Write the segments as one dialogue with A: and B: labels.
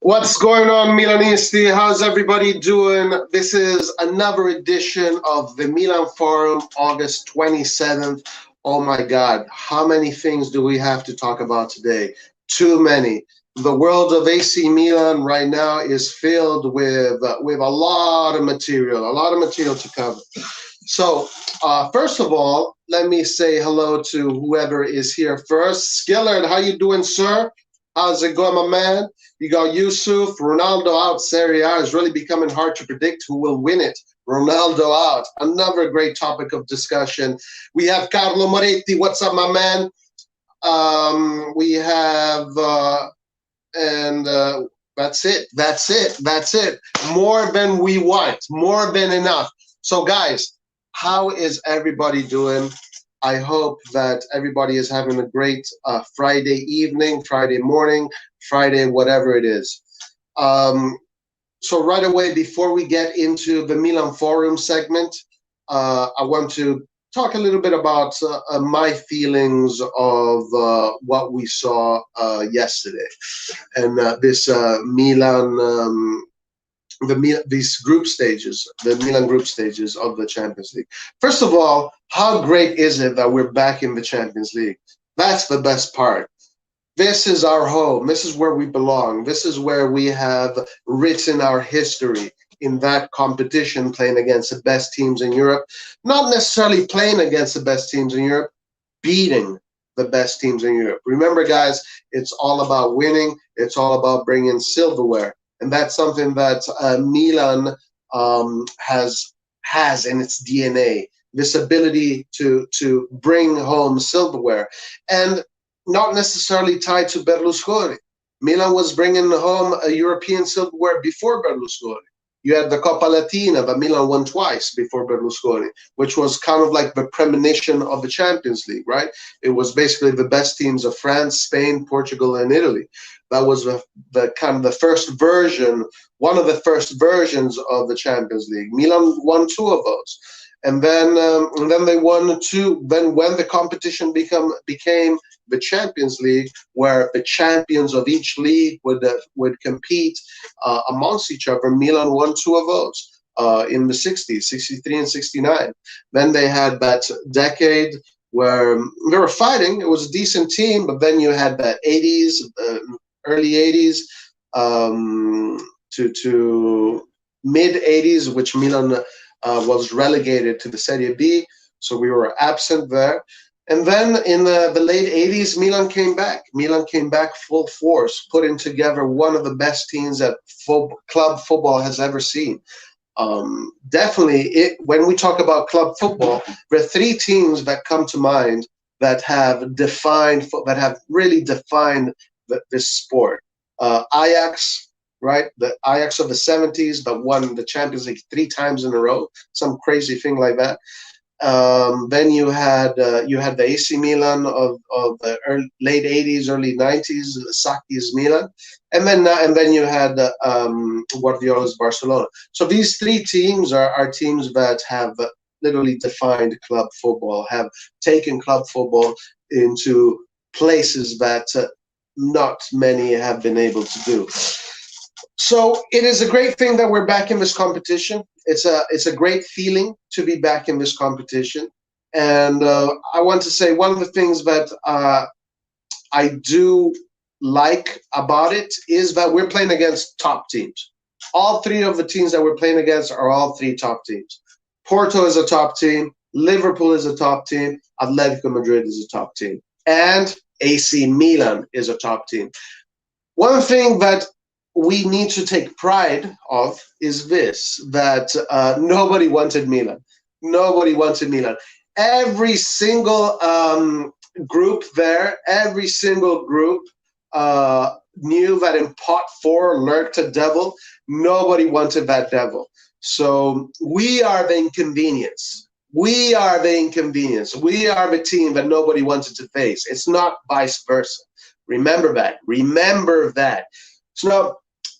A: What's going on, Milanisti? How's everybody doing? This is another edition of the Milan Forum, August 27th. Oh my God, how many things do we have to talk about today? Too many. The world of AC Milan right now is filled with a lot of material to cover. So, first of all, let me say hello to whoever is here first. Skillard, how you doing, sir? How's it going, my man? You got Yusuf, Ronaldo out. Serie A is really becoming hard to predict who will win it. Ronaldo out. Another great topic of discussion. We have Carlo Moretti. What's up, my man? We have, that's it. More than we want. More than enough. So, guys, how is everybody doing? I hope that everybody is having a great Friday evening, Friday morning, Friday, whatever it is. So right away, before we get into the Milan Forum segment, I want to talk a little bit about my feelings of what we saw yesterday. And this Milan... these group stages, the Milan group stages of the Champions League. First of all, how great is it that we're back in the Champions League? That's the best part. This is our home. This is where we belong. This is where we have written our history in that competition, playing against the best teams in Europe. Not necessarily playing against the best teams in Europe, beating the best teams in Europe. Remember, guys, it's all about winning. It's all about bringing silverware. And that's something that Milan has in its DNA, this ability to bring home silverware. And not necessarily tied to Berlusconi. Milan was bringing home a European silverware before Berlusconi. You had the Coppa Latina that Milan won twice before Berlusconi, which was kind of like the premonition of the Champions League, right? It was basically the best teams of France, Spain, Portugal, and Italy. That was the kind of the first version, one of the first versions of the Champions League. Milan won two of those. And then they won two. Then when the competition became the Champions League, where the champions of each league would compete amongst each other, Milan won two of those in the 60s, 63 and 69. Then they had that decade where they were fighting. It was a decent team, but then you had the 80s, early 80s to mid 80s, which Milan was relegated to the Serie B, so we were absent there. And then in the late 80s, Milan came back. Milan came back full force, putting together one of the best teams that club football has ever seen. Definitely, when we talk about club football, there are three teams that come to mind that have really defined this sport. Ajax, right? The Ajax of the 70s that won the Champions League 3 times in a row, some crazy thing like that. Then you had the AC Milan of the late 80s, early 90s, Sacchi's Milan, and then you had Guardiola's Barcelona. So these three teams are teams that have literally defined club football, have taken club football into places that not many have been able to do. So it is a great thing that we're back in this competition. It's a great feeling to be back in this competition. And I want to say one of the things that I do like about it is that we're playing against top teams. All three of the teams that we're playing against are all three top teams. Porto is a top team. Liverpool is a top team. Atletico Madrid is a top team. And AC Milan is a top team. One thing that we need to take pride of is this, that nobody wanted Milan. Nobody wanted Milan. Every single group there, every single group knew that in pot 4 lurked a devil. Nobody wanted that devil. So we are the inconvenience. We are the inconvenience. We are the team that nobody wanted to face. It's not vice versa. Remember that. Remember that. So now,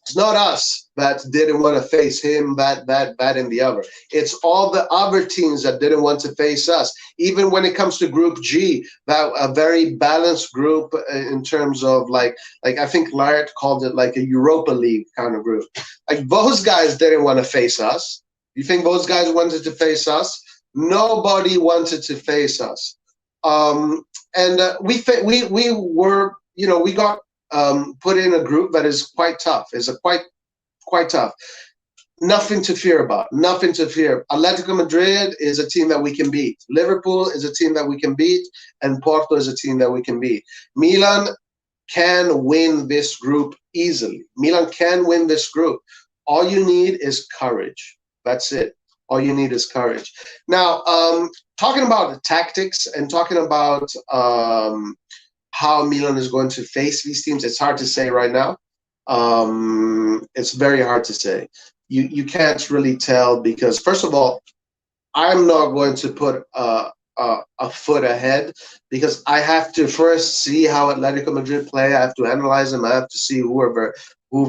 A: It's not us that didn't want to face him, that, and the other. It's all the other teams that didn't want to face us. Even when it comes to Group G, that a very balanced group in terms of like I think Laird called it like a Europa League kind of group. Like those guys didn't want to face us. You think those guys wanted to face us? Nobody wanted to face us. We were, we got put in a group that is quite tough. Is a quite tough. Nothing to fear about. Nothing to fear. Atletico Madrid is a team that we can beat. Liverpool is a team that we can beat, and Porto is a team that we can beat. Milan can win this group easily. Milan can win this group. All you need is courage. That's it. All you need is courage. Now, talking about the tactics and talking about how Milan is going to face these teams, it's hard to say right now. It's very hard to say. You can't really tell because, first of all, I'm not going to put a foot ahead because I have to first see how Atletico Madrid play. I have to analyze them. I have to see who are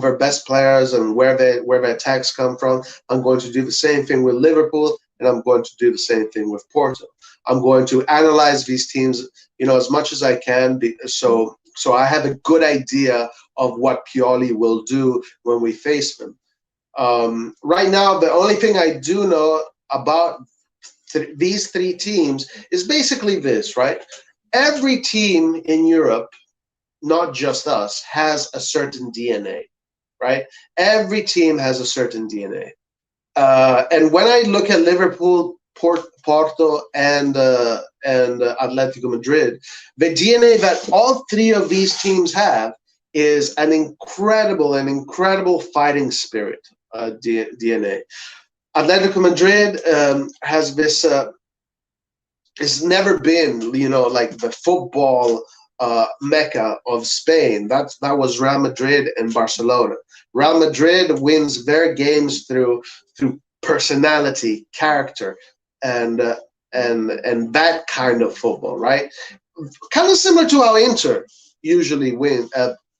A: their best players and where their attacks come from. I'm going to do the same thing with Liverpool, and I'm going to do the same thing with Porto. I'm going to analyze these teams, as much as I can, so I have a good idea of what Pioli will do when we face them. Right now, the only thing I do know about these three teams is basically this, right? Every team in Europe, not just us, has a certain DNA, right? Every team has a certain DNA. And when I look at Liverpool, Porto, and Atletico Madrid, the DNA that all three of these teams have is an incredible fighting spirit DNA. Atletico Madrid has this. It's never been, like the football mecca of Spain. That was Real Madrid and Barcelona. Real Madrid wins their games through personality, character, and that kind of football, right? Kind of similar to how Inter usually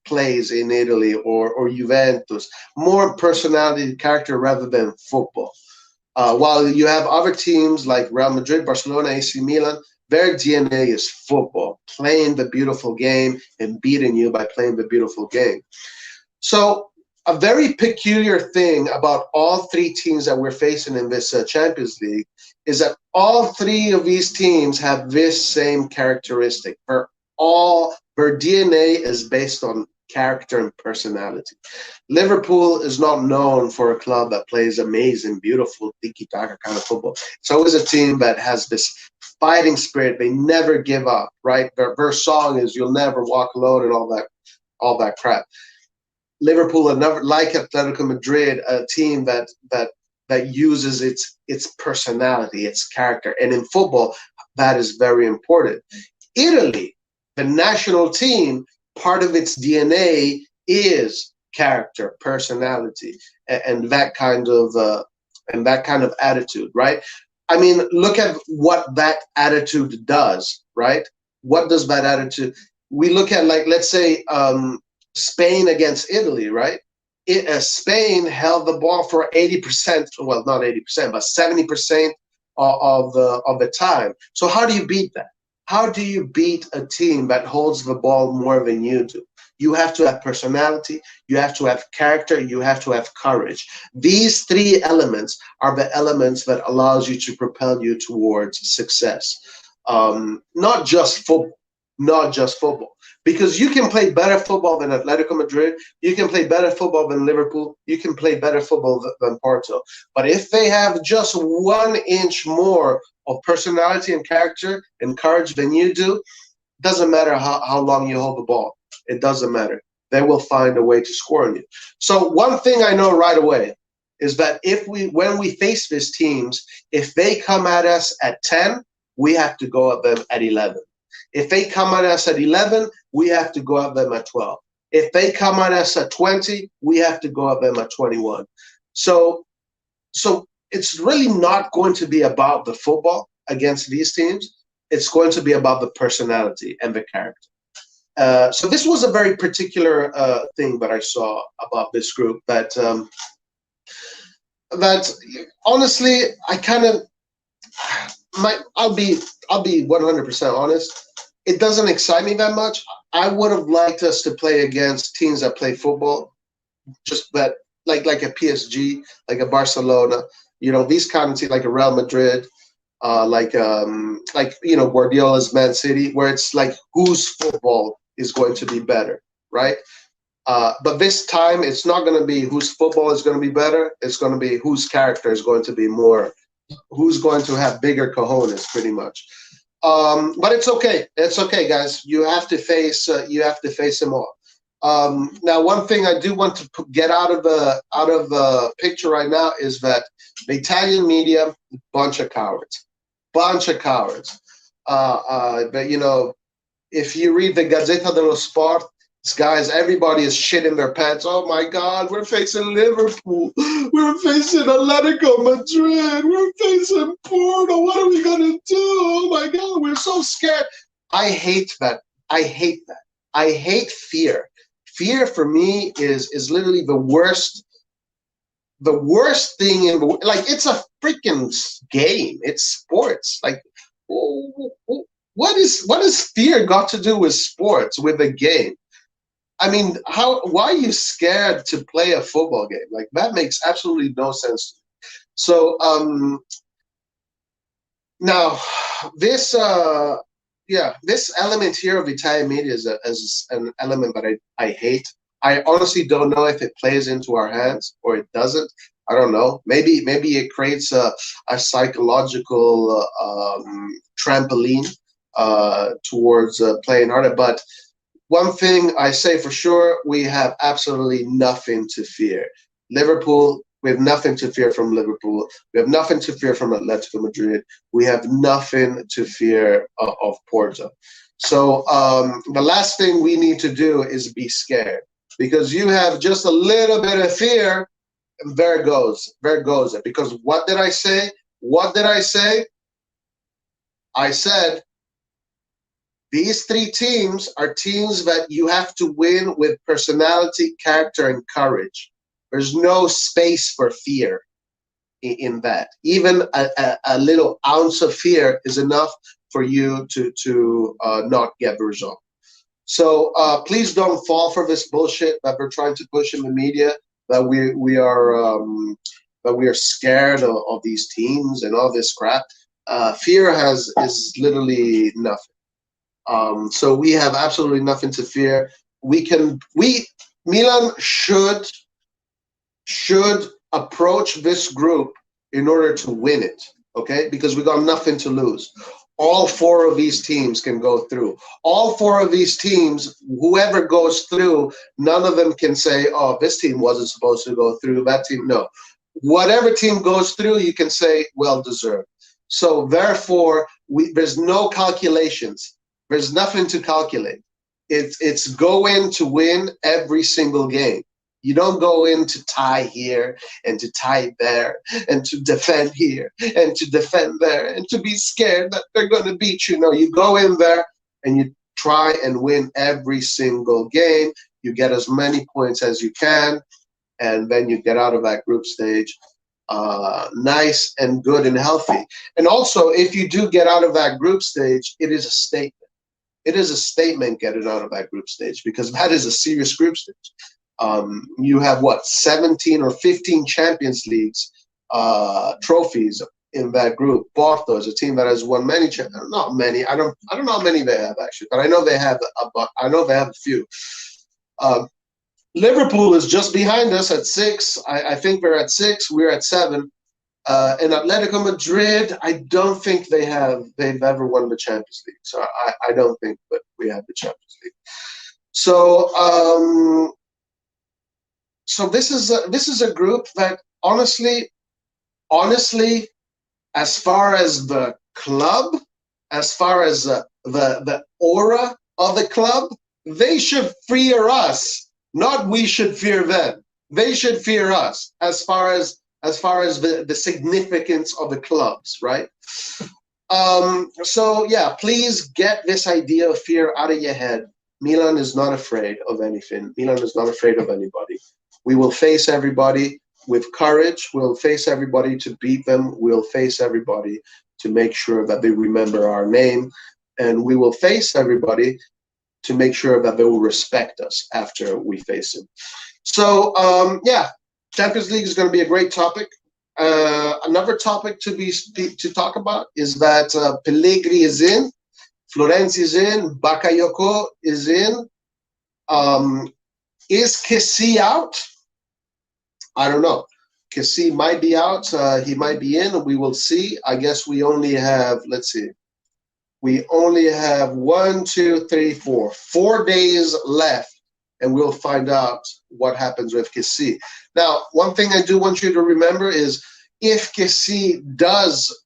A: plays in Italy or Juventus. More personality, character rather than football. While you have other teams like Real Madrid, Barcelona, AC Milan, their DNA is football, playing the beautiful game and beating you by playing the beautiful game. So a very peculiar thing about all three teams that we're facing in this Champions League is that all three of these teams have this same characteristic. Their DNA is based on character and personality. Liverpool is not known for a club that plays amazing, beautiful, tiki-taka kind of football. It's always a team that has this fighting spirit. They never give up, right? Their song is "You'll Never Walk Alone" and all that crap. Liverpool are never like Atletico Madrid, a team that uses its personality, its character, and in football, that is very important. Italy, the national team, part of its DNA is character, personality, and that kind of attitude, right? I mean, look at what that attitude does, right? What does that attitude? We look at, like, let's say Spain against Italy, right? Spain held the ball for 80%, well, not 80%, but 70% of the time. So how do you beat that? How do you beat a team that holds the ball more than you do? You have to have personality, you have to have character, you have to have courage. These three elements are the elements that allows you to propel you towards success. Not just football. Because you can play better football than Atletico Madrid, you can play better football than Liverpool, you can play better football than Porto. But if they have just 1 inch more of personality and character and courage than you do, doesn't matter how long you hold the ball. It doesn't matter. They will find a way to score on you. So one thing I know right away is that when we face these teams, if they come at us at 10, we have to go at them at 11. If they come at us at 11, we have to go at them at 12. If they come at us at 20, we have to go at them at 21. So it's really not going to be about the football against these teams. It's going to be about the personality and the character. So this was a very particular thing that I saw about this group that honestly I kind of I'll be 100% honest. It doesn't excite me that much. I would have liked us to play against teams that play football, just that like a PSG, like a Barcelona, these kind of teams, like a Real Madrid, like Guardiola's Man City, where it's like whose football is going to be better, right? But this time, it's not going to be whose football is going to be better. It's going to be whose character is going to be more, who's going to have bigger cojones, pretty much. But it's okay. It's okay, guys. You have to face them all. Now, one thing I do want to get out of the picture right now is that the Italian media, bunch of cowards. But if you read the Gazzetta dello Sport, guys, everybody is shitting their pants. Oh my God, we're facing Liverpool. We're facing Atletico Madrid. We're facing Porto. What are we gonna do? Oh my God, we're so scared. I hate that. I hate fear. Fear for me is literally the worst thing in the world. Like, it's a freaking game. It's sports. Like, what is fear got to do with sports, with a game? I mean, why are you scared to play a football game? Like, that makes absolutely no sense to me. So now this element here of Italian media is an element that I hate. I honestly don't know if it plays into our hands or it doesn't. I don't know. Maybe it creates a psychological trampoline towards playing harder. But one thing I say for sure, we have absolutely nothing to fear. Liverpool, we have nothing to fear from Liverpool. We have nothing to fear from Atletico Madrid. We have nothing to fear of Porto. So the last thing we need to do is be scared, because you have just a little bit of fear, and there goes it. Because what did I say? I said, these three teams are teams that you have to win with personality, character, and courage. There's no space for fear in that. Even a little ounce of fear is enough for you to not get the result. So please don't fall for this bullshit that we're trying to push in the media, that we are scared of these teams and all this crap. Fear is literally nothing. So we have absolutely nothing to fear. Milan should approach this group in order to win it, okay? Because we got nothing to lose. All four of these teams can go through. All four of these teams, whoever goes through, none of them can say, oh, this team wasn't supposed to go through, that team, no. Whatever team goes through, you can say, well deserved. So therefore, there's no calculations. There's nothing to calculate. It's go in to win every single game. You don't go in to tie here and to tie there and to defend here and to defend there and to be scared that they're going to beat you. No, you go in there and you try and win every single game. You get as many points as you can, and then you get out of that group stage nice and good and healthy. And also, if you do get out of that group stage, it is a statement. It is a statement getting out of that group stage, because that is a serious group stage. You have 17 or 15 Champions Leagues trophies in that group. Porto is a team that has won many. Not many. I don't know how many they have actually, but I know they have. A few. Liverpool is just behind us at 6. I think they're at 6. We're at 7. And Atletico Madrid, I don't think they've ever won the Champions League. So I don't think that we have the Champions League. So so this is a group that honestly, as far as the club, as far as the aura of the club, they should fear us, not we should fear them. They should fear us as far as the significance of the clubs, right? So yeah, please get this idea of fear out of your head. Milan is not afraid of anything. Milan is not afraid of anybody. We will face everybody with courage. We'll face everybody to beat them. We'll face everybody to make sure that they remember our name. And we will face everybody to make sure that they will respect us after we face them. So, yeah, Champions League is going to be a great topic. Another topic to talk about is that Pellegrini is in, Florenzi is in, Bakayoko is in. Is Kessié out? I don't know. Kessié might be out. He might be in. We will see. I guess we only have, let's see. We only have 1, 2, 3, 4. 4 days left, and we'll find out what happens with Kessié. Now, one thing I do want you to remember is if Kessié does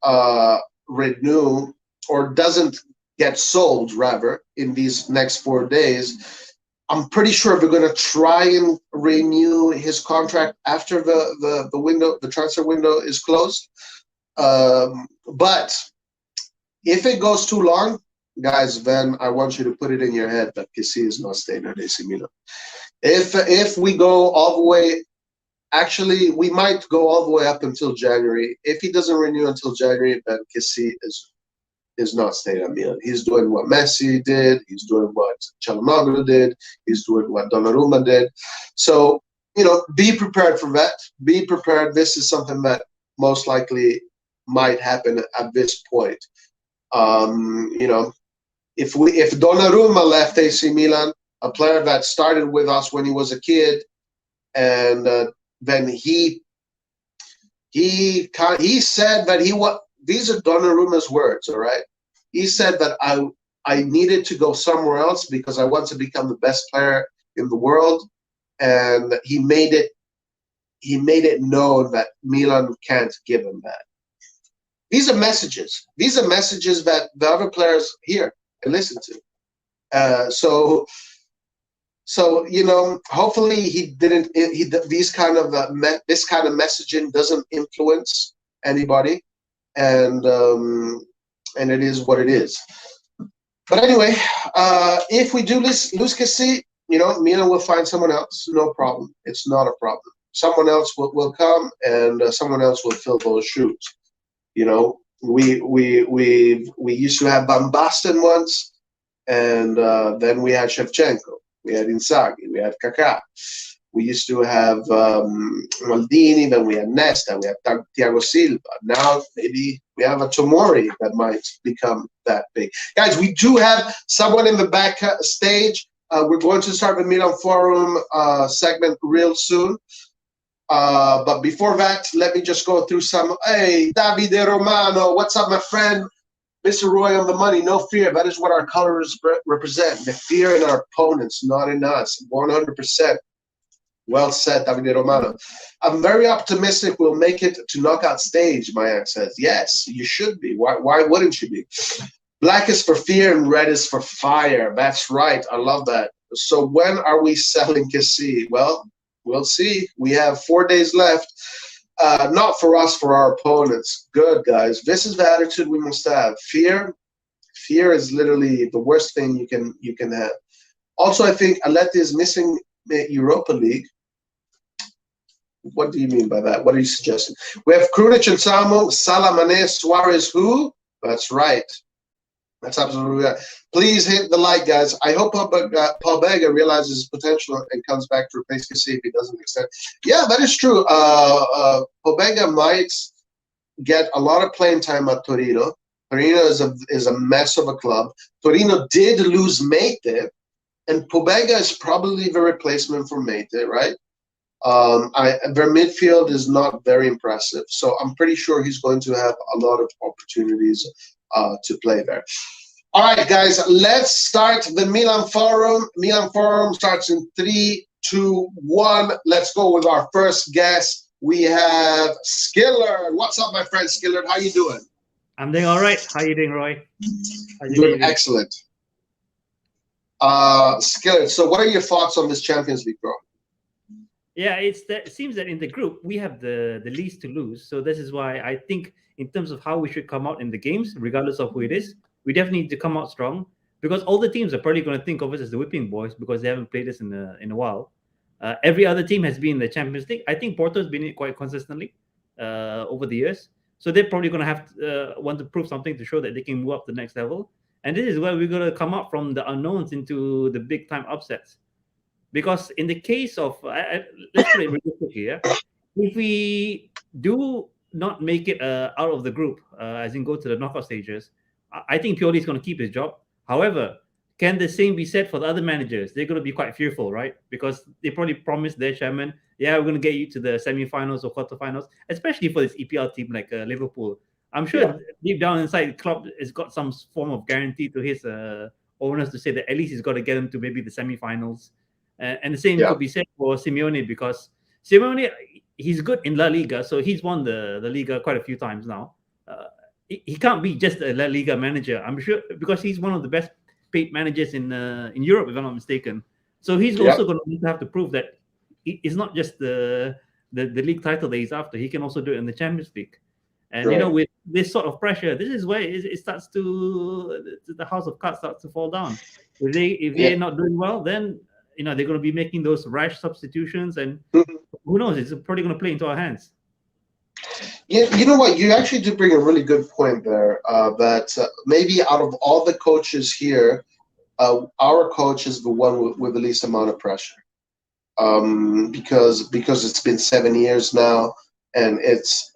A: renew or doesn't get sold, rather, in these next 4 days, I'm pretty sure they're going to try and renew his contract after the transfer window is closed. But if it goes too long, guys, then I want you to put it in your head that Kessié is not staying at AC Milan. If we go all the way, actually, we might go all the way up until January. If he doesn't renew until January, then Kessié is not staying at Milan. He's doing what Messi did. He's doing what Calabria did. He's doing what Donnarumma did. So, be prepared for that. Be prepared. This is something that most likely might happen at this point. If Donnarumma left AC Milan, a player that started with us when he was a kid, and then he said that these are Donnarumma's words, all right? He said that I needed to go somewhere else because I want to become the best player in the world, and he made it known that Milan can't give him that. These are messages. These are messages that the other players hear and listen to. So hopefully this kind of messaging doesn't influence anybody, and it is what it is. But anyway, if we do lose Kessié, Milan will find someone else. No problem. It's not a problem. Someone else will come, and someone else will fill those shoes. We used to have Van Basten once, and then we had Shevchenko, we had Inzaghi, we had Kaká. We used to have Maldini, then we had Nesta, we had Thiago Silva. Now maybe we have a Tomori that might become that big. Guys, we do have someone in the back stage. We're going to start the Milan Forum segment real soon. But before that, let me just go through some. Hey, Davide Romano, what's up, my friend? Mr. Roy on the money, no fear. That is what our colors represent. The fear in our opponents, not in us. 100%. Well said, Davide Romano. I'm very optimistic we'll make it to knockout stage, Mayank says. Yes, you should be. Why wouldn't you be? Black is for fear and red is for fire. That's right. I love that. So when are we selling Kessié? Well, we'll see. We have 4 days left. Not for us, for our opponents. Good, guys. This is the attitude we must have. Fear is literally the worst thing you can have. Also, I think Atleti is missing the Europa League. What do you mean by that? What are you suggesting? We have Krunic and Samo, Salah, Mane, Suarez, who? That's right. That's absolutely right. Please hit the like, guys. I hope Pobega realizes his potential and comes back to replace Kessié if he doesn't extend. Yeah, that is true. Pobega might get a lot of playing time at Torino. Torino is a mess of a club. Torino did lose Meite, and Pobega is probably the replacement for Meite, right? Their midfield is not very impressive, so I'm pretty sure he's going to have a lot of opportunities to play there. All right, guys, let's start the Milan Forum. Milan Forum starts in 3, 2, 1. Let's go with our first guest. We have Skillard. What's up, my friend Skillard? How you doing?
B: I'm doing all right. How you doing, Roy?
A: Doing excellent. Skillard, so what are your thoughts on this Champions League, bro?
B: Yeah, it seems that in the group we have the least to lose. So this is why I think in terms of how we should come out in the games, regardless of who it is, we definitely need to come out strong. because all the teams are probably going to think of us as the whipping boys because they haven't played us in a while. Every other team has been in the Champions League. I think Porto has been in it quite consistently over the years. So they're probably going to have to want to prove something to show that they can move up to the next level. And this is where we're going to come up from the unknowns into the big time upsets. Because in the case of, let's put it realistically, yeah? If we do not make it out of the group, as in go to the knockout stages, I think Pioli is going to keep his job. However, can the same be said for the other managers? They're going to be quite fearful, right? Because they probably promised their chairman, yeah, we're going to get you to the semi-finals or quarterfinals, especially for this EPL team like Liverpool. I'm sure deep down inside, the club has got some form of guarantee to his owners to say that at least he's got to get them to maybe the semi-finals. And the same could be said for Simeone, because Simeone, he's good in La Liga, so he's won the Liga quite a few times now. He can't be just a La Liga manager, I'm sure, because he's one of the best paid managers in Europe, if I'm not mistaken. So he's also going to have to prove that it's not just the league title that he's after. He can also do it in the Champions League. And you know, with this sort of pressure, this is where it starts to the house of cards starts to fall down. If they're not doing well, then you know they're going to be making those rash substitutions, and who knows? It's probably going to play into our hands.
A: Yeah, you know what? You actually did bring a really good point there. That maybe out of all the coaches here, our coach is the one with the least amount of pressure. Because it's been 7 years now, and it's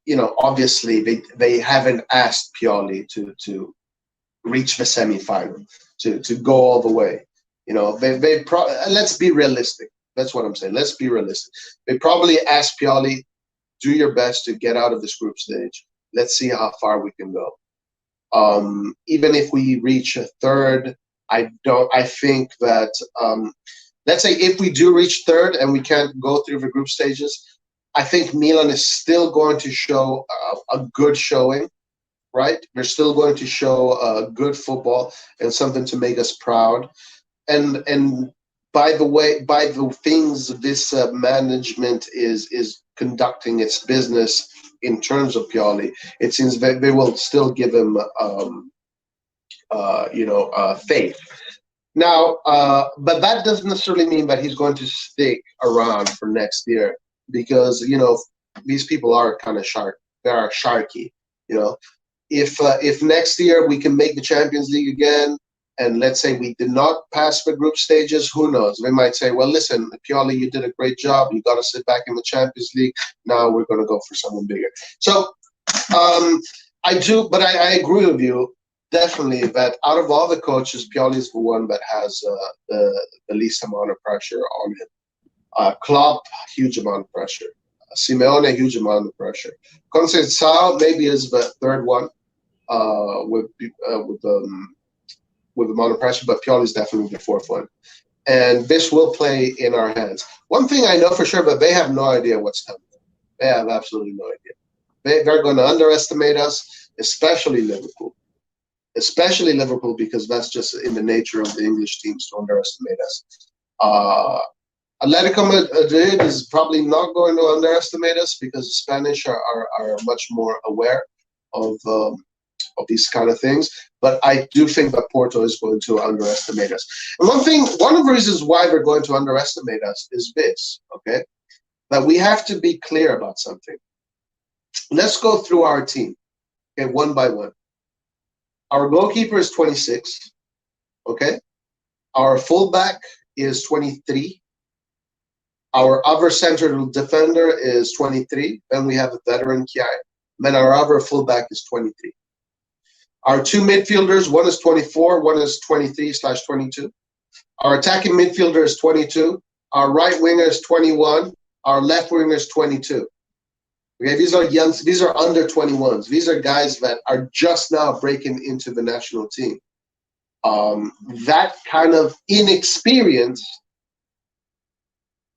A: you know, obviously they haven't asked Pioli to reach the semi-final, to go all the way. You know, let's be realistic. That's what I'm saying. Let's be realistic. They probably asked Pioli, do your best to get out of this group stage. Let's see how far we can go. Even if we reach a third, I think that let's say if we do reach third and we can't go through the group stages, I think Milan is still going to show a good showing, right? They're still going to show good football and something to make us proud. And by the things this management is conducting its business in terms of Pioli, it seems that they will still give him faith. Now, but that doesn't necessarily mean that he's going to stick around for next year, because you know these people are kind of they are sharky. You know, if next year we can make the Champions League again, and let's say we did not pass the group stages, who knows? They might say, well, listen, Pioli, you did a great job. You got to sit back in the Champions League. Now we're going to go for someone bigger. So I agree with you. Definitely, that out of all the coaches, Pioli is the one that has the least amount of pressure on him. Klopp, huge amount of pressure. Simeone, huge amount of pressure. Conceição maybe is the third one with the amount of pressure, but Pioli is definitely the fourth one. And this will play in our hands. One thing I know for sure, but they have no idea what's coming. They have absolutely no idea. They're going to underestimate us, especially Liverpool. Especially Liverpool, because that's just in the nature of the English teams to underestimate us. Atletico Madrid is probably not going to underestimate us, because the Spanish are much more aware of these kind of things. But I do think that Porto is going to underestimate us. And one of the reasons why they're going to underestimate us is this, okay? That we have to be clear about something. Let's go through our team, okay, one by one. Our goalkeeper is 26, okay? Our fullback is 23. Our other central defender is 23. Then we have a veteran, Kessié. Then our other fullback is 23. Our two midfielders, one is 24, one is 23/22. Our attacking midfielder is 22. Our right winger is 21. Our left winger is 22. Okay, these are young. These are under 21s. These are guys that are just now breaking into the national team. That kind of inexperience,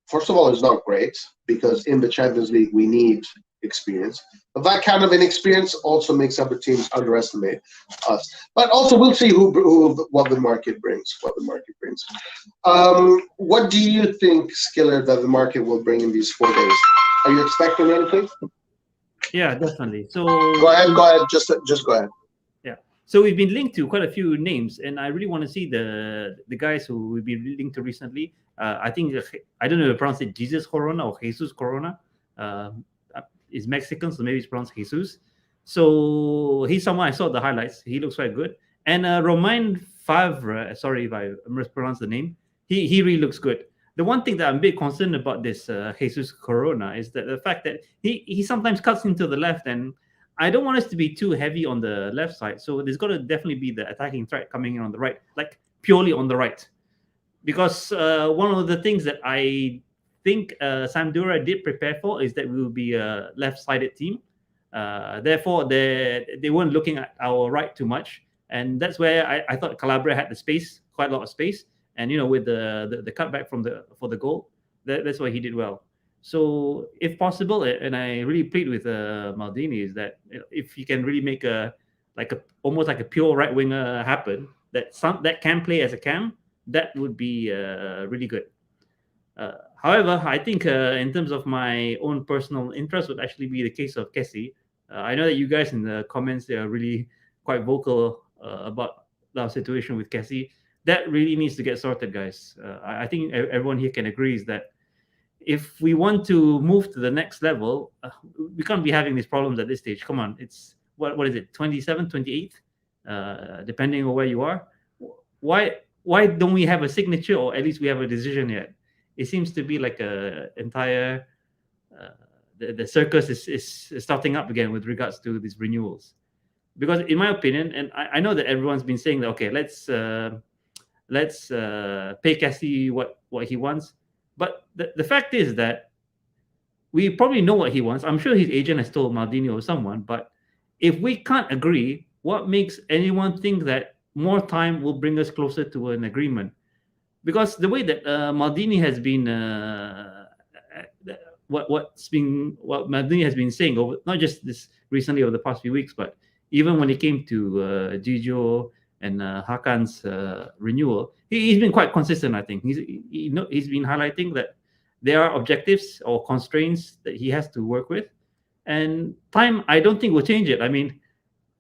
A: first of all, is not great, because in the Champions League we need experience. But that kind of inexperience also makes other teams underestimate us. But also, we'll see what the market brings. What do you think, Skiller, that the market will bring in these 4 days? Are you expecting anything?
B: Yeah, definitely. So
A: go ahead. Just go ahead.
B: Yeah. So we've been linked to quite a few names, and I really want to see the guys who we've been linked to recently. I think I don't know if I pronounce it Jesus Corona or Jesus Corona. Uh, is Mexican, so maybe it's pronounced Jesus. So he's someone I saw the highlights. He looks quite good. And Romain Favre, sorry if I mispronounced the name. He really looks good. The one thing that I'm a bit concerned about this Jesus Corona is that the fact that he sometimes cuts into the left, and I don't want us to be too heavy on the left side. So there's got to definitely be the attacking threat coming in on the right, like purely on the right. Because one of the things that I think Sampdoria did prepare for is that we will be a left-sided team. Therefore, they weren't looking at our right too much, and that's where I thought Calabria had the space, quite a lot of space, and with the cutback for the goal, that's why he did well. So if possible, and I really plead with Maldini, is that if he can really make almost like a pure right winger happen, that can play as a cam, that would be really good. However, I think in terms of my own personal interest would actually be the case of Kessié. I know that you guys in the comments are really quite vocal about our situation with Kessié. That really needs to get sorted, guys. I think everyone here can agree is that if we want to move to the next level, we can't be having these problems at this stage. Come on, it's what is it, 27, 28, depending on where you are. Why don't we have a signature, or at least we have a decision yet? It seems to be like a entire the circus is starting up again with regards to these renewals. Because in my opinion, and I know that everyone's been saying that, okay, let's pay Kessié what he wants, but the fact is that we probably know what he wants. I'm sure his agent has told Maldini or someone, but if we can't agree, what makes anyone think that more time will bring us closer to an agreement? Because the way that Maldini has been, what Maldini has been saying over not just this recently over the past few weeks, but even when it came to Gigio and Hakan's renewal, he's been quite consistent. I think he's been highlighting that there are objectives or constraints that he has to work with, and time I don't think will change it. I mean,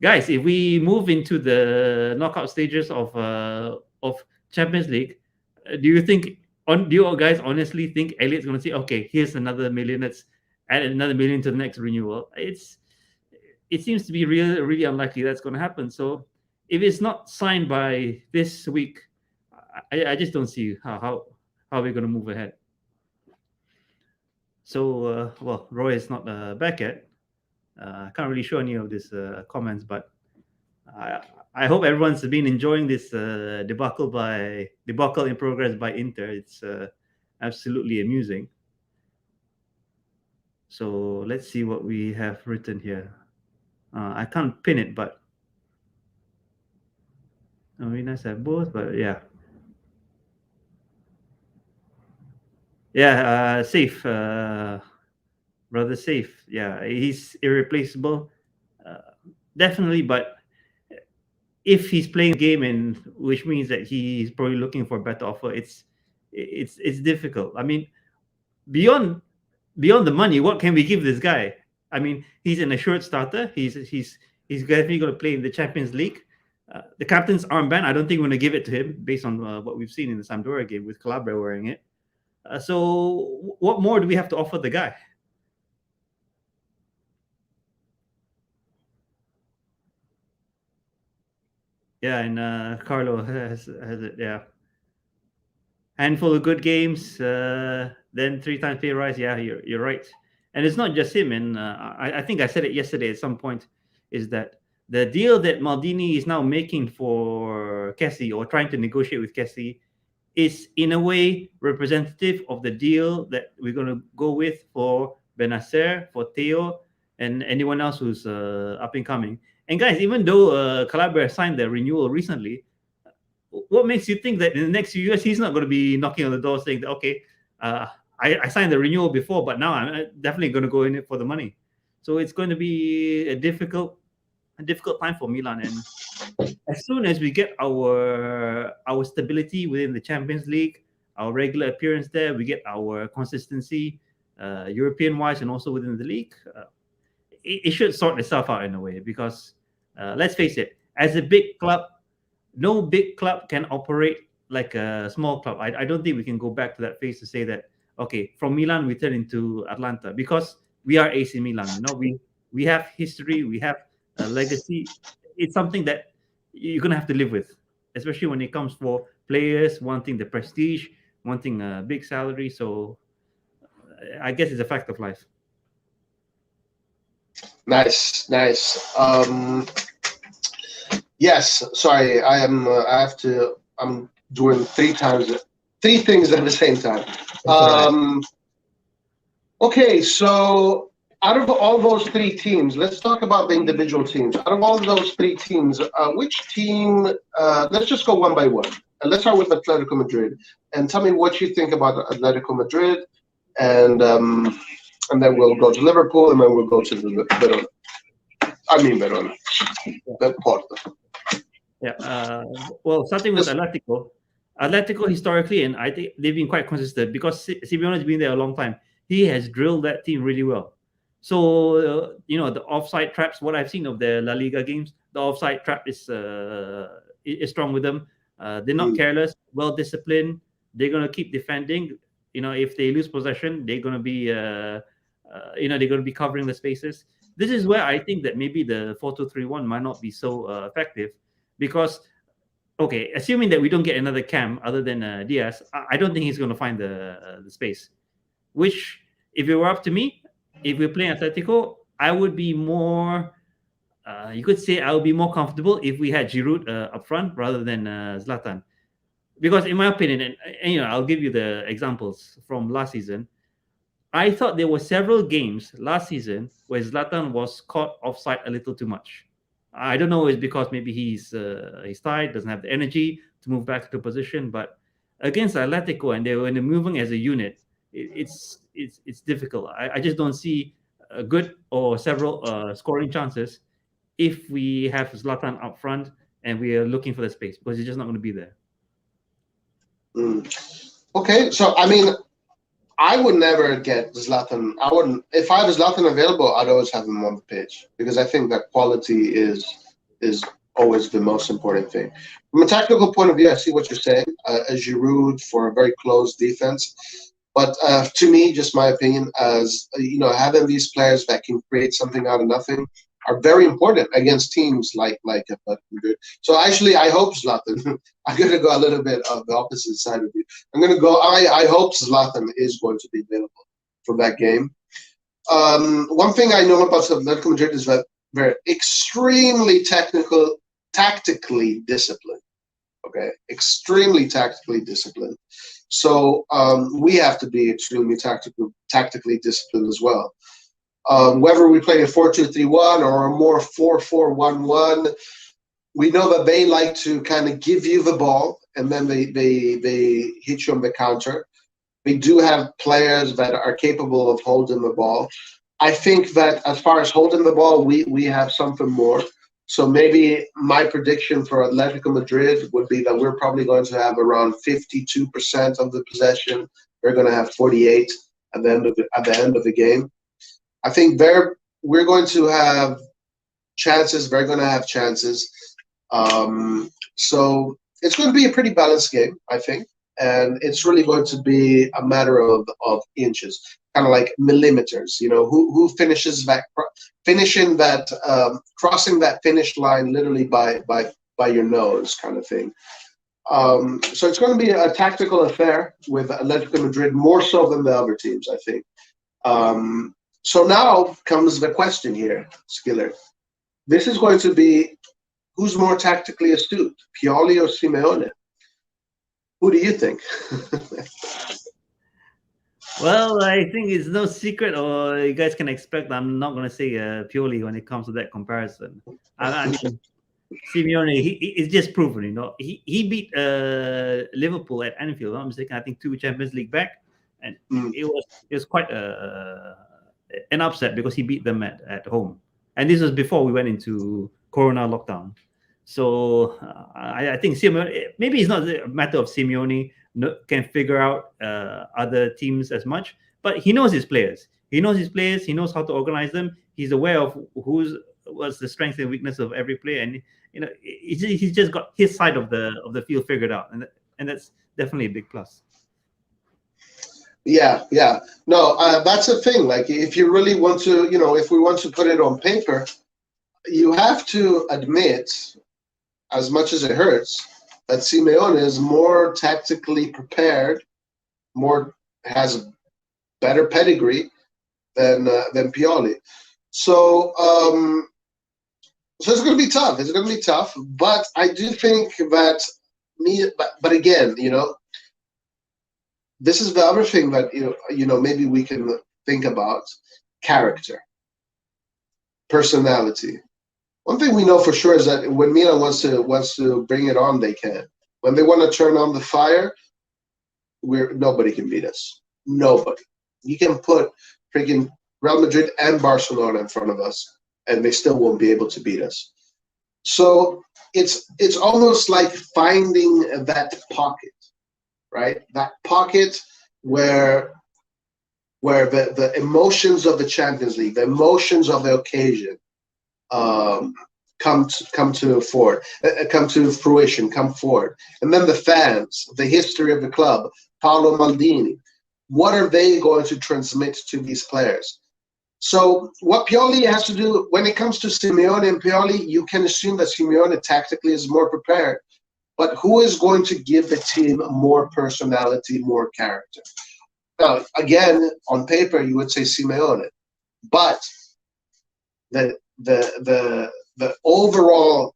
B: guys, if we move into the knockout stages of Champions League, do you guys honestly think Elliot's going to say, okay, here's another million, let's add another million to the next renewal? It seems to be really unlikely that's going to happen. So if it's not signed by this week, I just don't see how we're going to move ahead. So well, Roy is not back yet. I can't really show any of these comments, but I hope everyone's been enjoying this debacle in progress by Inter. It's absolutely amusing. So let's see what we have written here. I can't pin it, but we nice have both. But yeah, safe, rather safe. Yeah, he's irreplaceable, definitely. But if he's playing a game, and which means that he's probably looking for a better offer, it's difficult. I mean, beyond the money, what can we give this guy? I mean, he's an assured starter. He's definitely going to play in the Champions League. The captain's armband, I don't think we're going to give it to him based on what we've seen in the Sampdoria game with Calabria wearing it. So what more do we have to offer the guy? Yeah, and Carlo has it. Yeah, handful of good games, then 3 times pay rise. Yeah, you're right. And it's not just him. And I think I said it yesterday at some point, is that the deal that Maldini is now making for Kessié, or trying to negotiate with Kessié, is in a way representative of the deal that we're going to go with for Benacer, for Theo, and anyone else who's up and coming. And guys, even though Calabria signed the renewal recently, what makes you think that in the next few years he's not going to be knocking on the door saying that, okay, I signed the renewal before, but now I'm definitely going to go in it for the money? So it's going to be a difficult time for Milan. And as soon as we get our stability within the Champions League, our regular appearance there, we get our consistency, European wise and also within the league, it should sort itself out in a way. Because let's face it, as a big club, no big club can operate like a small club. I don't think we can go back to that phase to say that, okay, from Milan we turn into Atlanta, because we are AC Milan. We have history, we have a legacy. It's something that you're gonna have to live with, especially when it comes for players wanting the prestige, wanting a big salary. So I guess it's a fact of life.
A: Nice, nice. Yes, sorry, I am. I have to. I'm doing three things at the same time.
B: That's all right.
A: Okay, so out of all those three teams, let's talk about the individual teams. Out of all of those three teams, which team? Let's just go one by one. Let's start with Atletico Madrid, and tell me what you think about Atletico Madrid, and then we'll go to Liverpool, and then we'll go to the Verona. Verona, the Porto.
B: Yeah. Well, starting with Atletico historically, and I think they've been quite consistent because Simeone has been there a long time. He has drilled that team really well. So the offside traps. What I've seen of the La Liga games, the offside trap is strong with them. They're not careless, well disciplined. They're gonna keep defending. If they lose possession, they're gonna be covering the spaces. This is where I think that maybe the 4-2-3-1 might not be so effective, because assuming that we don't get another cam other than Diaz, I don't think he's going to find the space. Which, if it were up to me, if we're playing Atletico, I would be more. You could say I would be more comfortable if we had Giroud up front rather than Zlatan, because in my opinion, and I'll give you the examples from last season. I thought there were several games last season where Zlatan was caught offside a little too much. I don't know, it's because maybe he's tired, doesn't have the energy to move back to the position. But against Atletico, and when they're moving as a unit, it's difficult. I just don't see a good or several scoring chances if we have Zlatan up front and we are looking for the space, because he's just not going to be there.
A: Okay, so I would never get Zlatan. I wouldn't. If I have Zlatan available, I'd always have him on the pitch, because I think that quality is always the most important thing. From a tactical point of view, I see what you're saying. Giroud for a very close defense, but to me, just my opinion, as having these players that can create something out of nothing are very important against teams like Atletico Madrid. So actually, I hope Zlatan. I'm going to go a little bit of the opposite side of you. I'm going to go. I hope Zlatan is going to be available for that game. One thing I know about Atletico Madrid is that they're extremely tactically disciplined. Okay, extremely tactically disciplined. So we have to be extremely tactically disciplined as well. Whether we play a 4-2-3-1 or a more 4-4-1-1, we know that they like to kind of give you the ball, and then they hit you on the counter. We do have players that are capable of holding the ball. I think that as far as holding the ball, we have something more. So maybe my prediction for Atletico Madrid would be that we're probably going to have around 52% of the possession. We're going to have 48 at the end of the game. I think we're going to have chances. They're going to have chances. So it's going to be a pretty balanced game, I think. And it's really going to be a matter of inches, kind of like millimeters. Who finishes that, crossing that finish line literally by your nose, kind of thing. So it's going to be a tactical affair with Atletico Madrid, more so than the other teams, I think. So now comes the question here, Skiller. This is going to be, who's more tactically astute, Pioli or Simeone? Who do you think?
B: Well, I think it's no secret, or you guys can expect I'm not going to say Pioli when it comes to that comparison. I mean, Simeone, it's just proven, he beat Liverpool at Anfield. I'm mistaken, I think 2 Champions League back, and it was quite an upset because he beat them at home, and this was before we went into Corona lockdown. So I think Simeone, maybe it's not a matter of Simeone can figure out other teams as much, but he knows his players. He knows how to organize them. He's aware of what's the strength and weakness of every player, he's just got his side of the field figured out, and that's definitely a big plus.
A: Yeah. No, that's the thing. Like, if you really want to, if we want to put it on paper, you have to admit, as much as it hurts, that Simeone is more tactically prepared, has better pedigree than Pioli. So it's going to be tough. It's going to be tough. But I do think that but again, this is the other thing that maybe we can think about: character, personality. One thing we know for sure is that when Milan wants to bring it on, they can. When they want to turn on the fire, nobody can beat us. Nobody. You can put freaking Real Madrid and Barcelona in front of us, and they still won't be able to beat us. So it's almost like finding that pocket, right? That pocket where the emotions of the Champions League, the emotions of the occasion, come to fruition, come forward. And then the fans, the history of the club, Paolo Maldini, what are they going to transmit to these players? So what Pioli has to do when it comes to Simeone and Pioli, you can assume that Simeone tactically is more prepared. But who is going to give the team more personality, more character? Now, again, on paper, you would say Simeone, but the overall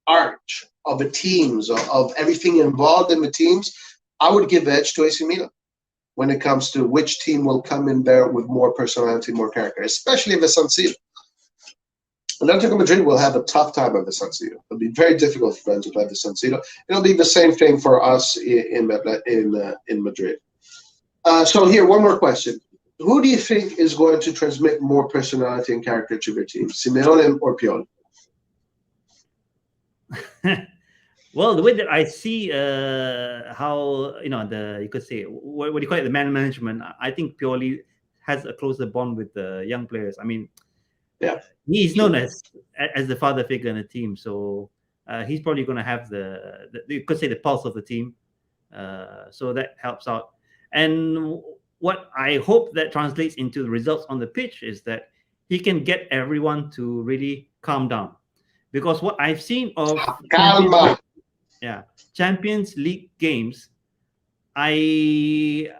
A: arch of the teams, of everything involved in the teams, I would give edge to AC Milan when it comes to which team will come in there with more personality, more character, especially if it's San Siro. Atletico Madrid will have a tough time at the San Siro. It'll be very difficult for them to play the San Siro. It'll be the same thing for us in Madrid. So here, one more question. Who do you think is going to transmit more personality and character to their team, Simeone or Pioli?
B: Well, the way that I see how you could say what do you call it, the man management, I think Pioli has a closer bond with the young players. I mean,
A: yeah,
B: he's known as the father figure in the team, so he's probably going to have you could say the pulse of the team, so that helps out. And what I hope that translates into the results on the pitch is that he can get everyone to really calm down, because what I've seen of Champions League games, I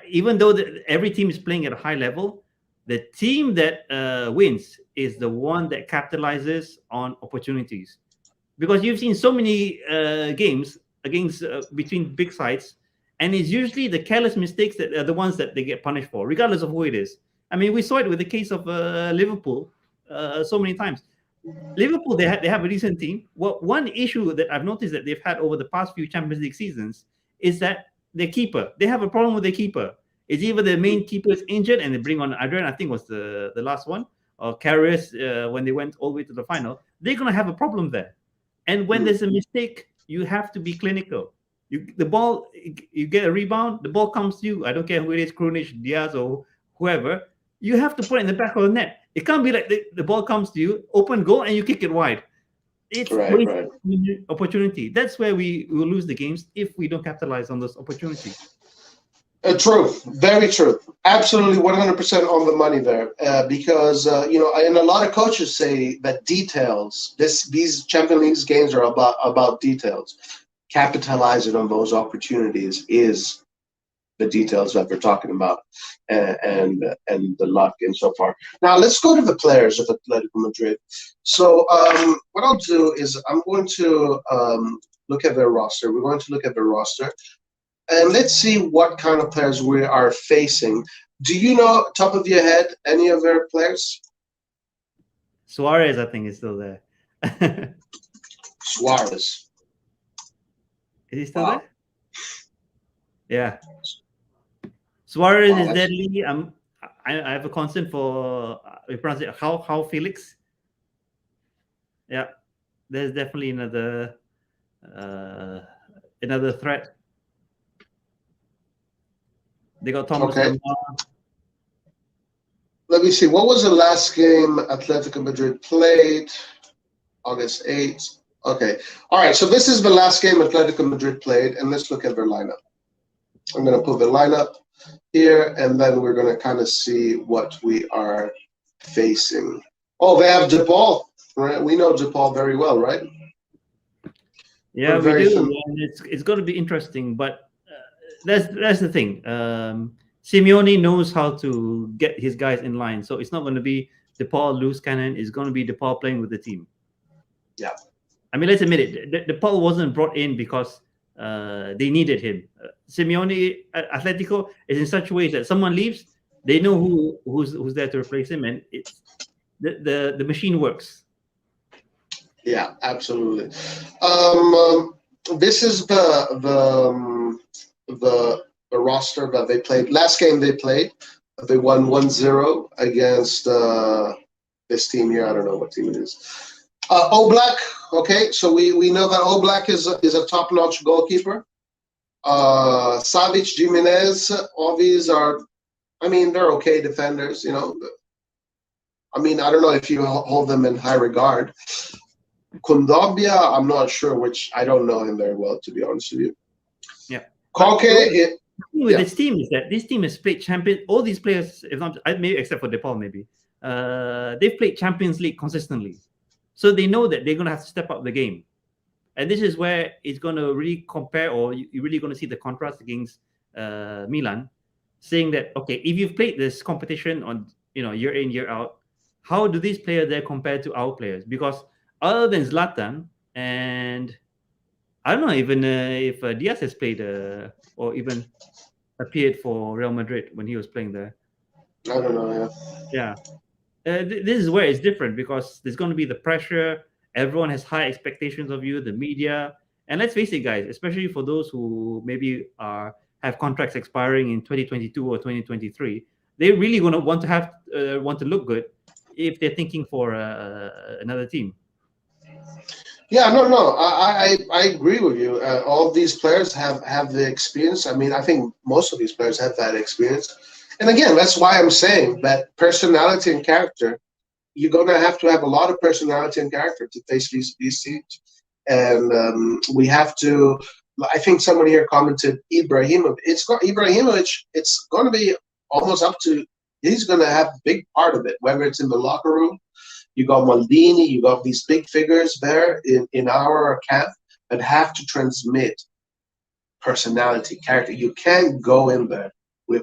B: even though every team is playing at a high level, the team that wins is the one that capitalizes on opportunities, because you've seen so many games against between big sides, and it's usually the careless mistakes that are the ones that they get punished for, regardless of who it is. I mean, we saw it with the case of Liverpool so many times. Liverpool, they have a decent team. Well, one issue that I've noticed that they've had over the past few Champions League seasons is that their keeper, they have a problem with their keeper. It's either the main keeper is injured and they bring on Adrian, I think was the last one, or Karius when they went all the way to the final. They're going to have a problem there. And when there's a mistake, you have to be clinical. You get a rebound, the ball comes to you. I don't care who it is, Krunic, Diaz, or whoever. You have to put it in the back of the net. It can't be like the ball comes to you, open goal, and you kick it wide. It's right. Opportunity. That's where we will lose the games if we don't capitalize on those opportunities.
A: True. Very true. Absolutely 100% on the money there. Because, and a lot of coaches say that details, these Champions League games are about details. Capitalizing on those opportunities is the details that we're talking about, and the luck and so far. Now let's go to the players of Atletico Madrid. So what I'll do is I'm going to look at their roster. We're going to look at their roster, and let's see what kind of players we are facing. Do you know, top of your head, any of their players?
B: Suarez, I think, is still there.
A: Suarez.
B: Is he still there? Yeah. Suarez is deadly. I have a concern for we pronounce it how Felix. Yeah, there's definitely another threat. They got Thomas.
A: Okay. Let me see. What was the last game Atletico Madrid played? August 8th. Okay. All right. So this is the last game Atletico Madrid played, and let's look at their lineup. I'm going to put the lineup here, and then we're going to kind of see what we are facing. Oh, they have DePaul. Right? We know DePaul very well, right?
B: Yeah, we do, and it's going to be interesting. But that's the thing. Simeone knows how to get his guys in line, so it's not going to be DePaul loose cannon. It's going to be DePaul playing with the team.
A: Yeah.
B: I mean, let's admit it. DePaul wasn't brought in because they needed him. Simeone at Atletico is in such a way that someone leaves, they know who's there to replace him, and it's the machine works.
A: Yeah, absolutely. This is the roster that they played. Last game they played, they won 1-0 against this team here. I don't know what team it is. Oblak. Okay, so we know that Oblak is a top-notch goalkeeper. Savic, Jimenez, all these are, I mean, they're okay defenders. You know, I mean, I don't know if you hold them in high regard. Kondogbia, I'm not sure, which I don't know him very well, to be honest with you.
B: Yeah.
A: Koke,
B: with this team is that this team has played champion. All these players, if not maybe except for DePaul, maybe they've played Champions League consistently, so they know that they're going to have to step up the game. And this is where it's going to really compare, or you're really going to see the contrast against Milan, saying that okay, if you've played this competition on year in year out, how do these players there compare to our players? Because other than Zlatan, and I don't know even if Diaz has played or even appeared for Real Madrid when he was playing there.
A: I don't know.
B: Yeah. This is where it's different because there's going to be the pressure. Everyone has high expectations of you, the media. And let's face it, guys, especially for those who maybe have contracts expiring in 2022 or 2023, they're really going to want to look good if they're thinking for another team.
A: Yeah, no, I agree with you. All of these players have the experience. I mean, I think most of these players have that experience. And again, that's why I'm saying that personality and character, you're going to have a lot of personality and character to face these teams. And we have to, I think someone here commented, Ibrahimovic. Ibrahimovic, it's going to be almost up to, he's going to have a big part of it, whether it's in the locker room. You got Maldini, you got these big figures there in our camp that have to transmit personality, character. You can't go in there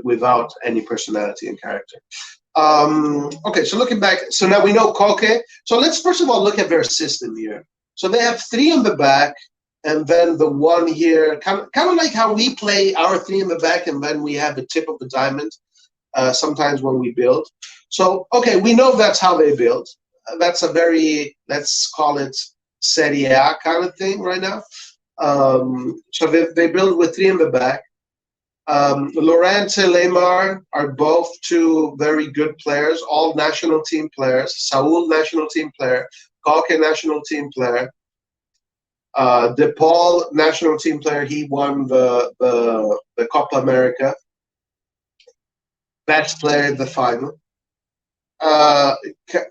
A: without any personality and character. Okay, so looking back, so now we know Koke. So let's first of all look at their system here. So they have three in the back, and then the one here, kind of like how we play our three in the back, and then we have the tip of the diamond sometimes when we build. So, okay, we know that's how they build. That's a very, let's call it Serie A kind of thing right now. So they build with three in the back. Llorente, Lemar are both two very good players, all national team players. Saul, national team player. Koke, national team player. DePaul, national team player. He won the Copa America. Best player in the final.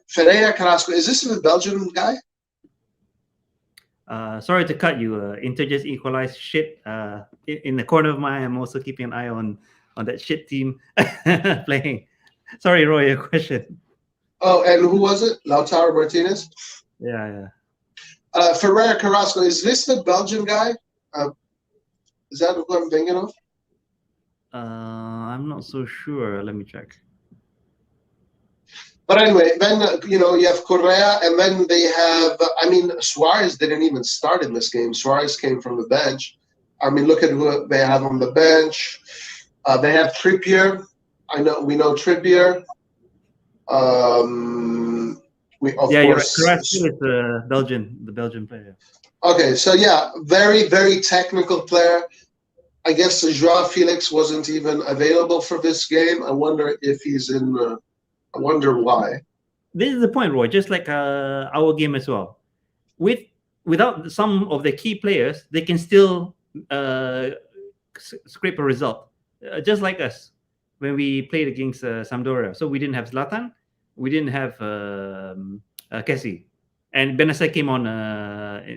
A: Ferreira Carrasco, is this the Belgian guy?
B: Sorry to cut you. Inter just equalized shit. In the corner of my eye, I'm also keeping an eye on that shit team playing. Sorry, Roy, your question.
A: Oh, and who was it? Lautaro Martinez?
B: Yeah.
A: Ferreira Carrasco, is this the Belgian guy? Is that who I'm thinking of?
B: I'm not so sure. Let me check.
A: But anyway, then, you have Correa, and then they have, Suarez didn't even start in this game. Suarez came from the bench. I mean, look at who they have on the bench. They have Trippier. We know Trippier. Of course.
B: You're right. Carrasco is the Belgian player.
A: Okay, so yeah, very, very technical player. I guess Joao Felix wasn't even available for this game. I wonder if he's in. I wonder why.
B: This is the point, Roy. Just like our game as well. Without some of the key players, they can still scrape a result. Just like us when we played against Sampdoria. So we didn't have Zlatan, we didn't have Kessié. and Benassi came on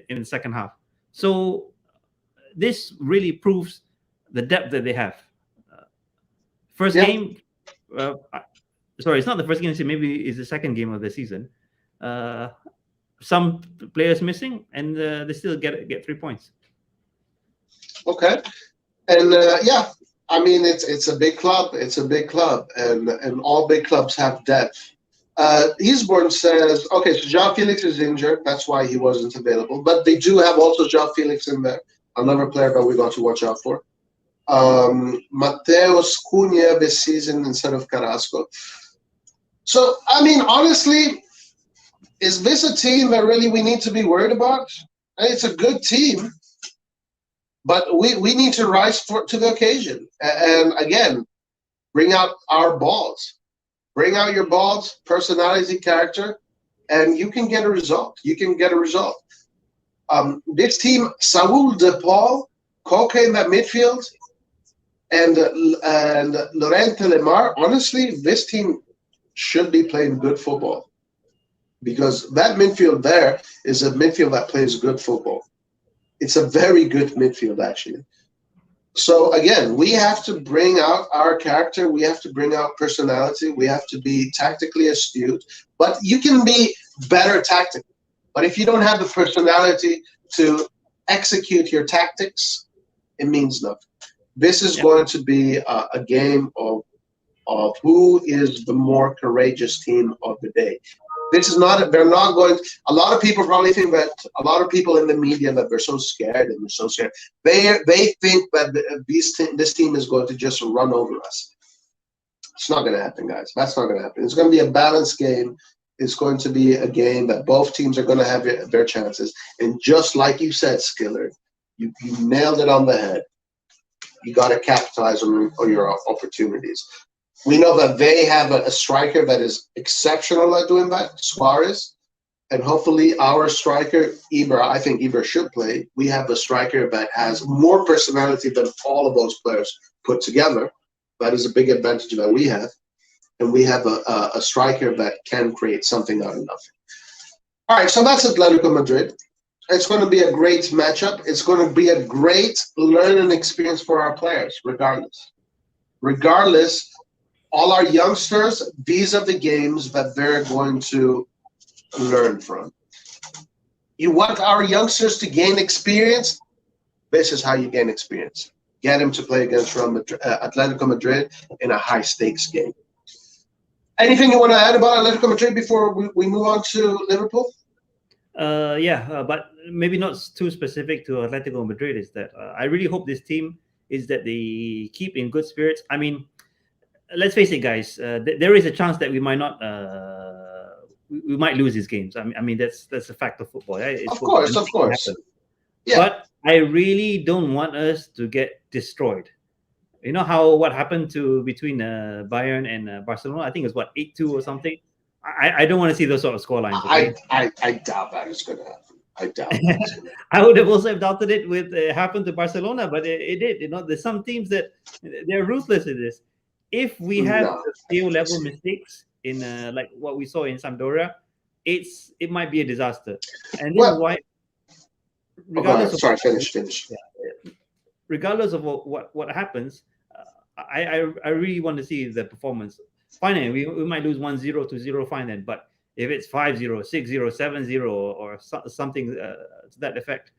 B: in the second half. So this really proves the depth that they have. Uh, First
A: Yeah.
B: game, sorry, it's not the first game. Maybe it's the second game of the season. Uh, some players missing, and they still get 3 points.
A: Okay. And yeah, I mean it's a big club. It's a big club, and all big clubs have depth. Eastbourne says, okay, so João Felix is injured. That's why he wasn't available. But they do have also João Felix in there, another player that we got to watch out for. Mateus Cunha this season instead of Carrasco. So, I mean, honestly, is this a team that really we need to be worried about? It's a good team, but we need to rise to the occasion. And again, bring out our balls. Bring out your balls, personality, character, and you can get a result. You can get a result. This team, Saul De Paul, Koke in that midfield, and Laurent Telemar, honestly, this team should be playing good football. Because that midfield there is a midfield that plays good football. It's a very good midfield, actually. So again, we have to bring out our character. We have to bring out personality. We have to be tactically astute. But you can be better tactically. But if you don't have the personality to execute your tactics, it means nothing. This is going to be a game of who is the more courageous team of the day. This is not, they're not going, a lot of people probably think that, a lot of people in the media that they're so scared and they're so scared. They think that this team is going to just run over us. It's not going to happen, guys. That's not going to happen. It's going to be a balanced game. It's going to be a game that both teams are going to have their chances. And just like you said, Skiller, you nailed it on the head. You got to capitalize on your opportunities. We know that they have a striker that is exceptional at doing that, Suarez. And hopefully our striker, Ibra, I think Ibra should play. We have a striker that has more personality than all of those players put together. That is a big advantage that we have. And we have a striker that can create something out of nothing. All right, so that's Atletico Madrid. It's going to be a great matchup. It's going to be a great learning experience for our players, regardless. Regardless, all our youngsters, these are the games that they're going to learn from. You want our youngsters to gain experience? This is how you gain experience. Get them to play against Atletico Madrid in a high-stakes game. Anything you want to add about Atletico Madrid before we move on to Liverpool?
B: But maybe not too specific to Atletico Madrid. Is that I really hope this team is that they keep in good spirits. I mean, let's face it, guys. There is a chance that we might not. We might lose these games. I mean that's a fact of football. Right?
A: Of course.
B: Yeah. But I really don't want us to get destroyed. You know what happened between Bayern and Barcelona? I think it was 8-2 or something. I don't want to see those sort of scorelines. Okay?
A: I doubt that is going to happen. I doubt that.
B: I would have also doubted it with happened to Barcelona, but it did. You know, there's some teams that they're ruthless in this. If we have the same level mistakes in like what we saw in Sampdoria, it might be a disaster. And this is why, regardless
A: finish.
B: Regardless of what happens, I really want to see the performance. Fine, we might lose 1-0 to 0 fine then, but if it's 5-0, 6-0, 7-0, or something to that effect,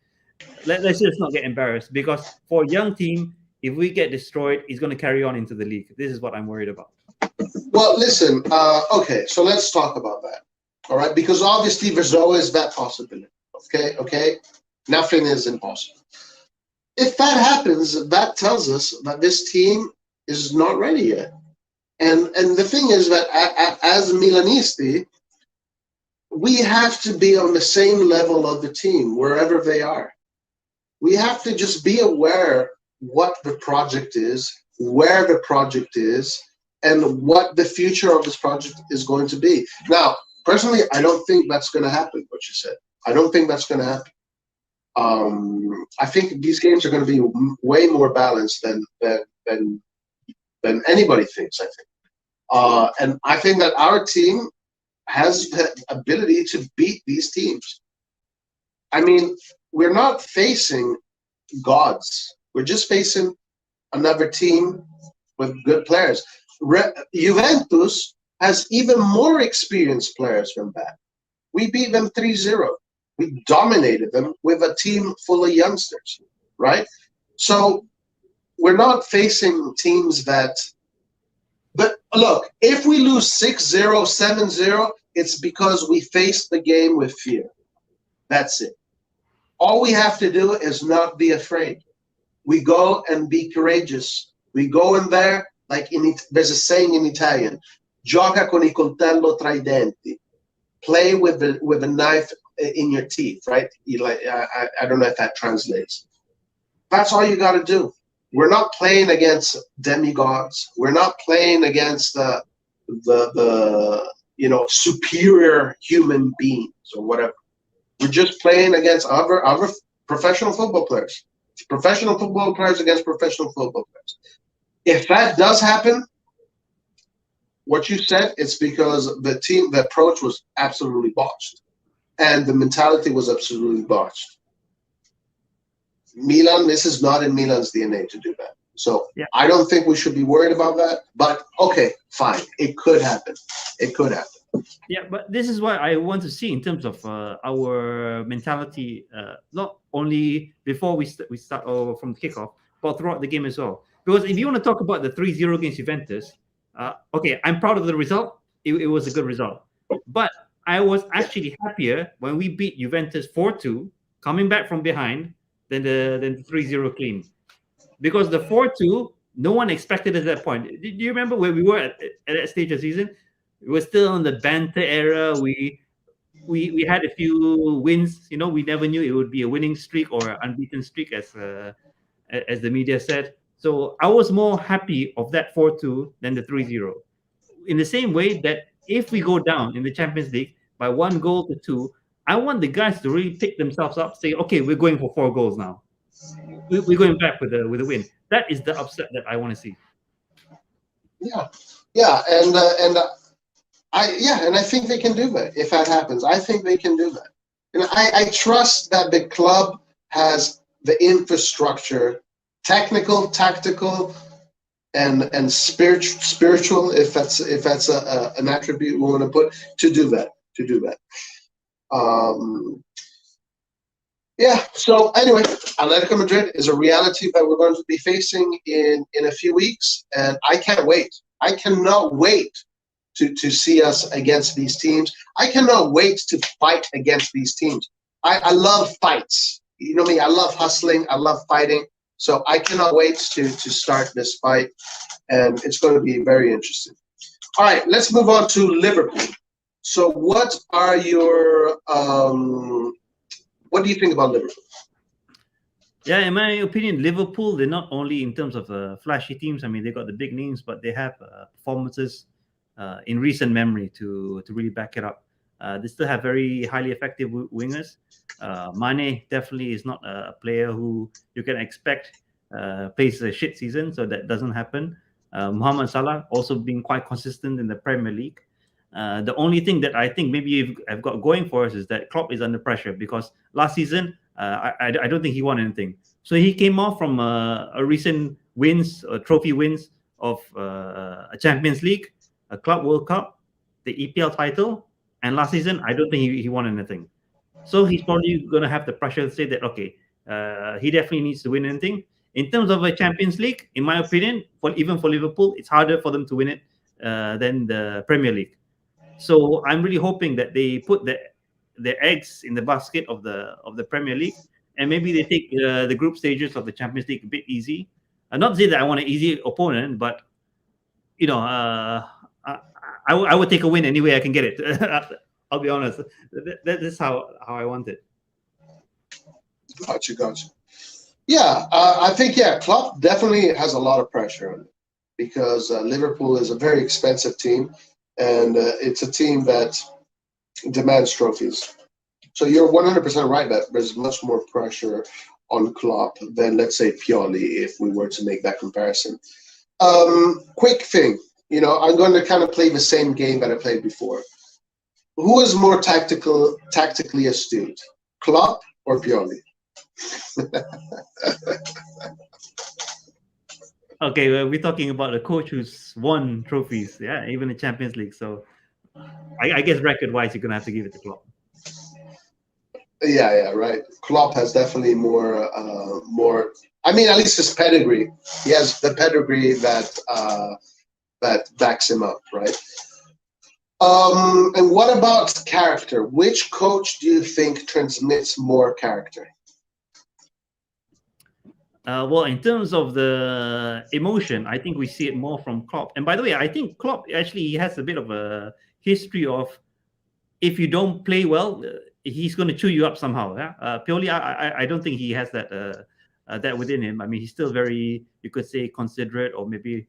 B: let's just not get embarrassed, because for a young team, if we get destroyed, it's going to carry on into the league. This is what I'm worried about.
A: Well, listen, okay, so let's talk about that, all right? Because obviously there's always that possibility, okay? Nothing is impossible. If that happens, that tells us that this team is not ready yet. And the thing is that as Milanisti, we have to be on the same level of the team, wherever they are. We have to just be aware what the project is, where the project is, and what the future of this project is going to be. Now, personally, I don't think that's going to happen, what you said. I don't think that's going to happen. I think these games are going to be way more balanced than anybody thinks, I think. And I think that our team has the ability to beat these teams. I mean, we're not facing gods. We're just facing another team with good players. Juventus has even more experienced players than that. We beat them 3-0. We dominated them with a team full of youngsters, right? So we're not facing teams that... But look, if we lose 6-0, 7-0, it's because we faced the game with fear. That's it. All we have to do is not be afraid. We go and be courageous. We go in there, like there's a saying in Italian, gioca con il coltello tra I denti. Play with a knife in your teeth, right? I don't know if that translates. That's all you got to do. We're not playing against demigods. We're not playing against the superior human beings or whatever. We're just playing against other professional football players. Professional football players against professional football players. If that does happen, what you said, it's because the approach was absolutely botched. And the mentality was absolutely botched. Milan, this is not in Milan's DNA to do that. So yeah. I don't think we should be worried about that. But okay, fine. It could happen. It could happen.
B: Yeah, but this is what I want to see in terms of our mentality, not only before we start or from the kickoff, but throughout the game as well. Because if you want to talk about the 3-0 against Juventus, okay, I'm proud of the result. It was a good result. But I was actually happier when we beat Juventus 4-2, coming back from behind, than the 3-0 clean. Because the 4-2, no one expected at that point. Do you remember where we were at that stage of the season? We were still in the banter era. We had a few wins. You know, we never knew it would be a winning streak or an unbeaten streak, as the media said. So I was more happy of that 4-2 than the 3-0. In the same way that if we go down in the Champions League by 1-2, I want the guys to really pick themselves up, say, okay, we're going for 4 goals now. We're going back with a win. That is the upset that I want to see.
A: Yeah, and I think they can do that if that happens. I think they can do that, and I trust that the club has the infrastructure, technical, tactical, and spiritual, if that's an attribute we want to put, to do that. So anyway, Atletico Madrid is a reality that we're going to be facing in a few weeks, and I can't wait. I cannot wait to see us against these teams. I cannot wait to fight against these teams. I love fights. You know me, I love hustling, I love fighting. So I cannot wait to start this fight, and it's going to be very interesting. All right, let's move on to Liverpool. So what are your what do you think about Liverpool?
B: Yeah, in my opinion, Liverpool, they're not only in terms of flashy teams. I mean, they got the big names, but they have performances in recent memory to really back it up. They still have very highly effective wingers. Mane definitely is not a player who you can expect plays a shit season, so that doesn't happen. Mohamed Salah also being quite consistent in the Premier League. The only thing that I think maybe I've got going for us is that Klopp is under pressure, because last season I don't think he won anything. So he came off from a recent trophy wins of a Champions League, a Club World Cup, the EPL title, and last season I don't think he won anything. So he's probably going to have the pressure to say that, okay, he definitely needs to win anything. In terms of a Champions League, in my opinion, even for Liverpool, it's harder for them to win it than the Premier League. So I'm really hoping that they put their eggs in the basket of the Premier League, and maybe they take the group stages of the Champions League a bit easy. Not to say that I want an easy opponent, but you know, I would take a win any way I can get it. I'll be honest. That's how I want it.
A: Gotcha. Yeah, I think Klopp definitely has a lot of pressure on it, because Liverpool is a very expensive team. And it's a team that demands trophies. So you're 100% right that there's much more pressure on Klopp than, let's say, Pioli, if we were to make that comparison. Quick thing, I'm going to kind of play the same game that I played before. Who is more tactically astute, Klopp or Pioli?
B: Okay, well, we're talking about a coach who's won trophies, yeah, even the Champions League. So I guess record-wise, you're gonna have to give it to Klopp.
A: Yeah, right. Klopp has definitely more. I mean, at least his pedigree. He has the pedigree that backs him up, right? And what about character? Which coach do you think transmits more character?
B: Well, in terms of the emotion, I think we see it more from Klopp. And by the way, I think Klopp actually has a bit of a history of, if you don't play well, he's going to chew you up somehow. Yeah? Pioli, I don't think he has that within him. I mean, he's still very, you could say, considerate, or maybe,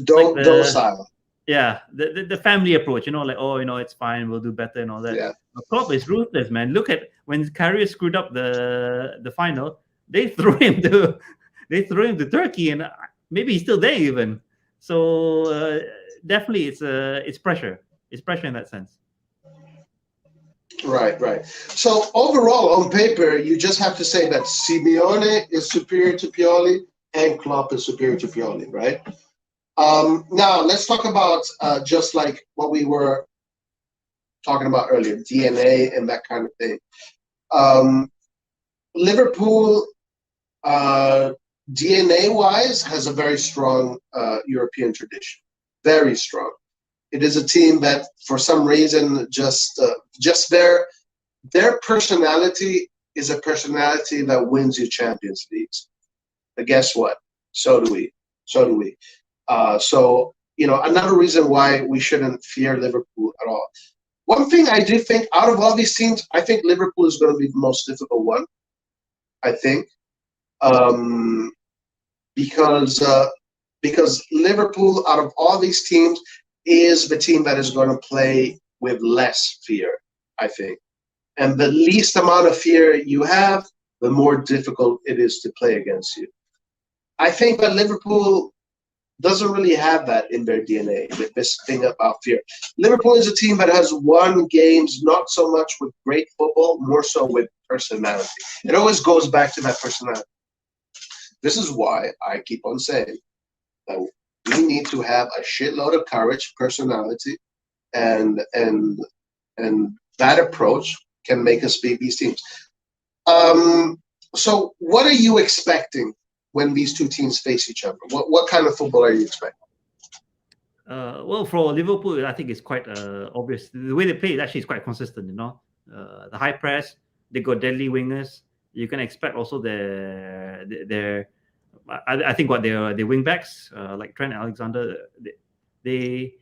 A: Docile.
B: Yeah, the family approach, like, oh, it's fine, we'll do better and all that.
A: Yeah.
B: But Klopp is ruthless, man. Look at when Carrier screwed up the final, they threw him to Turkey, and maybe he's still there even. So definitely, it's pressure. It's pressure in that sense.
A: Right. So overall, on paper, you just have to say that Simeone is superior to Pioli and Klopp is superior to Pioli, right? Now let's talk about just like what we were talking about earlier, DNA and that kind of thing. Liverpool, DNA-wise, has a very strong European tradition, very strong. It is a team that, for some reason, just their personality is a personality that wins you Champions Leagues. But guess what? So do we. So another reason why we shouldn't fear Liverpool at all. One thing I do think, out of all these teams, I think Liverpool is going to be the most difficult one. I think, because Liverpool, out of all these teams, is the team that is going to play with less fear, I think. And the least amount of fear you have, the more difficult it is to play against you. I think that Liverpool doesn't really have that in their DNA, with this thing about fear. Liverpool is a team that has won games not so much with great football, more so with personality. It always goes back to that personality. This is why I keep on saying that we need to have a shitload of courage, personality, and that approach can make us beat these teams. So what are you expecting when these two teams face each other? What kind of football are you expecting?
B: Well, for Liverpool, I think it's quite obvious. The way they play actually is quite consistent, the high press, they got deadly wingers. You can expect also their I think their wing backs, like Trent Alexander, they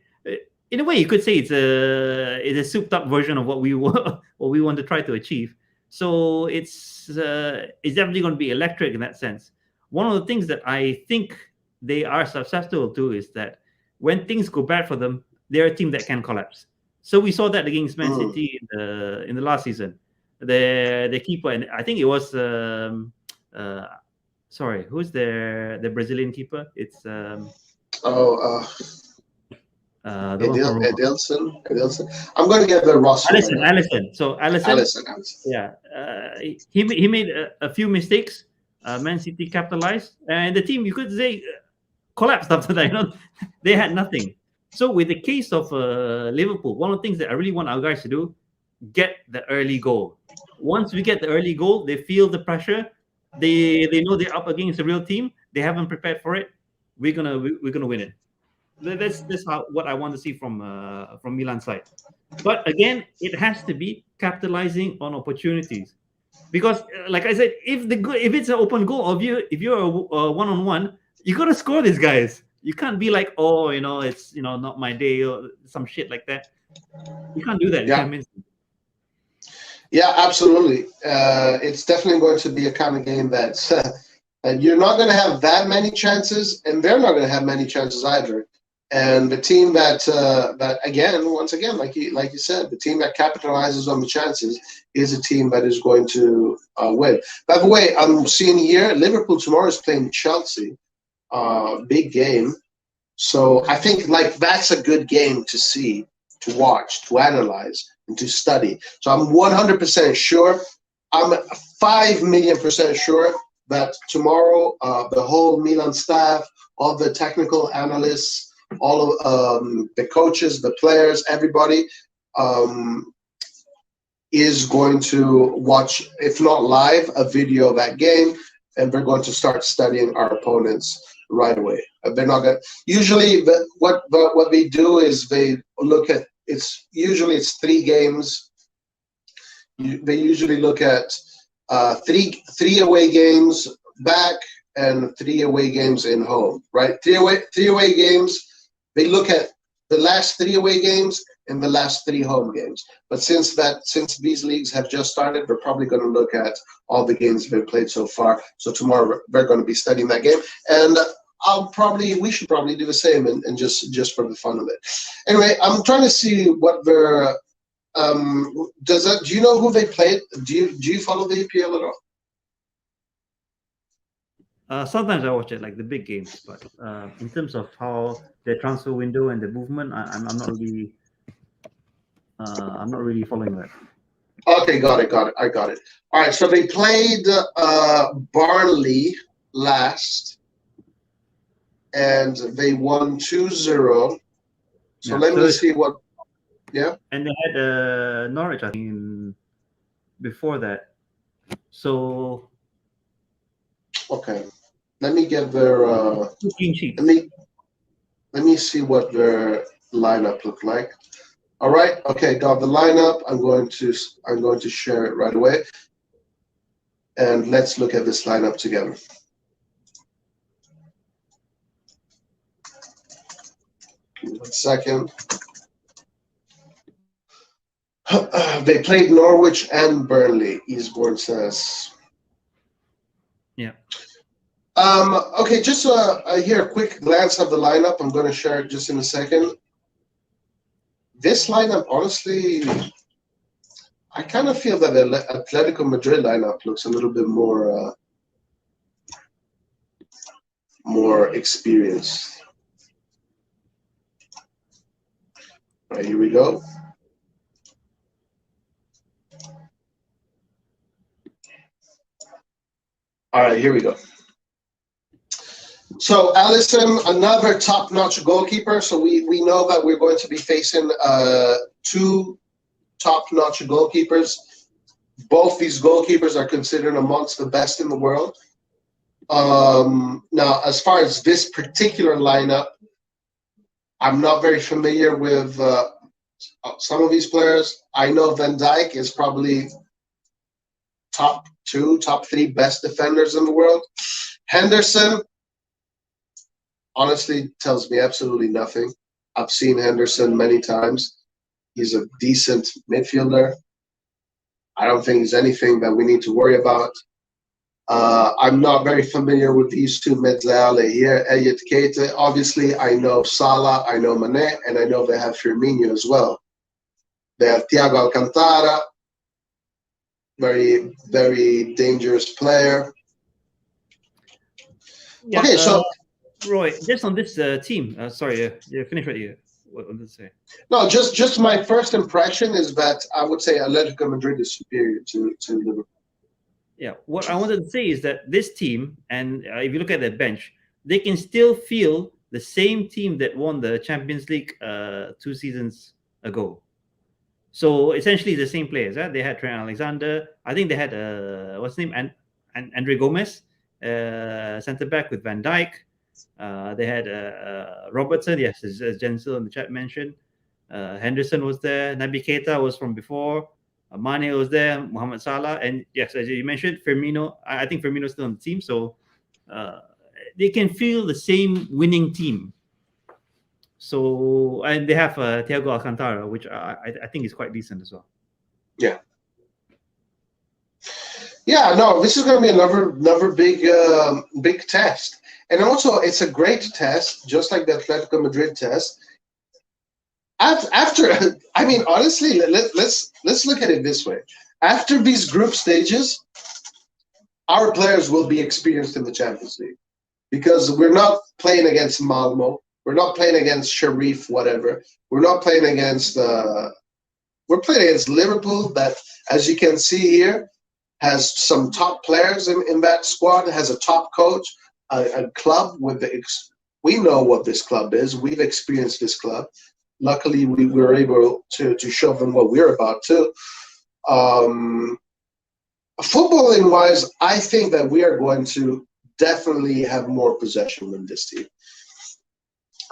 B: in a way you could say it's a souped up version of what we want to try to achieve. So it's definitely going to be electric in that sense. One of the things that I think they are susceptible to is that when things go bad for them, they're a team that can collapse. So we saw that against Man City in the last season. The keeper, and I think it was who's the Brazilian keeper? It's
A: Edilson. I'm going to get the roster.
B: Alisson. So Alisson. Yeah, he made a few mistakes. Man City capitalized, and the team, you could say, collapsed after that. They had nothing. So with the case of Liverpool, one of the things that I really want our guys to do, get the early goal. Once we get the early goal, they feel the pressure. They know they're up against a real team. They haven't prepared for it. We're gonna win it. That's what I want to see from Milan's side. But again, it has to be capitalizing on opportunities, because like I said, if it's an open goal, if you're a one-on-one, you gotta score these guys. You can't be like, oh, it's not my day, or some shit like that. You can't do that.
A: Yeah, absolutely. It's definitely going to be a kind of game that you're not going to have that many chances, and they're not going to have many chances either. And the team that once again, like you said, the team that capitalizes on the chances is a team that is going to win. By the way, I'm seeing here Liverpool tomorrow is playing Chelsea, big game. So I think that's a good game to see, to watch, to analyze. and to study. So I'm 100% sure. I'm 5,000,000% sure that tomorrow the whole Milan staff, all the technical analysts, all of the coaches, the players, everybody is going to watch, if not live, a video of that game, and we're going to start studying our opponents right away. They're not going. Usually, what they do is they look at it's 3 games. They usually look at three away games back and 3 away games in home. Right, three away games. They look at the last 3 away games and the last 3 home games. But since these leagues have just started, we're probably going to look at all the games we've played so far. So tomorrow we're going to be studying that game, and we should probably do the same, and just for the fun of it. Anyway, I'm trying to see what their do you know who they played? Do you follow the EPL at all?
B: Sometimes I watch it, like the big games, but in terms of how their transfer window and the movement, I'm not really following that.
A: Okay, got it. I got it. All right, so they played Barnley last, and they won 2-0. So let me see what. Yeah.
B: And they had Norwich, I think, before that. So.
A: Okay. Let me get their. Let me see what their lineup looked like. All right. Okay. Got the lineup. I'm going to share it right away, and let's look at this lineup together. Give me 1 second. They played Norwich and Burnley, Eastbourne says.
B: Yeah.
A: Okay, just here, a quick glance of the lineup. I'm going to share it just in a second. This lineup, honestly, I kind of feel that the Atletico Madrid lineup looks a little bit more experienced. All right, here we go. All right, here we go. So Alisson, another top-notch goalkeeper. So we know that we're going to be facing 2 top-notch goalkeepers. Both these goalkeepers are considered amongst the best in the world. Now, as far as this particular lineup, I'm not very familiar with some of these players. I know Van Dijk is probably top 2, top 3 best defenders in the world. Henderson, honestly, tells me absolutely nothing. I've seen Henderson many times. He's a decent midfielder. I don't think he's anything that we need to worry about. I'm not very familiar with these 2 mezzale here. Elliot Keita, obviously, I know Salah, I know Mane, and I know they have Firmino as well. They have Thiago Alcantara, very, very dangerous player.
B: Yeah,
A: okay, so
B: Roy, just on this team, sorry, you finished what you wanted to say.
A: No, just my first impression is that I would say Atletico Madrid is superior to Liverpool.
B: Yeah, what I wanted to say is that this team, and if you look at their bench, they can still feel the same team that won the Champions League 2 seasons ago. So essentially the same players. They had Trent Alexander. I think they had what's his name, Andre Gomez, centre back with Van Dijk. They had Robertson, yes, as Jensel in the chat mentioned. Henderson was there. Naby Keita was from before. Mane was there. Mohamed Salah, and yes, as you mentioned, Firmino. I think Firmino's still on the team, so they can feel the same winning team. So, and they have Thiago Alcantara, which I think is quite decent as well.
A: Yeah. Yeah, no, this is going to be another big test. And also, it's a great test, just like the Atletico Madrid test. After, I mean, honestly, let's look at it this way. After these group stages, our players will be experienced in the Champions League because we're not playing against Malmo, we're not playing against Sharif, whatever. We're not playing against we're playing against Liverpool that, as you can see here, has some top players in that squad, has a top coach, a club with we know what this club is. We've experienced this club. Luckily, we were able to show them what we're about too. Footballing wise, I think that we are going to definitely have more possession than this team.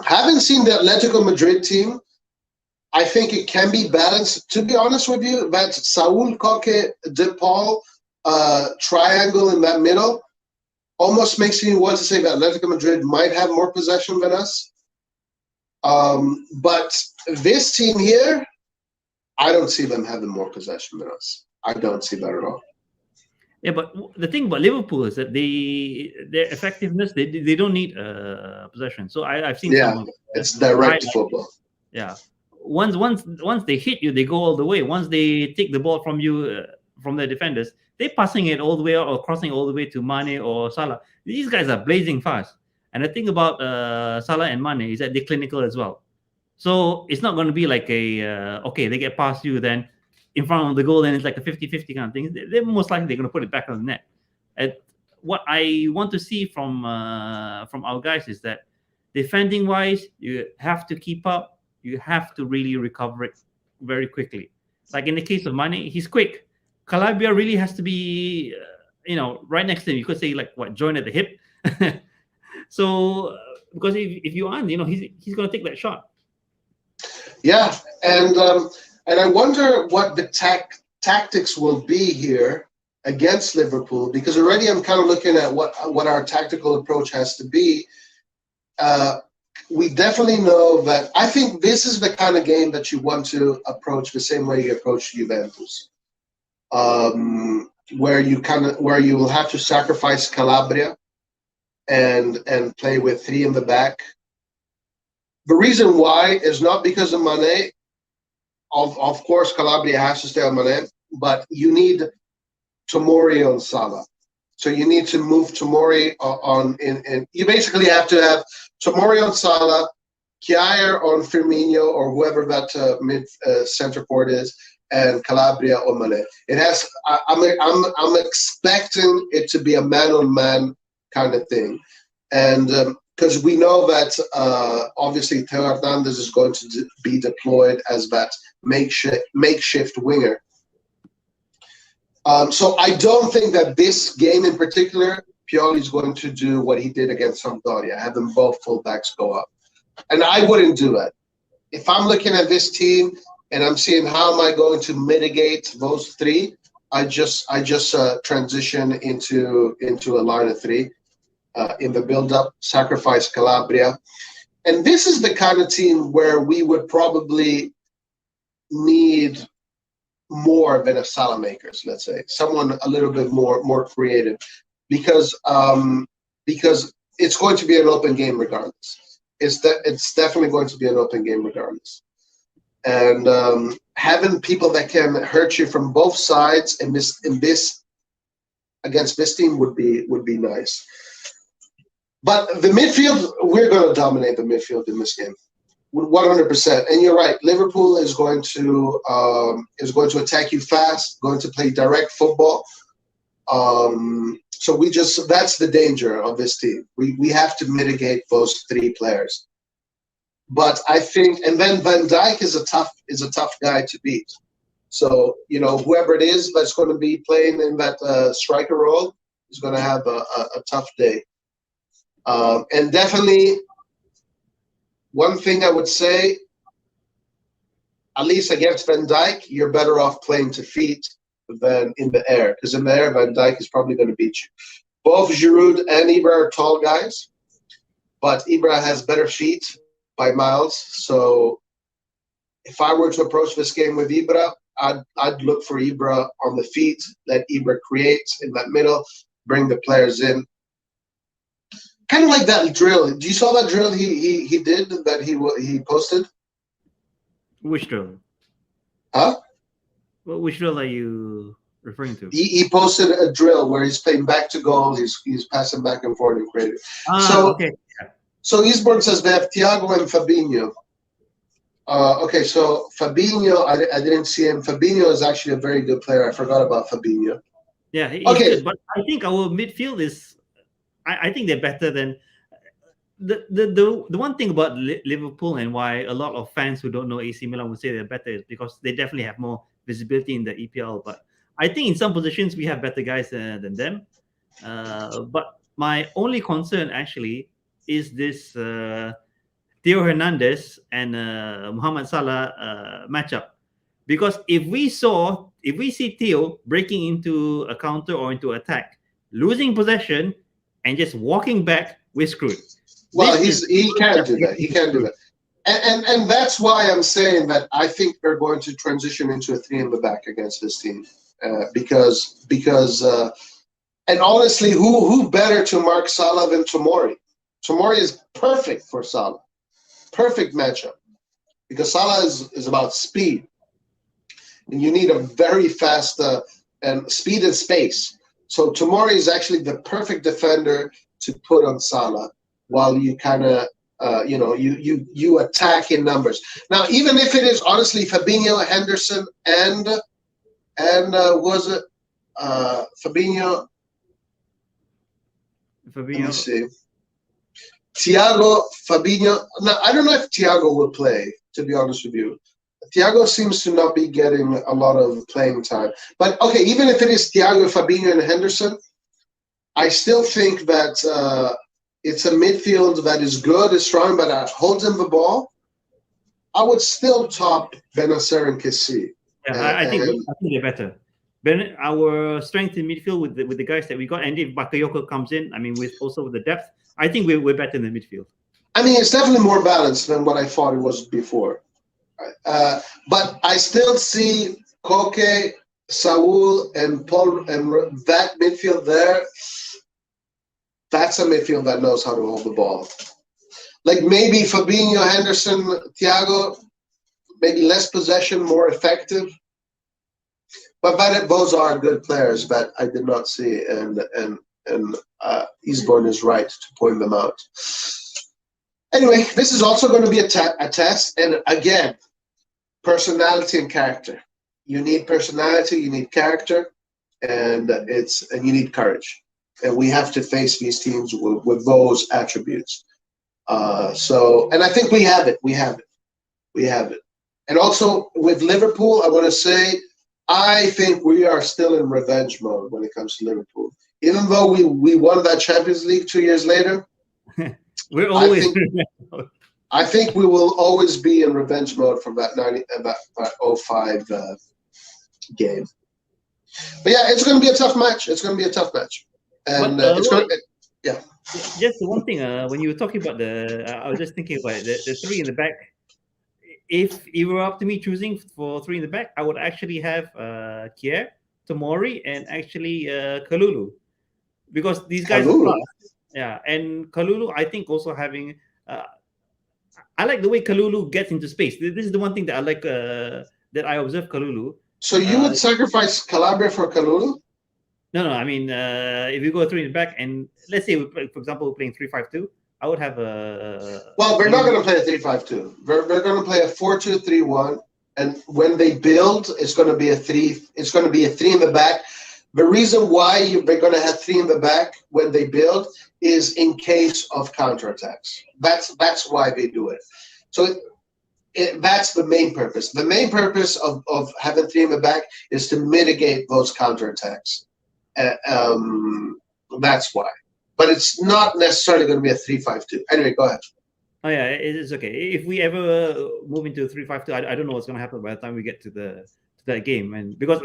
A: Having seen the Atletico Madrid team, I think it can be balanced. To be honest with you, that Saul Koke De Paul triangle in that middle almost makes me want to say that Atletico Madrid might have more possession than us. But this team here, I don't see them having more possession than us. I don't see that at all.
B: Yeah, but the thing about Liverpool is that their effectiveness, they don't need possession. So I've seen some of
A: it's direct football.
B: Yeah, once they hit you, they go all the way. Once they take the ball from you, from the defenders, they're passing it all the way or crossing all the way to Mane or Salah. These guys are blazing fast. And the thing about Salah and Mane is that they're clinical as well. So it's not going to be like okay, they get past you, then in front of the goal, then it's like a 50-50 kind of thing. They're most likely they're going to put it back on the net. And what I want to see from our guys is that defending wise, you have to keep up. You have to really recover it very quickly. Like in the case of Mane, he's quick. Calabria really has to be, right next to him. You could say like join at the hip. So because if you aren't, he's going to take that shot.
A: Yeah, and I wonder what the tactics will be here against Liverpool, because already I'm kind of looking at what our tactical approach has to be. We definitely know that I think this is the kind of game that you want to approach the same way you approach Juventus, where you will have to sacrifice Calabria and play with three in the back. The reason why is not because of Mane. Of course, Calabria has to stay on Mane, but you need Tomori on Salah. So you need to move Tomori on in. You basically have to have Tomori on Salah, Kjaer on Firmino or whoever that mid center forward is, and Calabria on Mane. It has. I'm expecting it to be a man-on-man kind of thing, and because we know that obviously Theo Hernandez is going to be deployed as that makeshift winger. So I don't think that this game in particular, Pioli is going to do what he did against Sampdoria, have them both fullbacks go up. And I wouldn't do that. If I'm looking at this team and I'm seeing how am I going to mitigate those three, I just transition into a line of three in the build-up, sacrifice Calabria. And this is the kind of team where we would probably need more than a Salah makers, let's say, someone a little bit more creative, because it's going to be an open game regardless. It's definitely going to be an open game regardless, and having people that can hurt you from both sides in this against this team would be nice. But the midfield, we're going to dominate the midfield in this game. 100%, and you're right. Liverpool is going to attack you fast, going to play direct football. So that's the danger of this team. We have to mitigate those three players. But I think, and then Van Dijk is a tough guy to beat. So whoever it is that's going to be playing in that striker role is going to have a tough day. And definitely. One thing I would say, at least against Van Dijk, you're better off playing to feet than in the air, because in the air, Van Dijk is probably going to beat you. Both Giroud and Ibra are tall guys, but Ibra has better feet by miles. So if I were to approach this game with Ibra, I'd look for Ibra on the feet, let Ibra create in that middle, bring the players in. Kind of like that drill. You saw that drill he did that he posted?
B: Which drill?
A: Huh?
B: Well, which drill are you referring to?
A: He posted a drill where he's playing back to goal. He's passing back and forth and creative.
B: Okay.
A: So Eastbourne says they have Thiago and Fabinho. Okay, so Fabinho, I didn't see him. Fabinho is actually a very good player. I forgot about Fabinho.
B: Yeah, he's
A: Okay,
B: good, but I think our midfield is. I think they're better than the one thing about Liverpool, and why a lot of fans who don't know AC Milan would say they're better, is because they definitely have more visibility in the EPL. But I think in some positions we have better guys than them. But my only concern actually is this Theo Hernandez and Muhammad Salah matchup. Because if we see Theo breaking into a counter or into attack, losing possession, and just walking back, we're screwed.
A: well, he can do that. He can do that. And that's why I'm saying that I think they're going to transition into a three in the back against this team, because and honestly, who better to mark Salah than Tomori? Tomori is perfect for Salah, perfect matchup, because Salah is about speed, and you need a very fast and speed and space. So Tomori is actually the perfect defender to put on Salah, while you kind of you attack in numbers. Now, even if it is honestly Fabinho, Henderson, and was it Fabinho? Let me see. Thiago, Fabinho. Now, I don't know if Thiago will play, to be honest with you. Thiago seems to not be getting a lot of playing time. But okay, even if it is Thiago, Fabinho, and Henderson, I still think that it's a midfield that is good, is strong, but holds him the ball. I would still top Benacer and Kessié.
B: Yeah, I think they're better. Our strength in midfield with the guys that we got, and if Bakayoko comes in, I mean, with the depth, I think we're better in the midfield.
A: I mean, it's definitely more balanced than what I thought it was before. But I still see Koke, Saul, and Paul, and that midfield there. That's a midfield that knows how to hold the ball. Like maybe Fabinho, Henderson, Thiago, maybe less possession, more effective. But those are good players that I did not see, and Eastbourne is right to point them out. Anyway, this is also going to be a test, and again, personality and character. You need personality, you need character, and you need courage. And we have to face these teams with those attributes. And I think we have it. We have it. And also with Liverpool, I want to say, I think we are still in revenge mode when it comes to Liverpool. Even though we won that Champions League 2 years later,
B: we're always.
A: I think we will always be in revenge mode from that 05 game. But yeah, it's going to be a tough match. And it's going to, yeah.
B: Just one thing, when you were talking about I was just thinking about the three in the back. If it were up to me choosing for three in the back, I would actually have Kier, Tomori, and actually Kalulu, because these guys are fast. Yeah, and Kalulu, I think also having. I like the way Kalulu gets into space. This is the one thing that I like that I observe Kalulu.
A: So you would sacrifice Calabria for Kalulu?
B: No. I mean, if you go three in the back, and let's say, for example, we're playing 3-5-2, I would have a.
A: Well, we're not going to play a 3-5-2. We're going to play a 4-2-3-1, and when they build, it's going to be a three. It's going to be a three in the back. The reason why they're going to have three in the back when they build is in case of counterattacks. That's why they do it. So that's the main purpose. The main purpose of having three in the back is to mitigate those counterattacks. That's why. But it's not necessarily going to be a 3-5-2. Anyway, go ahead.
B: Oh yeah, it's okay. If we ever move into a 3-5-2, I don't know what's going to happen by the time we get to that game, and because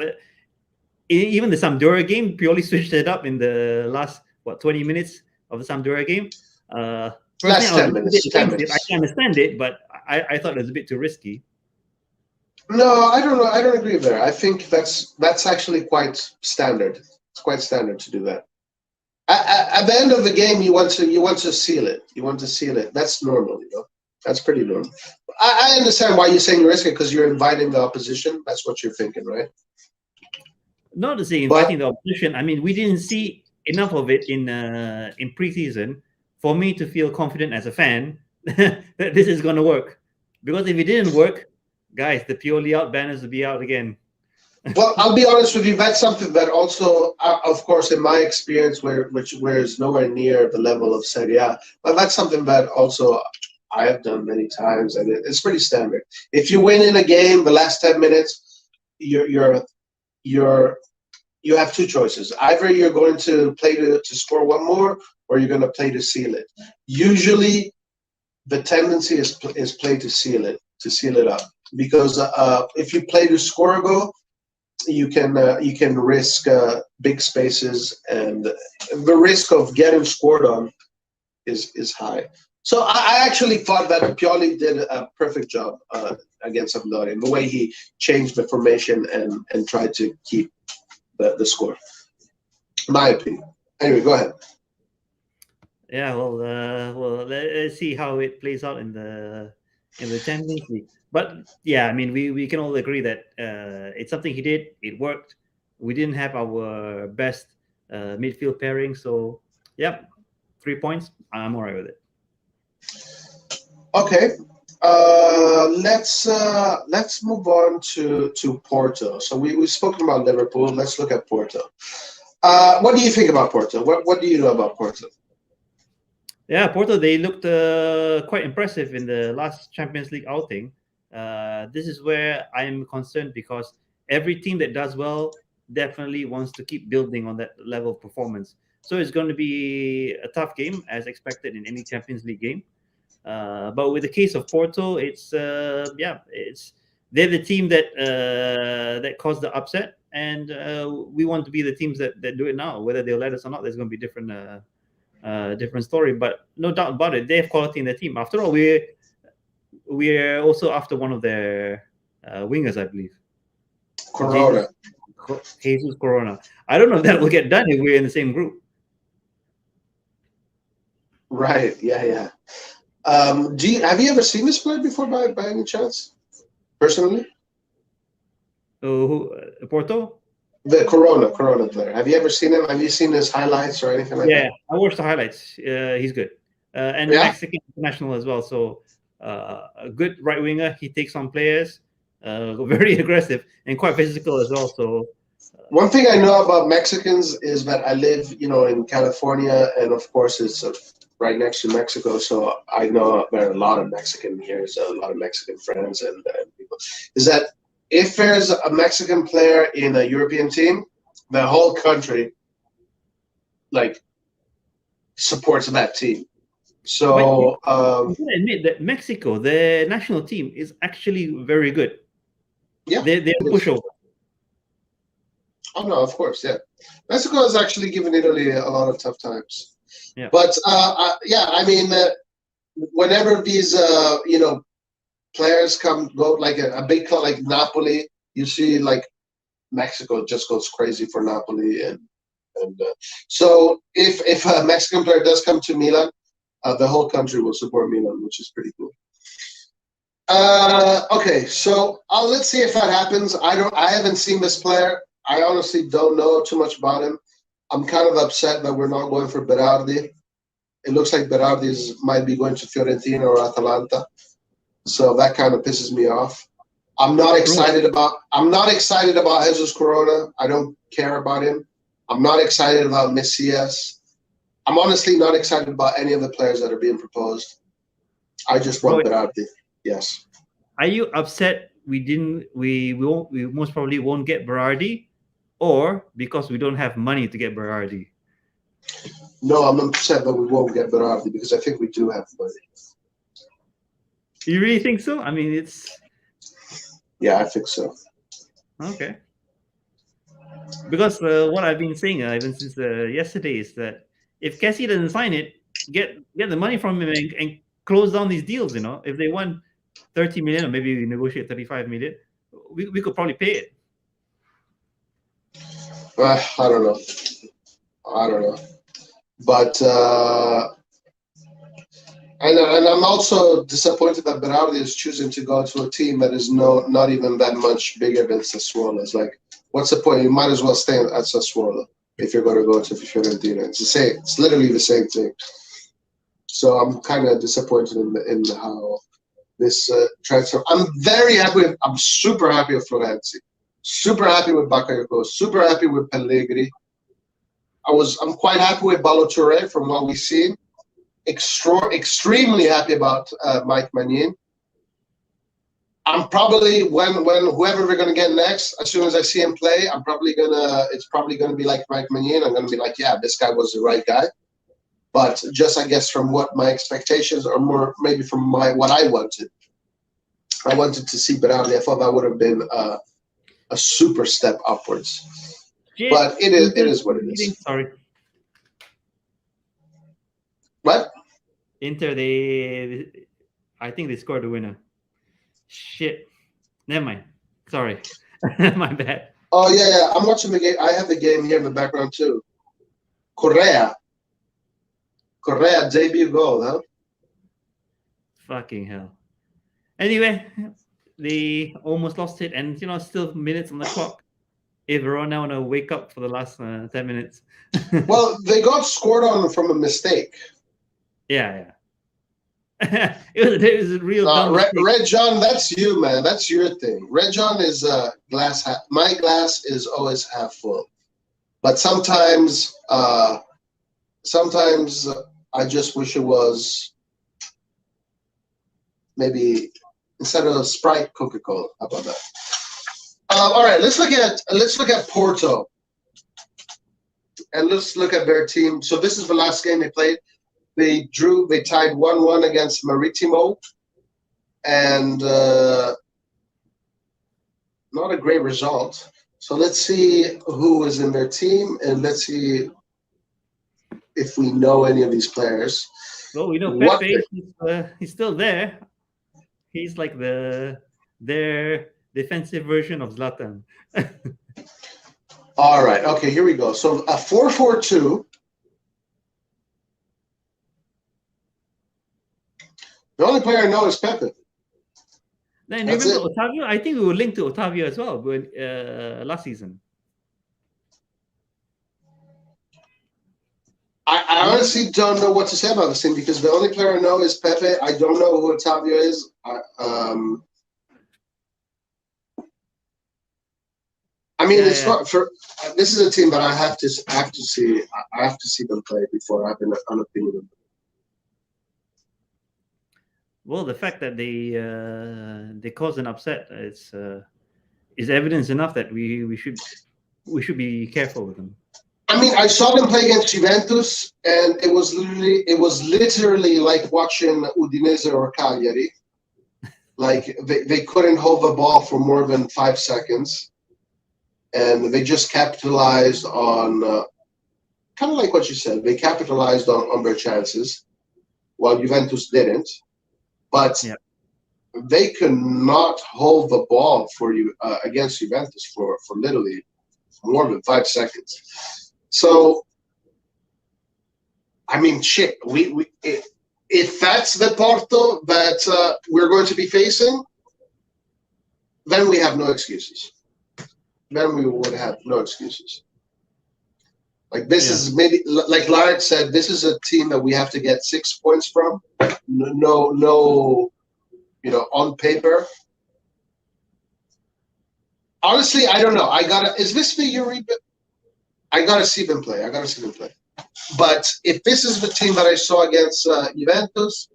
B: even the Sampdoria game purely switched it up in the last 20 minutes of the Sampdoria game.
A: Last 10 minutes. 10 minutes.
B: I can understand it, but I thought it was a bit too risky.
A: No, I don't know. I don't agree there. I think that's actually quite standard. It's quite standard to do that. At the end of the game, you want to seal it. You want to seal it. That's normal, That's pretty normal. I understand why you're saying risky, because you're inviting the opposition. That's what you're thinking, right?
B: Not to say inviting the opposition. I mean, we didn't see enough of it in preseason for me to feel confident as a fan that this is going to work. Because if it didn't work, guys, the purely out banners will be out again.
A: Well, I'll be honest with you. That's something that also, of course, in my experience, where is nowhere near the level of Serie A, but that's something that also I have done many times, and it's pretty standard. If you win in a game, the last 10 minutes, you're you have two choices. Either you're going to play to score one more, or you're going to play to seal it. Usually, the tendency is play to seal it up, because if you play to score a goal, you can risk big spaces, and the risk of getting scored on is high. So I actually thought that Pioli did a perfect job against Sampdoria in the way he changed the formation and tried to keep the score. My opinion. Anyway, go ahead.
B: Yeah, well, let's see how it plays out in the Champions League. But yeah, I mean, we can all agree that it's something he did. It worked. We didn't have our best midfield pairing, so yeah, 3 points. I'm alright with it.
A: Okay, let's move on to Porto. So we've spoken about Liverpool. Let's look at Porto. What do you think about Porto? What do you know about Porto?
B: Yeah, Porto, they looked quite impressive in the last Champions League outing. This is where I'm concerned, because every team that does well definitely wants to keep building on that level of performance. So it's going to be a tough game, as expected in any Champions League game. But with the case of Porto, it's they're the team that caused the upset, and we want to be the teams that do it now. Whether they'll let us or not, there's going to be different story. But no doubt about it, they have quality in their team. After all, we're also after one of their wingers, I believe.
A: Corona.
B: Jesus Corona. I don't know if that will get done if we're in the same group.
A: Right. Yeah. Have you ever seen this player before by any chance? Personally?
B: Porto?
A: The Corona player. Have you ever seen him? Have you seen his highlights or anything like that?
B: Yeah, I watched the highlights. He's good. And Mexican international as well. So a good right winger. He takes on players. Very aggressive and quite physical as well. So
A: one thing I know about Mexicans is that I live, in California, and of course it's right next to Mexico. So I know there are a lot of Mexican here, so a lot of Mexican friends and people. Is that if there's a Mexican player in a European team, the whole country supports that team. So
B: I'm gonna admit that Mexico, their national team, is actually very good.
A: Yeah,
B: they're a pushover.
A: Oh no, of course, yeah. Mexico has actually given Italy a lot of tough times.
B: Yeah.
A: But I mean, whenever these players go like a big club like Napoli, you see Mexico just goes crazy for Napoli, and so if a Mexican player does come to Milan, the whole country will support Milan, which is pretty cool. Okay, so let's see if that happens. I haven't seen this player. I honestly don't know too much about him. I'm kind of upset that we're not going for Berardi. It looks like Berardi might be going to Fiorentina or Atalanta, so that kind of pisses me off. I'm not excited about Jesus Corona. I don't care about him. I'm not excited about Messias. I'm honestly not excited about any of the players that are being proposed. I just want Berardi. Yes.
B: Are you upset we most probably won't get Berardi, or because we don't have money to get Berardi?
A: No, I'm upset that we won't get Berardi because I think we do have money.
B: You really think so? I mean,
A: Yeah, I think so.
B: Okay. Because what I've been saying even since yesterday is that if Kessié doesn't sign it, get the money from him and close down these deals. If they want 30 million, or maybe we negotiate 35 million, we could probably pay it.
A: I don't know, but and I'm also disappointed that Berardi is choosing to go to a team that is not even that much bigger than Sassuolo. It's like, what's the point? You might as well stay at Sassuolo if you're going to go to Fiorentina. It's the same. It's literally the same thing. So I'm kind of disappointed in how this transfer. I'm very happy. I'm super happy with Florenzi. Super happy with Bakayoko. Super happy with Pellegrini. I'm quite happy with Balotelli from what we've seen. Extremely happy about Mike Maignan. I'm probably when whoever we're gonna get next, as soon as I see him play, it's probably gonna be like Mike Maignan. I'm gonna be like, yeah, this guy was the right guy. But just I guess from what my expectations are, more maybe from what I wanted to see Berardi. I thought that would have been a super step upwards.
B: Shit.
A: But it is what it is.
B: Sorry.
A: What?
B: Inter, I think they scored the winner. Shit. Never mind. Sorry. My bad.
A: Oh, yeah. I'm watching the game. I have the game here in the background, too. Correa, debut goal, huh?
B: Fucking hell. Anyway, they almost lost it, and still minutes on the clock. If Verona want to wake up for the last 10 minutes.
A: Well, they got scored on from a mistake.
B: Yeah. it was a real
A: Red John, that's you, man. That's your thing. Red John is glass half. My glass is always half full. But sometimes I just wish it was maybe instead of Sprite, Coca-Cola. How about that? All right, let's look at Porto, and let's look at their team. So this is the last game they played. They tied 1-1 against Maritimo, and not a great result. So let's see who is in their team, and let's see if we know any of these players.
B: Well, we know Pepe. He's still there. He's like their defensive version of Zlatan.
A: All right. Okay, here we go. So a 4-4-2. The only player I know is Pepe.
B: Then remember Otavio? I think we were linked to Otavio as well last season.
A: I honestly don't know what to say about this team because the only player I know is Pepe. I don't know who Otavio is. I mean, this is a team that I have to see. I have to see them play before I have an opinion of them.
B: Well, the fact that they caused an upset is evidence enough that we should be careful with them.
A: I mean, I saw them play against Juventus, and it was literally like watching Udinese or Cagliari. Like they couldn't hold the ball for more than 5 seconds, and they just capitalized on kind of like what you said. They capitalized on their chances, while Juventus didn't. But they could not hold the ball for you against Juventus for literally more than 5 seconds. So, I mean, shit. If that's the Porto that we're going to be facing, then we have no excuses. Then we would have no excuses. Like this is maybe like Lard said, this is a team that we have to get 6 points from. No, on paper. Honestly, I don't know. Is this the Uribe? I gotta see them play. But if this is the team that I saw against Juventus,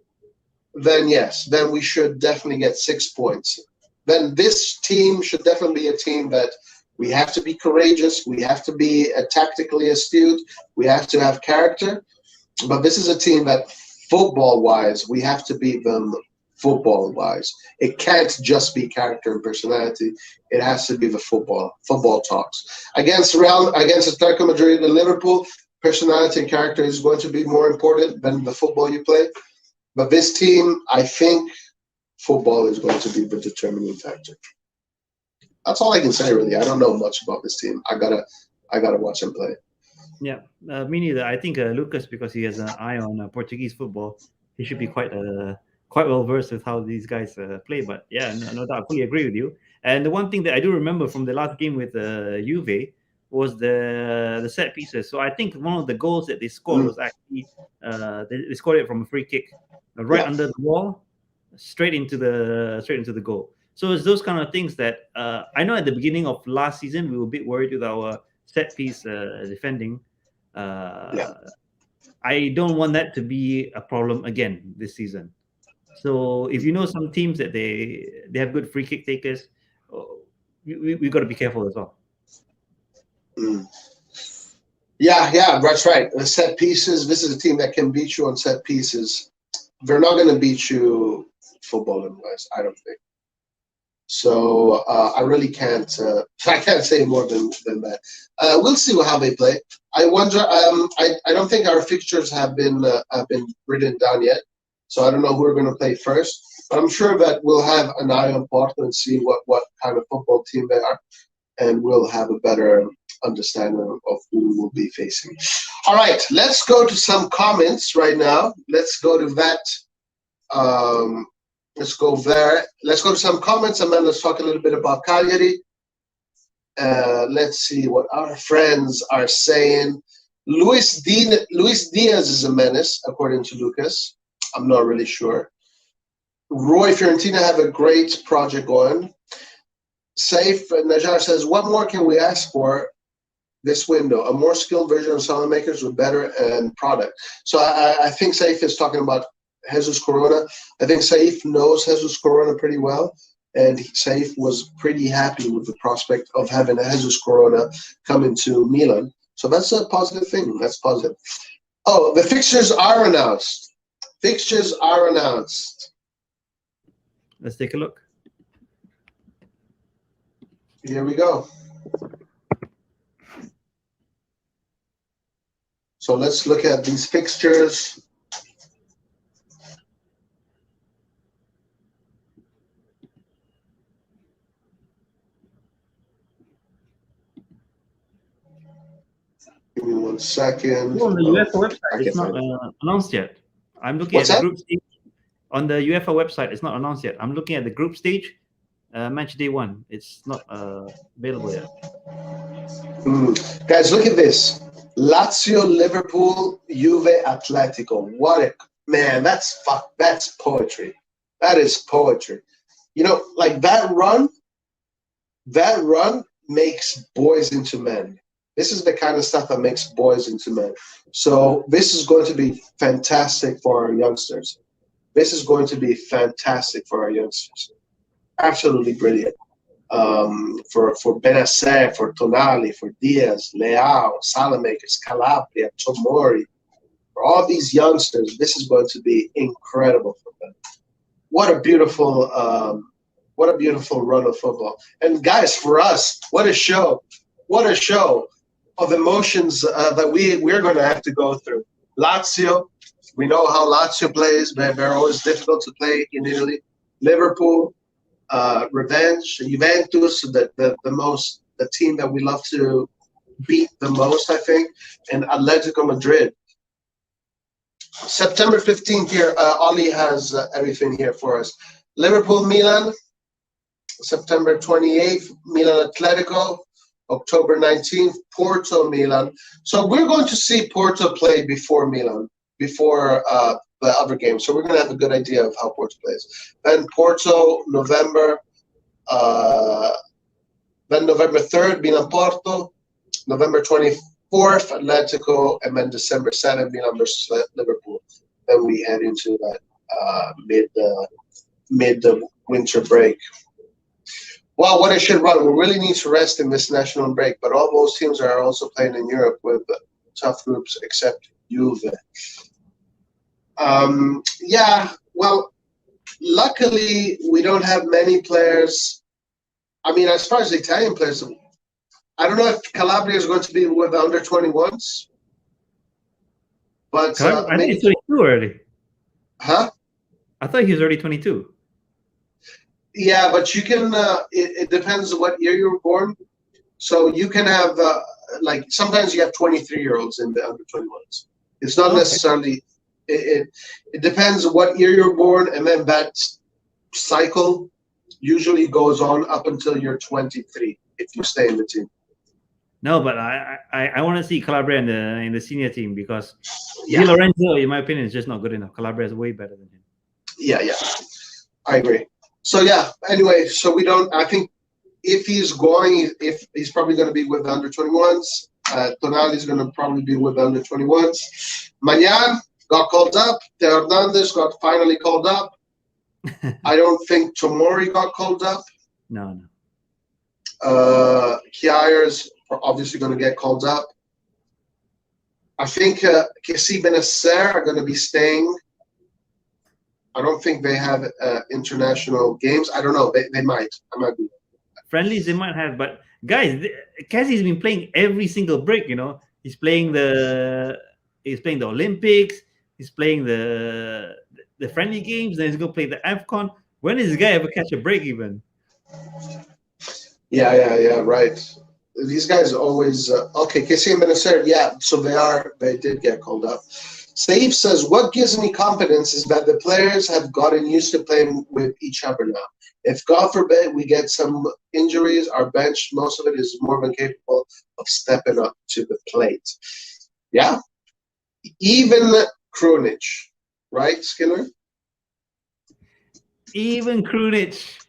A: then yes, then we should definitely get 6 points. Then this team should definitely be a team that we have to be courageous. We have to be tactically astute. We have to have character. But this is a team that, football-wise, we have to beat them football-wise. It can't just be character and personality. It has to be the football talks. Against Atletico Madrid and Liverpool, personality and character is going to be more important than the football you play. But this team, I think football is going to be the determining factor. That's all I can say, really. I don't know much about this team. I gotta watch them play.
B: Yeah, me neither. I think Lucas, because he has an eye on Portuguese football, he should be quite well versed with how these guys play. But yeah, no doubt, I fully agree with you. And the one thing that I do remember from the last game with Juve was the set pieces. So I think one of the goals that they scored was actually they scored it from a free kick, right under the wall. straight into the goal. So it's those kind of things that I know at the beginning of last season we were a bit worried with our set piece defending. I don't want that to be a problem again this season. So if you know some teams that they have good free kick takers, we got to be careful as well.
A: Yeah, that's right. The set pieces. This is a team that can beat you on set pieces. They're not going to beat you footballing wise, I don't think. So I really can't. I can't say more than that. We'll see how they play. I wonder. I don't think our fixtures have been written down yet. So I don't know who we're going to play first. But I'm sure that we'll have an eye on Porto and see what kind of football team they are, and we'll have a better understanding of who we'll be facing. All right, let's go to some comments right now. Let's go to that. Let's go there. Let's go to some comments, and then let's talk a little bit about Cagliari. Let's see what our friends are saying. Luis Diaz is a menace, according to Lucas. I'm not really sure. Roy Fiorentina have a great project going. Saif Najar says, what more can we ask for this window? A more skilled version of salad makers with better product. So I think Saif is talking about Jesus Corona. I think Saif knows Jesus Corona pretty well, and Saif was pretty happy with the prospect of having a Jesus Corona come into Milan. So that's a positive thing. That's positive. Oh, the fixtures are announced. Fixtures are announced.
B: Let's take a look.
A: Here we go. So let's look at these fixtures. Give me 1 second.
B: On the UEFA website, it's not announced yet. I'm looking at the group stage. On the UEFA website, it's not announced yet. I'm looking at the group stage, match day 1. It's not available yet.
A: Guys, look at this. Lazio, Liverpool, Juve, Atletico. What a man! That's poetry. That is poetry. You know, like that run makes boys into men. This is the kind of stuff that makes boys into men. So this is going to be fantastic for our youngsters. This is going to be fantastic for our youngsters. Absolutely brilliant. For Benasser, for Tonali, for Diaz, Leao, Salamakers, Calabria, Tomori, for all these youngsters, this is going to be incredible for them. What a beautiful run of football. And guys, for us, what a show! What a show of emotions that we're going to have to go through. Lazio, we know how Lazio plays. They're always difficult to play in Italy. Liverpool, revenge. Juventus, the team that we love to beat the most, I think, and Atletico Madrid. September 15th here, Ollie has everything here for us. Liverpool, Milan, September 28th, Milan Atletico, October 19th, Porto, Milan. So we're going to see Porto play before Milan, before the other games. So we're going to have a good idea of how Porto plays. Then Porto, November, then November 3rd, Milan Porto, November 24th, Atletico, and then December 7th, Milan versus Liverpool. Then we head into that mid-winter break. Wow, what a shit run. We really need to rest in this national break, but all those teams are also playing in Europe with tough groups except Juve. Yeah, well, luckily we don't have many players. I mean, as far as the Italian players, I don't know if Calabria is going to be with the under-21s. But
B: I think he's 22 already.
A: Huh?
B: I thought he was already 22.
A: Yeah, but you can, it depends on what year you were born. So you can have, like, sometimes you have 23-year-olds in the under-21s. It's not necessarily, it depends on what year you're born, and then that cycle usually goes on up until you're 23 if you stay in the team.
B: No, but I want to see Calabria in the senior team because Di Lorenzo, in my opinion, is just not good enough. Calabria is way better than him.
A: Yeah. I agree. So yeah. Anyway, so we don't. I think if he's going, if he's probably going to be with the under 21s. Tonali's going to probably be with the under 21s. Magnan got called up. Theo Hernandez got finally called up. I don't think Tomori got called up.
B: No.
A: Kjaer's obviously going to get called up. I think Kessié and Bakayoko are going to be staying. I don't think they have international games. I don't know. They might. I might be.
B: Friendlies they might have, but guys, Kessie's been playing every single break. He's playing the Olympics. He's playing the friendly games. Then he's gonna play the AFCON. When does this guy ever catch a break even?
A: Yeah. Right. These guys always okay. Kessié and Bakayoko, yeah. So they did get called up. Saif says, what gives me confidence is that the players have gotten used to playing with each other now. If, God forbid, we get some injuries, our bench, most of it is more than capable of stepping up to the plate. Yeah. Even Krunic, right, Skinner?
B: Even Krunic.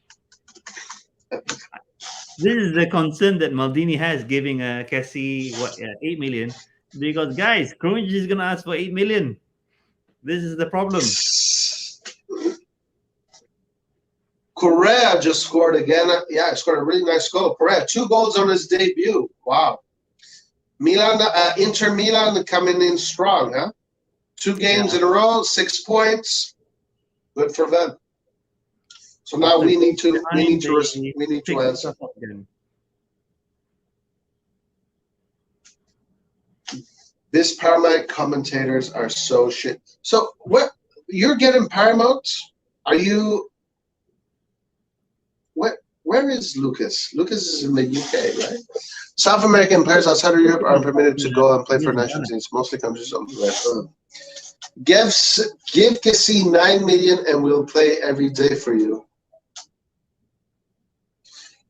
B: This is the concern that Maldini has giving Kessié 8 million. Because guys, Krunic is gonna ask for 8 million. This is the problem.
A: Correa just scored again. Yeah, scored a really nice goal. Correa, 2 goals on his debut. Wow. Inter Milan coming in strong, huh? 2 games in a row, 6 points. Good for them. So now we need to answer. This Paramount commentators are so shit. So what? You're getting Paramount? Are you? Where is Lucas? Lucas is in the UK, right? South American players outside of Europe are permitted to go and play for national teams. Mostly countries on the right. Give Kessié 9 million and we'll play every day for you.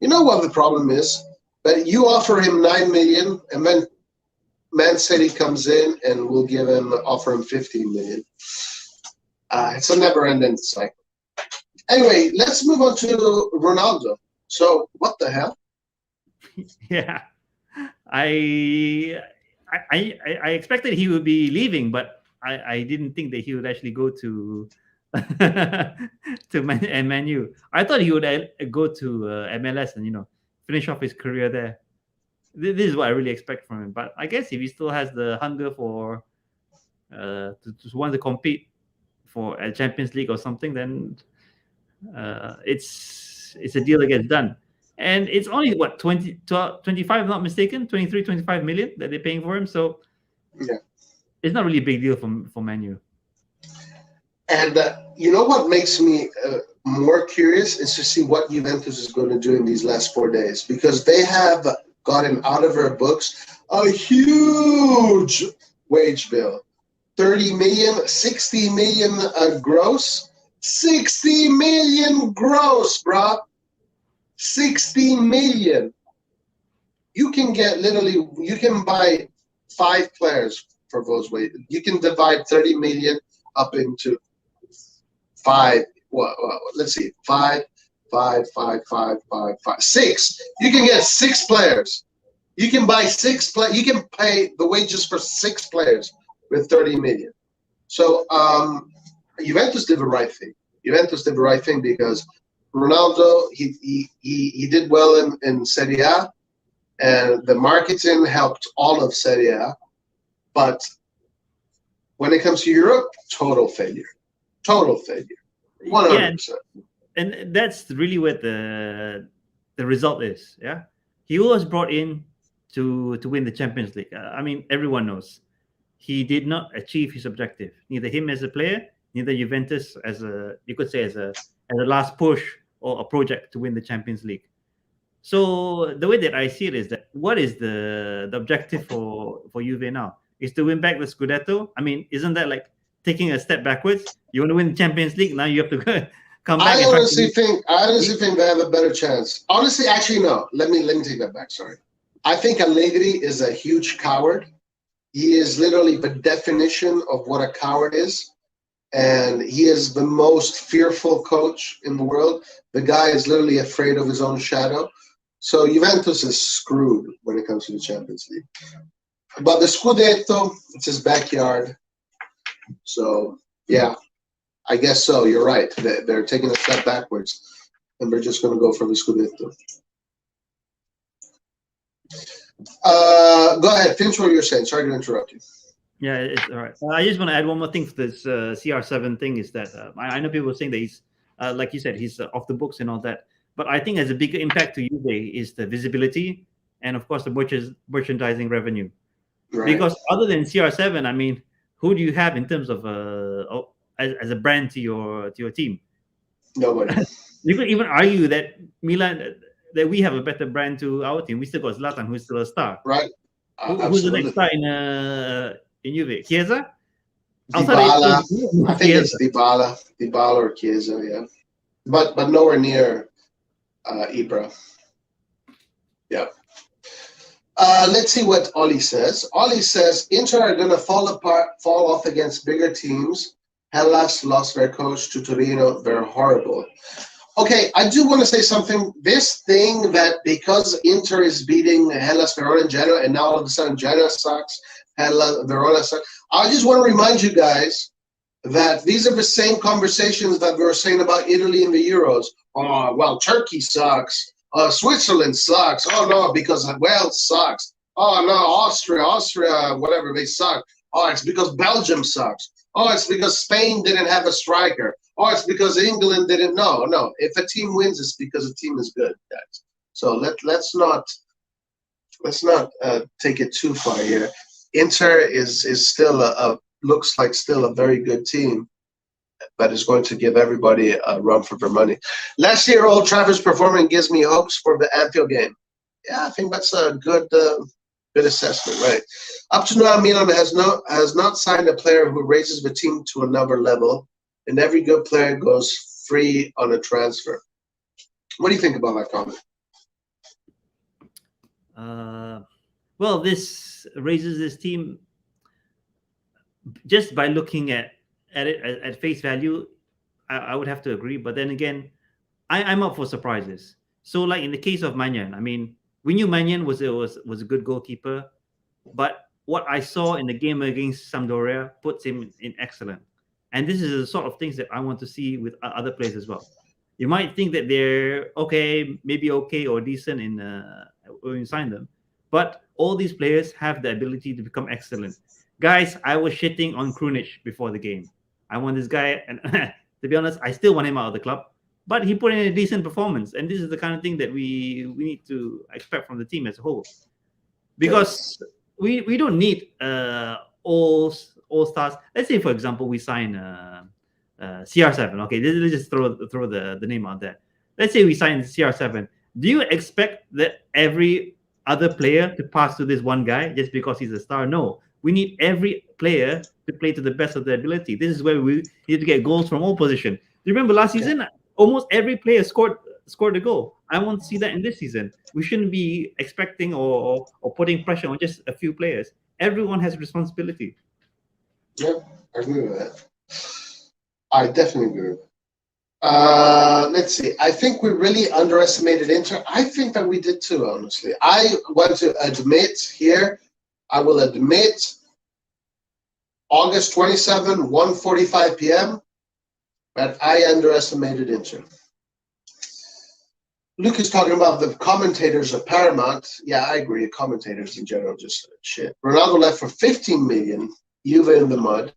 A: You know what the problem is? That you offer him 9 million and then Man City comes in and we'll offer him 15 million. It's a never-ending cycle. Anyway, let's move on to Ronaldo. So, what the hell?
B: Yeah, I expected he would be leaving, but I didn't think that he would actually go to Man U. I thought he would go to MLS and finish off his career there. This is what I really expect from him. But I guess if he still has the hunger for to want to compete for a Champions League or something, then it's a deal that gets done. And it's only what 25, if I'm not mistaken, 23, 25 million that they're paying for him. So
A: yeah,
B: it's not really a big deal for Man U.
A: And you know what makes me more curious is to see what Juventus is going to do in these last 4 days, because they have gotten out of their books a huge wage bill. 30 million, 60 million gross. 60 million gross, bro. 60 million. You can you can buy 5 players for those wages. You can divide 30 million up into 5. Well, let's see. 5, 6. You can get 6 players. You can buy 6 players. You can pay the wages for 6 players with 30 million. So Juventus did the right thing. Juventus did the right thing because Ronaldo, he did well in Serie A, and the marketing helped all of Serie A. But when it comes to Europe, total failure. Total failure. 100%.
B: Yeah, and that's really what the result is. Yeah, he was brought in to win the Champions League. I mean, everyone knows he did not achieve his objective. Neither him as a player, neither Juventus as a last push or a project to win the Champions League. So the way that I see it is that what is the objective for Juve now? Is to win back the Scudetto? I mean, isn't that like taking a step backwards? You want to win the Champions League, now you have to come back.
A: I honestly think they have a better chance. Honestly, actually, no. Let me take that back. Sorry. I think Allegri is a huge coward. He is literally the definition of what a coward is. and he is the most fearful coach in the world. The guy is literally afraid of his own shadow. So Juventus is screwed when it comes to the Champions League. But the Scudetto, it's his backyard. So, yeah, I guess so. You're right. They're taking a step backwards, and we're just going to go for the Scudetto. Go ahead. Finish what you're saying. Sorry to interrupt you.
B: Yeah, it's all right. I just want to add one more thing for this CR7 thing is that I know people saying that he's, like you said, he's off the books and all that. But I think as a bigger impact to Juve is the visibility and, of course, the merchandising revenue. Right. Because other than CR7, I mean, who do you have in terms of as a brand to your team?
A: Nobody.
B: You could even argue that Milan, that we have a better brand to our team. We still got Zlatan, who's still a star.
A: Right.
B: Who's the next star in Juve? Chiesa?
A: Dybala. I think it's Dybala or Chiesa, yeah. But nowhere near Ibra. Yeah. Let's see what Oli says. Oli says Inter are going to fall off against bigger teams. Hellas lost their coach to Torino. They're horrible. Okay, I do want to say something. This thing that because Inter is beating Hellas, Verona, and Genoa, and now all of a sudden Genoa sucks, Hellas, Verona sucks. I just want to remind you guys that these are the same conversations that we were saying about Italy in the Euros. Oh, well, Turkey sucks. Switzerland sucks. Oh, no, because Wales sucks. Oh, no, Austria, whatever, they suck. Oh, it's because Belgium sucks. Oh, it's because Spain didn't have a striker. Oh, it's because England didn't. No. If a team wins, it's because the team is good, guys. So let's not take it too far here. Inter is still looks like still a very good team, but is going to give everybody a run for their money. Last year, Old Trafford's performance gives me hopes for the Anfield game. Yeah, I think that's a good assessment, right? Up to now, Milan has not signed a player who raises the team to another level, and every good player goes free on a transfer. What do you think about that comment?
B: Well, this raises this team just by looking at it at face value. I would have to agree, but then again, I'm up for surprises. So, like in the case of Maignan, I mean, we knew Maignan was a good goalkeeper, but what I saw in the game against Sampdoria puts him in excellent. And this is the sort of things that I want to see with other players as well. You might think that they're okay, maybe okay or decent in when you sign them, but all these players have the ability to become excellent. Guys, I was shitting on Krunic before the game. I want this guy, and to be honest, I still want him out of the club. But he put in a decent performance, and this is the kind of thing that we need to expect from the team as a whole. Because we don't need all stars. Let's say, for example, we sign CR7. Okay, let's just throw the name out there. Let's say we sign CR7. Do you expect that every other player to pass to this one guy just because he's a star? No. We need every player to play to the best of their ability. This is where we need to get goals from all positions. Do you remember last season? Almost every player scored a goal. I want to see that in this season. We shouldn't be expecting or putting pressure on just a few players. Everyone has responsibility.
A: Yeah, I agree with that. I definitely agree with that. Let's see. I think we really underestimated Inter. I think that we did too, honestly. I want to admit here, I will admit, August 27, 1:45 p.m., but I underestimated Inter. Luke is talking about the commentators of Paramount. Yeah, I agree. Commentators in general just shit. Ronaldo left for 15 million. Juve in the mud.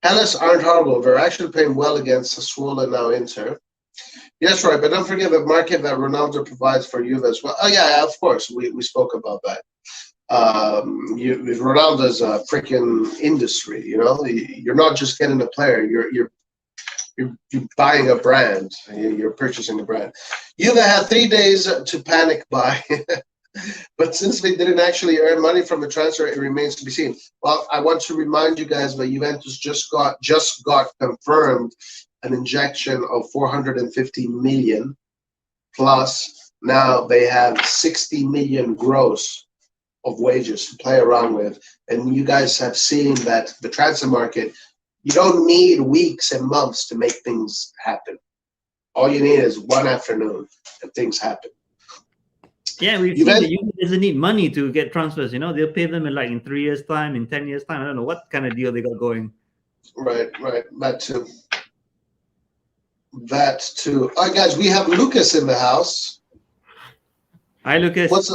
A: Hellas aren't horrible. They're actually playing well against Sassuolo and now Inter. Yes, right. But don't forget the market that Ronaldo provides for Juve as well. Oh, yeah, of course. We spoke about that. Ronaldo's a freaking industry, you know? You're not just getting a player. You're buying a brand. You're purchasing a brand. Juve had 3 days to panic buy, but since they didn't actually earn money from the transfer, it remains to be seen. Well, I want to remind you guys that Juventus just got confirmed an injection of 450 million plus. Now they have 60 million gross of wages to play around with, and you guys have seen that the transfer market You don't need weeks and months to make things happen. All you need is one afternoon, and things happen.
B: Yeah, we've
A: You
B: seen
A: bet.
B: that Juve doesn't need money to get transfers. They'll pay them in 3 years' time, in 10 years' time. I don't know what kind of deal they got going.
A: Right. That too. All right, guys, we have Lucas in the house.
B: Hi, Lucas.
A: What's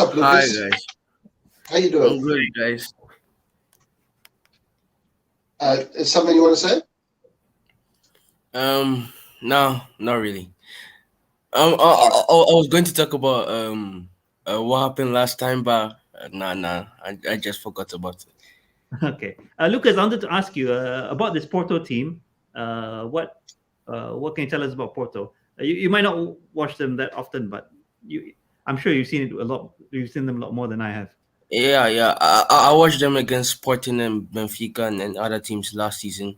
A: up,
C: Hi
A: Lucas?
C: guys,
A: How you doing?
C: I'm good, guys.
A: Is something you want to say?
C: No, not really. I was going to talk about what happened last time, but nah, I just forgot about it.
B: Okay, Lucas, I wanted to ask you about this Porto team. What can you tell us about Porto? You might not watch them that often, but I'm sure you've seen it a lot. You've seen them a lot more than I have.
C: Yeah. I watched them against Sporting and Benfica and other teams last season.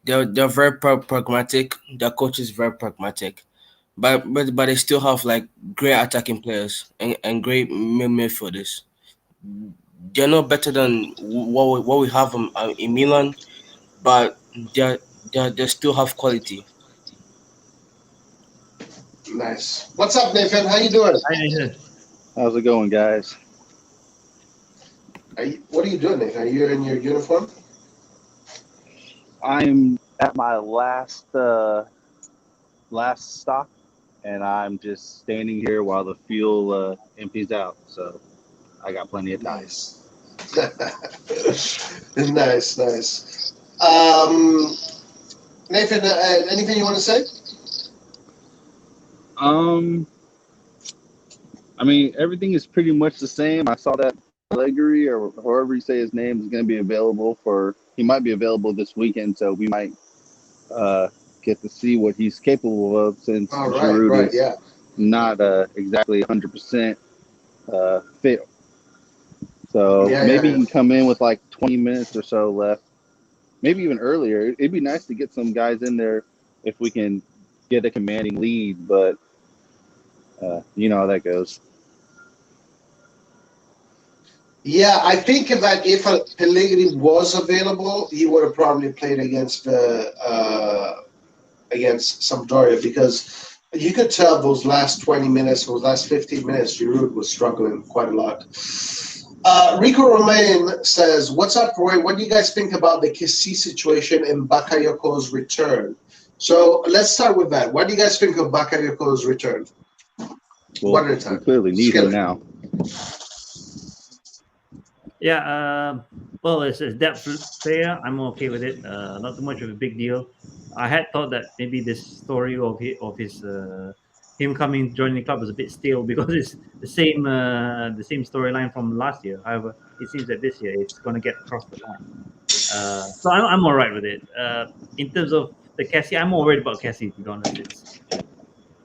C: They're very pragmatic. Their coach is very pragmatic, but they still have like great attacking players and great midfielders. They're not better than what we have in Milan, but they still have quality.
A: Nice. What's up, Nathan? How you doing?
B: Hi, Nathan.
D: How's it going, guys?
A: What are you doing, Nathan? Are you in your uniform?
D: I'm at my last stop, and I'm just standing here while the fuel empties out. So I got plenty of time.
A: Nice. Nice. Um, Nathan, anything you want to say?
D: I mean, everything is pretty much the same. I saw that Allegri, or however you say his name, is going to be available he might be available this weekend, so we might get to see what he's capable of, since Giroud is
A: Yeah.
D: not exactly 100% fit. So maybe he can come in with like 20 minutes or so left, maybe even earlier. It'd be nice to get some guys in there if we can get a commanding lead, but you know how that goes.
A: Yeah, I think that if Pellegrini was available, he would have probably played against Sampdoria, because you could tell those last 20 minutes, those last 15 minutes, Giroud was struggling quite a lot. Rico Romain says, "What's up, Roy? What do you guys think about the Kessié situation and Bakayoko's return?" So let's start with that. What do you guys think of Bakayoko's return?
D: Well,
A: One at a time.
D: we clearly need him now.
B: Yeah, well, as a depth player, I'm okay with it. Not too much of a big deal. I had thought that maybe this story of his him coming joining the club was a bit stale, because it's the same storyline from last year. However, it seems that this year it's going to get across the line. So I'm all right with it. In terms of the Kessié, I'm more worried about Kessié, to be honest.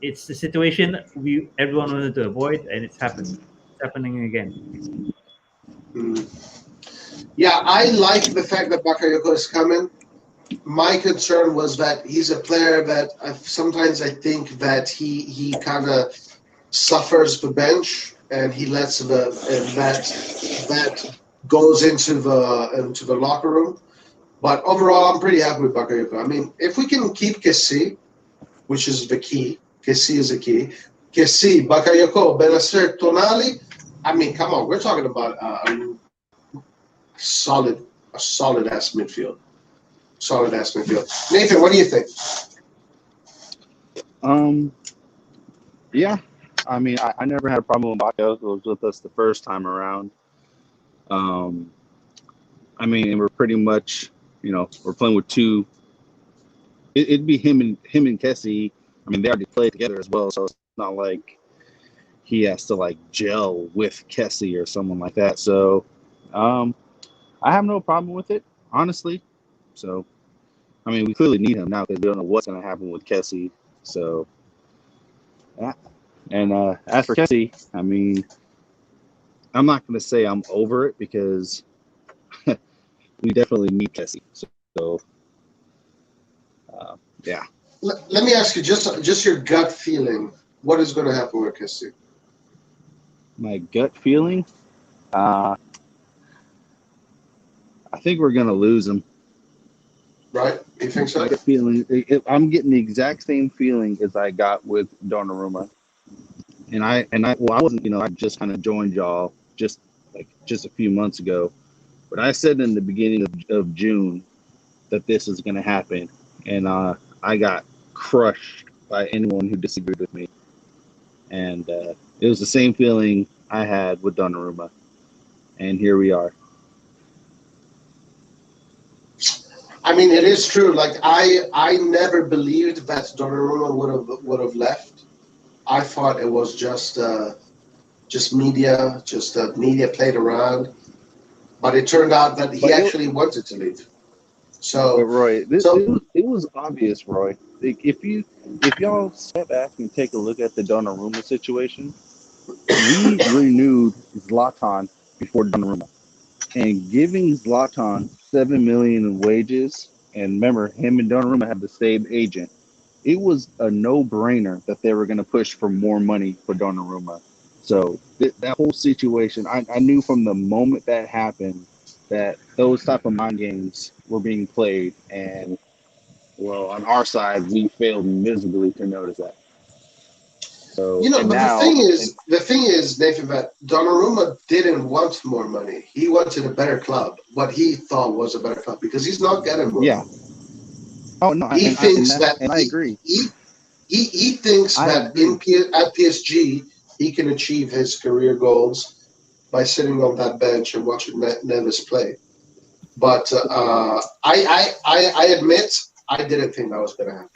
B: It's the situation everyone wanted to avoid, and it's happened. It's happening again.
A: Yeah, I like the fact that Bakayoko is coming. My concern was that he's a player that sometimes I think that he kind of suffers the bench, and he lets that goes into the locker room. But overall, I'm pretty happy with Bakayoko. I mean, if we can keep Kessié, which is the key, Kessié is the key. Kessié, Bakayoko, Benacer, Tonali. I mean, come on, we're talking about a solid ass midfield. Nathan, what do you think?
D: Yeah, I mean, I never had a problem with Bakayoko. Was with us the first time around. I mean, and we're pretty much, we're playing with two. It'd be him and Kessié. I mean, they already played together as well, so it's not like he has to like gel with Kessié or someone like that. So, I have no problem with it, honestly. So, I mean, we clearly need him now because we don't know what's going to happen with Kessié. So, yeah. And as for Kessié, I mean, I'm not going to say I'm over it, because we definitely need Kessié. So yeah.
A: Let me ask you just your gut feeling. What is going to happen with Kessié?
D: My gut feeling, I think we're going to lose him.
A: right? You think so?
D: I get feeling. I'm getting the exact same feeling as I got with Donnarumma, and I wasn't, I just kind of joined y'all just a few months ago, but I said in the beginning of June that this is going to happen, and I got crushed by anyone who disagreed with me, and it was the same feeling I had with Donnarumma, and here we are.
A: I mean, it is true. Like I never believed that Donnarumma would have left. I thought it was just media played around, but it turned out that he actually wanted to leave.
D: But
A: So,
D: Roy,
A: so
D: it was obvious, Roy. Like, if y'all step back and take a look at the Donnarumma situation, we renewed Zlatan before Donnarumma, and giving Zlatan 7 million in wages, and remember, him and Donnarumma have the same agent. It was a no-brainer that they were going to push for more money for Donnarumma. So that whole situation, I knew from the moment that happened that those type of mind games were being played, and well, on our side, we failed miserably to notice that. So, and
A: but
D: now,
A: the thing is, Nathan, that Donnarumma didn't want more money. He wanted a better club, what he thought was a better club, because he's not getting more
D: yeah.
A: money.
D: Oh no,
A: He thinks that
D: I agree.
A: he thinks
D: I
A: that
D: agree.
A: at PSG he can achieve his career goals by sitting on that bench and watching Neves play. But I admit I didn't think that was going to happen.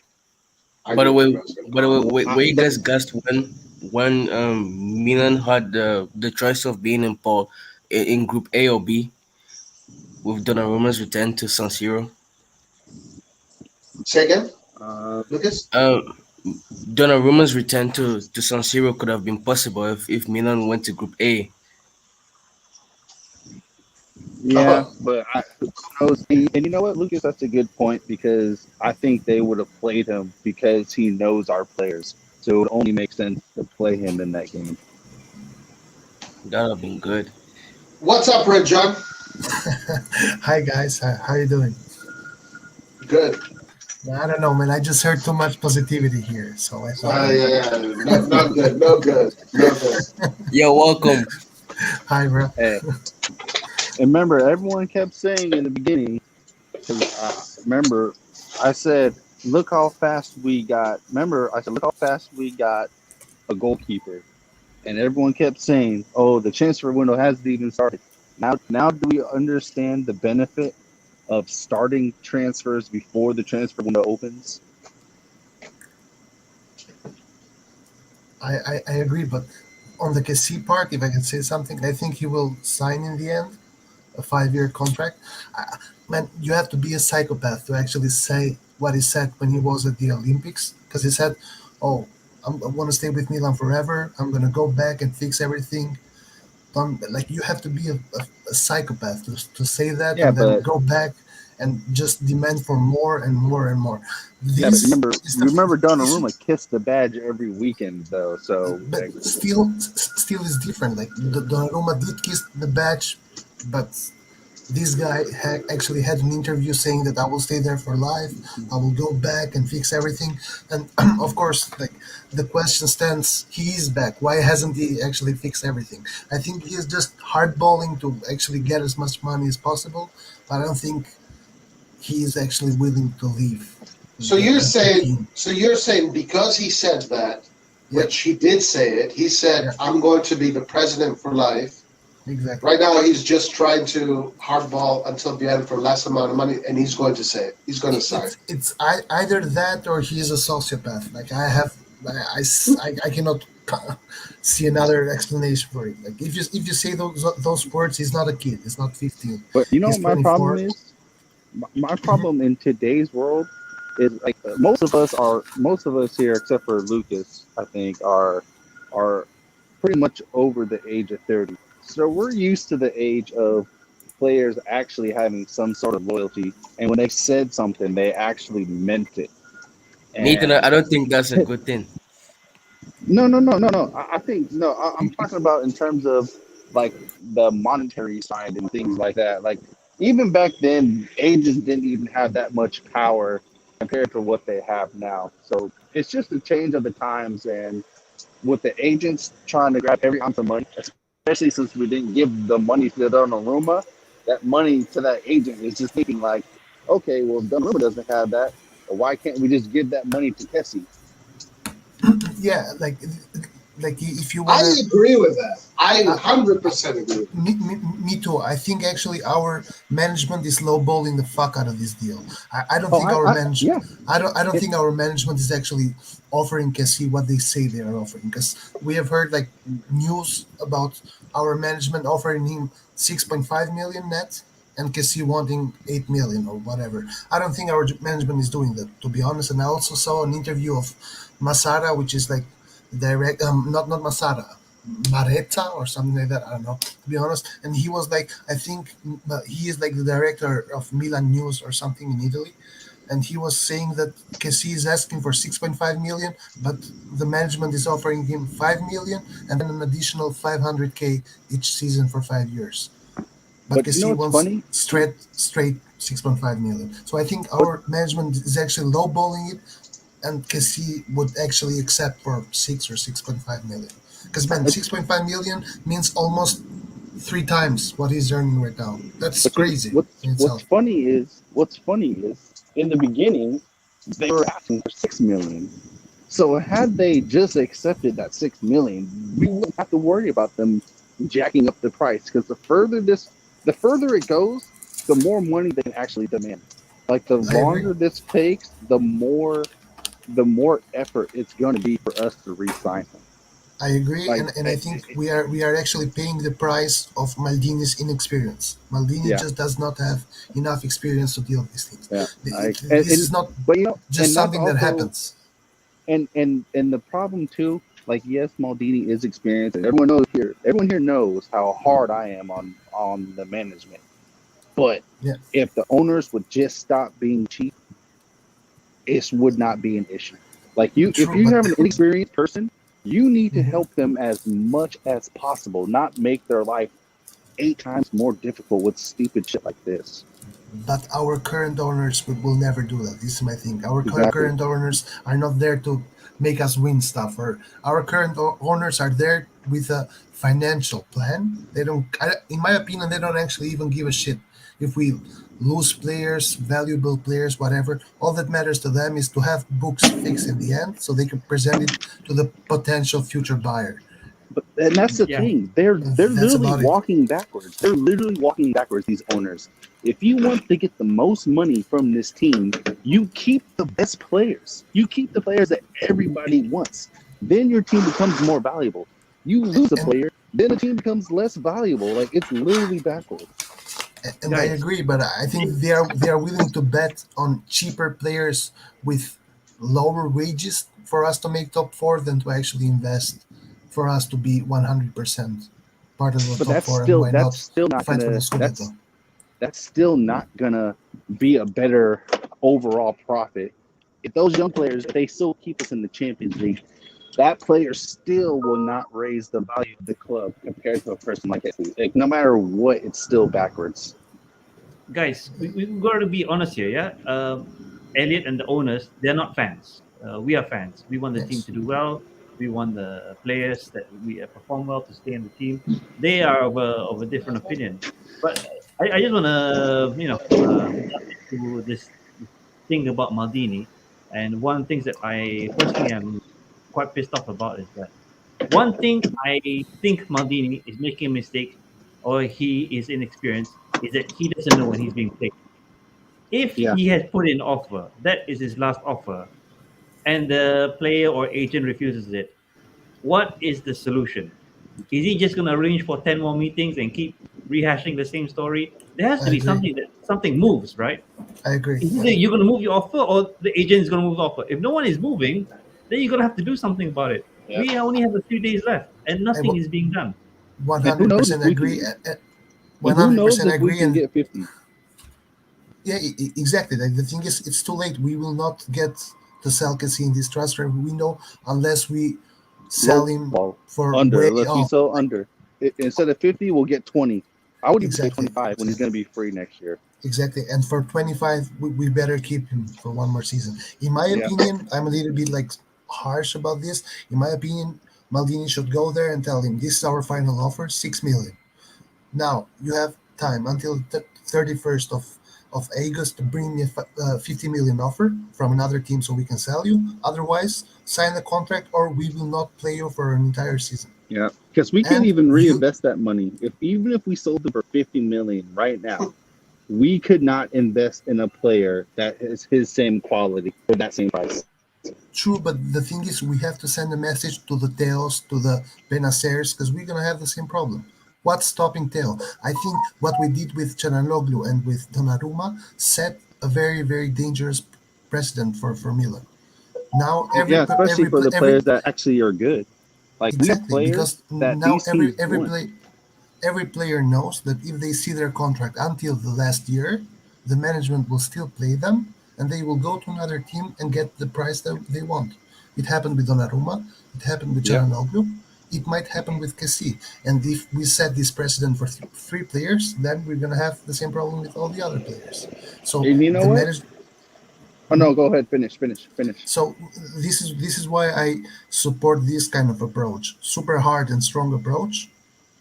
A: I
C: By the
A: didn't
C: way,
A: think that was going to
C: by the
A: happen.
C: way, were you guys gassed when Milan had the choice of being in Group A or B with Donnarumma's return to San Siro?
A: Say again,
D: Uh,
A: Lucas?
C: Um, Donnarumma's return to San Siro could have been possible if Milan went to Group A.
D: yeah, but who knows? And you know what, Lucas? That's a good point, because I think they would have played him because he knows our players. So it would only make sense to play him in that game.
C: That would have been good.
A: What's up, Red John?
E: Hi guys, how you doing?
A: Good.
E: I don't know, man. I just heard too much positivity here, so I thought.
A: Yeah. Not good. No good. No good.
C: You're welcome.
E: Hi, bro.
D: Hey, and remember, everyone kept saying in the beginning, because remember, I said, look how fast we got. Remember, I said, look how fast we got a goalkeeper. And everyone kept saying, oh, the transfer window hasn't even started. Now do we understand the benefit of starting transfers before the transfer window opens?
E: I agree, but on the Kessié part, if I can say something, I think he will sign in the end a 5-year contract. Man, you have to be a psychopath to actually say what he said when he was at the Olympics, because he said, "Oh, I want to stay with Milan forever. I'm gonna go back and fix everything." Like you have to be a psychopath to say that
D: Yeah,
E: and then
D: but
E: go back and just demand for more and more and more.
D: yeah, but
E: This is
D: remember
E: this
D: Donnarumma kissed the badge every weekend though. So
E: but still is different. Like the Donnarumma did kiss the badge, but this guy actually had an interview saying that I will stay there for life. I will go back and fix everything. And of course, like the question stands: he is back. Why hasn't he actually fixed everything? I think he is just hardballing to actually get as much money as possible. But I don't think he is actually willing to leave
A: So
E: the team.
A: you're saying because he said that,
E: Yeah,
A: which he did say it, he said,
E: yeah,
A: I'm going to be the president for life.
E: exactly.
A: Right now, he's just trying to hardball until the end for less amount of money, and he's going to say it. He's going to sign.
E: Either that or he's a sociopath. Like I cannot see another explanation for it. Like if you say those words, he's not a kid. He's not 15.
D: but you know
E: He's
D: what my problem
E: 24.
D: is? My problem in today's world is, like, most of us here, except for Lucas, I think, are pretty much over the age of 30. So we're used to the age of players actually having some sort of loyalty, and when they said something, they actually meant it.
C: Nathan,
D: And
C: I don't think that's a good thing.
D: no. I think no. I'm talking about in terms of like the monetary side and things like that. Like, even back then, agents didn't even have that much power compared to what they have now. So it's just a change of the times, and with the agents trying to grab every ounce of money, especially since we didn't give the money to Donnarumma, that money to that agent is just thinking like, okay, well, if Donnarumma doesn't have that, why can't we just give that money to Kessié?
E: Yeah, like if you
A: I
E: wanna.
A: agree with that. I
E: Uh,
A: 100% agree.
E: me too. I think actually our management is lowballing the fuck out of this deal. I don't
D: Oh,
E: think our
D: yeah.
E: I don't
D: It,
E: think our management is actually offering Kessie what they say they are offering, because we have heard like news about our management offering him 6.5 million net and Kessie wanting 8 million or whatever. I don't think our management is doing that, to be honest. And I also saw an interview of Masara, which is like direct not Masara, Maretta or something like that. I don't know, to be honest. And he was like, I think he is like the director of Milan News or something in Italy. And he was saying that Kessie is asking for 6.5 million, but the management is offering him 5 million and then an additional 500k each season for 5 years. But
D: but you know
E: Kessie
D: what's
E: wants
D: funny?
E: straight 6.5 million. So I think our management is actually lowballing it, and Kessie would actually accept for 6 or 6.5 million. Because man,
D: It's
E: 6.5 million means almost three times what he's earning right now. That's
D: But you,
E: crazy in
D: what's
E: itself.
D: funny is in the beginning they were asking for 6 million. So had they just accepted that 6 million, we wouldn't have to worry about them jacking up the price. Because the further it goes, the more money they can actually demand. Like the
E: I agree.
D: longer this takes, the more effort it's going to be for us to re-sign him.
E: I agree,
D: Like,
E: and I think we are actually paying the price of Maldini's inexperience. Maldini
D: yeah,
E: just does not have enough experience to deal with these things.
D: yeah.
E: This is not
D: But
E: just
D: and that's
E: something that
D: also
E: happens.
D: and the problem too, like yes, Maldini is experienced, and everyone here knows how hard I am on the management. But
E: Yeah,
D: if the owners would just stop being cheap, it would not be an issue. Like if
E: true,
D: you
E: but
D: have an inexperienced person, you need to
E: Mhm.
D: help them as much as possible, not make their life 8 times more difficult with stupid shit like this.
E: But our current owners will never do that. This is my thing. Our
D: Exactly.
E: current owners are not there to make us win stuff. Or our current owners are there with a financial plan. They don't, in my opinion, they don't actually even give a shit if we lose players, valuable players, whatever. All that matters to them is to have books fixed in the end, so they can present it to the potential future buyer.
D: And that's the
B: Yeah,
D: thing. They're
E: And
D: they're
E: that's
D: literally
E: about it.
D: walking backwards. They're literally walking backwards, these owners. If you want to get the most money from this team, you keep the best players. You keep the players that everybody wants. Then your team becomes more valuable. You lose a
E: And
D: player, then the team becomes less valuable. Like it's literally backwards.
E: and I
B: guys.
E: agree, but I think they are willing to bet on cheaper players with lower wages for us to make top four than to actually invest for us to be 100% part of the
D: But
E: top four, and why
D: that's
E: not
D: still not
E: fight for the
D: gonna
E: Scudetto.
D: that's still not gonna be a better overall profit. If those young players, if they still keep us in the Champions League, that player still will not raise the value of the club compared to a person like Kessié. Like no matter what, it's still backwards.
B: Guys, we got to be honest here, yeah. Elliot and the owners, they're not fans. We are fans. We want the team
E: Yes,
B: to do well. We want the players that we perform well to stay in the team. They are of a different opinion. But I just want to, jump into this thing about Maldini. And one of the things that I personally am quite pissed off about is that one thing I think Maldini is making a mistake or he is inexperienced is that he doesn't know when he's being played. If
D: Yeah,
B: he has put in an offer, that is his last offer, and the player or agent refuses it, what is the solution? Is he just going to arrange for 10 more meetings and keep rehashing the same story? There has to
E: I
B: be
E: agree.
B: something that something moves, right?
E: I agree.
B: Is either you're going to move your offer or the agent is going to move the offer. If no one is moving, then you're going to have to do something about it.
D: yeah.
B: We only have a few days left and
E: I
B: nothing is being done.
D: And who knows
E: 100%
D: if we
E: agree.
D: can? And who knows
E: 100%
D: if we
E: agree.
D: can
E: And
D: get 50?
E: yeah, exactly. Like, the thing is, it's too late. We will not get to sell Kessie in this transfer window unless we sell
D: Low
E: him
D: ball
E: for
D: under.
E: way
D: Unless we
E: off.
D: sell under, instead of 50, we'll get 20. I would even say
E: Exactly.
D: 25 when he's going to be free next year.
E: Exactly. And for 25, we better keep him for one more season. In my
D: Yeah.
E: opinion, I'm a little bit like harsh about this. In my opinion, Maldini should go there and tell him this is our final offer, 6 million. Now you have time until the 31st of August to bring me a 50 million offer from another team so we can sell you. Otherwise, sign the contract or we will not play you for an entire season.
D: Yeah, because we could
E: And
D: even
E: you,
D: reinvest that money. Even if we sold it for 50 million right now, we could not invest in a player that is his same quality for that same price.
E: true, but the thing is, we have to send a message to the Teos, to the Benacers, because we're gonna have the same problem. What's stopping Teo? I think what we did with Chananoglu and with Donnarumma set a very, very dangerous precedent for Milan. Now
D: Yeah, especially for the
E: every
D: players that actually are good. Like we have
E: exactly
D: players
E: because
D: that
E: now
D: these teams want.
E: every player knows that if they see their contract until the last year, the management will still play them and they will go to another team and get the price that they want. It happened with Donnarumma, it happened with
D: Yep.
E: Çalhanoğlu, it might happen with Kessié. And if we set this precedent for three players, then we're going to have the same problem with all the other players. So
D: And you know
E: the
D: what?
E: management.
D: Oh no, go ahead, finish.
E: So this is why I support this kind of approach, super hard and strong approach,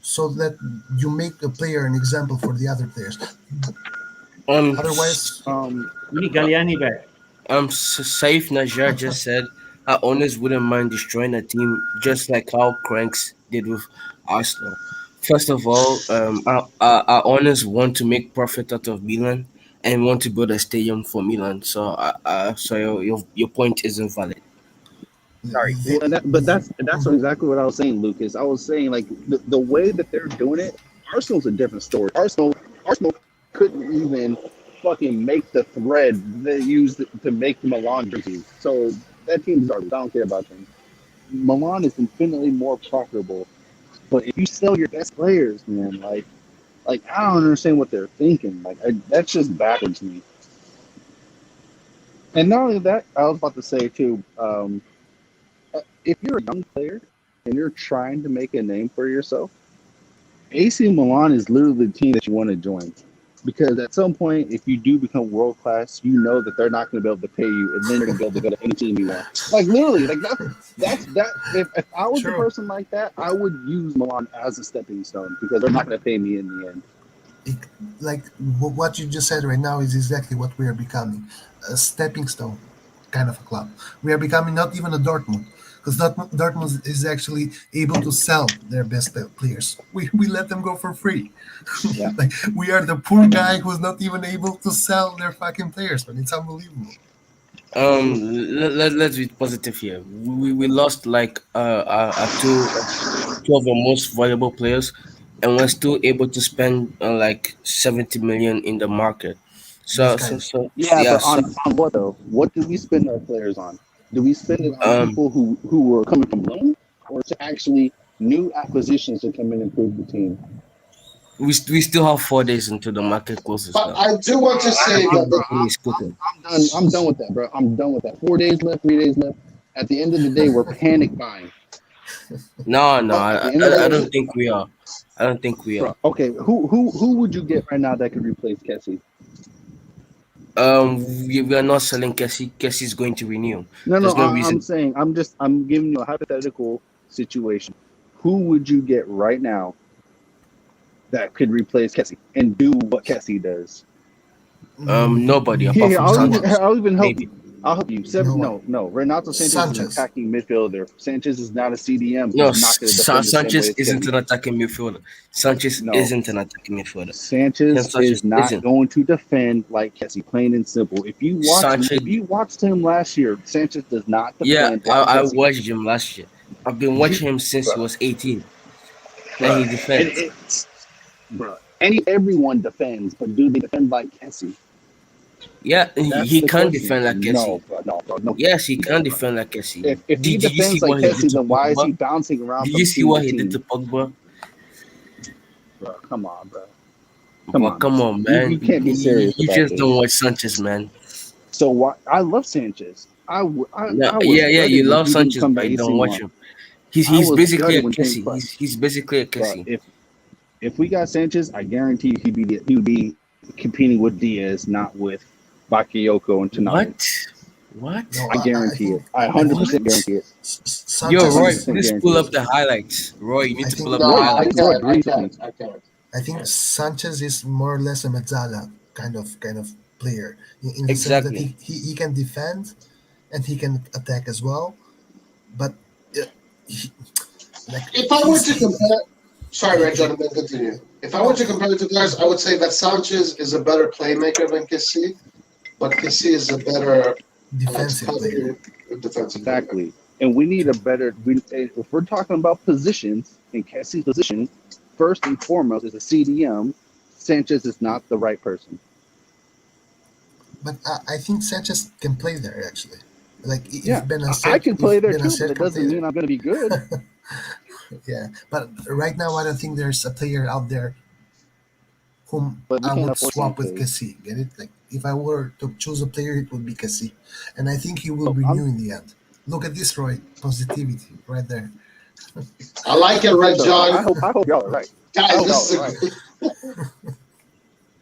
E: so that you make a player an example for the other players. Otherwise,
B: We need Galliani back.
C: Saif Najar just said our owners wouldn't mind destroying a team just like how Cranks did with Arsenal. First of all, our owners want to make profit out of Milan and want to build a stadium for Milan. So your point isn't valid. Sorry.
E: they,
D: Well, but that's exactly what I was saying, Lucas. I was saying like the way that they're doing it, Arsenal's a different story. Arsenal couldn't even fucking make the thread they used to make the Milan jersey. So that team's garbage. I don't care about them. Milan is infinitely more profitable. But if you sell your best players, man, like I don't understand what they're thinking. That's just baffles me. And not only that, I was about to say too. If you're a young player and you're trying to make a name for yourself, AC Milan is literally the team that you want to join. Because at some point, if you do become world class, you know that they're not going to be able to pay you, and then you're going to be able to go to any team you want. Like literally, like that's that. If I was a person like that, I would use Milan as a stepping stone because they're not going to pay me in the end.
E: like what you just said right now is exactly what we are becoming, a stepping stone kind of a club. We are becoming not even a Dortmund, because Dortmund is actually able to sell their best players. We let them go for free.
D: Yeah.
E: Like we are the poor guy who's not even able to sell their fucking players, but it's unbelievable.
C: Let's be positive here. We lost like two of our most valuable players, and we're still able to spend like 70 million in the market.
E: These
C: So so
E: guys,
C: so
D: Yeah,
C: yeah.
D: but
C: So
D: on what though? What do we spend our players on? Do we spend it on
C: um,
D: people who were coming from loan, or to actually new acquisitions to come in and improve the team?
C: we still have 4 days until the market closes
A: But
C: now.
A: I do want to say
C: Everything
A: that
C: everything is cooking.
D: I'm done with that, bro. I'm done with that. 4 days left, 3 days left. At the end of the day, we're panic buying.
C: No,
D: At the end of
C: I
D: the
C: don't
D: day,
C: think we are. I don't think we are.
D: bro. Okay, who would you get right now that could replace Kessié?
C: We are not selling Kessié. Kessié is going to renew.
D: No.
C: There's no
D: I'm
C: reason.
D: saying I'm giving you a hypothetical situation. Who would you get right now that could replace Kessié and do what Kessié does?
C: Nobody apart
D: Here,
C: from Sanchez.
D: I'll even help
C: Maybe.
D: you. I'll help you.
E: no one.
D: No. Renato Sanchez is an
E: Sanchez.
D: attacking midfielder. Sanchez is not a CDM.
C: No,
D: He's not going to defend the same way
C: Sanchez
D: as
C: isn't
D: Kessié.
C: an attacking midfielder. Sanchez
D: No,
C: isn't an attacking midfielder.
D: Sanchez
C: Sanchez
D: is not
C: isn't.
D: going to defend like Kessié. Plain and simple. If
C: Sanchez.
D: you watched him last year, Sanchez does not
C: Yeah,
D: defend like
C: I
D: Kessié.
C: watched him last year. I've been watching him since he was 18, and he
D: And
C: defends.
D: everyone defends, but do they defend like Kessié?
C: Yeah,
D: That's
C: he
D: the
C: can
D: question.
C: defend like Kessié.
D: No.
C: Yes, he can
D: Bro.
C: defend like Kessié.
D: If he
C: Did you see
D: defends like
C: what he did
D: Kessié,
C: to
D: then why is he
C: Pogba?
D: bouncing around
C: Did
D: from
C: you see
D: team
C: what
D: to
C: he did
D: team?
C: to Pogba?
D: Bro, come on, bro.
C: But come on,
D: You
C: man.
D: can't be serious
C: You
D: about
C: just
D: this.
C: don't watch Sanchez, man.
D: So why? I love Sanchez. I
C: Yeah,
D: was
C: yeah.
D: gutted
C: You
D: when
C: love
D: he didn't
C: Sanchez,
D: come to
C: but you
D: AC
C: don't watch
D: Milan.
C: him.
D: I
C: He's
D: was
C: basically
D: gutted
C: a
D: when he
C: Kessié.
D: but
C: He's basically a
D: bro,
C: Kessié.
D: if we got Sanchez, I guarantee he would be competing with Diaz, not with Bakayoko and Tonali.
C: What?
E: No,
D: I guarantee it. I
E: I think
D: 100% guarantee it.
C: Yo,
E: Sanchez
C: Roy,
E: is.
C: please pull up the highlights. Roy, you need
E: I
C: to
E: think
C: pull up the
A: No, I
C: highlights.
A: can't. I
D: Agrees with
A: can't.
D: me.
A: I can't.
E: I think Sanchez is more or less a Mezzala kind of player in the sense that
C: Exactly.
E: he can defend and he can attack as well. But uh, he, like
A: If I were to compare, sorry, Red
E: he
A: Gentlemen, continue. If I were
E: no
A: to compare the two guys, I would say that Sanchez is a better playmaker than Kessié, but Kessié is a better
E: defensive player.
A: defensive player.
D: Exactly. And we need a better. If we're talking about positions, in Kessie's position, first and foremost is a CDM. Sanchez is not the right person.
E: But I think Sanchez can play there actually. Like
D: Yeah,
E: if
D: I can play there too,
E: Benacer
D: but it
E: can
D: doesn't
E: play
D: mean I'm going to be good.
E: there. Yeah, but right now I don't think there's a player out there whom
D: But we
E: I
D: can't
E: would
D: afford
E: swap with
D: Sanchez.
E: Kessié. Get it? Like if I were to choose a player, it would be Kessié, and I think he will
D: So
E: renew in the end. Look at this, Roy. Positivity right there.
A: I like it, Red
D: so
A: John.
D: I hope y'all are right.
A: Guys,
D: hope
A: this is
D: y'all
A: a
D: are right.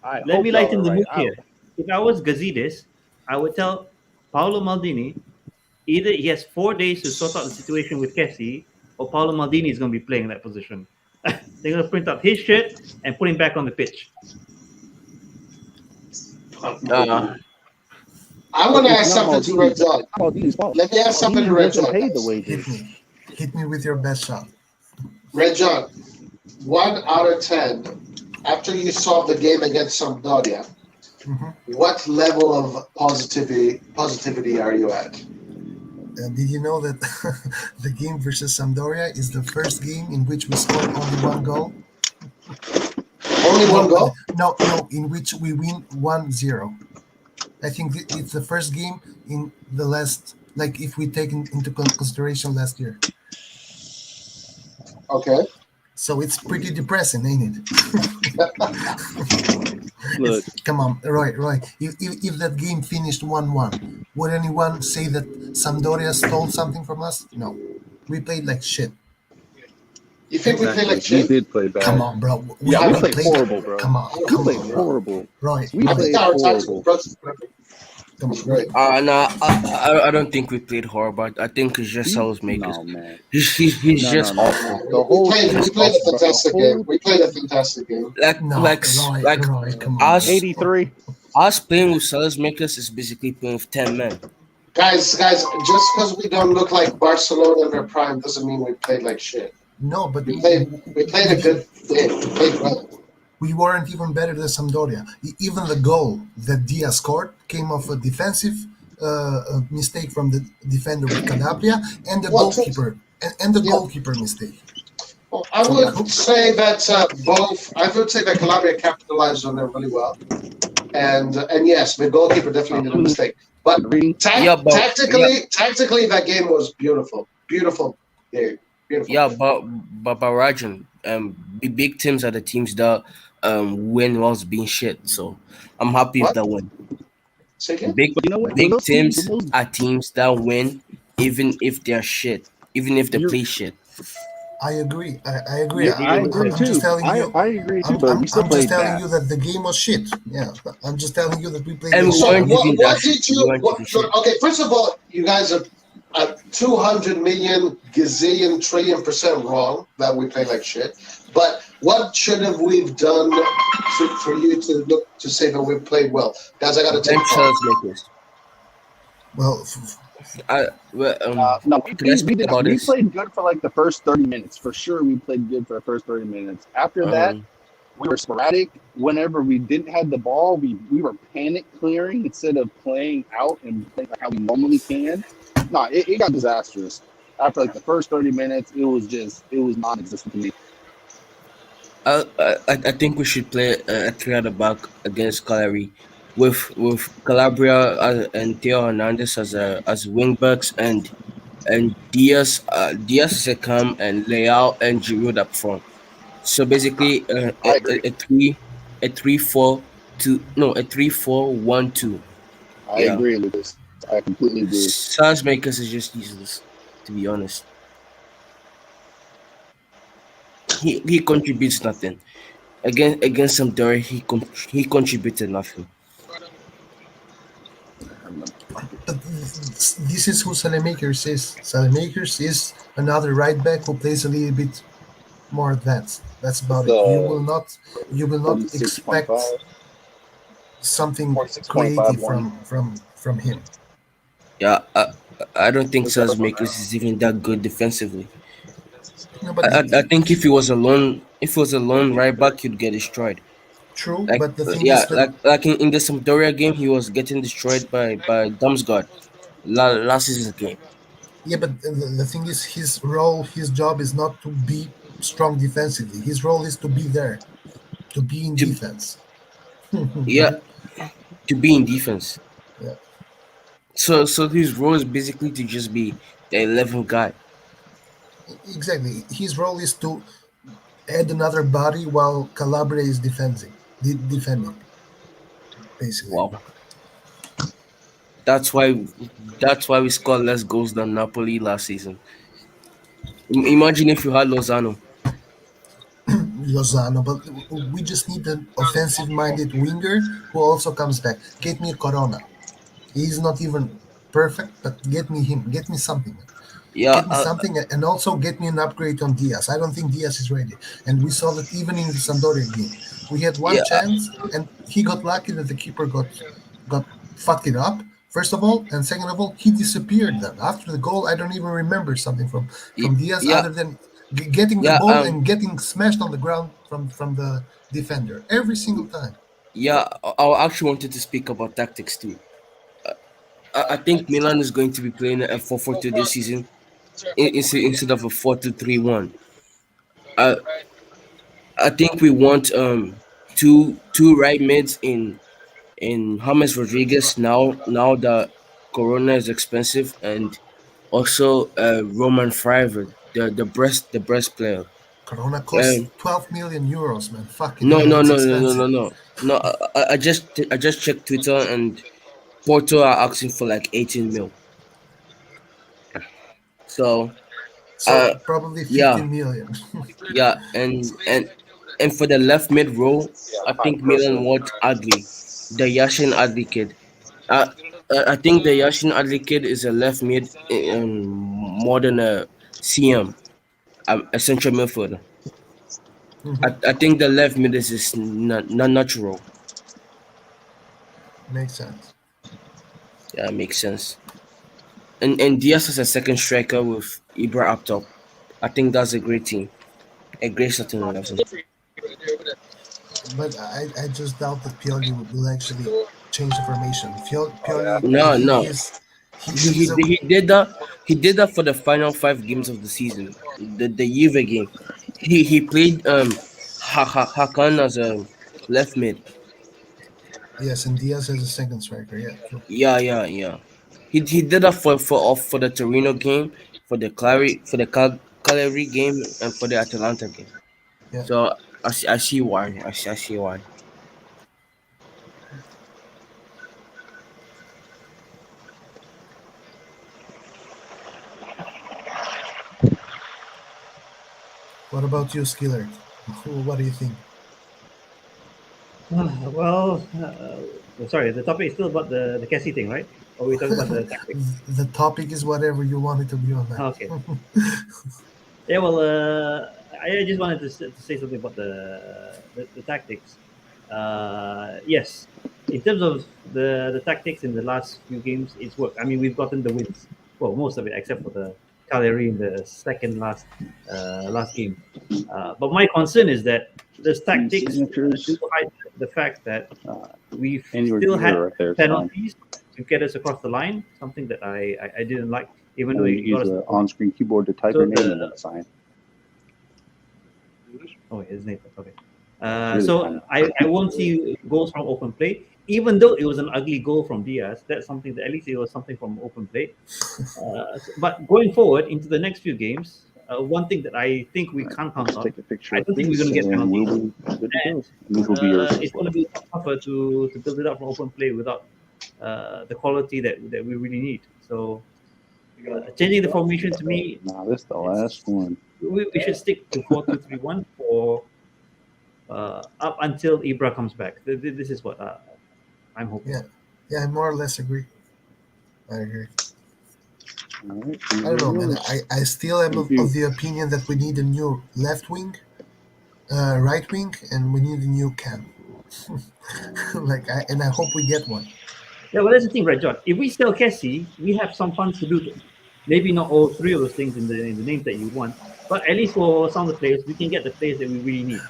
D: I
B: Let
D: hope
B: me
D: y'all
B: lighten
D: are
B: the
D: right.
B: mood here. If I was Gazidis, I would tell Paolo Maldini either he has 4 days to sort out the situation with Kessie, or Paolo Maldini is going to be playing that position. They're going to print out his shirt and put him back on the pitch.
C: Uh,
A: I want to
D: It's
A: ask
D: not
A: something to Red
D: Maldini.
A: John.
D: Maldini's fault.
A: Let me ask something to
D: Maldini
A: Red
D: doesn't
A: John,
D: pay the
A: guys.
D: wages.
E: Hit me with your best shot.
A: Red John, 1 out of 10. After you saw the game against Sampdoria,
E: Mhm.
A: what level of positivity are you at?
E: Did you know that the game versus Sampdoria is the first game in which we scored only one goal?
A: Only one goal?
E: No, in which we win 1-0. I think it's the first game in the last, like if we take into consideration last year.
A: Okay.
E: So it's pretty depressing, ain't it?
D: Look,
E: Come on, Roy. If that game finished 1-1, would anyone say that Sampdoria stole something from us? No. We played like shit.
A: You think we play
D: exactly.
A: like shit?
D: We did play bad.
E: Come on, bro.
D: Yeah,
A: I
D: we
A: don't
D: played
E: played.
D: horrible, bro.
E: Come on,
D: We
E: come
D: played
E: on, bro.
D: horrible.
E: Roy,
D: We
A: I think
D: played
A: our tactical
D: horrible.
A: approach is perfect.
E: come
A: It's
E: on.
A: great.
C: no, I don't think we played horrible. I think it's just Souls makers.
D: No, man.
C: He's
D: No,
C: just
D: no, no.
C: awful.
D: The whole
A: We
D: team,
A: played a
D: bro, the
A: fantastic game.
D: whole
A: We played a fantastic game.
E: No, Roy, come on.
C: us
D: 83.
C: us playing with Souls makers is basically playing with 10 men.
A: Guys, just because we don't look like Barcelona in their prime doesn't mean we played like shit.
E: No, but
A: We played a good game. We played well.
E: we weren't even better than Sampdoria. Even the goal that Diaz scored came off a defensive mistake from the defender with Calabria and the
A: Well,
E: goalkeeper and the
A: yeah.
E: goalkeeper mistake.
A: Well, I would say that both. I would say that Calabria capitalized on it really well, and yes, the goalkeeper definitely did a mistake. But tactically, that game was beautiful. Beautiful game. Beautiful.
C: Yeah, but Rajan, big teams are the teams that win whilst being shit. So I'm happy with
A: What?
C: that win.
A: Say again?
C: Big
D: But you know what?
C: big
D: Those
C: teams are teams that win even if they're shit, even if they
D: You're-
C: play shit.
E: I agree. I agree.
D: Yeah, I agree
E: I'm
D: too.
E: just telling you.
D: I agree too,
E: I'm
D: but we still
E: just
D: played
E: telling
D: bad.
E: you that the game was shit. Yeah, I'm just telling you that we played.
C: And
E: like
C: we
A: So
E: shit.
C: weren't even
A: what
C: that
A: did
C: shit.
A: you?
C: We weren't even shit.
A: Okay, first of all, you guys are 200 million gazillion trillion% wrong that we play like shit. But what should have we done for you to look to say that we played well, guys? I got to take
C: Bench
A: a call.
C: Souls makers.
E: Well,
D: No,
C: can I speak about
D: we
C: this?
D: played good for like the first 30 minutes. For sure, we played good for the first 30 minutes. After that, we were sporadic. Whenever we didn't have the ball, we were panic clearing instead of playing out and playing like how we normally can. No, it got disastrous. After like the first 30 minutes, it was non-existent to me.
C: I think we should play a three at the back against Calabria, with Calabria and Theo Hernandez as wing backs and Diaz is a cam and Leao and Giroud up front. So basically,
D: I agree.
C: a 3-4-2, no, a 3-4-1-2.
D: I agree, Lucas. I completely agree.
C: Size makers is just useless, to be honest. he contributes nothing. Against Sampdoria, he contributed nothing.
E: But this is who Salemakers is. Salemakers is another right back who plays a little bit more advanced. That's about it. You will not expect
D: 46.5,
E: something
D: 46.5
E: creative
D: one.
E: from him.
C: Yeah, I don't think Salesmakers is even that good defensively.
E: No, but
C: I think if he was a lone right back, he'd get destroyed.
E: true.
C: Like
E: But the thing
C: yeah,
E: is that
C: in the Sampdoria game, he was getting destroyed by Damsgaard last season's game.
E: yeah, but the thing is, his role, his job is not to be strong defensively. His role is to be there, to be in
C: To
E: defense.
C: Yeah,
E: Right?
C: to be in defense.
E: Yeah,
C: So his role is basically to just be the 11th guy.
E: exactly. His role is to add another body while Calabria is defending, basically.
C: Wow, that's why we scored less goals than Napoli last season. Imagine if you had Lozano.
E: Lozano, but we just need an offensive-minded winger who also comes back. Get me Corona. He's not even perfect, but get me him. Get me something.
C: Yeah,
E: Get me something, and also get me an upgrade on Diaz. I don't think Diaz is ready, and we saw that even in the Sampdoria game. We had one
C: yeah,
E: chance, and he got lucky that the keeper got fucked it up. First of all, and second of all, he disappeared. Then after the goal, I don't even remember something from Diaz
C: yeah,
E: other than getting the
C: yeah.
E: ball and getting smashed on the ground from the defender every single time.
C: Yeah. I actually wanted to speak about tactics too. I think Milan is going to be playing a 4-4-2 this season instead of a 4-2-3-1. I I think we want two right mids in James Rodriguez now that Corona is expensive, and also Roman Friver, the breast player.
E: Corona costs
C: Um,
E: 12 million euros, man. Fucking
C: no
E: hell,
C: no
E: it's
C: no no no no
E: expensive.
C: no no. I just checked Twitter, and Porto are asking for like 18 mil. So
E: So
C: uh
E: probably
C: yeah,
E: 15 million.
C: yeah, and for the left mid row, I think Milan want Adli, the Yashin Adli kid. Uh, I think the Yashin Adli kid is a left mid, more than a CM, a central midfielder.
E: Mhm.
C: I think the left mid is not natural.
E: Makes sense.
C: Yeah, makes sense. And Diaz is a second striker with Ibra up top. I think that's a great team, a great starting 11.
E: But I just doubt that Pioli will actually change the formation. Pioli, I
C: No,
E: think
C: no,
E: he's a
C: he did that for the final 5 games of the season. The Juve game, he played Hakan as a left mid.
E: yes, and Diaz as a second striker. Yeah, true.
C: Yeah. He did that for the Torino game, for the Cagliari game, and for the Atalanta game.
E: Yeah.
C: So I see why. I see why.
E: What about you, Skillert? What do you think?
B: Well, sorry, the topic is still about the Kessié thing, right? Or we talking about the tactics?
E: The topic is whatever you want it to be on, man.
B: Okay. Yeah, well, I just wanted to say something about the tactics. Yes, in terms of the tactics in the last few games, it's worked. I mean, we've gotten the wins. Well, most of it, except for the Cagliari in the second last game. But my concern is that those
D: Any
B: tactics do
D: signatures?
B: hide the fact that we've
D: Any
B: still had
D: reviewer right there is fine.
B: penalties to get us across the line. Something that I didn't like, even
D: And
B: though
D: then
B: it
D: you
B: got
D: use
B: us.
D: the on-screen keyboard to type
B: So
D: your name
B: the
D: and then sign.
B: Oh, it's Nathan. Okay.
D: It's really
B: So
D: tiny.
B: I won't see goals from open play, even though it was an ugly goal from Diaz. That's something that at least it was something from open play. But going forward into the next few games, one thing that I think we
D: All right,
B: can't count
D: just
B: on,
D: take a picture
B: I
D: of
B: don't think we're going
D: this,
B: to get
D: and
B: penalties,
D: we'll be good to go.
B: and
D: And these will be yours as
B: it's going
D: well.
B: to be tougher to build it up from open play without the quality that we really need. So changing the formation to me,
D: Nah, this is the last
B: it's
D: one.
B: we should stick to 4-2-3-1 for up until Ibra comes back. This is what I'm hoping.
E: Yeah, I more or less agree. I agree.
D: All right.
E: I don't know, man. I still am of the opinion that we need a new left wing, right wing, and we need a new cam. And I hope we get one.
B: Yeah, well, that's the thing, right, John? If we sell Kessié, we have some funds to do them. Maybe not all three of those things in the names that you want, but at least for some of the players, we can get the players that we really need.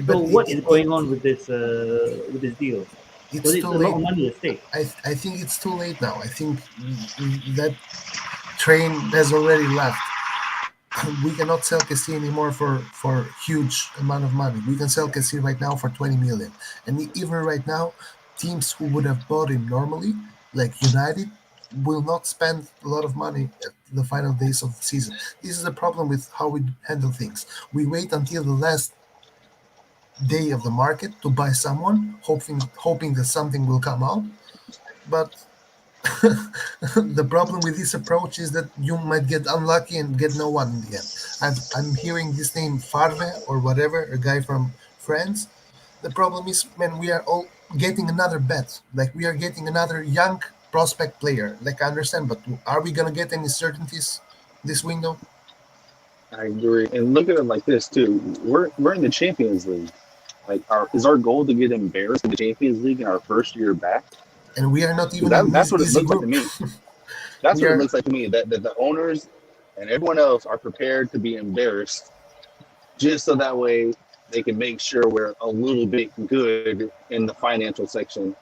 B: So what is going on with this deal?
E: It's
B: It's
E: too
B: a lot of
E: late.
B: money at stake.
E: I think it's too late now. I think that train has already left. We cannot sell Kessié anymore for huge amount of money. We can sell Kessié right now for 20 million. And even right now, teams who would have bought him normally, like United, will not spend a lot of money at the final days of the season. This is the problem with how we handle things. We wait until the last day of the market to buy someone, hoping that something will come out. But the problem with this approach is that you might get unlucky and get no one in the end. I'm hearing this name Farve or whatever, a guy from France. The problem is, man, we are all getting another bet. Like, we are getting another young prospect player. Like, I understand, but are we gonna get any certainties this window?
D: I agree. And look at it like this too. We're in the Champions League. Like, is our goal to get embarrassed in the Champions League in our first year back?
E: And we are not even
D: That's what it
E: easy
D: looks like
E: group.
D: to me. That's what it looks like to me. That the owners and everyone else are prepared to be embarrassed, just so that way they can make sure we're a little bit good in the financial section.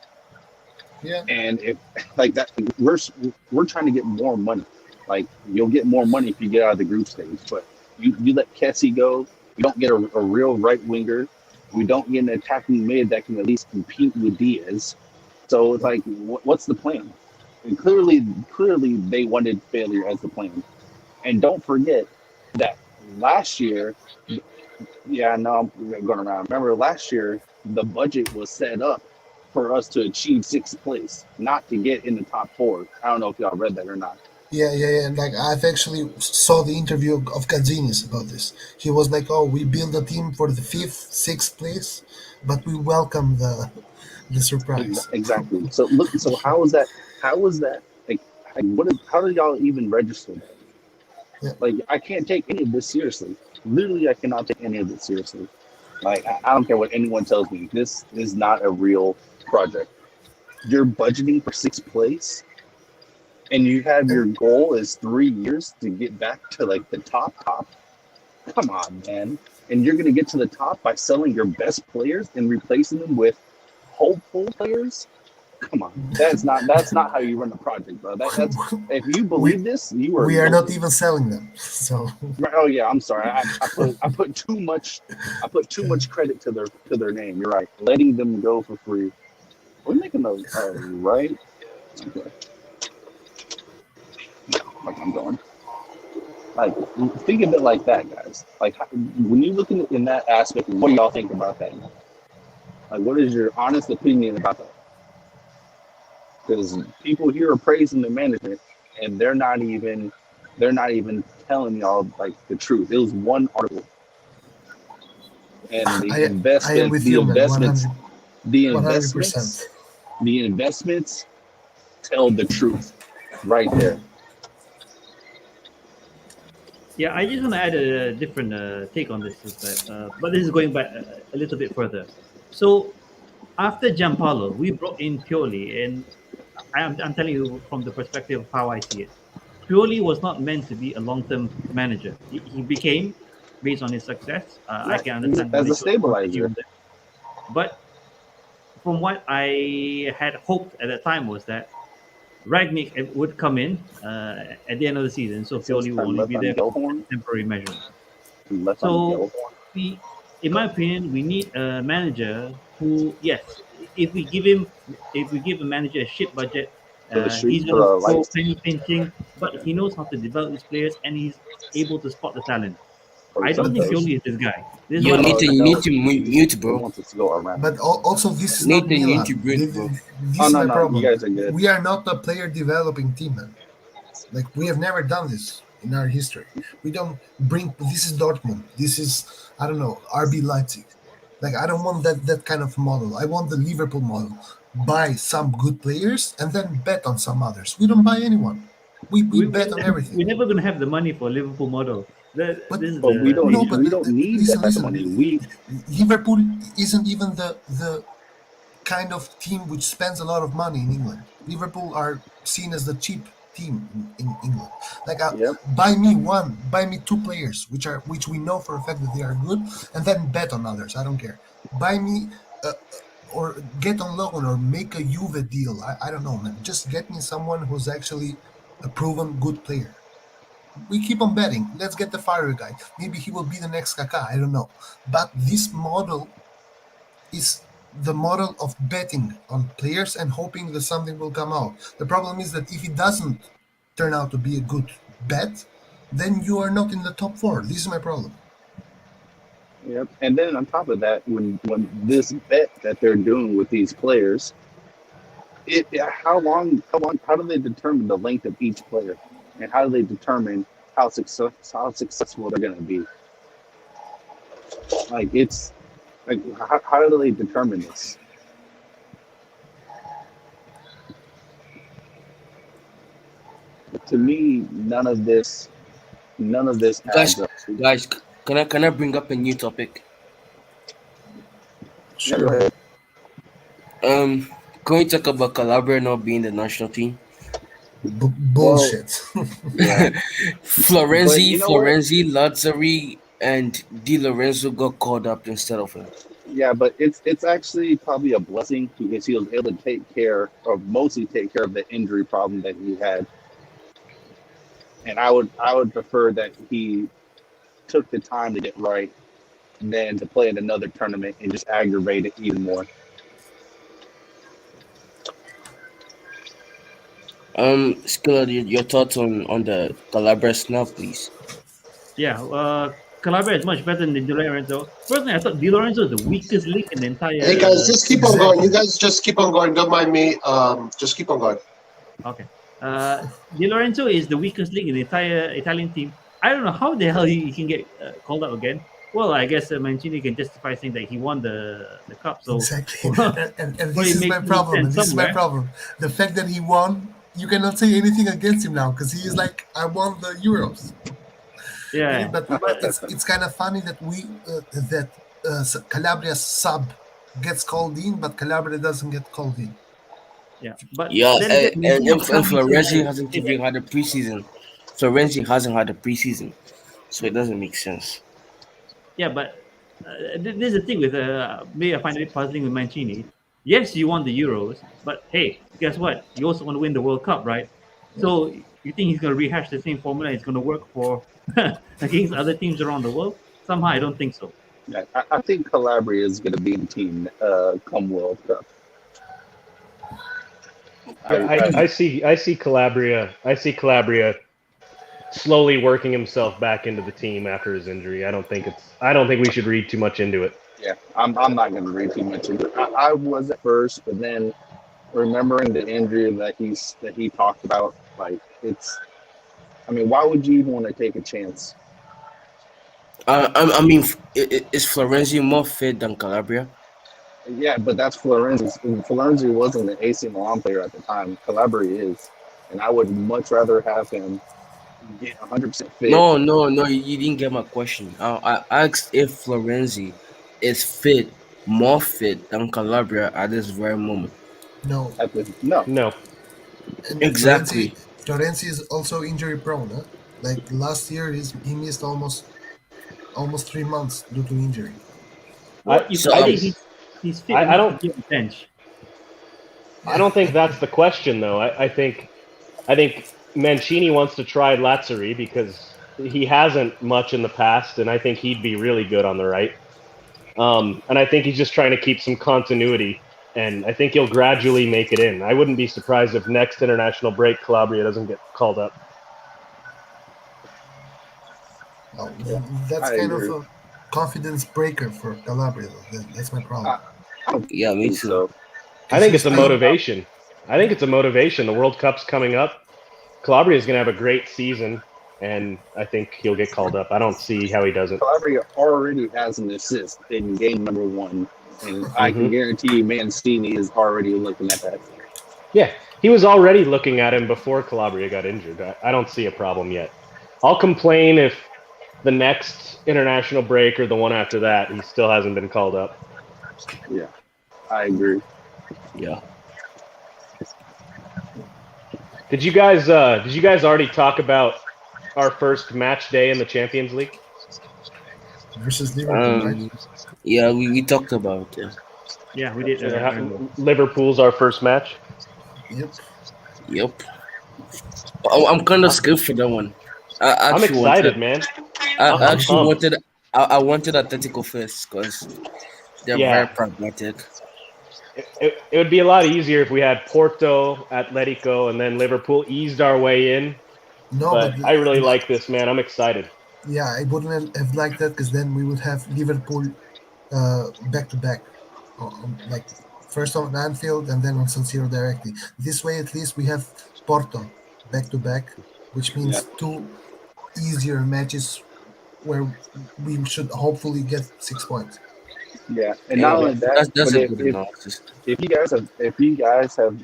E: Yeah.
D: And if like that, we're trying to get more money. Like, you'll get more money if you get out of the group stage, but you let Kessié go, you don't get a real right winger. We don't get an attacking mid that can at least compete with Diaz. So it's like, what's the plan? And clearly they wanted failure as the plan. And don't forget that last year, yeah, no, I'm going around. Remember, last year the budget was set up for us to achieve sixth place, not to get in the top four. I don't know if y'all read that or not.
E: Yeah. Like, I've actually saw the interview of Gazzini's about this. He was like, "Oh, we build a team for the fifth, sixth place, but we welcome the surprise."
D: Exactly. So look. So how is that? Like how do y'all even register that?
E: Yeah.
D: Like, I can't take any of this seriously. Literally, I cannot take any of it seriously. Like, I don't care what anyone tells me. This is not a real project. You're budgeting for sixth place, and you have your goal is 3 years to get back to like the top. Come on, man. And you're gonna get to the top by selling your best players and replacing them with hopeful players. Come on, that's not how you run a project, bro. That's if you believe this, you are.
E: We are not even selling them. So.
D: Oh yeah, I'm sorry. I put too much credit to their name. You're right. Letting them go for free. We're making those right. Okay. Like, I'm going. Like, think of it like that, guys. Like, when you look in that aspect, what do y'all think about that? Like, what is your honest opinion about that? Because people here are praising the management, and they're not even telling y'all like the truth. It was one article, and the investments tell the truth right there.
B: Yeah, I just want to add a different take on this, but this is going back a little bit further. So after Gianpaolo, we brought in Pioli, and I'm telling you from the perspective of how I see it. Pioli was not meant to be a long-term manager. He became, based on his success, I can understand
D: as a stabilizer.
B: But from what I had hoped at the time was that Ragnick would come in at the end of the season, so Pioli will only be there for temporary measures. So, in my opinion, we need a manager who, yes, if we give a manager a shit budget, he's going to go penny pinching, but he knows how to develop his players and he's able to spot the talent. I don't think Pioli is this guy. This
C: You need to mute, bro.
E: But also, this is not Milan. This is my problem.
D: You guys are good.
E: We are not a player developing team, man. Like, we have never done this. in our history. We don't bring. This is Dortmund. This is, I don't know, RB Leipzig. Like, I don't want that kind of model. I want the Liverpool model. Buy some good players and then bet on some others. We don't buy anyone. We bet on everything.
B: we're never going to have the money for a Liverpool model.
E: But
B: This is
D: But we
B: the
D: don't.
E: no,
B: issue.
E: but
D: We don't need
E: listen,
D: that
E: listen.
D: money. We
E: Liverpool isn't even the kind of team which spends a lot of money in England. Liverpool are seen as the cheap team in England. Like,
D: Yep.
E: buy me two players which we know for a fact that they are good, and then bet on others. I don't care. Buy me. Or get on loan or make a Juve deal. I don't know, man. Just get me someone who's actually a proven good player. We keep on betting. Let's get the fire guy. Maybe he will be the next Kaká. I don't know. But this model is the model of betting on players and hoping that something will come out. The problem is that if it doesn't turn out to be a good bet, then you are not in the top four. This is my problem.
D: Yep. And then on top of that, when this bet that they're doing with these players, how do they determine the length of each player, and how do they determine how successful they're going to be? Like, it's like, how do they determine this? To me, none of this
C: Guys,
D: adds up.
C: guys, can I bring up a new topic?
D: Yeah, go ahead.
C: Can we talk about Calabria not being the national team?
E: Bullshit.
D: Yeah.
C: Florenzi,
D: But you know what?
C: Lazzari, and Di Lorenzo got called up instead of him.
D: Yeah, but it's actually probably a blessing because he was able to mostly take care of the injury problem that he had. And I would prefer that he took the time to get right than to play in another tournament and just aggravate it even more.
C: Skilla, your thoughts on the Calabria snub, please.
B: Yeah, Calabria is much better than Di Lorenzo. Personally, I thought Di Lorenzo is the weakest link in the entire.
A: Hey guys, just keep on going. You guys just keep on going. Don't mind me. Just keep on going.
B: Okay. Di Lorenzo is the weakest link in the entire Italian team. I don't know how the hell he can get called up again. Well, I guess Mancini can justify saying that he won the cup. So
E: Exactly. And
B: well,
E: this
B: it
E: is my
B: makes
E: problem.
B: sense
E: And this is my
B: somewhere.
E: problem. The fact that he won, you cannot say anything against him now because he is like, I won the Euros.
B: Yeah.
E: But it's kind of funny that Calabria's sub gets called in, but Calabria doesn't get called in.
B: Yeah. But
C: Yeah,
B: then again,
C: and
B: Mancini
C: and
B: can't be
C: Florenzi
B: said
C: hasn't
B: that-
C: even had a preseason. Florenzi hasn't had a preseason, so it doesn't make sense.
B: Yeah, but this is the thing with maybe I find it puzzling with Mancini. Yes, you won the Euros, but hey, guess what? You also want to win the World Cup, right? So you think he's going to rehash the same formula? It's going to work for against other teams around the world? Somehow, I don't think so.
D: Yeah, I think Calabria is going to be the team come World Cup.
F: I see Calabria. I see Calabria slowly working himself back into the team after his injury. I don't think we should read too much into it.
D: Yeah, I'm not going to read too much into it. I was at first, but then remembering the injury that he talked about, like, I mean, why would you even want to take a chance?
C: I mean, is Florenzi more fit than Calabria?
D: Yeah, but that's Florenzi. Florenzi wasn't an AC Milan player at the time. Calabria is, and I would much rather have him get 100% fit.
C: No, you didn't get my question. I asked if Florenzi is more fit than Calabria at this very moment.
E: No.
F: No.
E: And
C: Exactly.
E: Florenzi is also injury prone. Huh? Like last year, he missed almost 3 months due to injury.
B: Well, you
C: So,
B: could say he's fit
F: I
B: enough
F: don't-
B: to get a bench.
F: I don't think that's the question, though. I think Mancini wants to try Lazzari because he hasn't much in the past, and I think he'd be really good on the right. And I think he's just trying to keep some continuity, and I think he'll gradually make it in. I wouldn't be surprised if next international break Calabria doesn't get called up.
E: Well, that's
D: I
E: kind
D: agree.
E: of a confidence breaker for Calabria. That's my problem.
C: Yeah, me too.
D: So,
F: I think it's a motivation. The World Cup's coming up. Calabria is going to have a great season. and I think he'll get called up. I don't see how he doesn't.
D: Calabria already has an assist in game number 1, and I can
F: Mhm.
D: guarantee Mancini is already looking at that.
F: Yeah, he was already looking at him before Calabria got injured. I don't see a problem yet. I'll complain if the next international break or the one after that he still hasn't been called up.
D: Yeah, I agree.
C: Yeah.
F: Did you guys already talk about our first match day in the Champions League?
E: Versus Liverpool, right?
C: Yeah, we talked about it.
B: Yeah, we did. I remember.
F: Liverpool's our first match.
E: Yep.
C: Yep. I'm kind of scared for that one. I
F: I'm
C: actually
F: excited,
C: wanted.
F: man.
C: I
F: I'm
C: actually
F: pumped.
C: wanted. I wanted Atletico first because they're very
F: Yeah,
C: pragmatic.
F: it would be a lot easier if we had Porto, Atletico, and then Liverpool eased our way in.
E: No, but
F: But I really like this, man. I'm excited.
E: yeah, I wouldn't have liked that because then we would have Liverpool back to back, like first on Anfield and then on San Siro directly. This way, at least we have Porto back to back, which
D: Yeah,
E: means two easier matches where we should hopefully get 6 points.
D: yeah, and not
C: Yeah,
D: only that,
C: that's
D: but
C: a good analysis.
D: if you guys have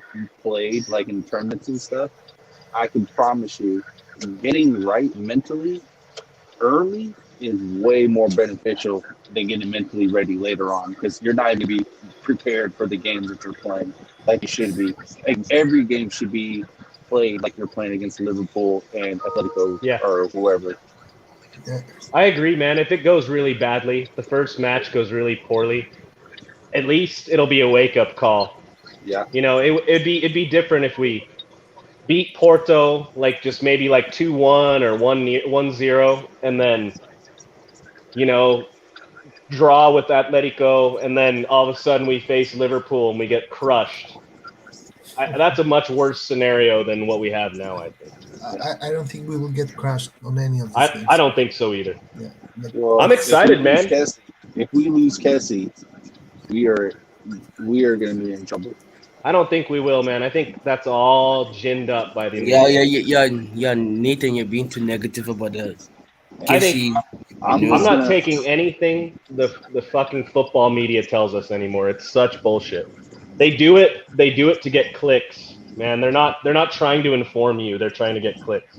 D: played like in tournaments and stuff, I can promise you, getting right mentally early is way more beneficial than getting mentally ready later on because you're not going to be prepared for the games that you're playing like you should be. Like every game should be played like you're playing against Liverpool and Atletico
F: Yeah,
D: or whoever.
E: Yeah,
F: I agree, man. If it goes really badly, the first match goes really poorly, at least it'll be a wake up call.
D: Yeah,
F: You know, it'd be different if we beat Porto like just maybe like 2-1 or 1-0, and then you know draw with Atletico, and then all of a sudden we face Liverpool and we get crushed. That's a much worse scenario than what we have now. I think.
E: I don't think we will get crushed on any of these
F: I
E: games.
F: don't think so either.
E: Yeah, like,
D: well,
F: I'm excited, man.
D: If we lose Kessié, we are going to be in trouble.
F: I don't think we will, man. I think that's all ginned up by the end of
C: Yeah,
F: the
C: yeah,
F: year.
C: yeah, yeah, yeah. Nathan, you're being too negative about the
F: I think
C: Kessié
D: I'm
F: I'm
D: just
C: renewal.
F: not
D: gonna.
F: taking anything the fucking football media tells us anymore. It's such bullshit. They do it to get clicks, man. They're not trying to inform you. They're trying to get clicks.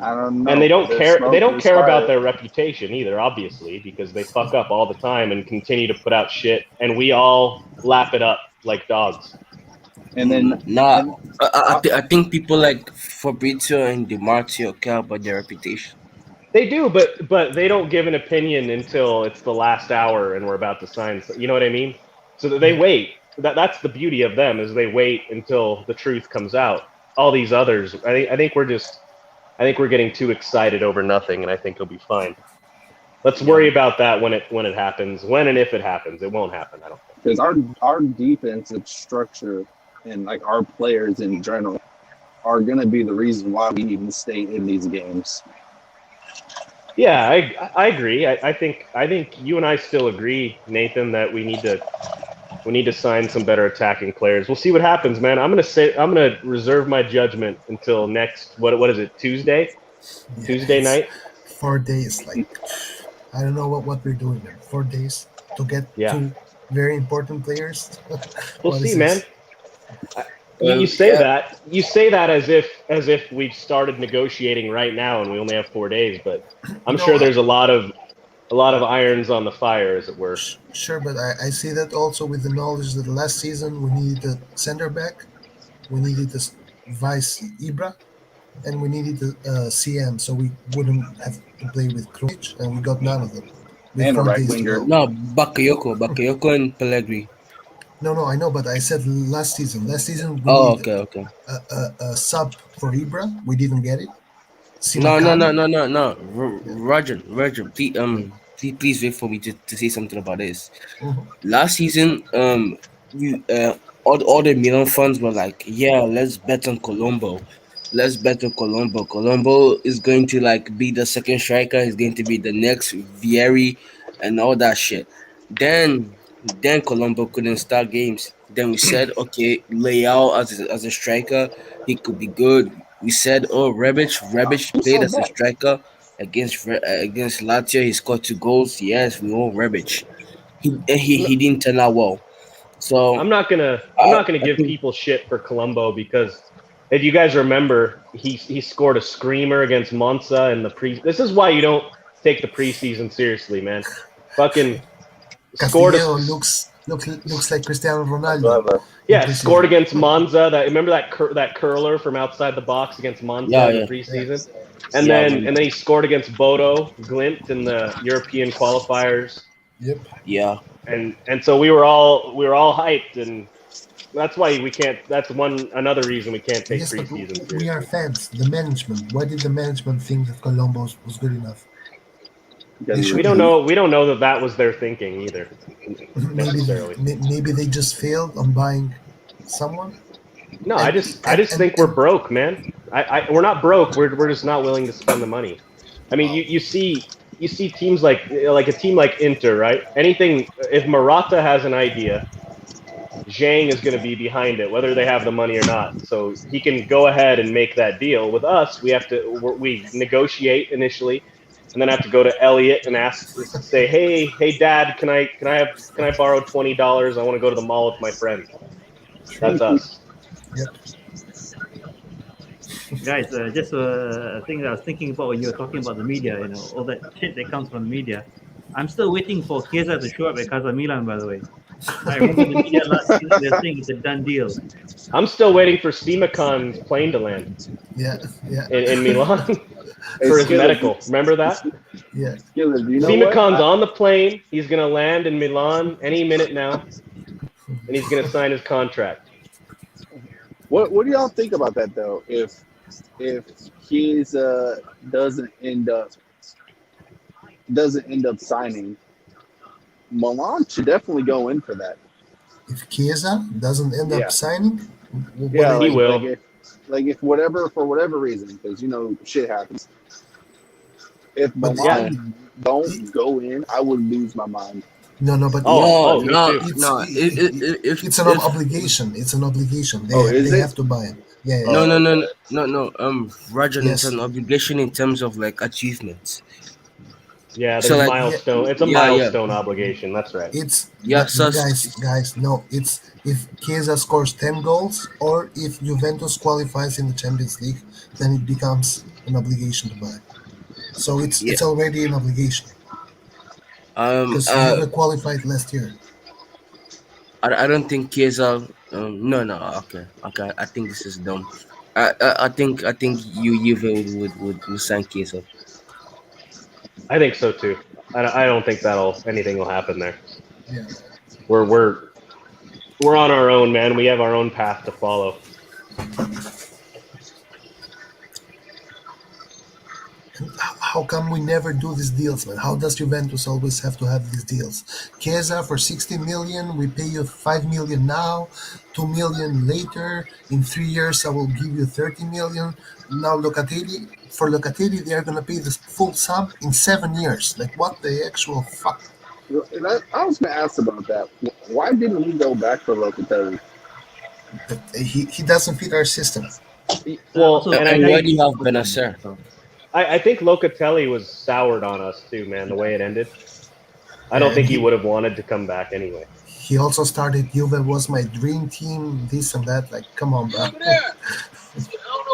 D: I don't
F: And
D: know.
F: they don't
D: There's
F: care they
D: smoke,
F: don't
D: there's
F: care about
D: fire.
F: their reputation either, obviously, because they fuck up all the time and continue to put out shit and we all lap it up like dogs.
D: And then,
C: Nah,
D: and
C: I think people like Fabrizio and Di Marzio care about their reputation.
F: They do, but they don't give an opinion until it's the last hour and we're about to sign. You know what I mean? So that they wait. That's the beauty of them is they wait until the truth comes out. All these others, I think we're getting too excited over nothing, and I think it'll be fine. Let's worry about that when it happens, when and if it happens. It won't happen, I don't think.
D: because our defensive structure and like our players in general are going to be the reason why we even stay in these games.
F: Yeah, I agree. I think you and I still agree, Nathan, that we need to sign some better attacking players. We'll see what happens, man. I'm gonna reserve my judgment until next what is it, Tuesday?
E: yeah,
F: Tuesday
E: it's
F: night?
E: 4 days. Like, I don't know what we're doing there. 4 days to get
F: Yeah.
E: two very important players.
F: We'll
E: What
F: see,
E: is
F: man.
E: this?
F: You say
C: Yeah,
F: that as if we've started negotiating right now and we only have 4 days, but I'm
E: No,
F: sure there's a lot of irons on the fire, as it were.
E: sure, but I see that also with the knowledge that last season we needed a center back, we needed a vice Ibra, and we needed a CM, so we wouldn't have to play with Krunic, and we got none of them with
D: And a
E: 4
D: right
E: days to
D: winger.
E: go.
C: no, Bakayoko and Pellegrini.
E: No, I know, but I said last season. Last season we
C: Oh,
E: needed
C: okay.
E: a sub for Ibra. We didn't get it.
C: No,
E: Simakali.
C: Roger, please wait for me to say something about this.
E: Mhm.
C: Last season, you all the Milan fans were like, yeah, let's bet on Colombo. Let's bet on Colombo. Colombo is going to like be the second striker. He's going to be the next Vieri and all that shit. Then Colombo couldn't start games. Then we said, okay, Leao as a striker, he could be good. We said, oh, Rebic played as a striker against Lazio. He scored 2 goals. Yes, we want Rebic. He didn't turn out well. So
F: I'm not gonna
C: I
F: give
C: think
F: people shit for Colombo because if you guys remember, he scored a screamer against Monza in the pre. This is why you don't take the preseason seriously, man. Fucking scored
E: Castillo
F: a
E: looks like Cristiano Ronaldo.
F: scored against Monza. Remember that curler from outside the box against Monza in the preseason, and then he scored against Bodo Glimt in the European qualifiers.
E: Yep.
C: Yeah.
F: And so we were all hyped, and that's why we can't. That's another reason we can't take
E: Yes, but
F: preseason seriously.
E: we are fans. The management. Why did the management think that Colombo was good enough?
F: We don't know. We don't know that was their thinking either. Necessarily.
E: Maybe they just failed on buying someone.
F: No, I just think we're broke, man. We're not broke. We're just not willing to spend the money. I mean, you see teams like a team like Inter, right? Anything if Morata has an idea, Zhang is going to be behind it, whether they have the money or not. So he can go ahead and make that deal. With us, we negotiate initially, and then have to go to Elliot and say, hey, Dad, can I borrow $20? I want to go to the mall with my friend. That's us.
E: Yep.
B: Guys, just a thing that I was thinking about when you were talking about the media, all that shit that comes from the media. I'm still waiting for Chiesa to show up at Casa Milan, by the way. I remember the media last season, they're saying it's a done deal.
F: I'm still waiting for Simakan's plane to land.
E: Yeah.
F: In Milan for his medical. Remember that?
E: Yeah.
F: Simakan's on the plane. He's going to land in Milan any minute now, and he's going to sign his contract.
D: What do y'all think about that though? If he's doesn't end up signing, Milan should definitely go in for that.
E: If Chiesa doesn't end up signing,
F: he will.
D: Like if for whatever reason, because shit happens. If Milan don't go in, I would lose my mind.
E: No, but it's an obligation. It's an obligation. They have to buy it. Yeah.
C: No. Rajan, it's an obligation in terms of like achievements.
F: Yeah, there's milestone. It's a milestone obligation. That's right.
E: Guys. No, it's if Chiesa scores 10 goals or if Juventus qualifies in the Champions League, then it becomes an obligation to buy. So it's already an obligation. Because Juve qualified last year.
C: I don't think Chiesa. Okay. I think this is dumb. I think Juve would sign Chiesa.
F: I think so too. I don't think anything will happen there.
E: Yeah.
F: We're on our own, man. We have our own path to follow.
E: How come we never do these deals, man? How does Juventus always have to have these deals? Chiesa for 60 million, we pay you 5 million now, 2 million later. In 3 years, I will give you 30 million. Now for Locatelli, they are going to pay the full sum in 7 years. Like, what the actual fuck?
D: I was going to ask about that. Why didn't we go back for Locatelli?
E: He doesn't fit our system.
F: Well,
C: and why do you have Benacer?
F: I think Locatelli was soured on us too, man, the way it ended. I don't think he would have wanted to come back anyway.
E: He also started Juve was my dream team, this and that. Like, come on, bro.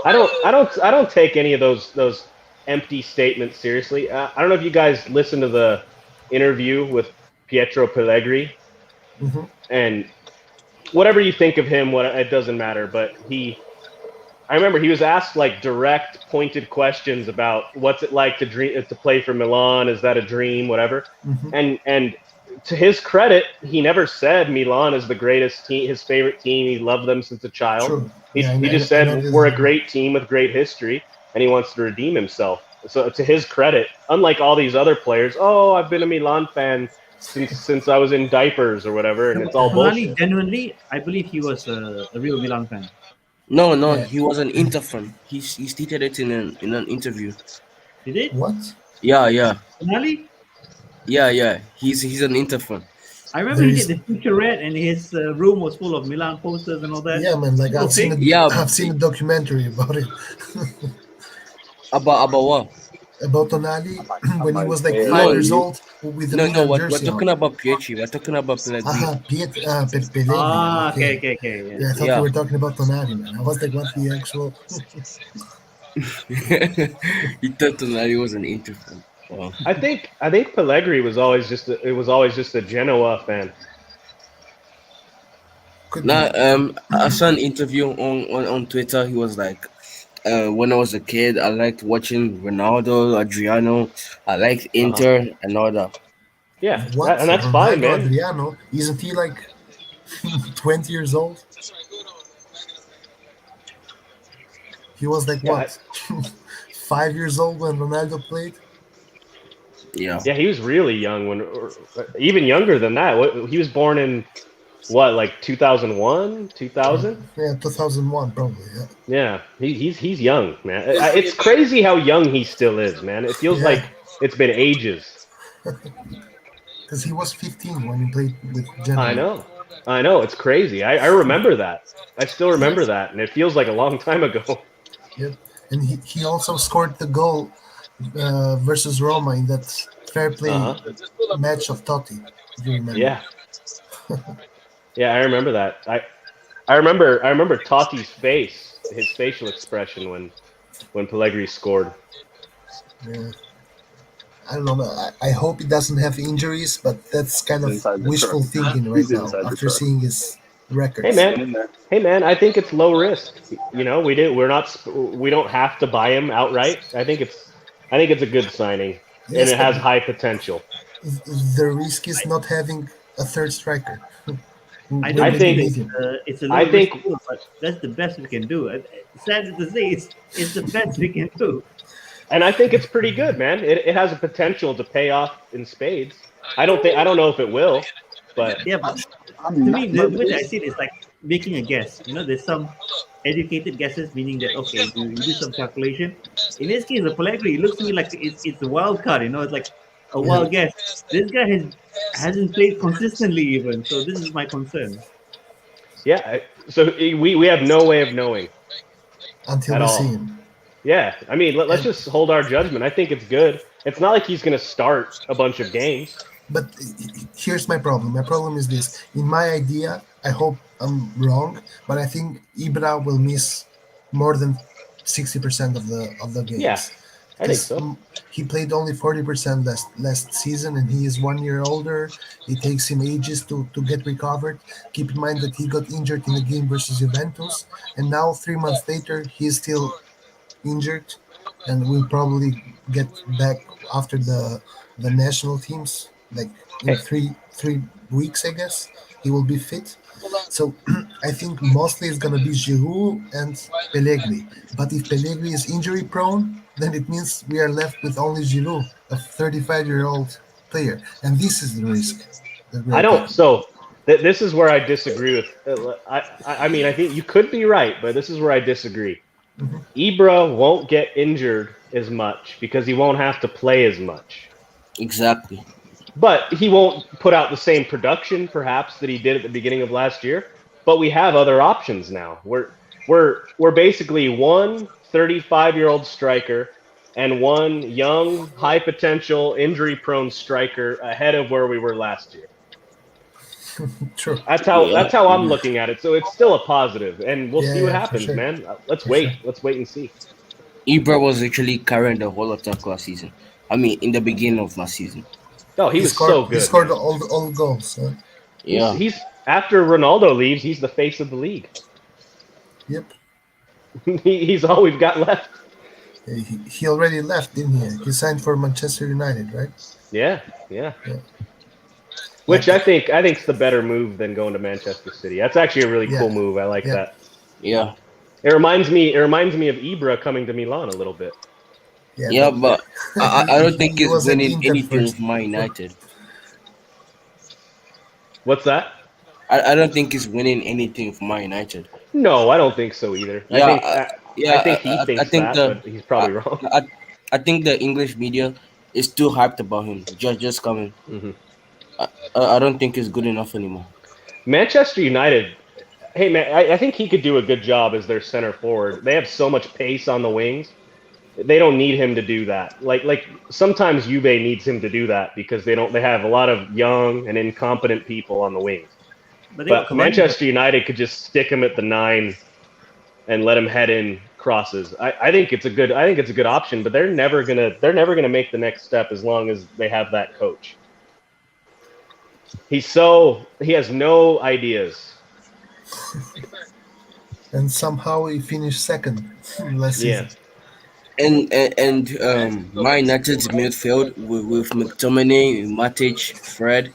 F: I don't take any of those empty statements seriously. I don't know if you guys listened to the interview with Pietro Pellegrini, and whatever you think of him, it doesn't matter. But I remember he was asked like direct, pointed questions about what's it like to play for Milan. Is that a dream? Whatever. And to his credit, he never said Milan is the greatest team, his favorite team. He loved them since a child.
E: True.
F: He just said we're a great team with great history, and he wants to redeem himself. So to his credit, unlike all these other players, I've been a Milan fan since I was in diapers or whatever, and it's all bullshit.
B: Genuinely, I believe he was a real Milan fan.
C: No, he was an Inter fan. He stated it in an interview.
B: Did it?
E: What?
C: Yeah.
B: Finale?
C: Yeah. He's an Inter fan.
B: I remember
E: There
B: he
E: is,
B: did the featurette, and his room was full of Milan posters and all that.
E: yeah, man. Like
B: People think,
C: Yeah,
E: I've seen a documentary about it,
C: about what?
E: about Tonali when he was like
C: No,
E: 5 years old with the
C: no.
E: Milan
C: We're
E: jersey
C: talking
E: on.
C: about Pietri. We're talking about Pellegrini.
E: Pellegrini.
B: okay,
E: Okay.
B: yeah.
E: Yeah, I thought you
C: Yeah.
E: were talking about Tonali, man. I was like, what the actual?
C: He thought Tonali was an Inter fan. Wow.
F: I think Pellegrini was always just a Genoa fan.
E: Could
C: Now,
E: be.
C: I saw an interview on Twitter. He was like, when I was a kid, I liked watching Ronaldo, Adriano. I liked Inter and all that.
F: Yeah,
E: What?
F: and that's fine,
E: Ronaldo
F: man.
E: Adriano? Isn't he like 20 years old? He was like
F: Yeah,
E: what? 5 years old when Ronaldo played?
C: Yeah.
F: Yeah, he was really young or even younger than that. He was born in what, like 2001, 2000?
E: Yeah, 2001 probably. Yeah.
F: Yeah, he's young, man. It's crazy how young he still is, man. It feels
E: Yeah.
F: like it's been ages.
E: Because he was 15 when he played with Genoa.
F: I know. It's crazy. I remember that. I still remember that, and it feels like a long time ago.
E: Yep. And he also scored the goal versus Roma in that fair play match of Totti. If you remember.
F: Yeah. Yeah, I remember that. I remember Totti's face, his facial expression when Pellegrini scored.
E: Yeah. I don't know. I hope he doesn't have injuries, but that's kind of wishful thinking right now after seeing his records.
F: Hey man, I think it's low risk. You know, we don't have to buy him outright. I think it's a good signing,
E: Yes,
F: and it has high potential.
E: The risk is not having a third striker.
B: I
F: I
B: don't
F: think-
B: think it's a
F: I
B: low
F: think-
B: risk deal, but that's the best we can do. Sad to say, it's the best we can do.
F: And I think it's pretty good, man. It has a potential to pay off in spades. I don't know if it will, but
B: Yeah, but to me, the way that I see it is like making a guess. You know, there's some educated guesses, meaning that okay, you do some calculation. In this case, the Pellegrini, it looks to me like it's a wild card. You know, it's like a wild guess. This guy hasn't played consistently even, so this is my concern.
F: yeah. So we have no way of knowing.
E: Until
F: At
E: we
F: all.
E: see him.
F: Yeah, I mean, let's just hold our judgment. I think it's good. It's not like he's going to start a bunch of games.
E: But here's my problem. My problem is this. In my idea, I hope I'm wrong, but I think Ibra will miss more than 60% of the games.
F: Yeah, I think
E: 'Cause,
F: so.
E: He played only 40% last season, and he is 1 year older. It takes him ages to get recovered. Keep in mind that he got injured in the game versus Juventus, and now 3 months later, he is still injured, and will probably get back after the national teams, like in three weeks, I guess. He will be fit. So I think mostly it's gonna be Giroud and Pellegrini. But if Pellegrini is injury prone, then it means we are left with only Giroud, a 35-year-old player, and this is the risk.
F: I don't. So this is where I disagree with. I mean, I think you could be right, but this is where I disagree. Ibra won't get injured as much because he won't have to play as much.
C: Exactly.
F: But he won't put out the same production, perhaps, that he did at the beginning of last year. But we have other options now. We're basically one 35-year-old striker and one young, high potential, injury prone striker ahead of where we were last year.
E: True.
F: That's how I'm looking at it. So it's still a positive, and we'll see what
E: Yeah, for
F: happens,
E: sure.
F: man. Let's
E: For
F: wait.
E: sure.
F: Let's wait and see.
C: Ibra was actually carrying the whole attack last season. I mean, in the beginning of last season.
F: No, he was
E: scored,
F: so good.
E: He scored
F: man.
E: all goals. Huh?
C: Yeah.
F: He's after Ronaldo leaves, he's the face of the league.
E: Yep.
F: He's all we've got left.
E: He already left, didn't he? He signed for Manchester United, right?
F: Yeah.
E: Yeah.
F: Which I think is the better move than going to Manchester City. That's actually a really cool move. I like
E: Yeah.
F: that.
C: Yeah.
F: It reminds me of Ibra coming to Milan a little bit.
C: Yeah, but I don't think
E: he
C: he's
E: was at
C: winning
E: Inter
C: anything
E: first.
C: with Man United.
F: What's that?
C: I don't think he's winning anything for Man United.
F: No, I don't think so either.
C: Yeah,
F: I think he thinks that, but he's probably wrong.
C: I think the English media is too hyped about him. Just coming.
F: Mhm.
C: I don't think it's good enough anymore.
F: Manchester United. Hey man, I think he could do a good job as their center forward. They have so much pace on the wings. They don't need him to do that. Like sometimes Juve needs him to do that because they have a lot of young and incompetent people on the wings.
B: But they got
F: But
B: Calabria.
F: Manchester United could just stick him at the 9 and let him head in crosses. I think it's a good option, but they're never gonna make the next step as long as they have that coach. He has no ideas.
E: And somehow he finished second last
F: Yeah.
E: season.
C: And my United's midfield with McTominay, Matic, Fred,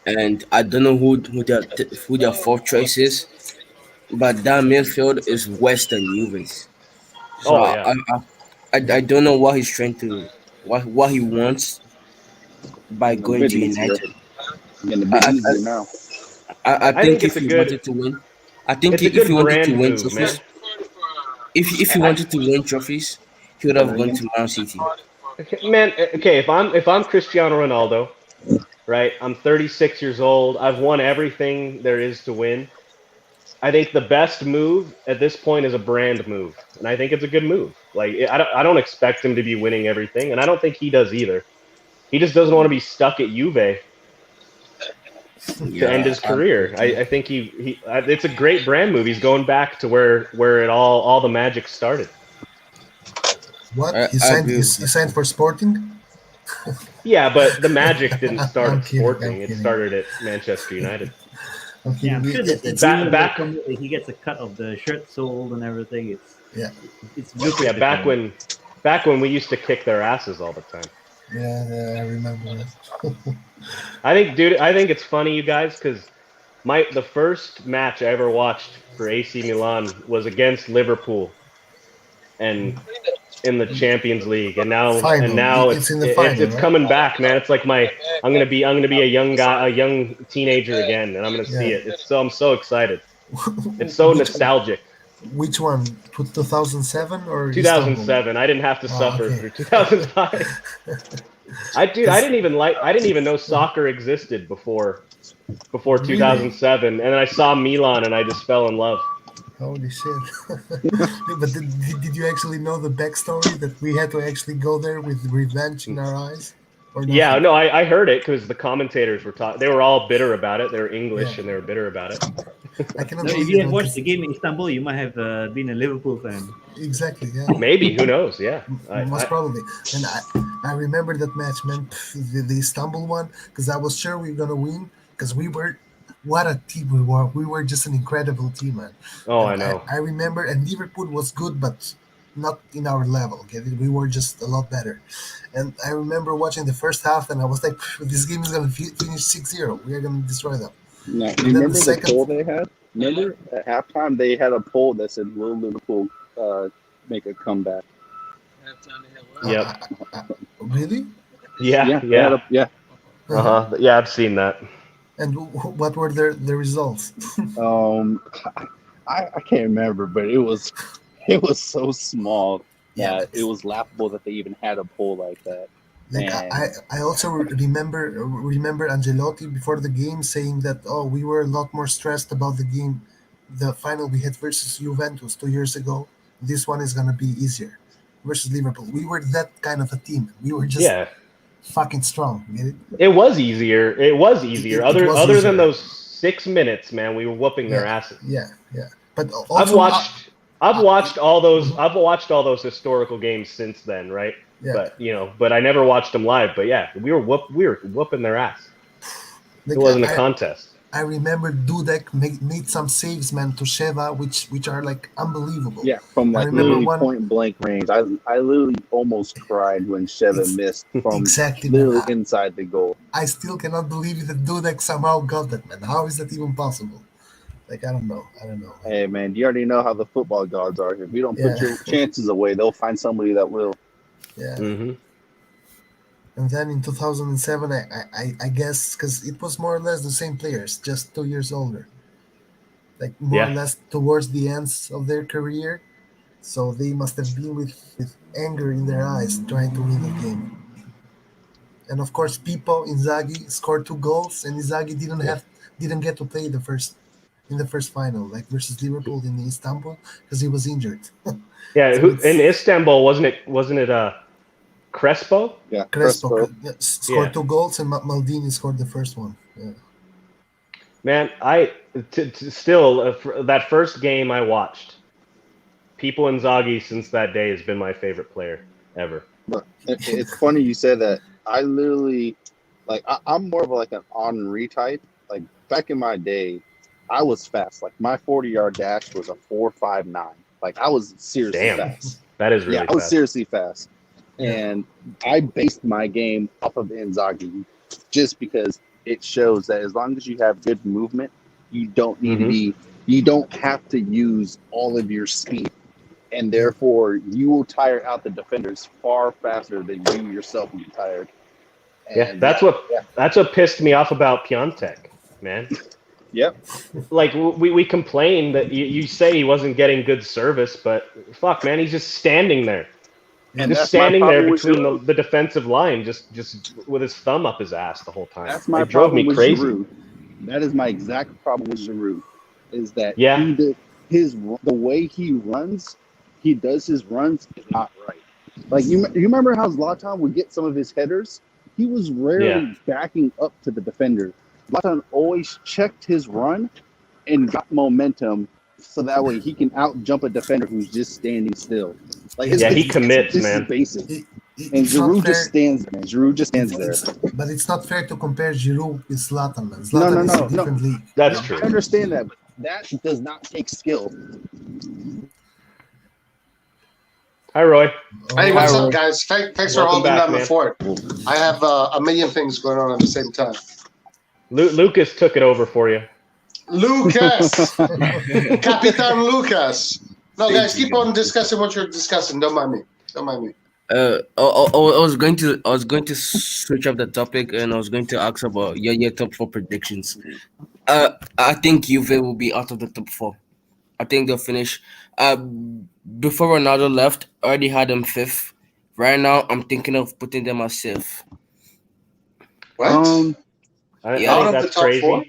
C: and I don't know who their fourth choice is, but that midfield is worse than Juve's. So
F: Oh yeah.
C: I don't know what he's trying to what he wants by
D: A
C: going
D: bit
C: to
D: easier.
C: United.
D: Getting a bit
C: I,
D: easier now.
C: I
F: I
C: think
F: think
C: if
F: it's a
C: he
F: good
C: wanted to win, I think
F: it's a
C: if
F: good
C: he wanted to
F: brand
C: win
F: move, man.
C: trophies, if he wanted to win trophies, he would have gone to Man City.
F: Man, okay, if I'm Cristiano Ronaldo, right? I'm 36 years old. I've won everything there is to win. I think the best move at this point is a brand move, and I think it's a good move. Like I don't expect him to be winning everything, and I don't think he does either. He just doesn't want to be stuck at Juve to end
C: Yeah,
F: his career. I think it's a great brand move. He's going back to where it all the magic started.
E: What? He
C: I
E: signed
C: agree
E: he,
C: with
E: he
C: that.
E: signed for Sporting?
F: Yeah, but the magic didn't start
E: I'm
F: at
E: kidding. I'm
F: Sporting. It
E: kidding.
F: started at Manchester United.
E: I'm
B: Yeah,
E: kidding.
B: I'm sure there's a
E: It's
B: deal where
F: Back
B: he gets a cut of the shirt sold and everything.
E: yeah,
B: It's
F: yeah,
B: lucrative.
F: back when we used to kick their asses all the time.
E: yeah. I remember that.
F: I think it's funny, you guys, because the first match I ever watched for AC Milan was against Liverpool and in the Champions League, and
E: Final.
F: now
E: It's in the
F: it's
E: final,
F: it's
E: right?
F: coming back, man. It's like I'm gonna be a young guy, a young teenager again, and I'm gonna see
E: Yeah.
F: it. I'm so excited. It's so
E: which,
F: nostalgic.
E: which one? 2007 or Istanbul?
F: 2007. I didn't have to
E: Oh,
F: suffer
E: okay.
F: through 2005. I didn't even know soccer existed before
E: Really?
F: 2007, and then I saw Milan and I just fell in love.
E: Holy shit! But did you actually know the backstory that we had to actually go there with revenge in our eyes, or nothing?
F: Yeah, no, I heard it because the commentators were talking. They were all bitter about it. They were English
E: Yeah.
F: and they were bitter about it.
E: I cannot
B: No, if
E: believe
B: you
E: it.
B: had
E: man,
B: watched
E: 'cause-
B: the game in Istanbul, you might have been a Liverpool fan.
E: Exactly. Yeah.
F: Maybe, who knows? Yeah,
E: Most probably. And I remember that match, man. The Istanbul one, because I was sure we were gonna win. Because what a team we were. We were just an incredible team, man.
F: oh,
E: And
F: I know.
E: I remember, and Liverpool was good, but not in our level. Okay, we were just a lot better. And I remember watching the first half, and I was like, "This game is gonna finish 6-0. We are gonna destroy them."
D: Now,
E: And
D: you
E: then the
D: remember the
E: second-
D: poll they had? Remember at halftime they had a poll that said, "Will Liverpool make a comeback?"
F: Yep.
E: Really?
F: Yeah,
D: they had
F: yeah. Yeah, I've seen that.
E: And what were the results?
D: I can't remember, but it was so small
E: Yeah,
D: that it was laughable that they even had a poll like that.
E: Like
D: And
E: I also remember Angelotti before the game saying that we were a lot more stressed about the game, the final we had versus Juventus 2 years ago. This one is gonna be easier versus Liverpool. We were that kind of a team. We were just
F: Yeah,
E: fucking strong. Get it?
F: it was easier. It was easier.
E: It
F: Other
E: was
F: other than
E: easier.
F: those 6 minutes, man, we were whooping their asses.
E: Yeah. But
F: I've
E: also,
F: watched all those historical games since then, right?
E: Yeah.
F: But I never watched them live. But yeah, we were whooping their ass.
E: like,
F: It wasn't a contest.
E: I remember Dudek made some saves, man, to Sheva, which are like unbelievable.
D: yeah, from
E: I
D: like
E: remember
D: literally
E: one-
D: point blank range. I literally almost cried when Sheva
E: It's-
D: missed from
E: Exactly, man.
D: literally inside the goal.
E: I still cannot believe that Dudek somehow got that, man. How is that even possible? Like, I don't know.
D: Hey man, you already know how the football gods are. If you don't put
E: Yeah.
D: your chances away, they'll find somebody that will.
E: Yeah.
F: Mm-hmm.
E: And then in 2007, I guess, because it was more or less the same players, just 2 years older. Like, more or
F: Yeah.
E: less towards the ends of their career. So they must have been with anger in their eyes trying to win the game. And of course, Inzaghi scored 2 goals, and Inzaghi didn't get to play in the first final, like versus Liverpool in Istanbul, because he was injured.
F: Yeah,
E: So it's
F: in Istanbul wasn't it Crespo?
D: Yeah,
E: Crespo
D: Crespo.
E: scored
F: Yeah.
E: 2 goals, and Maldini scored the first one. Yeah.
F: Man, still that first game I watched. People Inzaghi since that day has been my favorite player ever.
D: But it's funny you said that. I literally, like, I'm more of like an Henri type. Like, back in my day, I was fast. Like, my 40-yard dash was a 4.59. Like, I was seriously
F: Damn.
D: fast.
F: That is really
D: I was
F: fast.
D: seriously fast.
E: Yeah.
D: And I based my game off of Inzaghi just because it shows that as long as you have good movement, you don't need to you don't have to use all of your speed. And therefore, you will tire out the defenders far faster than you yourself will be tired. And
F: That's what pissed me off about Piontek, man.
D: Yep.
F: Like we complained that you say he wasn't getting good service, but fuck, man, he's just standing there.
D: And
F: Just
D: that's my
F: standing there
D: problem with
F: between
D: Giroud.
F: the defensive line, just with his thumb up his ass the whole time.
D: That's my
F: It drove
D: problem
F: me
D: with
F: crazy.
D: Giroud. That is my exact problem with Giroud. Is that
F: Yeah.
D: the way he runs, he does his runs is not right. Like you remember how Zlatan would get some of his headers? He was rarely backing up to the defender. Zlatan always checked his run and got momentum, so that way he can out jump a defender who's just standing still. Like
F: Yeah, he commits,
D: this
F: man.
D: is basic. And
E: It's not
D: Giroud
E: fair.
D: just stands there. Giroud just stands there.
E: But it's not fair to compare Giroud with Zlatan, man.
D: No,
E: Zlatan is
D: no,
E: a different league.
F: That's
D: I
F: true.
D: understand that, but that does not take skill.
F: Hi, Roy.
A: Hey, what's
F: Hi,
A: up,
F: Roy.
A: guys? Thanks for
F: Welcome
A: holding
F: back,
A: down the
F: man.
A: fort. I have a million things going on at the same time.
F: Lucas took it over for you.
A: Lucas, Capitan Lucas. No, guys, keep on discussing what you're discussing. Don't mind me.
C: I was going to switch up the topic, and I was going to ask about your top 4 predictions. I think Juve will be out of the top 4. I think they'll finish. Before Ronaldo left, I already had them 5th. Right now, I'm thinking of putting them at 6th.
A: What?
F: I
C: Yeah.
A: Out
F: think
A: of the
F: that's
A: top
F: crazy.
A: 4?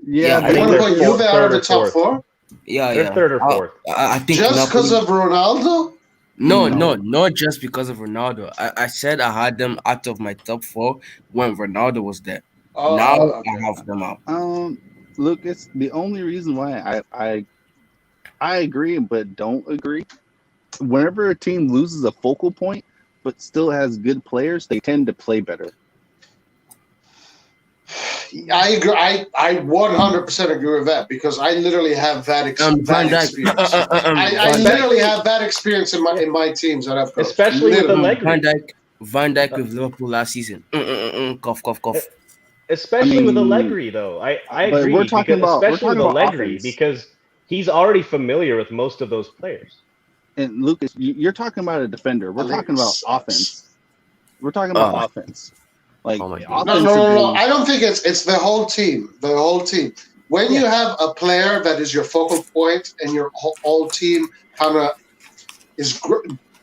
C: Yeah,
F: I
A: You
F: think
A: want to
F: they're
A: put Juve out
F: third
A: of the
F: or
A: top
F: fourth.
A: 4?
C: Yeah.
F: They're third or fourth.
C: I think
A: Just because
C: Napoli-
A: of Ronaldo?
C: No, not just because of Ronaldo. I said I had them out of my top 4 when Ronaldo was there.
A: Oh,
C: Now
A: okay.
C: I have them out.
D: Lucas, the only reason why I agree but don't agree, whenever a team loses a focal point but still has good players, they tend to play better.
A: I agree. I 100% agree with that because I literally have that,
C: Van Dijk.
A: experience. I literally have that experience in my teams that I've coached.
F: Especially with
A: Literally.
F: Allegri.
C: Van Dijk with Liverpool last season. Cough.
F: Especially with Allegri, though. I
D: but
F: agree.
D: we're talking about
F: Allegri
D: offense.
F: because he's already familiar with most of those players.
D: And Lucas, you're talking about a defender. We're talking about offense. We're talking about offense. Like
C: Oh my God.
A: No.
D: offensively-
A: I don't think it's the whole team. The whole team. When you have a player that is your focal point and your whole team kind of is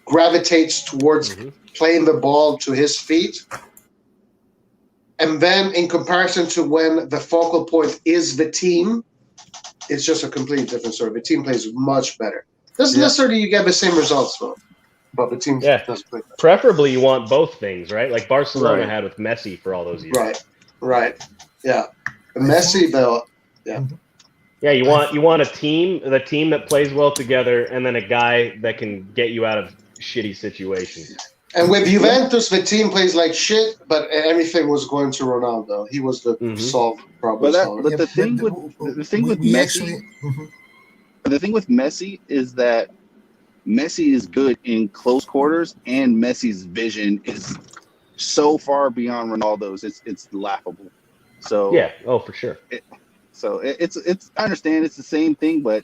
A: gravitates towards playing the ball to his feet, and then in comparison to when the focal point is the team, it's just a completely different story. The team plays much better. Doesn't necessarily you get the same results though, but the team does play better.
F: Preferably, you want both things, right? Like Barcelona
A: Right.
F: had with Messi for all those years.
A: Right. Yeah. Messi, though.
F: Yeah, you want the team that plays well together, and then a guy that can get you out of shitty situations.
A: And with Juventus, the team plays like shit, but everything was going to Ronaldo. He was the solved problem solver.
D: But the thing with Messi, the thing with Messi is that Messi is good in close quarters, and Messi's vision is so far beyond Ronaldo's. It's laughable. So
F: yeah, for sure.
D: It's I understand it's the same thing, but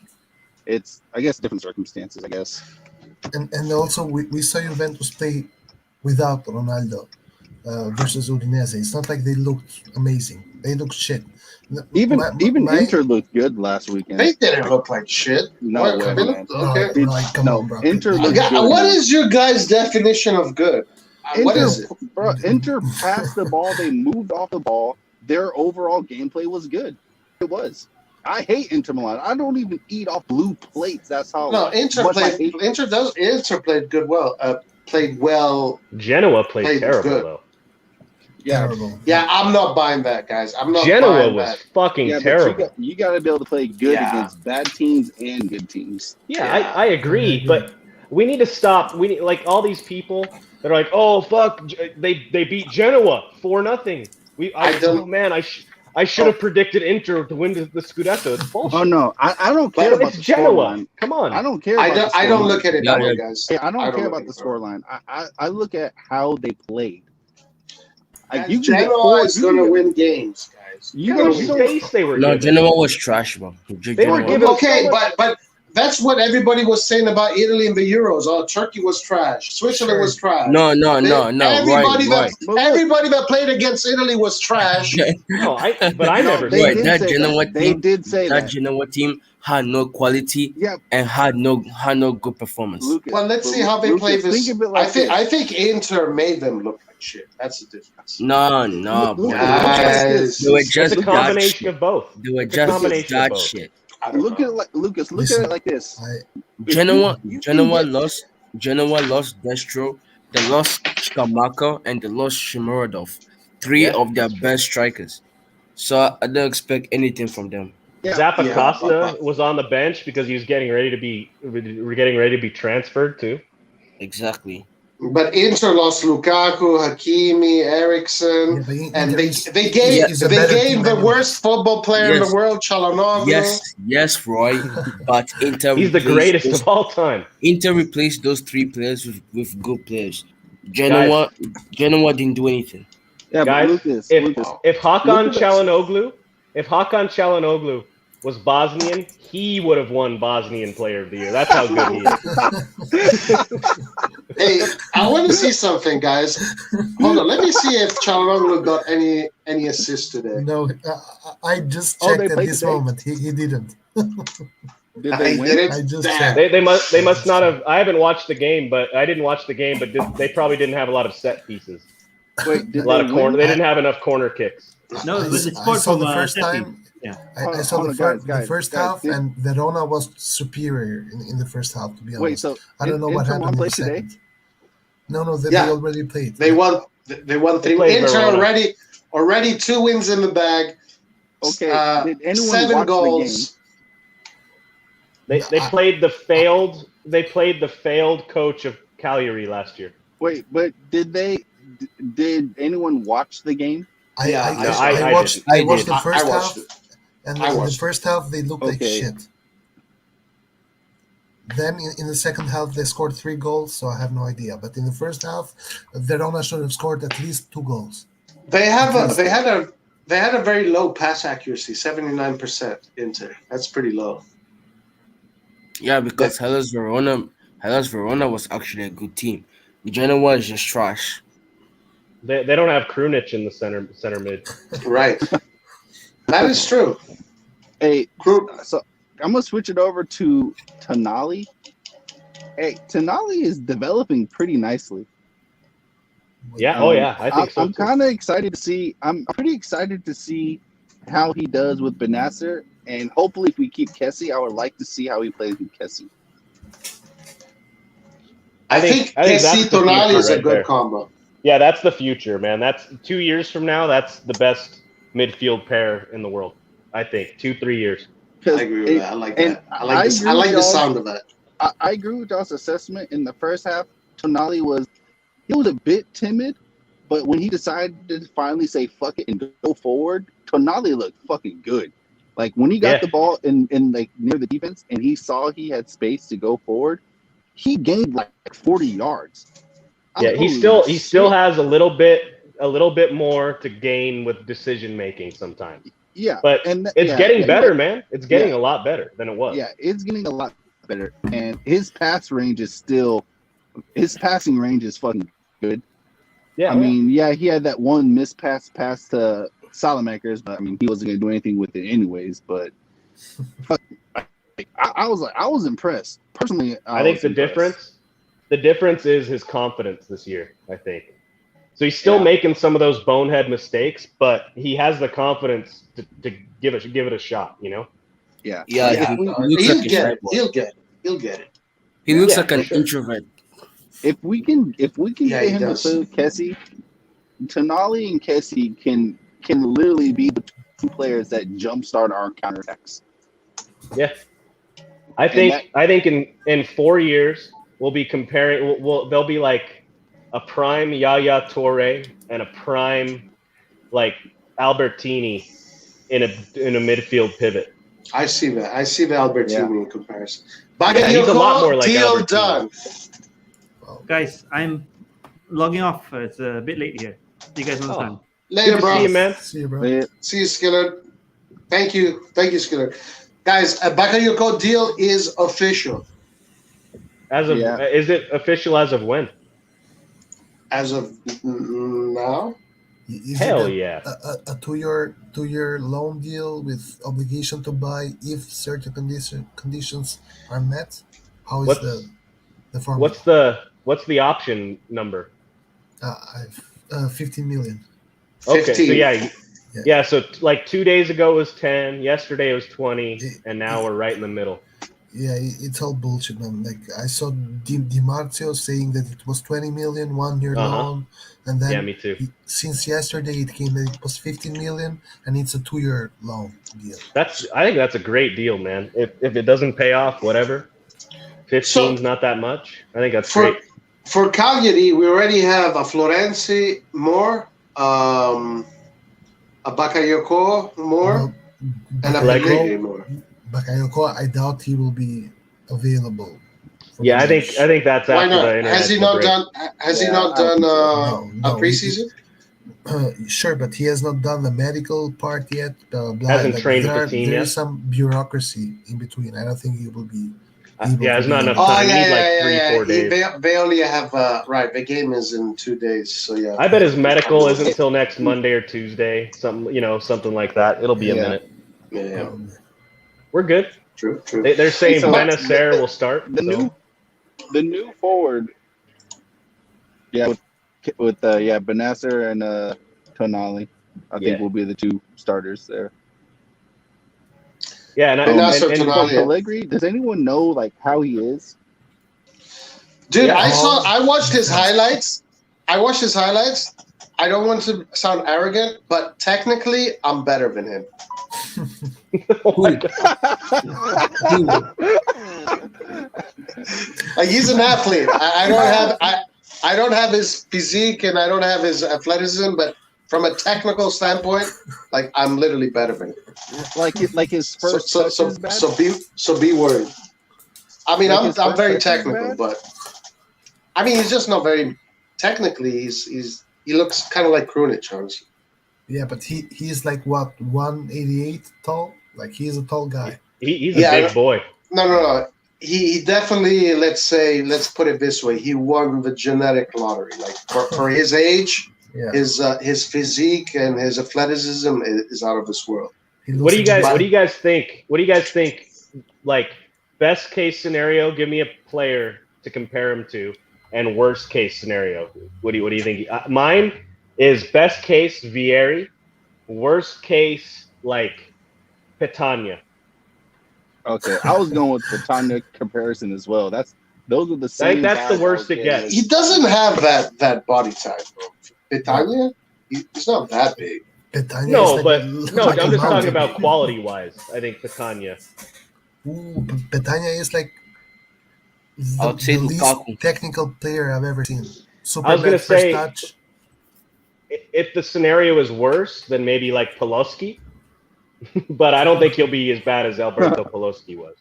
D: it's I guess different circumstances. I guess.
E: And also we saw Juventus play without Ronaldo versus Udinese. It's not like they looked amazing. They looked shit.
D: Even Inter looked good last weekend.
A: They didn't look like shit.
D: No way, man.
A: Okay.
E: Come on, bro.
D: Inter looked good.
A: What is your guys' definition of good? What is it?
D: Bro, Inter passed the ball. They moved off the ball. Their overall gameplay was good. It was. I hate Inter Milan. I don't even eat off blue plates. That's how.
A: No, Inter
D: much I
A: played.
D: hate-
A: Inter played good. Played well.
F: Genoa played
A: Played
F: terrible
A: good.
F: though.
D: Yeah,
E: Terrible.
A: Yeah, I'm not buying that, guys. I'm not
F: Genoa
A: buying
F: was
A: that.
F: fucking
D: yeah, but
F: terrible.
D: you got to be able to play good
A: Yeah.
D: against bad teams and good teams.
F: Yeah,
A: Yeah.
F: I agree, but we need to stop. We need, like, all these people that are like, "Oh fuck, they beat Genoa 4-0."
A: I don't-
F: Oh man, I should have predicted Inter to win the Scudetto. It's bullshit.
D: Oh no, I don't care
A: But
D: about
F: it's
D: the
F: Genoa.
D: scoreline.
F: Come on.
D: I don't care.
A: I
D: about
A: don't.
D: the
A: I don't
D: scoreline.
A: look at it
C: Yeah,
A: that way,
C: yeah.
A: guys.
D: Hey, I don't care
A: look
D: about
A: at
D: the
A: it that way.
D: scoreline. I look at how they played. Like,
A: Guys,
D: you can get
A: Genoa
D: four.
A: is going to win games, guys.
D: You
F: How
D: know,
F: much
D: you don't.
F: space they were
C: No,
F: given.
C: Genoa was trash, bro.
F: They were given
A: Okay,
F: so much-
A: but that's what everybody was saying about Italy in the Euros. Oh, Turkey was trash. Switzerland was trash.
C: No.
A: Everybody
C: Right.
A: everybody that played against Italy was trash.
F: No, but I never
D: They
F: said
C: Right,
D: did
C: that
D: say
C: Genoa
D: that. They
C: team-
D: did say
C: That
D: that.
C: Genoa team had no quality
D: Yeah,
C: and had no good performance.
D: Lucas.
A: Well, let's see
D: but
A: how they
D: Lucas,
A: play this.
D: Think of it like
A: I
D: this.
A: think Inter made them look like shit. That's the difference.
C: No,
D: Look-
C: bro.
D: look
A: at
D: this.
C: They were
F: it's
C: just
F: a
C: that
F: combination
C: shit.
F: of both.
C: They were
F: It's a
C: just
F: combination of
C: that
F: both.
C: shit.
A: I don't
D: Look
A: know.
D: at it like Lucas. Look
E: Listen,
D: at it like this.
C: Genoa
D: you can get-
C: lost. Genoa lost Destro. They lost Skamaka and they lost Shimorodov. Three
F: Yeah,
C: of their
F: that's true.
C: best strikers. So I don't expect anything from them.
D: Yeah,
F: Zappacosta was on the bench because he was getting ready to be transferred too.
C: Exactly.
A: But Inter lost Lukaku, Hakimi, Eriksson, and they gave the worst football player in
C: Yes.
A: the world, Çalhanoğlu.
C: Yes, Roy. But Inter
F: He's the
C: replaced
F: greatest
C: those-
F: of all time.
C: Inter replaced those three players with good players. Genoa didn't do anything.
D: Yeah,
F: Guys,
D: but Lucas,
F: if
D: Lucas,
F: Hakan
D: Look at
F: Çalhanoğlu was Bosnian, he would have won Bosnian Player of the Year. That's how good he is.
A: Hey, I want to see something, guys. Hold on, let me see if Çalhanoğlu got any assists today.
E: No, I just
D: Oh,
E: checked
D: they
E: at
D: played
E: this
D: today?
E: moment. He didn't.
D: did they
A: I
D: win?
A: did it.
E: I just
A: Damn.
E: checked.
F: They must not have. I haven't watched the game, but I didn't watch the game. But they probably didn't have a lot of set pieces.
D: Wait, did
F: A lot
D: they
F: of corner.
D: win?
F: They didn't have enough corner kicks.
B: No,
E: I,
B: it was
E: I
B: scored
E: saw
B: from
E: the first
B: set piece.
E: time.
B: Yeah.
E: I saw
D: Hold
E: the,
D: on,
E: the
D: guys,
E: first
D: guys,
E: half,
D: did-
E: and Verona was superior in the first half. To be honest,
D: Wait, so
E: I don't know what
D: Inter
E: happened in
D: play
E: the
D: today?
E: second. No, they
A: Yeah.
E: already played.
A: They won. They won
F: They
A: three.
F: played
A: Inter
F: Verona.
A: already 2 wins in the bag.
D: Okay, did anyone
A: 7
D: watch
A: goals.
F: They played the failed. They played the failed coach of Cagliari last year.
D: Wait, but did anyone watch the game?
E: I
F: I
E: watched.
F: did.
E: I
C: I
E: watched
C: did.
E: the first
A: I watched
E: half,
A: it.
E: and
A: I
E: in the
A: watched
E: first half they looked like
D: Okay.
E: shit. Then in the second half they scored 3 goals, so I have no idea. But in the first half, Verona should have scored at least 2 goals.
A: They had a very low pass accuracy, 79%. Inter. That's pretty low.
C: Yeah, because Hellas Verona was actually a good team. Genoa is just trash.
F: They don't have Krunic in the center mid.
A: Right. That is true.
D: Hey,
A: Group.
D: so I'm gonna switch it over to Tonali. Hey, Tonali is developing pretty nicely.
F: Yeah. Oh yeah. I think so.
D: I'm
F: too.
D: kind of excited to see. I'm pretty excited to see how he does with Benacer, and hopefully, if we keep Kessié, I would like to see how he plays with Kessié.
A: I think
F: that's
A: Kessié
F: the
A: Tonali
F: future
A: is a
F: right
A: good
F: there.
A: combo.
F: Yeah, that's the future, man. That's 2 years from now. That's the best midfield pair in the world. I think 2-3 years.
A: I agree with that. I like
D: and
A: that. I like this.
D: agree
A: I like
D: with
A: the
D: y'all.
A: sound of that.
D: I agree with y'all's assessment. In the first half, Tonali was a bit timid, but when he decided to finally say "fuck it" and go forward, Tonali looked fucking good. Like when he got
F: Yeah.
D: the ball in like near the defense and he saw he had space to go forward, he gained like 40 yards.
F: Yeah, he still has a little bit more to gain with decision making sometimes.
D: Yeah,
F: But it's getting better,
D: but-
F: man. It's getting
D: Yeah.
F: a lot better than it was.
D: Yeah, it's getting a lot better, and his passing range is fucking good.
F: Yeah.
D: I mean, yeah, he had that one missed pass to Salamakers, but I mean, he wasn't gonna do anything with it anyways. But I was impressed personally.
F: I think
D: was
F: the
D: impressed.
F: The difference is his confidence this year, I think. So he's still making some of those bonehead mistakes, but he has the confidence to give it a shot, you know?
D: Yeah.
C: Yeah,
A: Yeah,
C: he looks
A: he'll
C: like a
A: get
C: shy
A: it.
C: boy.
A: He'll get it.
C: He looks
F: Yeah,
C: like
F: for
C: an
F: sure.
C: introvert.
D: If we can
A: Yeah,
D: get
A: he
D: him to
A: does.
D: play with Kessié, Tonali and Kessié can literally be the two players that jumpstart our counterattacks.
F: Yeah. I think in 4 years we'll be comparing. They'll be like a prime Yaya Toure and a prime like Albertini in a midfield pivot.
A: I see that. I see the Albertini in comparison.
F: Yeah, he's a lot more like
A: deal
F: Albertini.
A: done.
B: Guys, I'm logging off. It's a bit late here. See you guys next time.
A: Later,
F: Good to
A: bro.
F: see you, man.
E: See you, bro.
D: But
A: See you, Skiller. Thank you, Skiller. Guys, a Bakayoko deal is official
F: As of
D: Yeah.
F: is it official as of when?
A: as of now.
E: Is
F: Hell
E: it
F: yeah.
E: a two-year loan deal with obligation to buy if certain conditions are met? How is
F: What's
E: the formula?
F: what's the option number?
E: 15 million.
F: Okay,
A: 15.
F: so
E: Yeah.
F: yeah. So like 2 days ago it was 10, yesterday it was 20,
E: It-
F: and now we're right in the middle.
E: Yeah, it's all bullshit, man. Like I saw Di Marzio saying that it was 20 million 1 year
F: Uh-huh.
E: loan, and then
F: Yeah, me too.
E: since yesterday it came that it was 15 million, and it's a 2-year loan deal.
F: I think that's a great deal, man. If it doesn't pay off, whatever. 15's not that much. I think that's great.
A: For Cagliari, we already have a Florenzi more, a Bakayoko more,
E: Well,
A: and a
F: Allegri.
A: Pellegrini more.
E: Bakayoko, I doubt he will be available. for
F: Yeah, I
E: the
F: think
E: match.
F: that's
A: Why
F: after
A: not?
F: the
A: Has he
F: international
A: not
F: break.
A: done? Has he
D: Yeah,
A: not
D: I don't
A: done
D: think
A: a
E: No,
A: preseason?
E: Sure, but he has not done the medical part yet. Blah, blah.
F: Hasn't trained with the team
E: there
F: yet?
E: is some bureaucracy in between. I don't think he will be able
F: Yeah,
E: to
F: it's not
E: be-
F: enough
A: Oh
F: time.
A: yeah,
F: You need like
A: yeah,
F: 3-4
A: yeah.
F: days.
A: They only have right. The game is in 2 days, so yeah.
F: I bet his medical isn't until next Monday or Tuesday. Something like that. It'll be a
D: Yeah.
F: minute.
A: Yeah,
F: We're good.
A: true.
F: They're saying
D: So-
F: Benacer will start.
D: the new forward, with Benacer and Tonali, I think will be the two starters there.
F: Yeah, and
A: Benacer,
F: and
A: Tonali.
D: Pellegrini, does anyone know like how he is?
A: Dude,
F: Yeah.
A: I watched his highlights. I don't want to sound arrogant, but technically, I'm better than him.
F: oh my God.
A: Like he's an athlete. I don't have his physique and I don't have his athleticism, but from a technical standpoint, like I'm literally better than him.
D: like his first touch is bad?
A: So be worried. I mean,
D: Like
A: I'm
D: his first
A: very
D: touch is
A: technical,
D: bad?
A: but I mean, he's just not very technically. He looks kind of like Krunic, honestly.
E: Yeah, but he's like what 188 tall. Like he's a tall guy.
F: He's
A: Yeah,
F: a big boy.
A: No. He definitely, let's put it this way, he won the genetic lottery. Like for his age,
E: Yeah.
A: his physique and his athleticism is out of this world.
E: He looks
F: What do you
E: like-
F: guys think? What do you guys think? Like best case scenario, give me a player to compare him to, and worst case scenario. What do you think? Mine is best case Vieri, worst case like Petagna.
D: Okay, I was going with the Tanya comparison as well. Those are the same.
F: That's the
D: guys I
F: worst
D: was
F: it
D: getting
F: gets.
A: He doesn't have that body type, bro. Petagna, he's not that big.
E: Petagna
F: No,
E: is
F: but
E: like-
F: no,
E: like
F: I'm
E: a
F: just talking
E: mountain.
F: about quality wise. I think Petagna.
E: Ooh, Petagna is like
C: I would say
E: the least
C: Lukaku.
E: technical player I've ever seen. Super
F: I was gonna
E: bad first
F: say-
E: touch.
F: If the scenario is worse, then maybe like Poloski. But I don't think he'll be as bad as Alberto Poloski was.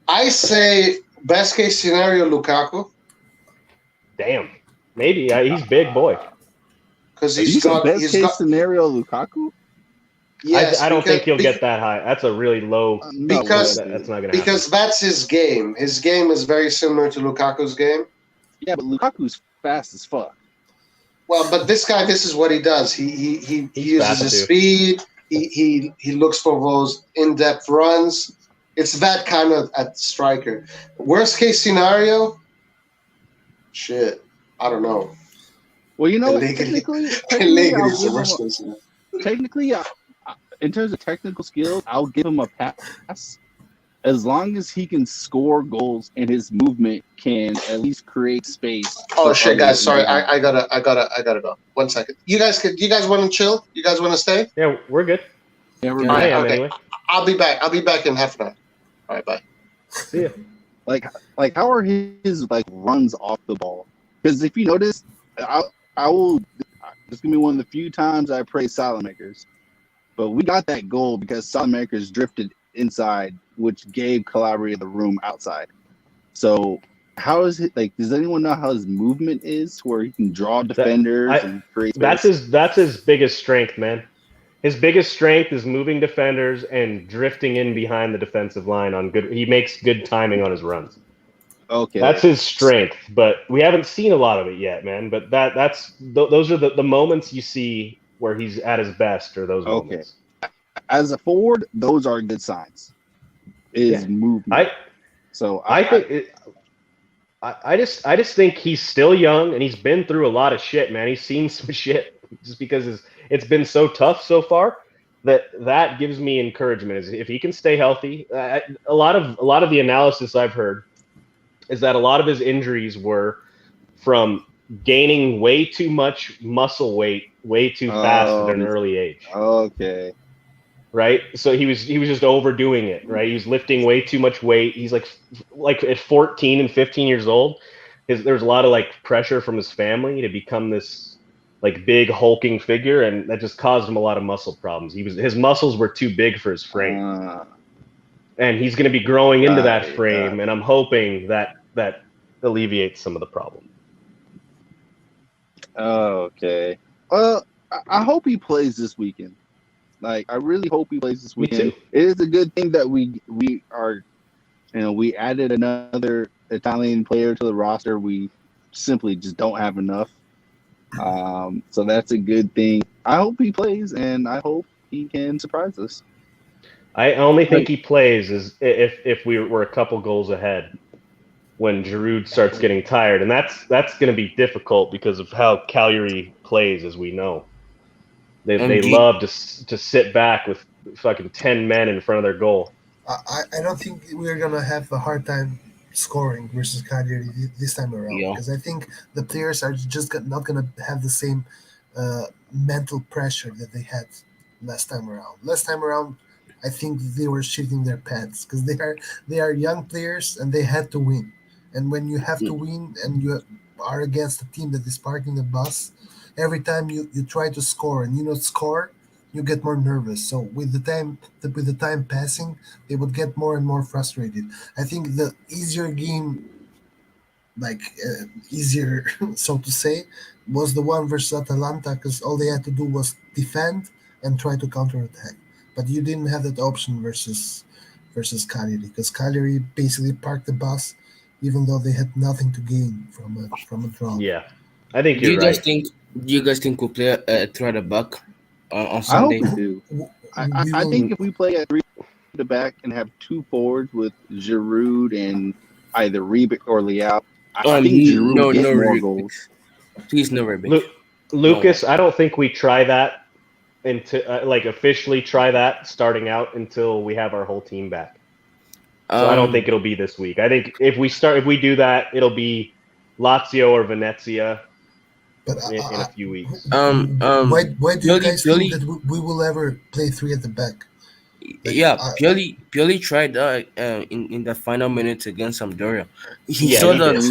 A: I say best case scenario Lukaku
F: Damn. Maybe. He's big boy.
A: because
D: You said best case scenario Lukaku?
A: yes.
F: I don't think he'll
A: because-
F: get that high. That's a really low.
D: No
A: Because-
D: way, dude.
F: That's not going to happen.
A: Because that's his game. His game is very similar to Lukaku's game.
D: Yeah, but Lukaku's fast as fuck.
A: Well, but this guy, this is what he does. He
F: He's
A: uses
F: fast
A: his
F: too.
A: speed. He looks for those in-depth runs. It's that kind of at striker. Worst case scenario, shit, I don't know.
D: Well, you know what?
A: Pellegrini
D: Technically, I'll
A: is the
D: give him.
A: worst case scenario.
D: Technically, in terms of technical skills, I'll give him a pass as long as he can score goals and his movement can at least create space.
A: Oh shit, guys! Sorry, I gotta go. 1 second. You guys want to chill? You guys want to stay?
F: Yeah, we're good.
D: Yeah, we're
F: I
D: good.
F: am
A: okay.
F: anyway.
A: I'll be back. I'll be back in half an hour. All right, bye.
F: See ya.
D: Like how are his like runs off the ball? Because if you notice, I will. This is gonna be one of the few times I praise Salamakers, but we got that goal because Salamakers drifted inside, which gave Calabria the room outside. So how is it like? Does anyone know how his movement is, where he can draw defenders and create space?
F: That's his biggest strength, man. His biggest strength is moving defenders and drifting in behind the defensive line on good. He makes good timing on his runs.
D: Okay,
F: That's his strength, but we haven't seen a lot of it yet, man. But those are the moments you see where he's at his best, or those moments.
D: As a forward, those are good signs. Movement.
F: I just think he's still young and he's been through a lot of shit, man. He's seen some shit just because it's been so tough so far. That gives me encouragement. Is if he can stay healthy. A lot of the analysis I've heard is that a lot of his injuries were from gaining way too much muscle weight way too fast at an early age.
D: Okay.
F: Right? So he was just overdoing it, right? He was lifting way too much weight. He's like at 14 and 15 years old, there's a lot of like pressure from his family to become this like big hulking figure, and that just caused him a lot of muscle problems. His muscles were too big for his frame. And he's going to be growing into that frame, and I'm hoping that alleviates some of the problem.
D: Okay. Well, I hope he plays this weekend. Like, I really hope he plays this weekend.
F: Me too.
D: It is a good thing that we are, we added another Italian player to the roster. We simply just don't have enough. So that's a good thing. I hope he plays, and I hope he can surprise us.
F: I only think he plays is if we're a couple goals ahead when Giroud starts getting tired, and that's going to be difficult because of how Cagliari plays, as we know. They love to sit back with fucking 10 men in front of their goal.
E: I don't think we're gonna have a hard time scoring versus Cagliari this time around, because I think the players are just not gonna have the same mental pressure that they had last time around. Last time around, I think they were shitting their pants because they are young players and they had to win. And when you have to win and you are against a team that is parking the bus, every time you try to score and you not score, you get more nervous. So with the time passing, they would get more and more frustrated. I think the easier game, easier so to say, was the one versus Atalanta, because all they had to do was defend and try to counterattack. But you didn't have that option versus Cagliari, because Cagliari basically parked the bus, even though they had nothing to gain from a draw.
F: Yeah, I think you're right.
C: Do you guys think we'll play a three at the back on
D: I hope
C: Sunday?
D: we do. I think if we play at three at the back and have two forwards with Giroud and either Rebic or Leao, I think Giroud gets more goals.
C: Please no Rebic.
F: Lucas, I don't think we try that officially try that starting out until we have our whole team back. So I don't think it'll be this week. I think if we do that, it'll be Lazio or Venezia in a few weeks.
E: Why do you guys think that we will ever play three at the back?
C: Pioli tried that in the final minutes against Sampdoria. He saw that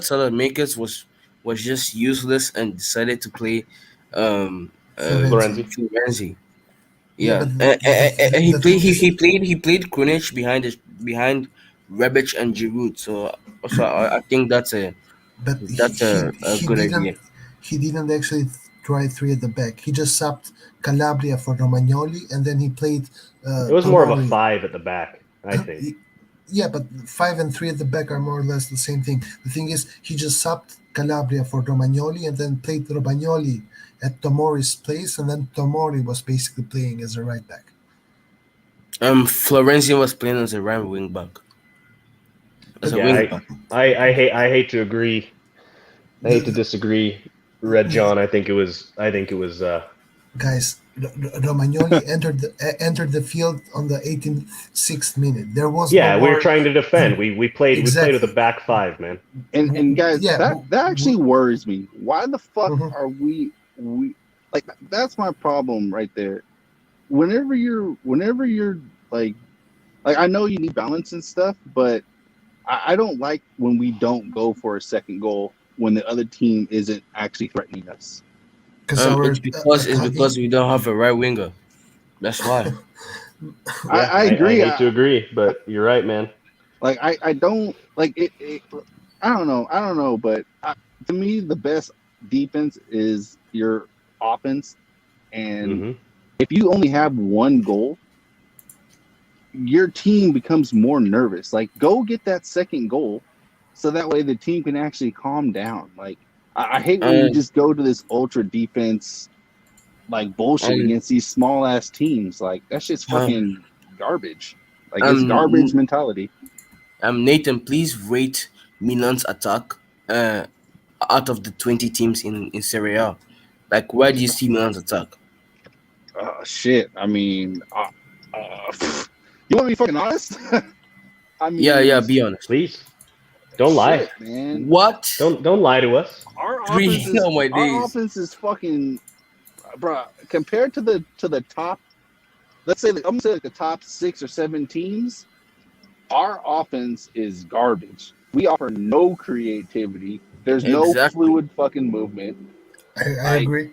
C: Salamakers was just useless and decided to play Florenzi. Yeah, and he played Krunic behind Rebic and Giroud. So I think that's a good idea.
E: He didn't actually try three at the back. He just subbed Calabria for Romagnoli, and then he played.
F: It was more of a five at the back, I think.
E: Yeah, but 5 and 3 at the back are more or less the same thing. The thing is, he just subbed Calabria for Romagnoli and then played Romagnoli at Tomori's place, and then Tomori was basically playing as a right back.
C: Florenzi was playing as a right wing back. As a
F: Yeah,
C: wing back.
F: I hate to agree. I hate to disagree, Red John. I think it was.
E: Guys, Romagnoli entered the field on the 86th minute. There was
F: Yeah,
E: no
F: we were
E: more.
F: trying to defend. We played with a
E: Exactly.
F: back five, man.
D: And guys,
E: Yeah,
D: that actually worries me. Why the fuck
E: Mhm.
D: are we like that's my problem right there. Whenever you're like I know you need balance and stuff, but I don't like when we don't go for a second goal when the other team isn't actually threatening us.
E: Because our
C: It's
E: attacking.
C: because we don't have a right winger. That's why.
F: Yeah,
D: I
F: I
D: agree.
F: hate to agree, but you're right, man.
D: Like I don't like it. I don't know, but to me the best defense is your offense, and
F: Hmm.
D: if you only have one goal, your team becomes more nervous. Like go get that second goal, so that way the team can actually calm down. Like I hate when we
C: Um,
D: just go to this ultra defense like bullshit
C: um,
D: against these small ass teams. Like that's just
C: um,
D: fucking garbage. Like it's garbage
C: um,
D: mentality.
C: Nathan, please rate Milan's attack out of the 20 teams in Serie A. Like, where do you see Milan's attack?
D: Shit. I mean, you want to be fucking honest? I
C: Yeah,
D: mean,
C: be honest.
F: Please don't lie.
D: shit, man.
C: What?
F: Don't lie to us.
D: Our
C: Three?
D: offense is
C: Oh my
D: our
C: days.
D: offense is fucking, bro. Compared to the top, let's say I'm gonna say like the top 6 or 7 teams, our offense is garbage. We offer no creativity. There's no
C: Exactly.
D: fluid fucking movement.
E: I
D: Like
E: agree.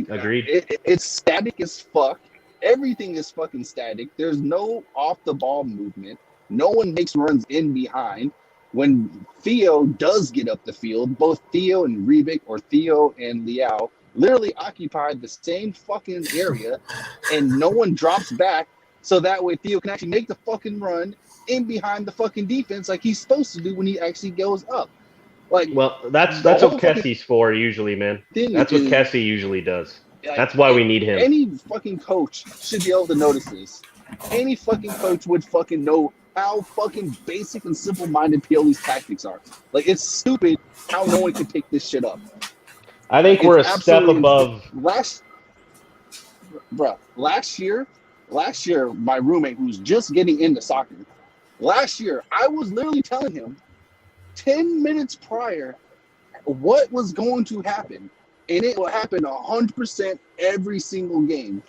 F: Agreed.
D: it's static as fuck. Everything is fucking static. There's no off the ball movement. No one makes runs in behind. When Theo does get up the field, both Theo and Rebic or Theo and Liao literally occupied the same fucking area, and no one drops back, so that way Theo can actually make the fucking run in behind the fucking defense like he's supposed to do when he actually goes up. Like
F: Well,
D: the
F: that's
D: whole
F: what
D: fucking
F: Kessie's for usually, man.
D: thing
F: That's what
D: is
F: Kessie usually does.
D: like
F: That's why we need him.
D: any fucking coach should be able to notice this. Any fucking coach would fucking know how fucking basic and simple-minded Pioli's tactics are. Like it's stupid how no one can pick this shit up.
F: I think
D: Like,
F: we're
D: it's
F: a step
D: absolutely
F: above.
D: last year, my roommate who's just getting into soccer, last year I was literally telling him 10 minutes prior what was going to happen, and it will happen 100% every single game.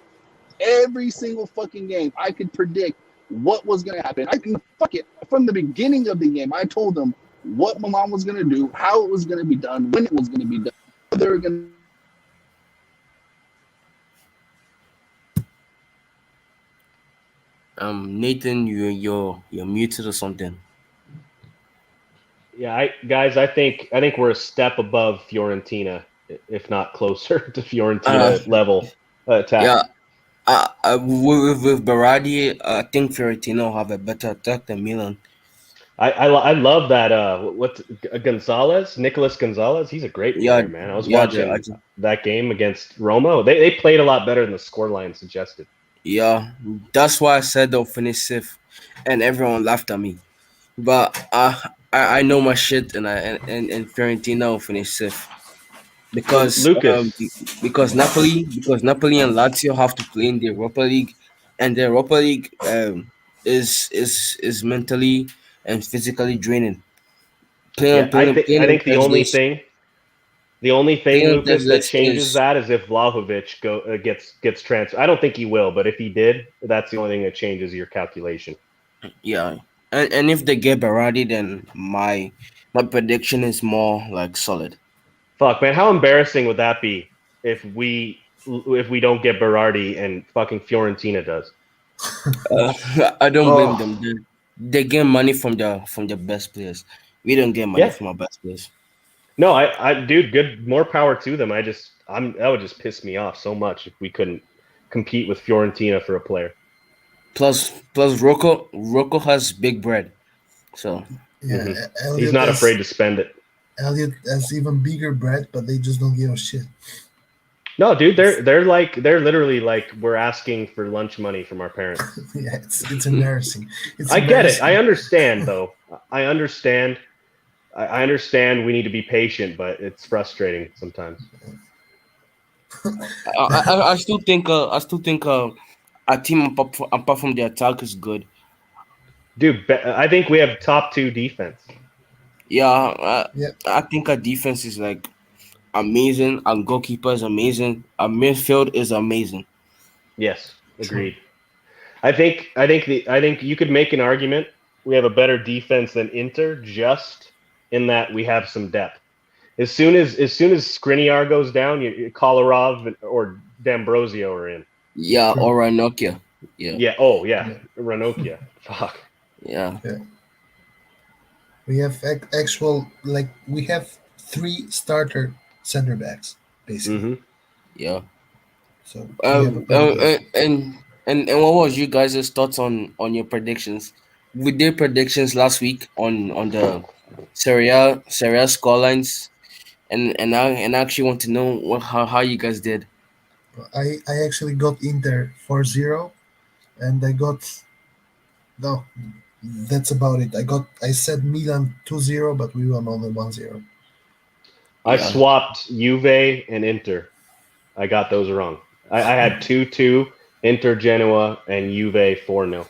D: Every single fucking game, I could predict what was going to happen. I can fuck it from the beginning of the game. I told them what Milan was going to do, how it was going to be done, when it was going to be done, what they were going
C: Nathan, you're muted or something.
F: Yeah, guys, I think we're a step above Fiorentina, if not closer to
C: Uh,
F: Fiorentina level attack.
C: yeah. With Berardi, I think Fiorentina will have a better attack than Milan.
F: I love that. What Gonzalez, Nicholas Gonzalez? He's a great
C: Yeah,
F: player, man. I was
C: yeah,
F: watching that game against Roma. They played a lot better than the scoreline suggested.
C: yeah. That's why I said they'll finish safe, and everyone laughed at me. But I know my shit, and Fiorentina will finish safe
F: So
C: because
F: Lucas,
C: because Napoli and Lazio have to play in the Europa League, and the Europa League is mentally and physically draining.
F: yeah,
C: Playing
F: I
C: on
F: think
C: Thursdays,
F: the only thing,
C: playing on
F: Lucas, that
C: Thursdays
F: changes
C: is
F: that is if Vlahovic gets transferred. I don't think he will, but if he did, that's the only thing that changes your calculation.
C: yeah. And if they get Berardi, then my prediction is more like solid.
F: Fuck, man, how embarrassing would that be if we don't get Berardi and fucking Fiorentina does?
C: I don't blame them.
E: Oh,
C: They get money from their best players. We don't get money
F: Yeah,
C: from our best players.
F: no, dude, good, more power to them. That would just piss me off so much if we couldn't compete with Fiorentina for a player.
C: Plus Rocco has big bread. So
F: Hmm.
E: yeah.
F: He's not afraid to spend it.
E: Elliot has even bigger bread, but they just don't give a shit.
F: No, dude, they're literally like we're asking for lunch money from our parents.
E: Yeah, it's embarrassing. It's
F: I get it. I
E: embarrassing.
F: understand though. I understand. I understand we need to be patient, but it's frustrating sometimes.
C: I still think our team apart from the attack is good.
F: Dude, I think we have top 2 defense.
C: Yeah,
E: Yeah.
C: I think our defense is like amazing. Our goalkeeper is amazing. Our midfield is amazing.
F: Yes, agreed. I think you could make an argument we have a better defense than Inter just in that we have some depth. As soon as Skriniar goes down, Kolarov or D'Ambrosio are in.
C: Yeah,
E: True.
C: or Nokia. Yeah.
F: Yeah. Oh yeah. Ranocchia. Fuck.
C: Yeah.
E: We have actual we have 3 starter center backs basically.
F: Mm-hmm.
C: Yeah.
E: So we have a pretty good.
C: And what was you guys' thoughts on your predictions? We did predictions last week on the Serie A scorelines, and I actually want to know how you guys did.
E: I actually got Inter 4-0, and I got no. That's about it. I said Milan 2-0, but we won only 1-0.
F: I
C: Yeah.
F: swapped Juve and Inter. I got those wrong. I had 2-2 Inter Genoa and Juve 4-0.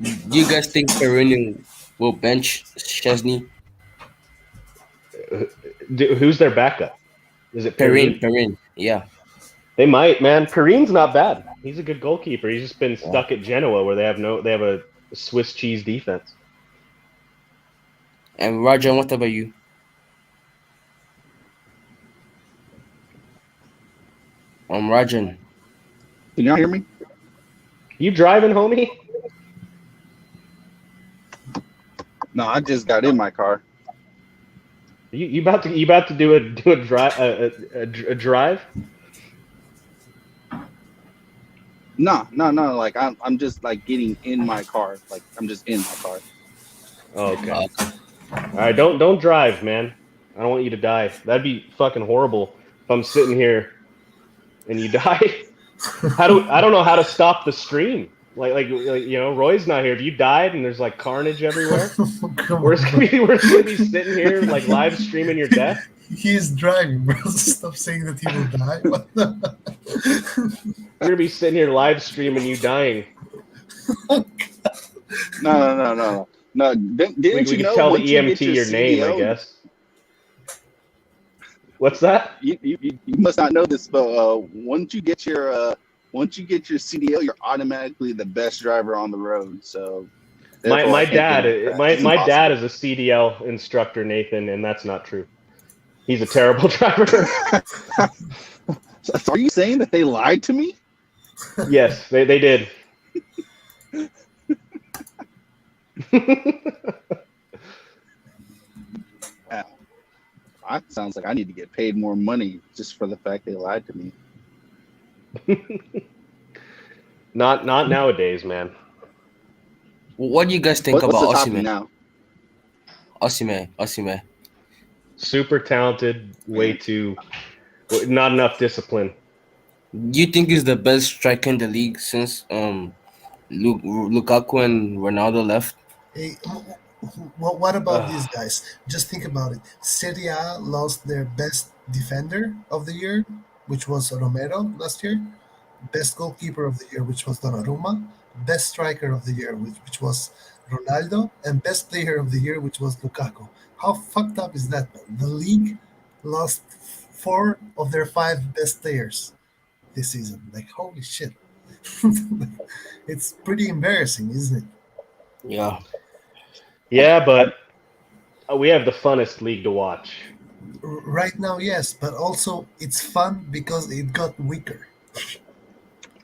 C: Do you guys think Perin will bench Chesney?
F: Who's their backup? Is it Perin?
C: Perin. Yeah.
F: They might, man. Perin's not bad. He's a good goalkeeper. He's just been stuck at Genoa where they have a Swiss cheese defense.
C: And Rajan, what about you? Rajan.
D: Can y'all hear me?
F: You driving, homie?
D: No, I just got in my car.
F: You about to do a drive?
D: No. Like I'm just like getting in my car. Like I'm just in my car.
F: Oh, okay. All right, don't drive, man. I don't want you to die. That'd be fucking horrible if I'm sitting here and you die. I don't know how to stop the stream. Like Roy's not here. If you died and there's like carnage everywhere, we're just gonna be sitting here like live streaming your death.
E: He's driving, bro. Stop saying that he will die.
F: We're gonna be sitting here live streaming you dying.
D: No. Didn't
F: We
D: you
F: can
D: know
F: tell the
D: once you
F: EMT
D: get
F: your name, I
D: CDL,
F: guess. What's that?
D: You must not know this, but once you get your CDL, you're automatically the best driver on the road. So
F: My dad
D: it's
F: my
D: impossible.
F: dad is a CDL instructor, Nathan, and that's not true. He's a terrible driver.
D: So are you saying that they lied to me?
F: Yes, they did.
D: That sounds like I need to get paid more money just for the fact they lied to me.
F: Not nowadays, man.
C: What do you guys think
D: What's the
C: about
D: topic
C: Osimhen?
D: now?
C: Osimhen.
F: Super talented, way too not enough discipline.
C: Do you think he's the best striker in the league since Lukaku and Ronaldo left?
E: Hey, what about these guys? Just think about it. Serie A lost their best defender of the year, which was Romero last year. Best goalkeeper of the year, which was Donnarumma. Best striker of the year, which was Ronaldo. And best player of the year, which was Lukaku. How fucked up is that, man? The league lost 4 of their 5 best players this season. Like, holy shit. It's pretty embarrassing, isn't it?
C: Yeah.
F: Yeah, but we have the funnest league to watch.
E: Right now, yes, but also it's fun because it got weaker.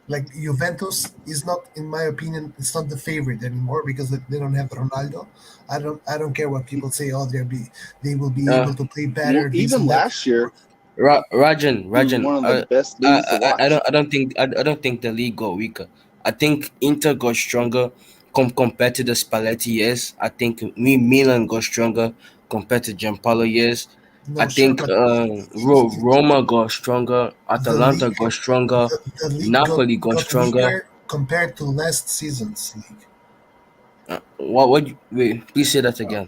E: Like Juventus is not, in my opinion, it's not the favorite anymore because they don't have Ronaldo. I don't care what people say. Oh, they will be able to play better.
D: Well,
E: this
D: even
E: and that.
D: last year,
C: Rajan,
D: one of the best leagues to watch.
C: I don't think the league got weaker. I think Inter got stronger compared to the Spalletti years. I think Milan got stronger compared to Gianpaolo years.
E: No,
C: I
E: sure,
C: think
E: but
C: Roma got stronger,
E: the
C: Atalanta
E: league,
C: got stronger,
E: the league
C: Napoli got
E: got
C: stronger.
E: weaker compared to last season's league.
C: Wait, please say that again.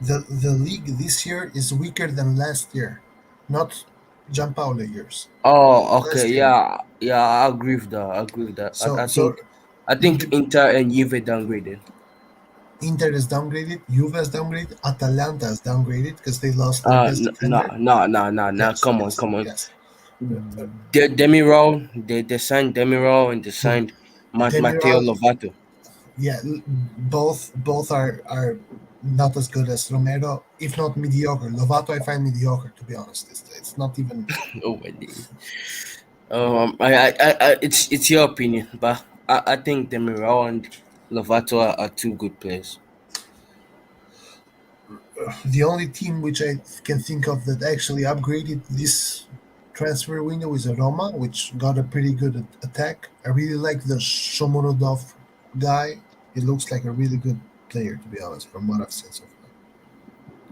E: The league this year is weaker than last year, not Gianpaolo years.
C: Oh, okay,
E: Last year.
C: yeah, I agree with that. I agree with that.
E: So
C: I think Inter and Juve downgraded.
E: Inter is downgraded, Juve is downgraded, Atalanta is downgraded because they lost their best defender.
C: No.
E: Yes,
C: Come on,
E: yes,
C: come on.
E: yes.
C: Demiral, they signed Demiral and they signed Matteo
E: Demiral,
C: Lovato.
E: yeah, both are not as good as Romero, if not mediocre. Lovato, I find mediocre, to be honest. It's not even.
C: Oh my days. It's your opinion, but I think Demiral and Lovato are two good players.
E: The only team which I can think of that actually upgraded this transfer window is Roma, which got a pretty good attack. I really like the Shomorodov guy. He looks like a really good player, to be honest, from what I've seen so far.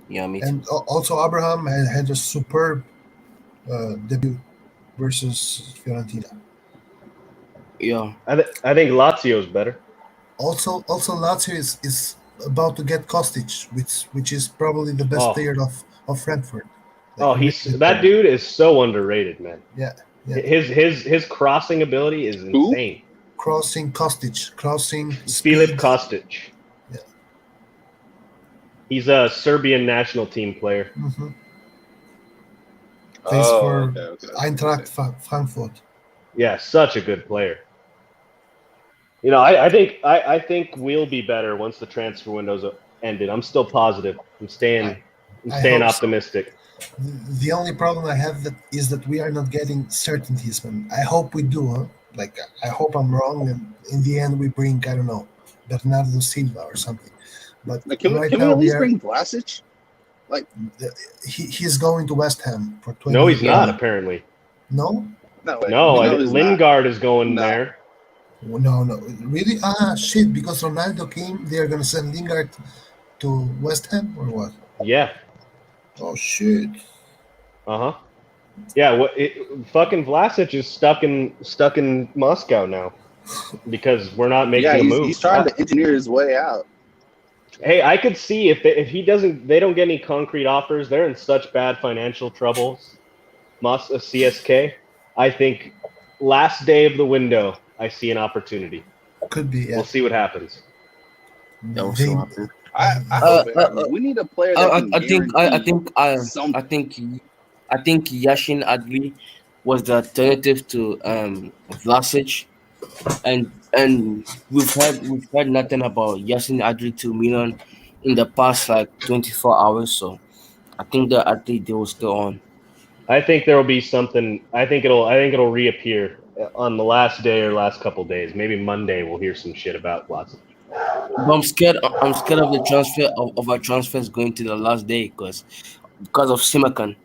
C: Yeah, me too.
E: And also, Abraham had a superb debut versus Fiorentina.
C: Yeah.
F: I think Lazio's better.
E: Also, Lazio is about to get Kostic, which is probably the best
F: Oh.
E: player of Frankfurt.
F: Oh,
E: Like,
F: he's that dude is so underrated, man.
E: Yeah.
F: His crossing ability is insane.
E: Crossing Kostic, crossing
F: Filip
E: speed.
F: Kostic.
E: Yeah.
F: He's a Serbian national team player.
E: Mm-hmm. Plays for
D: okay.
E: Eintracht Frankfurt.
F: Yeah, such a good player. You know, I think we'll be better once the transfer window's ended. I'm still positive. I'm staying
E: hope
F: optimistic.
E: So. The only problem I have is that we are not getting certainties, man. I hope we do, huh? Like, I hope I'm wrong, and in the end we bring, I don't know, Bernardo Silva or something. But
D: Like, can we at least bring Vlasic? Like,
E: he's going to West Ham for 20.
F: No, he's not, apparently.
E: No?
F: No, Lingard is going there.
E: No, really? Shit! Because Ronaldo came, they're gonna send Lingard to West Ham or what?
F: Yeah.
E: Oh shit!
F: Yeah. Fucking Vlasic is stuck in Moscow now because we're not making a move.
D: He's trying to engineer his way out.
F: Hey, I could see if they don't get any concrete offers, they're in such bad financial troubles. CSK, I think last day of the window, I see an opportunity.
E: Could be. Yeah.
F: We'll see what happens.
C: That will still happen.
D: I hope it. We need a player that can
C: I think Yashin Adli was the alternative to Vlasic, and we've heard nothing about Yashin Adli to Milan in the past like 24 hours. So I think they will still on.
F: I think there will be something. I think it'll reappear on the last day or last couple days. Maybe Monday we'll hear some shit about Vlasic.
C: But I'm scared of the transfer of our transfers going to the last day because of Simakan.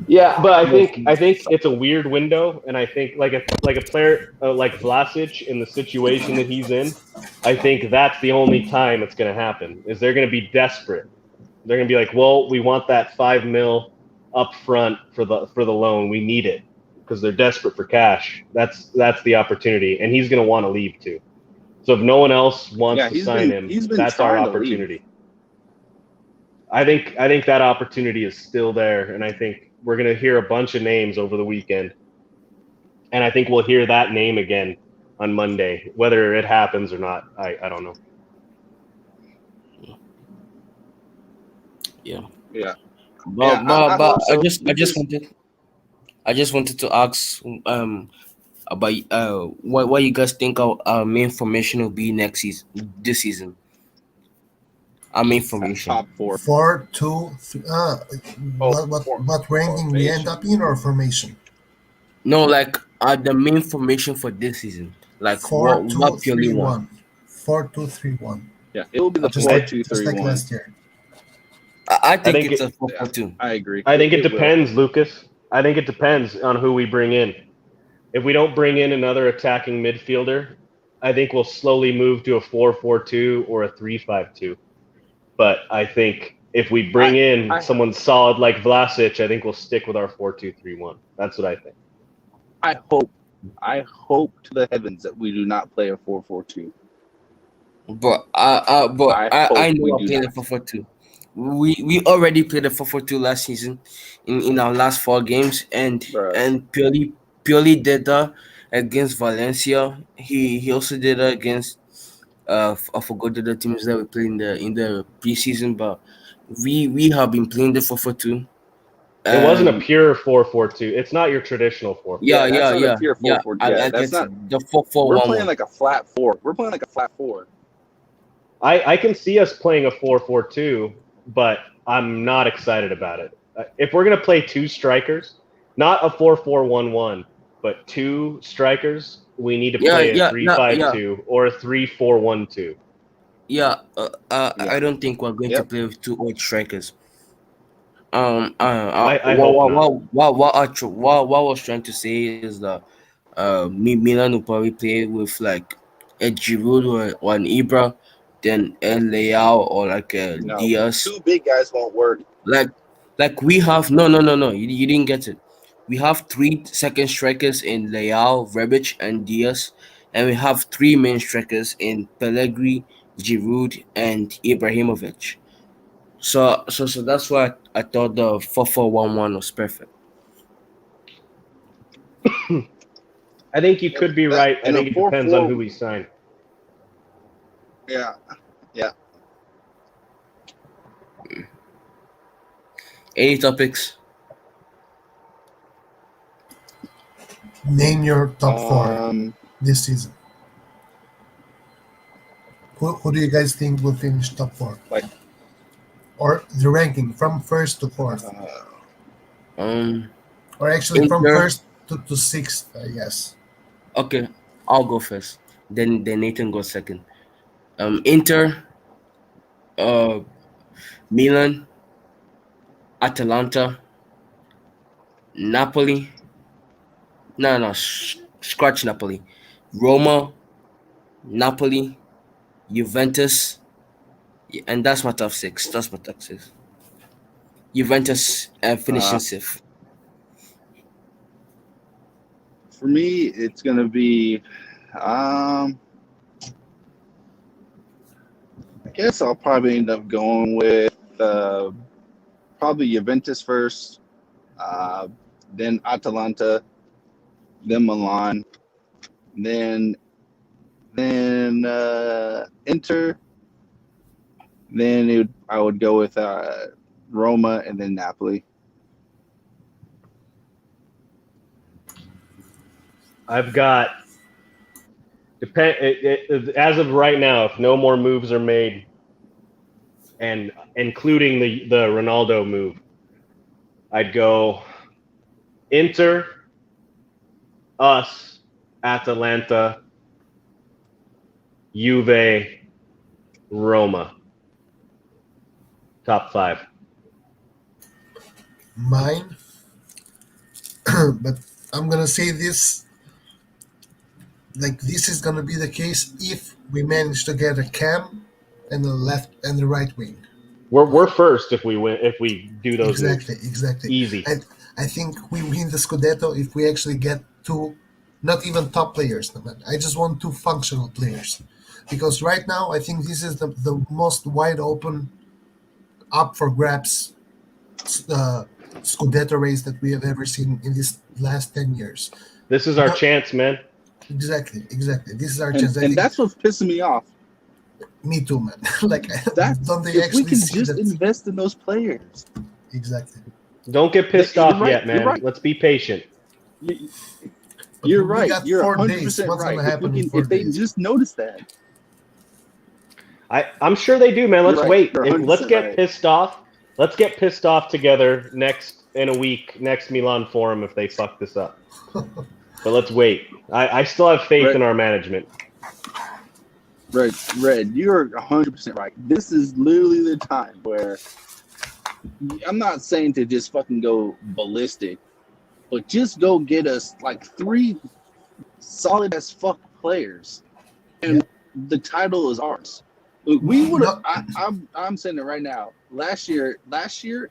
F: Yeah, but I think it's a weird window, and I think like a player like Vlasic in the situation that he's in, I think that's the only time it's going to happen. Is they're going to be desperate. They're going to be like, well, we want that $5 million up front for the loan. We need it because they're desperate for cash. That's the opportunity, and he's going to want to leave too. So if no one else wants to sign him, that's our opportunity. I think that opportunity is still there, and I think we're going to hear a bunch of names over the weekend, and I think we'll hear that name again on Monday. Whether it happens or not, I don't know.
C: Yeah.
D: But
C: I just wanted to ask about what you guys think our main formation will be this season. Our main formation.
D: Top 4.
E: 4-2-3. What ranking we end up in, or formation?
C: No, like the main formation for this season. Like
E: 4-2-3-1. 4-2-3-1.
D: Yeah, it will be the 4-2-3-1.
E: Just like last year.
C: I think it's a 4-4-2.
D: I agree.
F: I think it depends, Lucas. I think it depends on who we bring in. If we don't bring in another attacking midfielder, I think we'll slowly move to a 4-4-2 or a 3-5-2. But I think If we bring in someone solid like Vlasic, I think we'll stick with our 4-2-3-1. That's what I think.
D: I hope to the heavens that we do not play a 4-4-2.
C: But I know
D: we
C: I
D: do
C: played
D: not.
C: a 4-4-2. We already played a 4-4-2 last season in our last 4 games, and
D: Bruh.
C: purely did that against Valencia. He also did that against I forgot the other teams that we played in the preseason, but we have been playing the 4-4-2.
F: It wasn't a pure 4-4-2. It's not your traditional 4-4.
C: Yeah,
D: that's not a pure 4-4.
C: I
D: That's
C: get
D: not.
C: it. The 4-4-1-1.
D: We're playing like a flat 4. We're playing like a flat 4.
F: I can see us playing a 4-4-2, but I'm not excited about it. If we're going to play 2 strikers, not a 4-4-1-1, but 2 strikers, we need to play a 3-5-2 or a 3-4-1-2.
C: I don't think we're going to play with 2 old strikers.
F: I hope not.
C: What I was trying to say is that Milan will probably play with like a Giroud or an Ibra, then a Leao or like a Diaz.
D: 2 big guys won't work.
C: Like we have no. You didn't get it. We have 3 second strikers in Leao, Rebic, and Diaz, and we have 3 main strikers in Pellegrini, Giroud, and Ibrahimovic. So that's why I thought the 4-4-1-1 was perfect.
F: I think you could be right. I think it depends on who we sign.
D: Yeah.
C: Any topics?
E: Name your top 4 this season. Who do you guys think will finish top 4? Or the ranking from 1st to 4th? Or actually from 1st to 6th, I guess.
C: Okay, I'll go first. Then Nathan goes second. Inter, Milan, Atalanta, Napoli. No, scratch Napoli. Roma, Napoli, Juventus, and that's my top 6. Juventus finishing 6th.
D: For me, it's gonna be. I guess I'll probably end up going with probably Juventus first, then Atalanta, then Milan, then Inter, then I would go with Roma, and then Napoli.
F: I've got as of right now, if no more moves are made, and including the Ronaldo move, I'd go Inter, us, Atalanta, Juve, Roma. Top 5.
E: Mine, but I'm gonna say this. Like, this is gonna be the case if we manage to get a cam and the left and the right wing.
F: We're first if we win, if we do those
E: Exactly.
F: Easy.
E: I think we win the Scudetto if we actually get 2, not even top players. Man. I just want 2 functional players, because right now I think this is the most wide open, up for grabs Scudetto race that we have ever seen in this last 10 years.
F: This is our chance, man.
E: Exactly. This is our chance.
D: And that's what's pissing me off.
E: Me too, man. Like, don't they
D: if
E: actually
D: we can
E: see
D: just
E: that?
D: invest in those players.
E: Exactly.
F: Don't get pissed off
D: right,
F: yet, man.
D: right.
F: Let's be patient.
D: You're right. You're
E: 4
D: 100%
E: days. What's
D: right.
E: gonna happen in 4
D: if they
E: days?
D: just notice that.
F: I'm sure they do, man. Let's
D: You're right.
F: wait.
D: You're
F: Let's
D: 100%
F: get
D: right.
F: pissed off. Let's get pissed off together in a week, next Milan Forum, if they fuck this up. But let's wait. I still have faith in our management.
D: Red, you're 100% right. This is literally the time where I'm not saying to just fucking go ballistic, but just go get us like 3 solid as fuck players, and the title is ours. We would have.
E: No,
D: I'm saying it right now. Last year,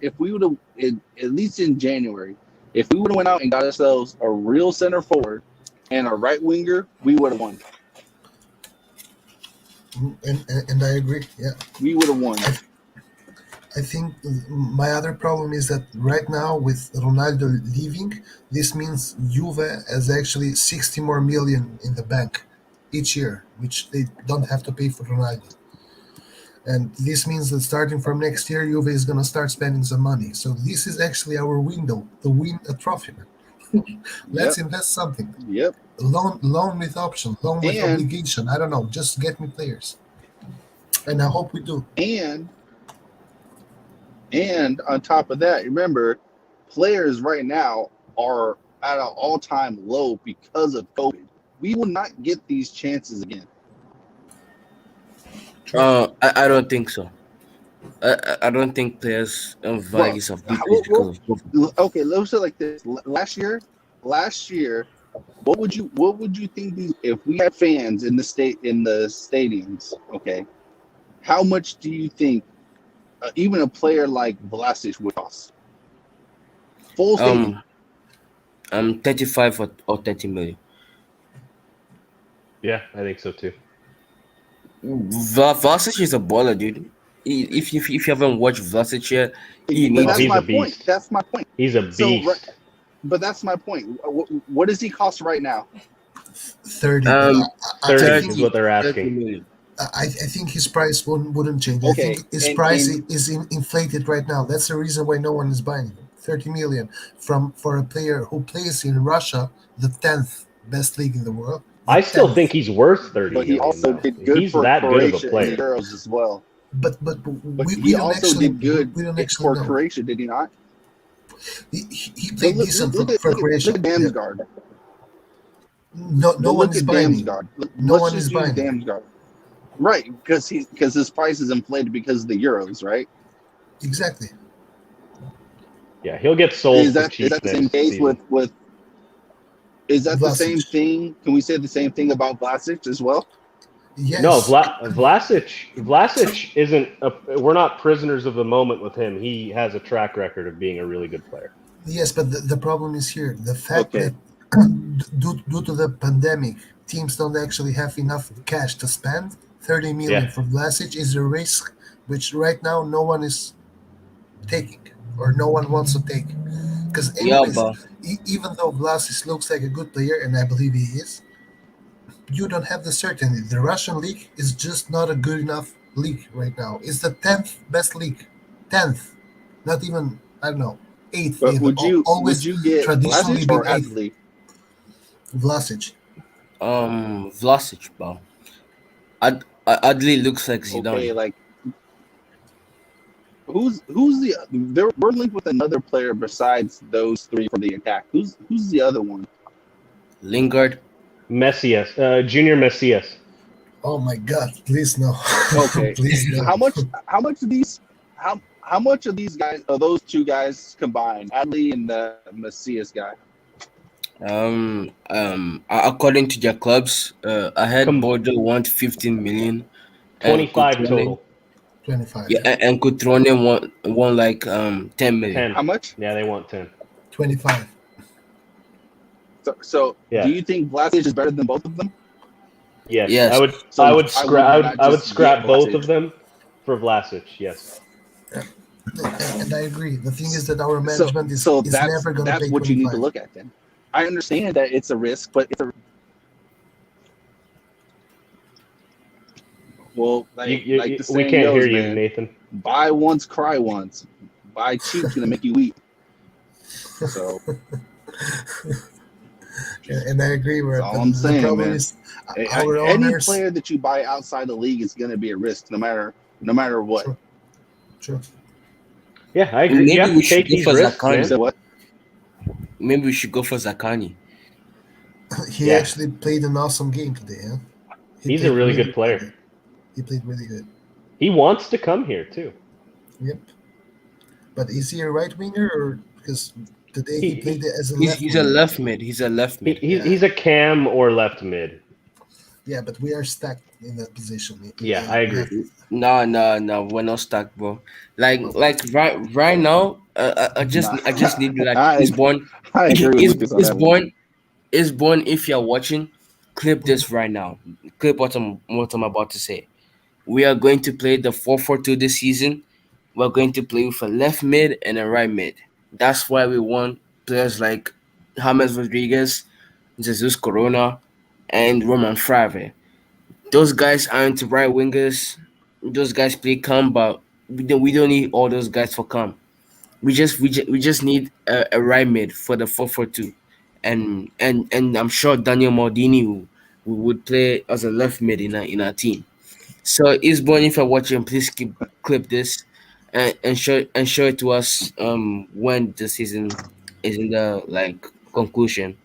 D: if we would have, at least in January, if we would have went out and got ourselves a real center forward and a right winger, we would have won.
E: and I agree. Yeah.
D: We would have won.
E: I think my other problem is that right now with Ronaldo leaving, this means Juve has actually 60 more million in the bank each year, which they don't have to pay for Ronaldo. And this means that starting from next year, Juve is going to start spending some money. So this is actually our window to win a trophy. Let's invest something.
D: Yep.
E: Loan with option, loan with
D: And-
E: obligation. I don't know. Just get me players. And I hope we do.
D: And on top of that, remember, players right now are at an all-time low because of COVID. We will not get these chances again.
C: I don't think so. I don't think players values of because of COVID.
D: Okay, let's say it like this. Last year, what would you think if we had fans in the stadiums? Okay, how much do you think even a player like Vlasic would cost? Full stadium.
C: 35 or 30 million.
F: Yeah, I think so too.
C: Vlasic is a baller, dude. If you haven't watched Vlasic yet,
D: But that's
F: he's
D: my
F: a beast.
D: point. That's my point.
F: He's a beast.
D: But that's my point. What does he cost right now?
E: 30.
F: 30 is what they're asking.
C: million.
E: I think his price wouldn't change.
D: Okay,
E: I think his
D: and-
E: price
D: and-
E: is inflated right now. That's the reason why no one is buying him. 30 million for a player who plays in Russia, the 10th best league in the world. The
F: I still
E: 10th.
F: think he's worth 30
D: But he
F: million,
D: also
F: though.
D: did good
F: He's
D: for
F: that good of a
D: Croatia in
F: player.
D: the Euros as well.
E: But
D: But
E: we
D: he
E: don't
D: also
E: actually
D: did good
E: we don't
D: for
E: actually know.
D: Croatia, did he not?
E: He played decent
D: look
E: for
D: at
E: Croatia.
D: Look at Damsgaard.
E: No one
D: Look
E: is
D: at
E: buying him.
D: Damsgaard.
E: No
D: Let's
E: one
D: just
E: is
D: use
E: buying him.
D: Damsgaard. Right, because his price is inflated because of the Euros, right?
E: Exactly.
F: Yeah, he'll get sold
D: Is
F: for
D: that
F: cheap
D: the same
F: next
D: case
F: season.
D: with? Is that the
E: Vlasic.
D: same thing? Can we say the same thing about Vlasic as well?
E: Yes.
F: No, Vlasic isn't. We're not prisoners of the moment with him. He has a track record of being a really good player.
E: Yes, but the problem is here. The fact
D: Okay.
E: that due to the pandemic, teams don't actually have enough cash to spend. 30 million
F: Yeah.
E: for Vlasic is a risk which right now no one is taking or no one wants to take. Because
C: Yeah, but
E: even though Vlasic looks like a good player, and I believe he is, you don't have the certainty. The Russian league is just not a good enough league right now. It's the 10th best league. 10th. Not even, I don't know, 8th.
D: But
E: even.
D: would you
E: Always
D: get
E: traditionally
D: Vlasic or
E: been 8th.
D: Adley?
E: Vlasic.
C: Vlasic, bro. Adli looks like Zidane.
D: Okay, like who's the? We're linked with another player besides those three from the attack. Who's the other one?
C: Lingard.
F: Messias, Junior Messias.
E: Oh my God! Please no.
D: Okay.
E: Please no.
D: How much of these guys are those two guys combined? Adley and the Macias guy.
C: According to their clubs, I had Bordeaux want 15 million.
F: 25
C: and Cotrone-
F: total.
E: 25.
C: Yeah, and Cotrone won like 10 million.
F: 10.
D: How much?
F: Yeah, they want 10.
E: 25.
D: So
F: Yeah.
D: do you think Vlasic is better than both of them?
F: Yes.
C: Yes.
F: I would.
D: So
F: I would
D: I
F: scrap.
D: would
F: I would
D: just
F: scrap
D: get
F: both
D: Vlasic.
F: of them for Vlasic. Yes.
E: And I agree. The thing is that our management is
D: that's
E: never going to
D: that's
E: pay
D: what you need to
E: 25.
D: look at then. I understand that it's a risk, but it's a well, like the saying
F: we can't
D: goes,
F: hear you,
D: man,
F: Nathan.
D: buy once, cry once. Buy cheap's gonna make you weep. So
E: And I agree with
D: That's all I'm
E: the
D: saying,
E: problem
D: man.
E: is our
D: any
E: owners.
D: player that you buy outside the league is gonna be a risk, no matter what.
E: True.
F: Yeah, I agree.
C: Maybe
F: You have
C: we
F: to
C: should
F: take
C: go
F: these
C: for
F: risks,
C: Zakani.
F: man.
D: So what?
C: Maybe we should go for Zakani.
E: He
F: Yeah.
E: actually played an awesome game today. Huh?
F: He's a really good player.
E: He played really good.
F: He wants to come here too.
E: Yep. But is he a right winger or because today he played as a left
C: He's a
E: winger?
C: left mid. He's a left mid.
F: He's a cam or left mid.
E: Yeah, but we are stuck in that position.
F: Yeah, I agree.
C: No, we're not stuck, bro. Like right now,
D: Nah,
C: I just need like
D: I I agree with Lucas on
C: is
D: that one.
C: born is born. If you're watching, clip this right now. Clip what I'm about to say. We are going to play the 4-4-2 this season. We're going to play with a left mid and a right mid. That's why we want players like James Rodriguez, Jesus Corona, and Roman Frave. Those guys aren't right wingers. Those guys play calm, but we don't need all those guys for calm. We just need a right mid for the 4-4-2, and I'm sure Daniel Maldini would play as a left mid in our team. So Isborn, if you're watching, please clip this and show it to us when the season is in the like conclusion.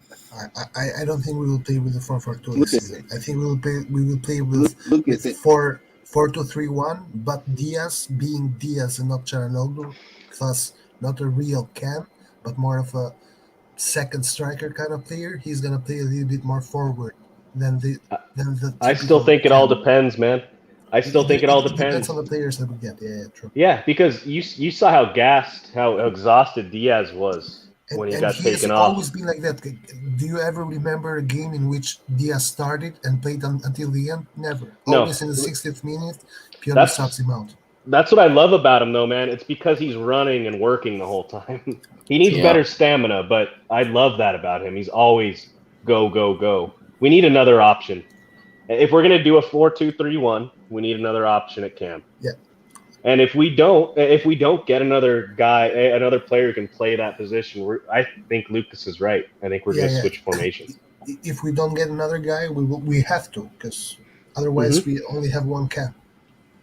E: I don't think we will play with the 4-4-2 this
D: Lucas,
E: season. I think we will play with
D: Lucas,
E: 4-2-3-1, but Diaz being Diaz and not Charanoglu, thus not a real Cam, but more of a second striker kind of player. He's gonna play a little bit more forward than the
F: I still
E: typical
F: think it all
E: Cam.
F: depends, man. I still think it all
E: Depends
F: depends.
E: on the players that we get. Yeah, true.
F: Yeah, because you saw how gassed, how exhausted Diaz was when he
E: And
F: got
E: he has
F: taken
E: always
F: off.
E: been like that. Do you ever remember a game in which Diaz started and played until the end? Never.
F: No,
E: Always in the 60th minute, Pioli subs
F: that's
E: him out.
F: that's what I love about him, though, man. It's because he's running and working the whole time. He needs
E: True.
C: Yeah,
F: better stamina, but I love that about him. He's always go, go, go. We need another option. If we're gonna do a 4-2-3-1, we need another option at Cam.
E: Yeah.
F: And if we don't get another guy, another player who can play that position, I think Lucas is right. I think we're
E: Yeah,
F: gonna
E: yeah.
F: switch formations.
E: If we don't get another guy, we have to, because otherwise we only have one Cam.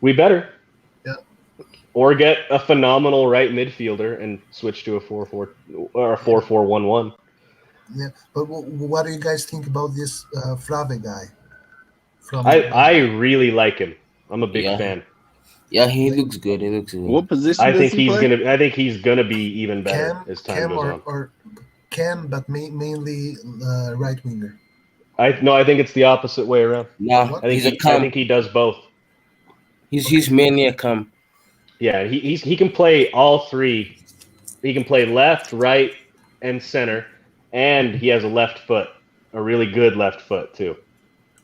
F: We better.
E: Yeah.
F: Or get a phenomenal right midfielder and switch to a 4-4 or a 4-4-1-1.
E: Yeah. But what do you guys think about this Flave guy? From
F: I really like him. I'm a big
C: yeah,
F: fan.
C: yeah. He looks good. He looks good.
D: what position
F: I
D: does
F: think
D: he play?
F: I think he's gonna be even better
E: Cam,
F: as time goes on.
E: or Cam, but mainly right winger.
F: I think it's the opposite way around.
C: Nah,
E: What?
C: he's a
F: I
C: cam.
F: think he does both.
C: He's mainly a cam.
F: Yeah, he can play all three. He can play left, right, and center, and he has a left foot, a really good left foot too.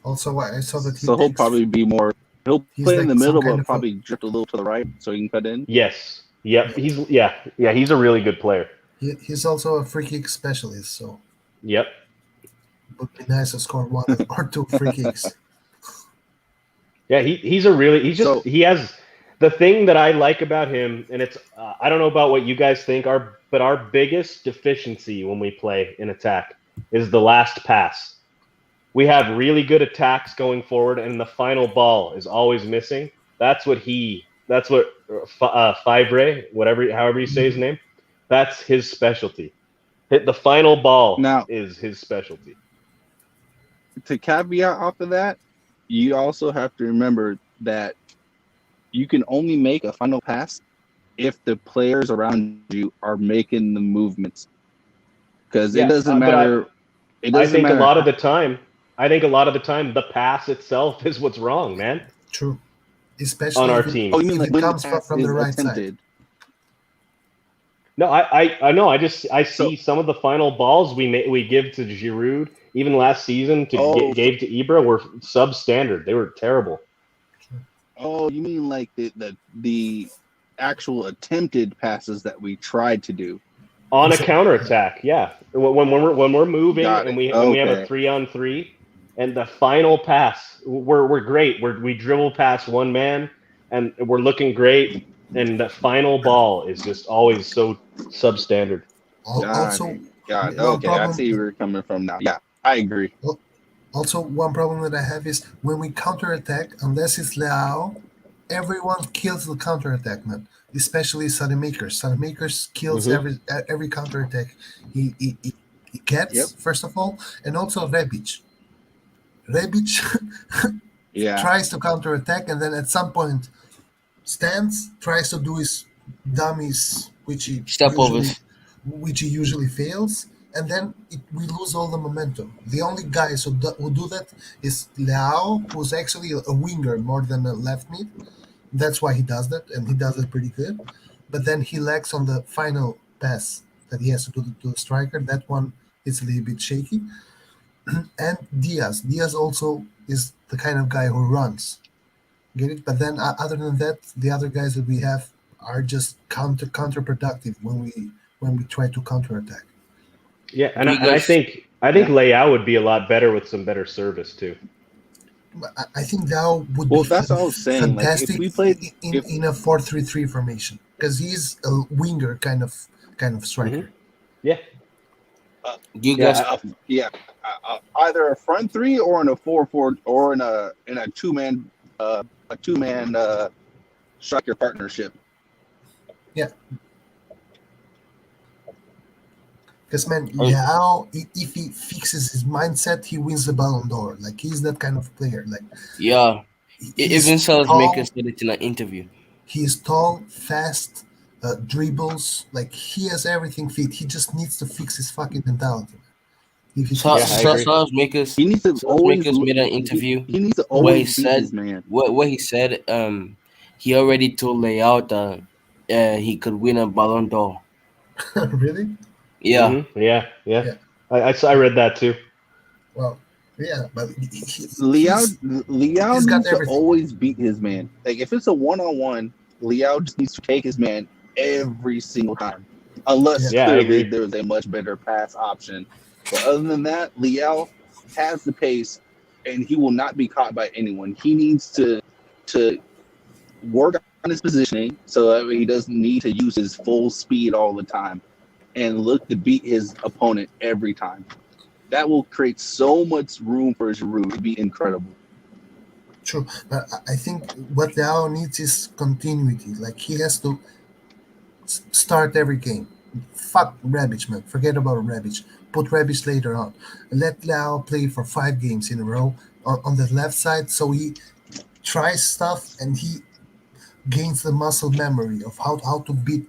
E: Also, I saw that
D: So he'll probably be more. He'll
E: He's
D: play
E: like
D: in the
E: some
D: middle,
E: kind
D: but
E: of
D: probably drift a little to the right so he can cut in.
F: Yes. Yep. He's he's a really good player.
E: he's also a free kick specialist, so
F: Yep.
E: it would be nice to score one or two free kicks.
F: Yeah, he has the thing that I like about him, and it's I don't know about what you guys think but our biggest deficiency when we play in attack is the last pass. We have really good attacks going forward, and the final ball is always missing. That's what Fibre, however you say his name, that's his specialty. Hit the final ball
D: Now-
F: is his specialty.
D: To caveat off of that, you also have to remember that you can only make a final pass if the players around you are making the movements. Because it doesn't matter.
F: I think a lot of the time, the pass itself is what's wrong, man.
E: True, especially
F: On our
E: if it-
F: team.
D: Oh, you mean
E: if
D: like
E: it
D: when
E: comes
D: the pass
E: from the
D: is
E: right side.
D: attempted?
F: No, I know. I see some of the final balls we give to Giroud, even last season gave to Ibra were substandard. They were terrible.
D: Oh, you mean like the actual attempted passes that we tried to do
F: On a counterattack, yeah. When we're moving
D: Got
F: and
D: it.
F: we have a
D: Okay.
F: 3-on-3, and the final pass, we're great. We dribble past one man, and we're looking great. And the final ball is just always so substandard.
E: Also,
D: God,
E: one
D: okay, I
E: problem-
D: see where you're coming from now. Yeah, I agree.
E: Also, one problem that I have is when we counterattack, unless it's Leao, everyone kills the counterattack, man. Especially Sademakers. Sademakers kills every counterattack he gets,
D: Yep.
E: first of all, and also Rebic. Rebic
D: Yeah,
E: tries to counterattack, and then at some point stands, tries to do his dummies, which he
C: Step
E: usually,
C: overs.
E: which he usually fails, and then we lose all the momentum. The only guys who do that is Leao, who's actually a winger more than a left mid. That's why he does that, and he does it pretty good. But then he lacks on the final pass that he has to do to the striker. That one is a little bit shaky. And Diaz. Diaz also is the kind of guy who runs. Get it? But then other than that, the other guys that we have are just counterproductive when we try to counterattack.
F: Yeah, and
C: Do
F: I,
C: you
F: and I
C: guys?
F: think I think Leao would be a lot better with some better service too.
E: I think that would
D: Well,
E: be
D: that's what I was saying. Like, if
E: fantastic
D: we played, if
E: in a 4-3-3 formation because he's a winger kind of striker.
F: Yeah,
C: Do you
F: yeah,
C: guys?
D: either a front three or in a 4-4 or in a two-man striker partnership.
E: Yeah, because man,
C: I-
E: Leao, if he fixes his mindset, he wins the Ballon d'Or. Like he's that kind of player. Like
C: Yeah.
E: he's
C: Even Salesmaker
E: tall,
C: said it in an interview.
E: he's tall, fast, dribbles. Like he has everything fit. He just needs to fix his fucking mentality. If he
F: Yeah, I agree.
C: Salesmakers
D: He needs to always
C: made an interview
D: he needs to
C: where he
D: always beat
C: said
D: his man.
C: where he said he already told Leao that he could win a Ballon d'Or.
E: really,
C: Yeah.
F: yeah.
E: yeah.
F: I read that too.
E: Well, yeah, but
D: Leao
E: he's got
D: needs to
E: everything.
D: always beat his man. Like if it's a one-on-one, Leao just needs to take his man every single time, unless
F: Yeah, I
D: clearly
F: agree.
D: there is a much better pass option. But other than that, Leao has the pace, and he will not be caught by anyone. He needs to work on his positioning so that he doesn't need to use his full speed all the time, and look to beat his opponent every time. That will create so much room for Giroud. It'd be incredible.
E: True, but I think what Leao needs is continuity. Like he has to start every game. Fuck Rebic, man. Forget about Rebic. Put Rebic later on. Let Leao play for 5 games in a row on the left side, so he tries stuff and he gains the muscle memory of how to beat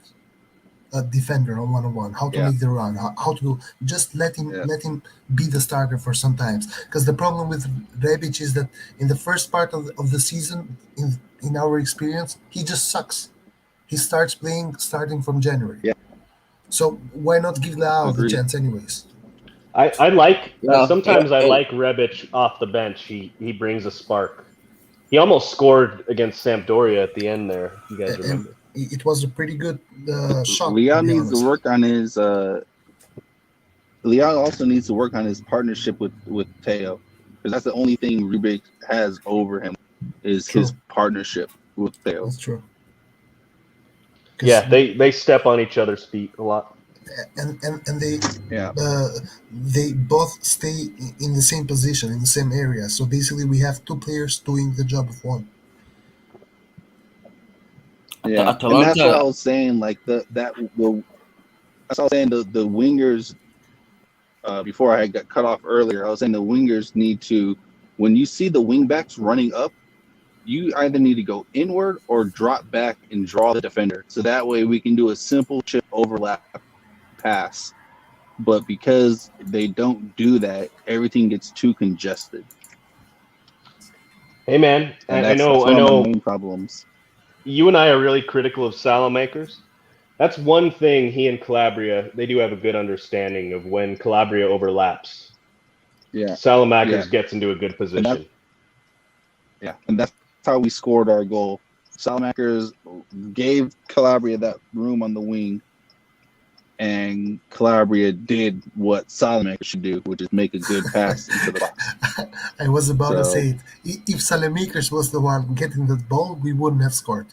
E: a defender on one-on-one, how to
D: Yeah.
E: make the run, how to do. Just let him
D: Yeah.
E: be the starter for some times. Because the problem with Rebic is that in the first part of the season, in our experience, he just sucks. He starts playing starting from January.
D: Yeah.
E: So why not give Leao the
D: Agreed.
E: chance anyways?
F: I like
C: Yeah,
F: sometimes I
C: and
F: like Rebic off the bench. He brings a spark. He almost scored against Sampdoria at the end there. If you guys
E: And
F: remember?
E: it was a pretty good shot, to
D: Leao
E: be
D: needs to
E: honest.
D: work on his. Leao also needs to work on his partnership with Teo, because that's the only thing Rubik has over him is his
E: True.
D: partnership with Teo.
E: That's true. 'Cause-
F: Yeah, they step on each other's feet a lot.
E: and
D: Yeah,
E: they both stay in the same position in the same area. So basically, we have 2 players doing the job of one.
D: yeah, and that's what I was saying. Like that's what I was saying. The wingers. Before I got cut off earlier, I was saying the wingers need to. When you see the wingbacks running up, you either need to go inward or drop back and draw the defender. So that way we can do a simple chip overlap pass. But because they don't do that, everything gets too congested.
F: Hey man,
D: And
F: I
D: that's
F: know
D: one of my main problems.
F: you and I are really critical of Salamakers. That's one thing he and Calabria, they do have a good understanding of when Calabria overlaps.
D: Yeah.
F: Salamakers gets into a good position.
D: And that's how we scored our goal. Salamakers gave Calabria that room on the wing, and Calabria did what Salamakers should do, which is make a good pass into the box.
E: I was about to say it. If Salamakers was the one getting the ball, we wouldn't have scored.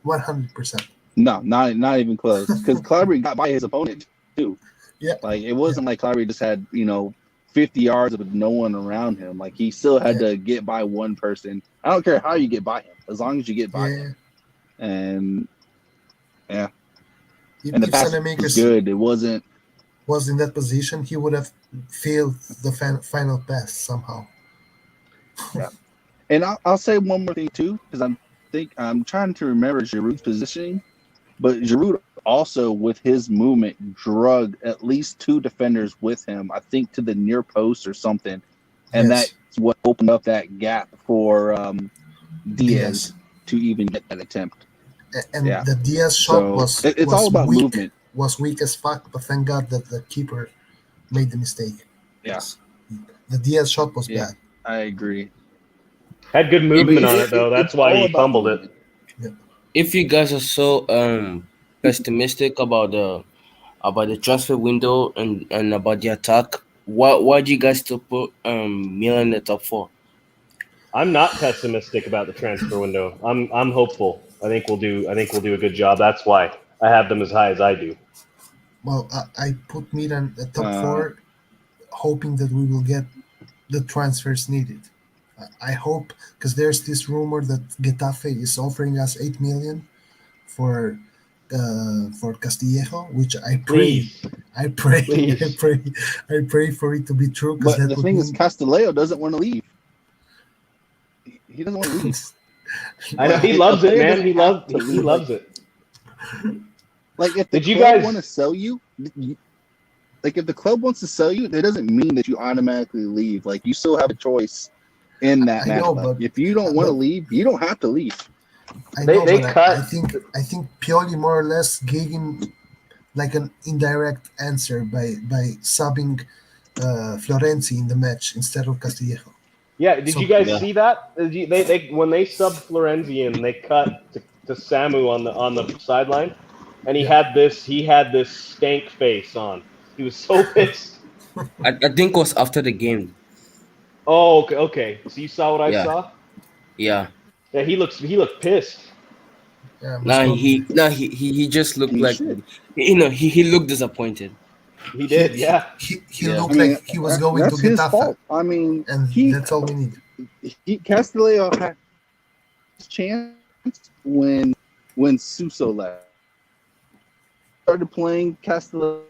E: 100%.
D: No, not even close. Because Calabria got by his opponent too.
E: Yeah.
D: Like it wasn't like Calabria just had 50 yards with no one around him. Like he still had to get by one person. I don't care how you get by him, as long as you get by him. And and the pass was good. It was
E: in that position, he would have failed the final pass somehow.
D: Yeah. And I'll say one more thing too, because I'm trying to remember Giroud's positioning, but Giroud also with his movement drug at least 2 defenders with him, I think to the near post or something, and
E: Yes.
D: that's what opened up that gap for Diaz
E: Diaz.
D: to even get that attempt.
E: And
D: Yeah.
E: the Diaz shot
D: So
E: was
D: it's all about
E: weak,
D: movement.
E: was weak as fuck. But thank God that the keeper made the mistake.
D: Yeah,
E: The Diaz shot was
D: yeah,
E: bad.
D: I agree.
F: Had good
C: But
F: movement on
C: if
F: it though. That's
D: It's
F: why
D: all
F: he
D: about
F: fumbled it.
D: movement.
C: if you guys are so pessimistic about the transfer window and about the attack, why do you guys still put Milan in the top 4?
F: I'm not pessimistic about the transfer window. I'm hopeful. I think we'll do a good job. That's why I have them as high as I do.
E: Well, I put Milan at top
D: Uh,
E: 4, hoping that we will get the transfers needed. I hope, because there's this rumor that Getafe is offering us 8 million for Castillejo, which
F: Please,
E: I pray, I
F: please.
E: pray, I pray for it to be true, because
D: but
E: that
D: the
E: would
D: thing is,
E: mean
D: Castillejo doesn't want to leave. He doesn't want to leave.
F: I know he
D: A
F: loves it,
D: player
F: man.
D: doesn't have to
F: He
D: leave.
F: loves it.
D: Like if the
F: Did you
D: club
F: guys-
D: want to sell you, like if the club wants to sell you, that doesn't mean that you automatically leave. Like you still have a choice in that
E: I
D: match.
E: know, but-
D: If you don't want to
E: but-
D: leave, you don't have to leave.
E: I
F: They-
E: know,
F: they
E: but
F: cut-
E: I think Pioli more or less gave him like an indirect answer by subbing Florenzi in the match instead of Castillejo.
F: Yeah, did
E: So-
F: you guys
C: Yeah.
F: see that? They when they subbed Florenzi in, they cut to Samu on the sideline, and he had this stank face on. He was so pissed.
C: I think it was after the game.
F: Oh, okay. So you saw what I
C: Yeah.
F: saw?
C: Yeah.
F: Yeah, he looked pissed.
E: Yeah, most
C: Nah,
E: probably.
C: he just looked
D: He
C: like
D: should.
C: he looked disappointed.
F: He did, yeah.
E: He
C: Yeah.
E: looked like he was going to
D: that's his
E: Getafe,
D: fault. I mean,
E: and
D: he
E: that's all we need.
D: Castillejo had his chance when Suso left. Started playing Castillejo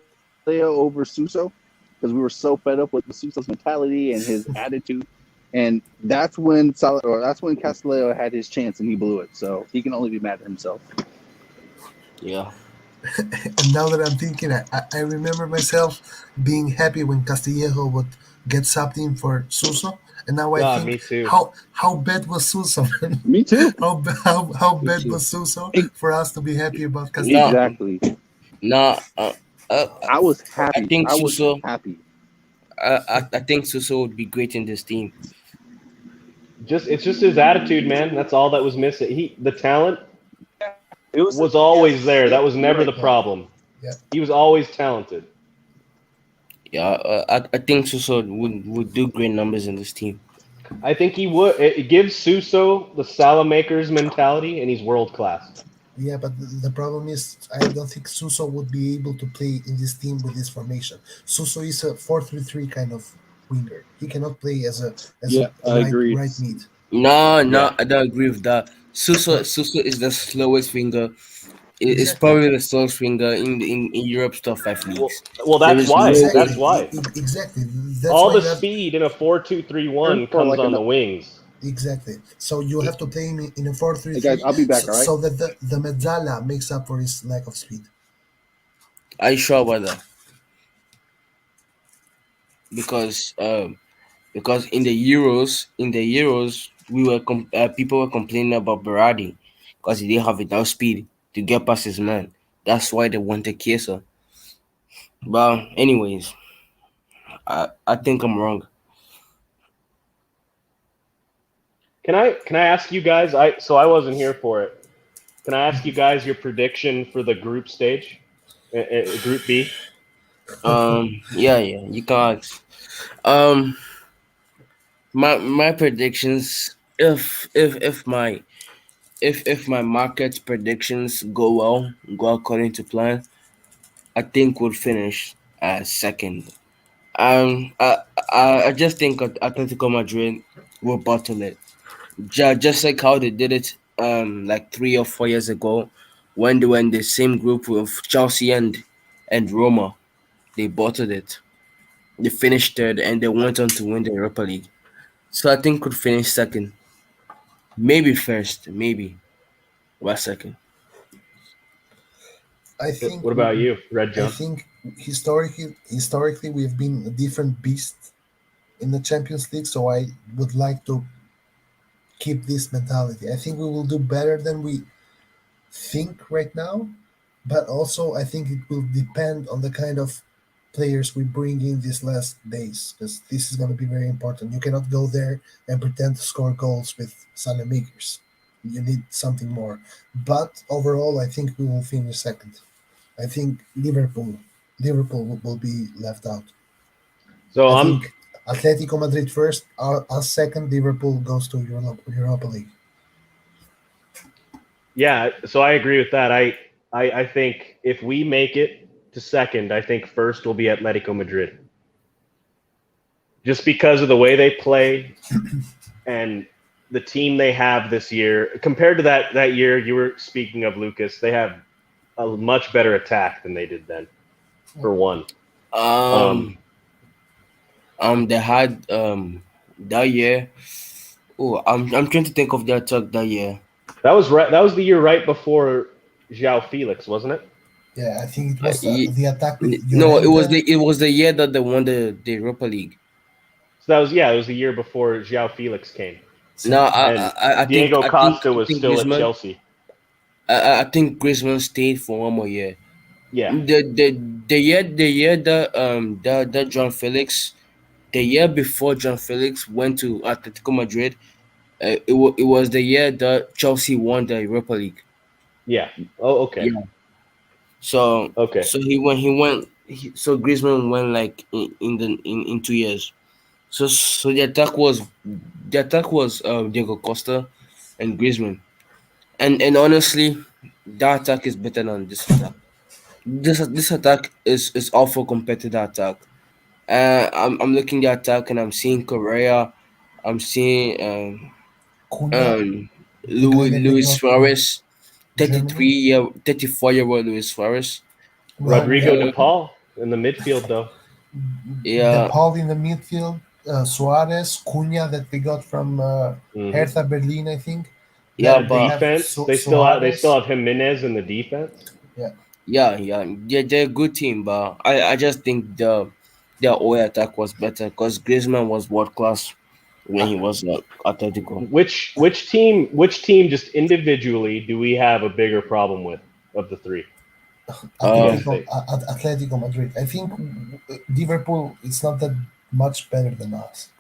D: over Suso because we were so fed up with Suso's mentality and his attitude, and that's when Castillejo had his chance and he blew it. So he can only be mad at himself.
C: Yeah.
E: And now that I'm thinking, I remember myself being happy when Castillejo would get subbed in for Suso, and now I
F: Yeah,
E: think
F: me too.
E: how bad was Suso, man?
D: Me too.
E: How
C: Me
E: bad
C: too.
E: was Suso for us to be happy about
C: No.
E: Castillejo?
D: Exactly.
C: Nah,
D: I was happy.
C: I think
D: I was
C: Suso.
D: happy.
C: I think Suso would be great in this team.
F: It's just his attitude, man. That's all that was missing. The talent
D: It
F: was always there. That was never the
E: Yeah.
F: problem.
E: Yeah.
F: He was always talented.
C: Yeah, I think Suso would do great numbers in this team.
F: I think he would. It gives Suso the Salamakers mentality, and he's world class.
E: Yeah, but the problem is I don't think Suso would be able to play in this team with this formation. Suso is a 4-3-3 kind of winger. He cannot play as a
D: I agree.
E: right mid.
C: No,
F: Yeah.
C: I don't agree with that. Suso is the slowest winger. It's
E: Exactly.
C: probably the slowest winger in Europe's top 5 leagues.
F: Well,
C: There
F: that's
C: is
F: why.
C: no
F: That's
C: way.
F: why.
E: Exactly. That's
F: All
E: why
F: the
E: that-
F: speed in a 4-2-3-1
D: For
F: comes
D: like
F: on
D: a-
F: the wings.
E: Exactly. So you have to play him in a 4-3-3.
D: Hey guys, I'll be back. All right.
E: So that the mezzala makes up for his lack of speed.
C: Are you sure about that? Because in the Euros we were people were complaining about Berardi because he didn't have enough speed to get past his man. That's why they wanted Kessié. But anyways, I think I'm wrong.
F: Can I ask you guys? I wasn't here for it. Can I ask you guys your prediction for the group stage, Group B?
C: Yeah, you can ask. My predictions, if my market predictions go according to plan, I think we'll finish second. I just think Atletico Madrid will bottle it, just like how they did it like 3 or 4 years ago when they were in the same group with Chelsea and Roma. They bottled it. They finished third and they went on to win the Europa League. So I think we'll finish second, maybe first, maybe. What second?
E: I think.
F: What about you, Red
E: I
F: John?
E: think historically we've been a different beast in the Champions League. So I would like to keep this mentality. I think we will do better than we think right now, but also I think it will depend on the kind of players we bring in these last days, because this is going to be very important. You cannot go there and pretend to score goals with Makers. You need something more. But overall, I think we will finish second. I think Liverpool will be left out.
F: So
E: I
F: I'm
E: think Atletico Madrid first, our second. Liverpool goes to Europa League.
F: Yeah, so I agree with that. I think if we make it to second, I think first will be Atletico Madrid. Just because of the way they play and the team they have this year, compared to that year you were speaking of, Lucas, they have a much better attack than they did then, for one.
C: They had that year. Oh, I'm trying to think of the attack that year.
F: That was right. That was the year right before João Felix, wasn't it?
E: Yeah, I think it was
C: Ye-
E: the attack with
C: No,
E: Llorente.
C: it was the year that they won the Europa League.
F: So that was it was the year before João Felix came,
C: No,
F: and Diego Costa was still at
C: Griezmann.
F: Chelsea.
C: I think Griezmann stayed for one more year.
F: Yeah,
C: The year that John Felix, the year before John Felix went to Atletico Madrid, it was the year that Chelsea won the Europa League.
F: yeah. Oh, okay.
C: Yeah. So
F: Okay.
C: so so Griezmann went like in 2 years. So the attack was Diego Costa and Griezmann. And honestly, that attack is better than this attack. This attack is awful compared to the attack. I'm looking at the attack and I'm seeing Correa, I'm seeing
E: Cunha, the guy that they
C: Luis
E: got from
C: Suarez,
E: Germany.
C: 34-year-old Luis Suarez.
E: Well,
F: Rodrigo
C: Uh,
F: De Paul in the midfield, though.
C: Yeah,
E: DePaul in the midfield, Suarez, Cunha that they got from
F: Mhm.
E: Hertha Berlin, I think.
C: yeah,
E: Then they
C: but
E: have
F: Defense. They
E: Suarez.
F: still have Jimenez in the defense.
C: they're a good team, but I just think their away attack was better because Griezmann was world class when he was at Atletico.
F: Which team just individually do we have a bigger problem with of the three?
E: Atletico Madrid. I think Liverpool is not that much better than us,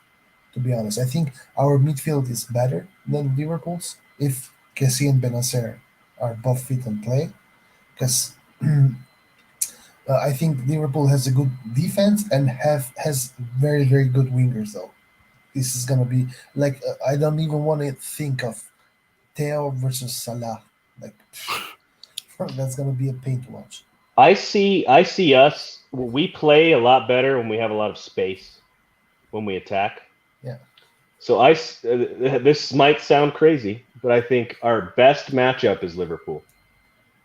E: to be honest. I think our midfield is better than Liverpool's if Kessié and Benacer are both fit and play. Because I think Liverpool has a good defense and has very, very good wingers, though. This is going to be like, I don't even want to think of Theo versus Salah. Like, that's going to be a pain to watch.
F: I see us. We play a lot better when we have a lot of space when we attack.
E: Yeah.
F: So this might sound crazy, but I think our best matchup is Liverpool.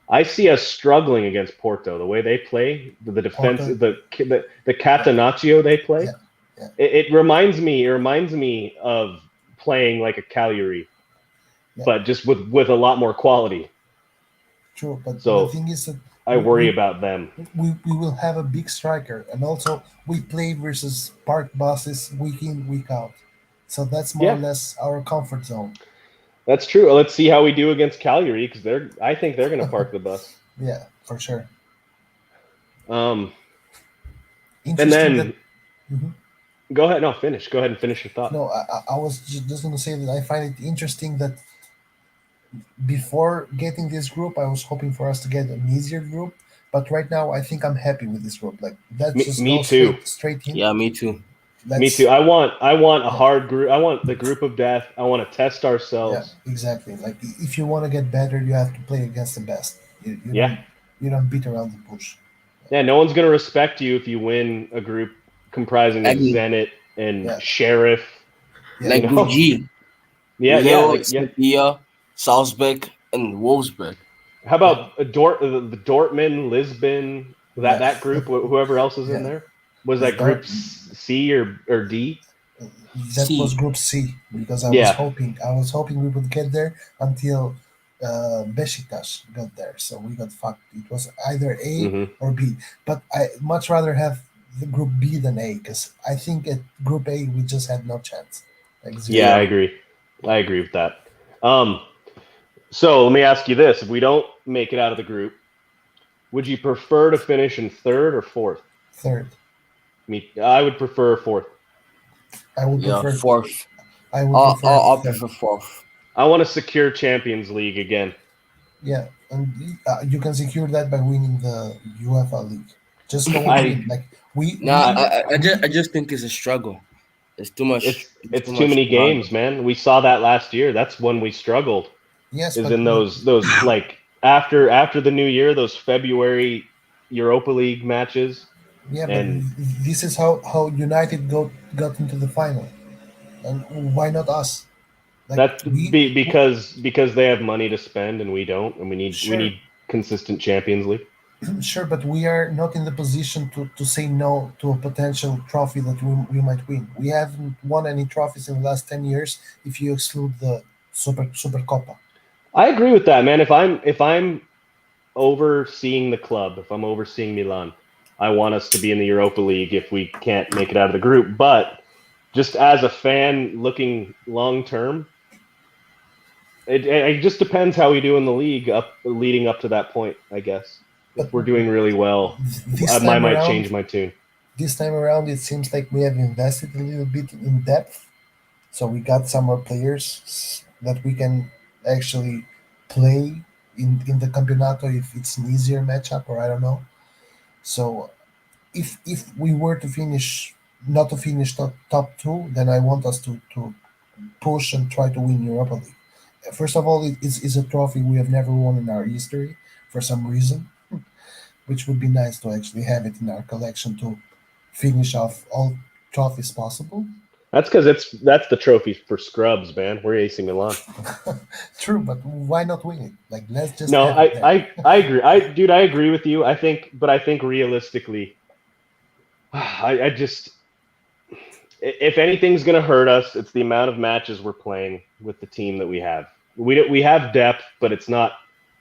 F: I see us struggling against Porto. The way they play, the defense, the catenaccio they play.
E: Yeah.
F: It reminds me of playing like a Cagliari, but just with a lot more quality.
E: True, but
F: So
E: the thing is that
F: I worry about them.
E: We will have a big striker, and also we play versus park buses week in, week out. So that's more or less our comfort zone.
F: That's true. Let's see how we do against Cagliari, because I think they're going to park the bus.
E: Yeah, for sure.
F: And then
E: Mhm.
F: Go ahead. No, finish. Go ahead and finish your thought.
E: No, I was just going to say that I find it interesting that before getting this group, I was hoping for us to get an easier group. But right now, I think I'm happy with this group. Like that just
F: me
E: goes
F: too.
E: straight in.
C: Yeah, me too.
F: Me too. I want a hard group. I want the group of death. I want to test ourselves.
E: Yeah, exactly. Like if you want to get better, you have to play against the best. You don't beat around the bush.
F: Yeah, no one's going to respect you if you win a group comprising of Zenit and Sheriff.
C: Like Guji.
F: Yeah.
C: Salzburg, and Wolfsburg.
F: How about the Dortmund, Lisbon, that group, whoever else is in there? Was that group C or D?
E: That was group C, because I was hoping we would get there until Besiktas got there, so we got fucked. It was either A
F: Mhm.
E: or B, but I much rather have the group B than A, because I think at group A we just had no chance. Like zero.
F: Yeah, I agree. I agree with that. So let me ask you this: if we don't make it out of the group, would you prefer to finish in third or fourth?
E: Third,
F: I would prefer fourth.
E: I would
C: Yeah,
E: prefer.
C: fourth.
E: I would prefer
C: I'll
E: third.
C: prefer fourth.
F: I want to secure Champions League again.
E: Yeah, and you can secure that by winning the UEFA League. Just go
F: I-
E: and win. Like we,
C: No, I just think it's a struggle. It's too much.
F: It's too many games, man. We saw that last year. That's when we struggled.
E: yes,
F: Is
E: but
F: in those like after the new year, those February Europa League matches.
E: yeah, but
F: And
E: this is how United got into the final, and why not us? Like
F: that's because they have money to spend and we don't, and we
E: sure,
F: need consistent Champions League.
E: sure, but we are not in the position to say no to a potential trophy that we might win. We haven't won any trophies in the last 10 years if you exclude the Super Copa.
F: I agree with that, man. If I'm overseeing the club, if I'm overseeing Milan, I want us to be in the Europa League if we can't make it out of the group. But just as a fan looking long term, it just depends how we do in the league leading up to that point, I guess.
E: But
F: If we're doing really well,
E: this
F: I
E: time
F: might
E: around,
F: change my tune.
E: this time around, it seems like we have invested a little bit in depth. So we got some more players that we can actually play in the campeonato if it's an easier matchup, or I don't know. So if we were to finish not to finish top two, then I want us to push and try to win Europa League. First of all, it's a trophy we have never won in our history for some reason, which would be nice to actually have it in our collection to finish off all trophies possible.
F: That's because that's the trophy for scrubs, man. We're AC Milan.
E: True, but why not win it? Like, let's just
F: No,
E: have it there.
F: I agree. I agree with you. I think realistically, I just if anything's gonna hurt us, it's the amount of matches we're playing with the team that we have. We have depth, but it's not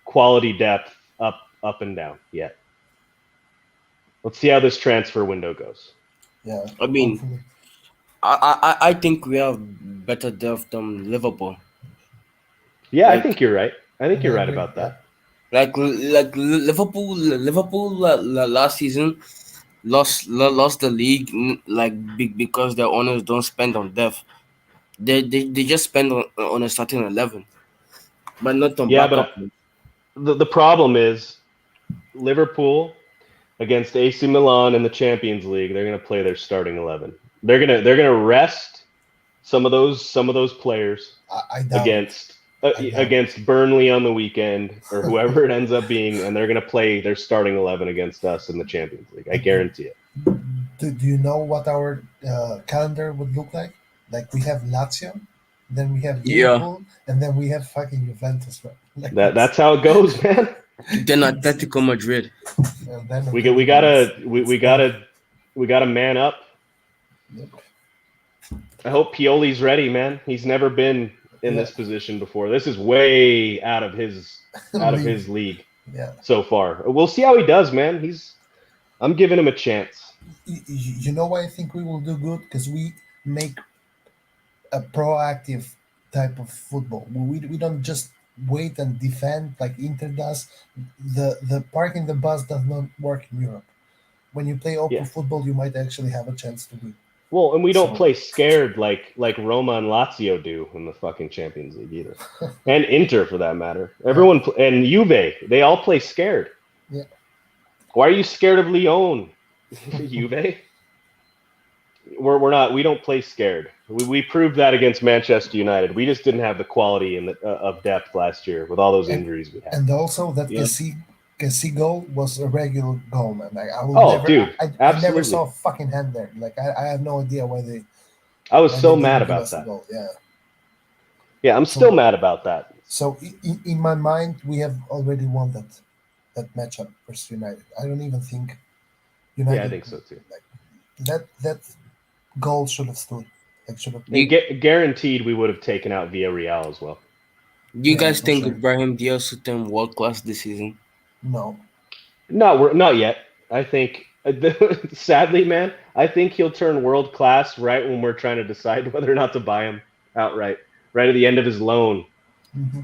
F: quality depth up and down yet. Let's see how this transfer window goes.
E: Yeah,
C: I mean,
E: hopefully.
C: I think we have better depth than Liverpool.
F: Yeah, I
C: Like
F: think you're right. I think
E: I
F: you're right
E: agree,
F: about
E: yeah.
F: that.
C: like Liverpool last season lost the league because their owners don't spend on depth. They just spend on a starting 11, but not on
F: Yeah,
C: backup.
F: but the problem is Liverpool against AC Milan in the Champions League. They're going to play their starting 11. They're gonna rest some of those players
E: I doubt it.
F: against Burnley on the weekend or whoever it ends up being, and they're going to play their starting 11 against us in the Champions League. I guarantee it.
E: Do you know what our calendar would look like? Like, we have Lazio, then we have
C: Yeah.
E: Liverpool, and then we have fucking Juventus. Right? Like,
F: That's how it goes, man.
C: Then Atletico Madrid.
E: and then
F: We gotta man up.
E: Yep.
F: I hope Pioli's ready, man. He's never been in this position before. This is way out of his league
E: Yeah.
F: so far. We'll see how he does, man. I'm giving him a chance.
E: You know why I think we will do good? Because we make a proactive type of football. We don't just wait and defend like Inter does. The parking the bus does not work in Europe. When you play open
F: Yeah.
E: football, you might actually have a chance to win.
F: Well, and we don't
E: So-
F: play scared like Roma and Lazio do in the fucking Champions League either, and Inter for that matter. Everyone and Juve, they all play scared.
E: Yeah.
F: Why are you scared of Lyon, Juve? We're not. We don't play scared. We proved that against Manchester United. We just didn't have the quality of depth last year with all those injuries we had.
E: And also that
C: Yeah.
E: Kessié goal was a regular goal, man. Like,
F: Dude,
E: I never
F: absolutely.
E: saw a fucking hand there. Like, I have no idea why they.
F: I was
E: why
F: so
E: they
F: mad
E: didn't give
F: about
E: us the
F: that.
E: goal. Yeah.
F: Yeah, I'm still mad about that.
E: So in my mind, we have already won that matchup versus United. I don't even think United.
F: Yeah, I think so too.
E: That goal should have stood. Like, should have.
F: You get guaranteed we would have taken out Villarreal as well.
C: Do you
E: Yeah,
C: guys
E: for
C: think
E: sure.
C: Brahim Diaz will turn world class this season?
E: No.
F: Not yet. I think, sadly, man, I think he'll turn world class right when we're trying to decide whether or not to buy him outright, right at the end of his loan.
E: Hmm.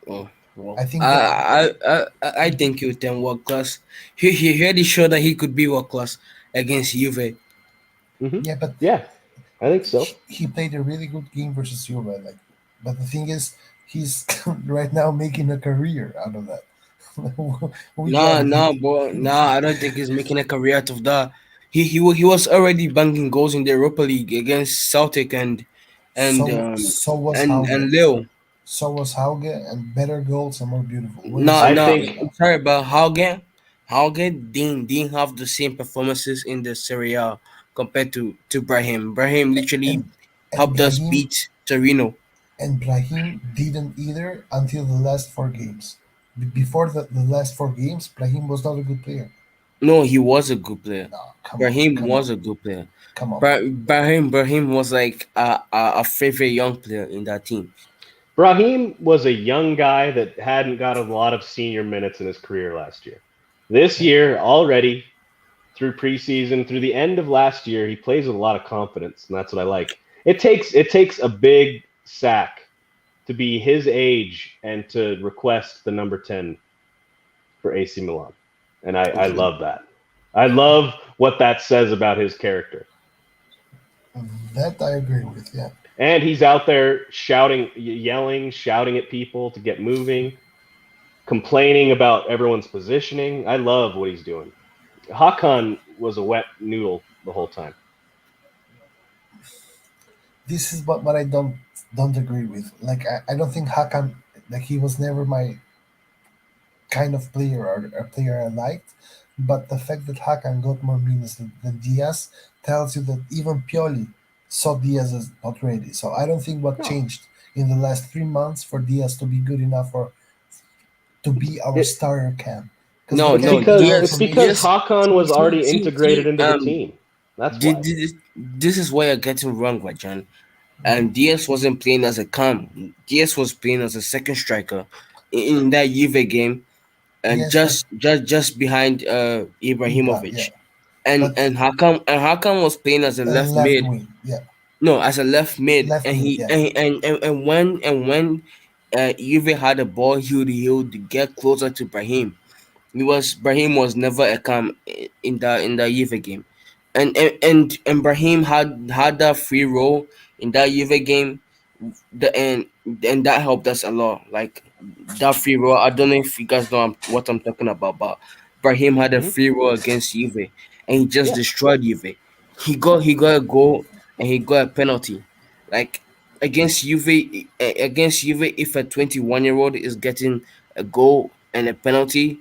C: Oh, well,
E: I think that.
C: I think he'll turn world class. He already showed that he could be world class against Juve.
E: Yeah, but
F: Yeah, I think so.
E: he played a really good game versus Juve. Like, but the thing is, he's right now making a career out of that. We
C: No,
E: got
C: no, bro. No, I don't think he's making a career out of that. He was already banging goals in the Europa League against Celtic and
E: so
C: um
E: so was
C: and
E: Hauge.
C: Lille.
E: So was Hauge, and better goals and more beautiful. Where is
C: No,
E: he
F: I
C: no,
E: right
F: think
E: now?
C: I'm sorry about Haugen. Haugen didn't have the same performances in the Serie A compared to Brahim. Brahim literally
E: And and
C: helped us
E: Brahim
C: beat Torino.
E: and Brahim didn't either until the last four games. Before the last four games, Brahim was not a good player.
C: No, he was a good player.
E: No, come on,
C: Brahim
E: come on,
C: was a good player.
E: come on, man.
C: Brahim was like a favorite young player in that team.
F: Brahim was a young guy that hadn't got a lot of senior minutes in his career last year. This year, already through preseason, through the end of last year, he plays with a lot of confidence, and that's what I like. It takes a big sack to be his age and to request the number 10 for AC Milan. And I
C: Okay.
F: love that. I love what that says about his character.
E: That I agree with. Yeah.
F: And he's out there shouting, yelling, shouting at people to get moving, complaining about everyone's positioning. I love what he's doing. Hakan was a wet noodle the whole time.
E: This is what I don't agree with. Like I don't think Hakan, like he was never my kind of player or a player I liked. But the fact that Hakan got more minutes than Diaz tells you that even Pioli saw Diaz as not ready. So I don't think what
F: No,
E: changed in the last 3 months for Diaz to be good enough for to be our
F: it,
E: starter cam. Because
C: No,
E: we're
F: it's
C: no,
E: getting
F: because
E: now
F: it's
C: Diaz,
F: because
E: information.
C: Diaz.
F: Hakan
C: See,
F: was
C: see,
F: already
C: see,
F: integrated
C: see.
F: into the team. That's why.
C: This is why you're getting wrong, right, John? And Diaz wasn't playing as a cam. Diaz was playing as a second striker in that Juve game, and
E: Yes, but
C: just behind
E: Ibra, yeah,
C: Ibrahimovic,
E: but
C: and Hakam was playing as a left
E: left
C: mid.
E: wing, yeah,
C: No, as a left mid,
E: left
C: and
E: mid,
C: he
E: yeah.
C: and when Juve had the ball, he would get closer to Brahim. Brahim was never a cam in the Juve game, and Brahim had that free role in that Juve game, and that helped us a lot. Like that free role, I don't know if you guys know what I'm talking about, but Brahim had a
F: Hmm.
C: free role against Juve, and he just
F: Yeah,
C: destroyed Juve. He got a goal and he got a penalty. Like against Juve, if a 21-year-old is getting a goal and a penalty,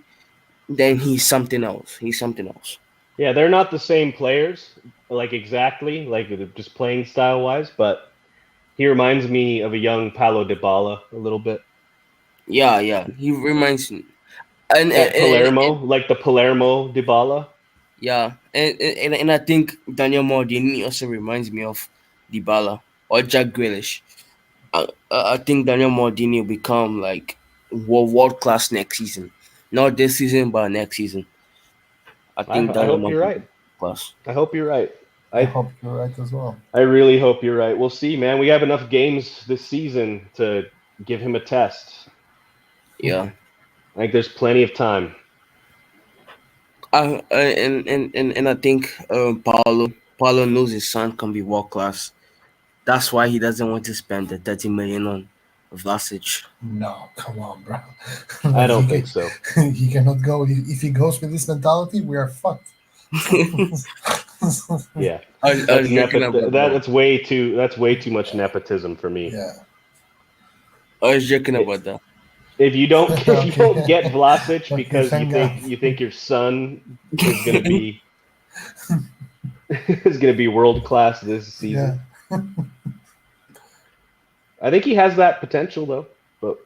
C: then he's something else. He's something else.
F: yeah, they're not the same players, like exactly, like just playing style wise, but he reminds me of a young Paulo Dybala a little bit.
C: Yeah, yeah. He reminds me, and
F: Palermo, like the Palermo Dybala.
C: yeah, and I think Daniel Maldini also reminds me of Dybala or Jack Grealish. I think Daniel Maldini will become like world class next season. Not this season, but next season. I think
F: I
C: Daniel
F: hope you're
C: Maldini
F: right.
C: will be class.
F: I hope you're right.
E: I
F: I
E: hope you're right as well.
F: I really hope you're right. We'll see, man. We have enough games this season to give him a test.
C: Yeah.
F: I think there's plenty of time.
C: And I think Paulo knows his son can be world class. That's why he doesn't want to spend the 30 million on Vlasic.
E: No, come on, bro.
F: I
E: Like
F: don't think so.
E: he cannot go. If he goes with this mentality, we are fucked.
F: Yeah,
C: I was joking about that.
F: that's way too much nepotism for me.
E: Yeah.
C: I was joking
F: It,
C: about that.
F: if you don't if you don't get
E: Okay.
F: Vlasic
E: Okay.
F: because
E: Thank God.
F: you think your son is gonna be is gonna be world class this
E: Yeah.
F: season, I think he has that potential though. But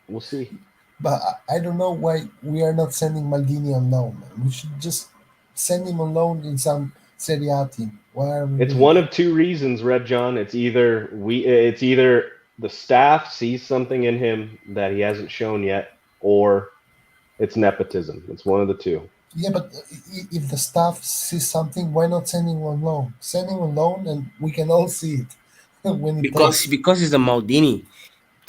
F: we'll see.
E: But I don't know why we are not sending Maldini on loan, man. We should just send him on loan in some Serie A team. Why are we
F: It's
E: doing
F: one
E: that?
F: of two reasons, Red John. It's either the staff sees something in him that he hasn't shown yet, or it's nepotism. It's one of the two.
E: Yeah, but if the staff sees something, why not send him on loan? Send him on loan, and we can all see it when he
C: because
E: plays.
C: because he's a Maldini.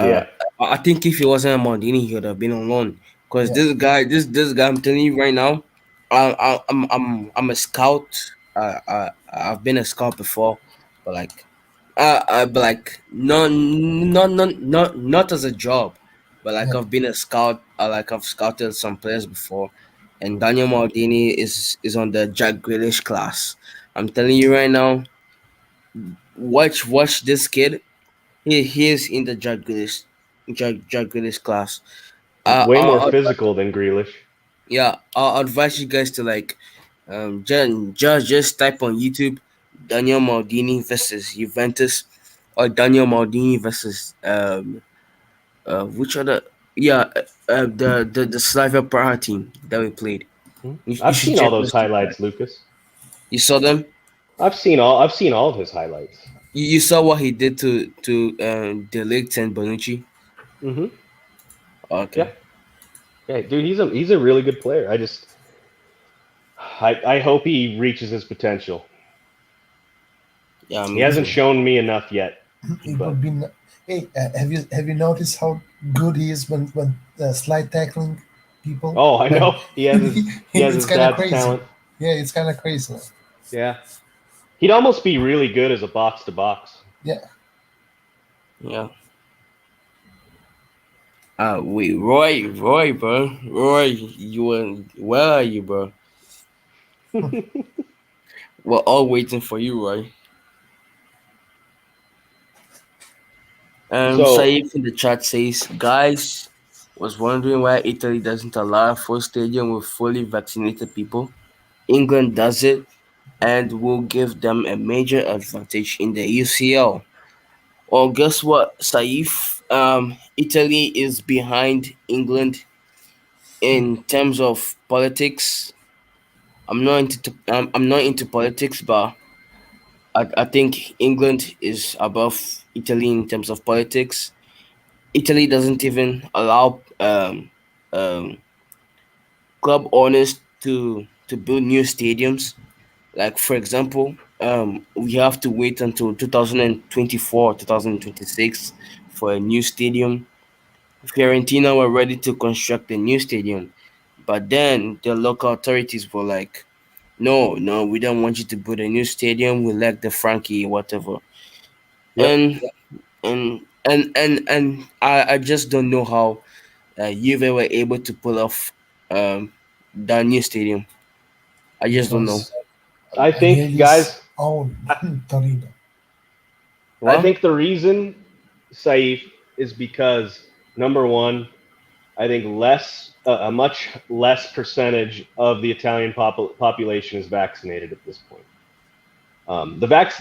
C: Uh,
F: Yeah.
C: I think if he wasn't a Maldini, he would have been on loan. Because
E: Yeah,
C: this guy, I'm telling you right now, I'm a scout. I've been a scout before, but not as a job, but like
E: yeah,
C: I've been a scout. Like I've scouted some players before, and Daniel Maldini is on the Jack Grealish class. I'm telling you right now, watch this kid. He is in the Jack Grealish class.
F: He's way more
C: I'll,
F: physical than Grealish.
C: yeah, I'll advise you guys to like just type on YouTube Daniel Maldini versus Juventus, or Daniel Maldini versus which other, yeah, the Slavia Praha team that we played. You
F: I've
C: should
F: seen all
C: check
F: those
C: those two guys.
F: highlights, Lucas.
C: You saw them.
F: I've seen all of his highlights.
C: You saw what he did to De Ligt and Bonucci.
F: Mm-hmm.
C: Okay.
F: Yeah. Yeah, dude, he's a really good player. I hope he reaches his potential.
C: Yeah, I
F: He
C: mean,
F: hasn't shown me enough yet.
E: it
F: But
E: would be. Hey, have you noticed how good he is when slide tackling people?
F: oh, I know he has
E: It's
F: his
E: kind of
F: dad's
E: crazy.
F: talent.
E: Yeah, it's kind of crazy.
F: Yeah, he'd almost be really good as a box to box.
E: Yeah,
C: yeah. Wait, Roy, bro, Roy, where are you, bro? We're all waiting for you, Roy.
F: So
C: Saif in the chat says, guys, was wondering why Italy doesn't allow a full stadium with fully vaccinated people. England does it and will give them a major advantage in the UCL. Well, guess what, Saif? Italy is behind England in terms of politics. I'm not into politics, but I think England is above Italy in terms of politics. Italy doesn't even allow club owners to build new stadiums. Like for example, we have to wait until 2024, 2026 for a new stadium. Fiorentina were ready to construct a new stadium, but then the local authorities were like, "No, no, we don't want you to build a new stadium. We like the Frankie, whatever."
F: yep.
C: And I just don't know how Juve were able to pull off that new stadium. I just don't know.
E: because
F: I think,
E: Agnelli's
F: guys,
E: own Torino.
F: I
C: What?
F: think the reason, Saif, is because number one, I think a much less percentage of the Italian population is vaccinated at this point.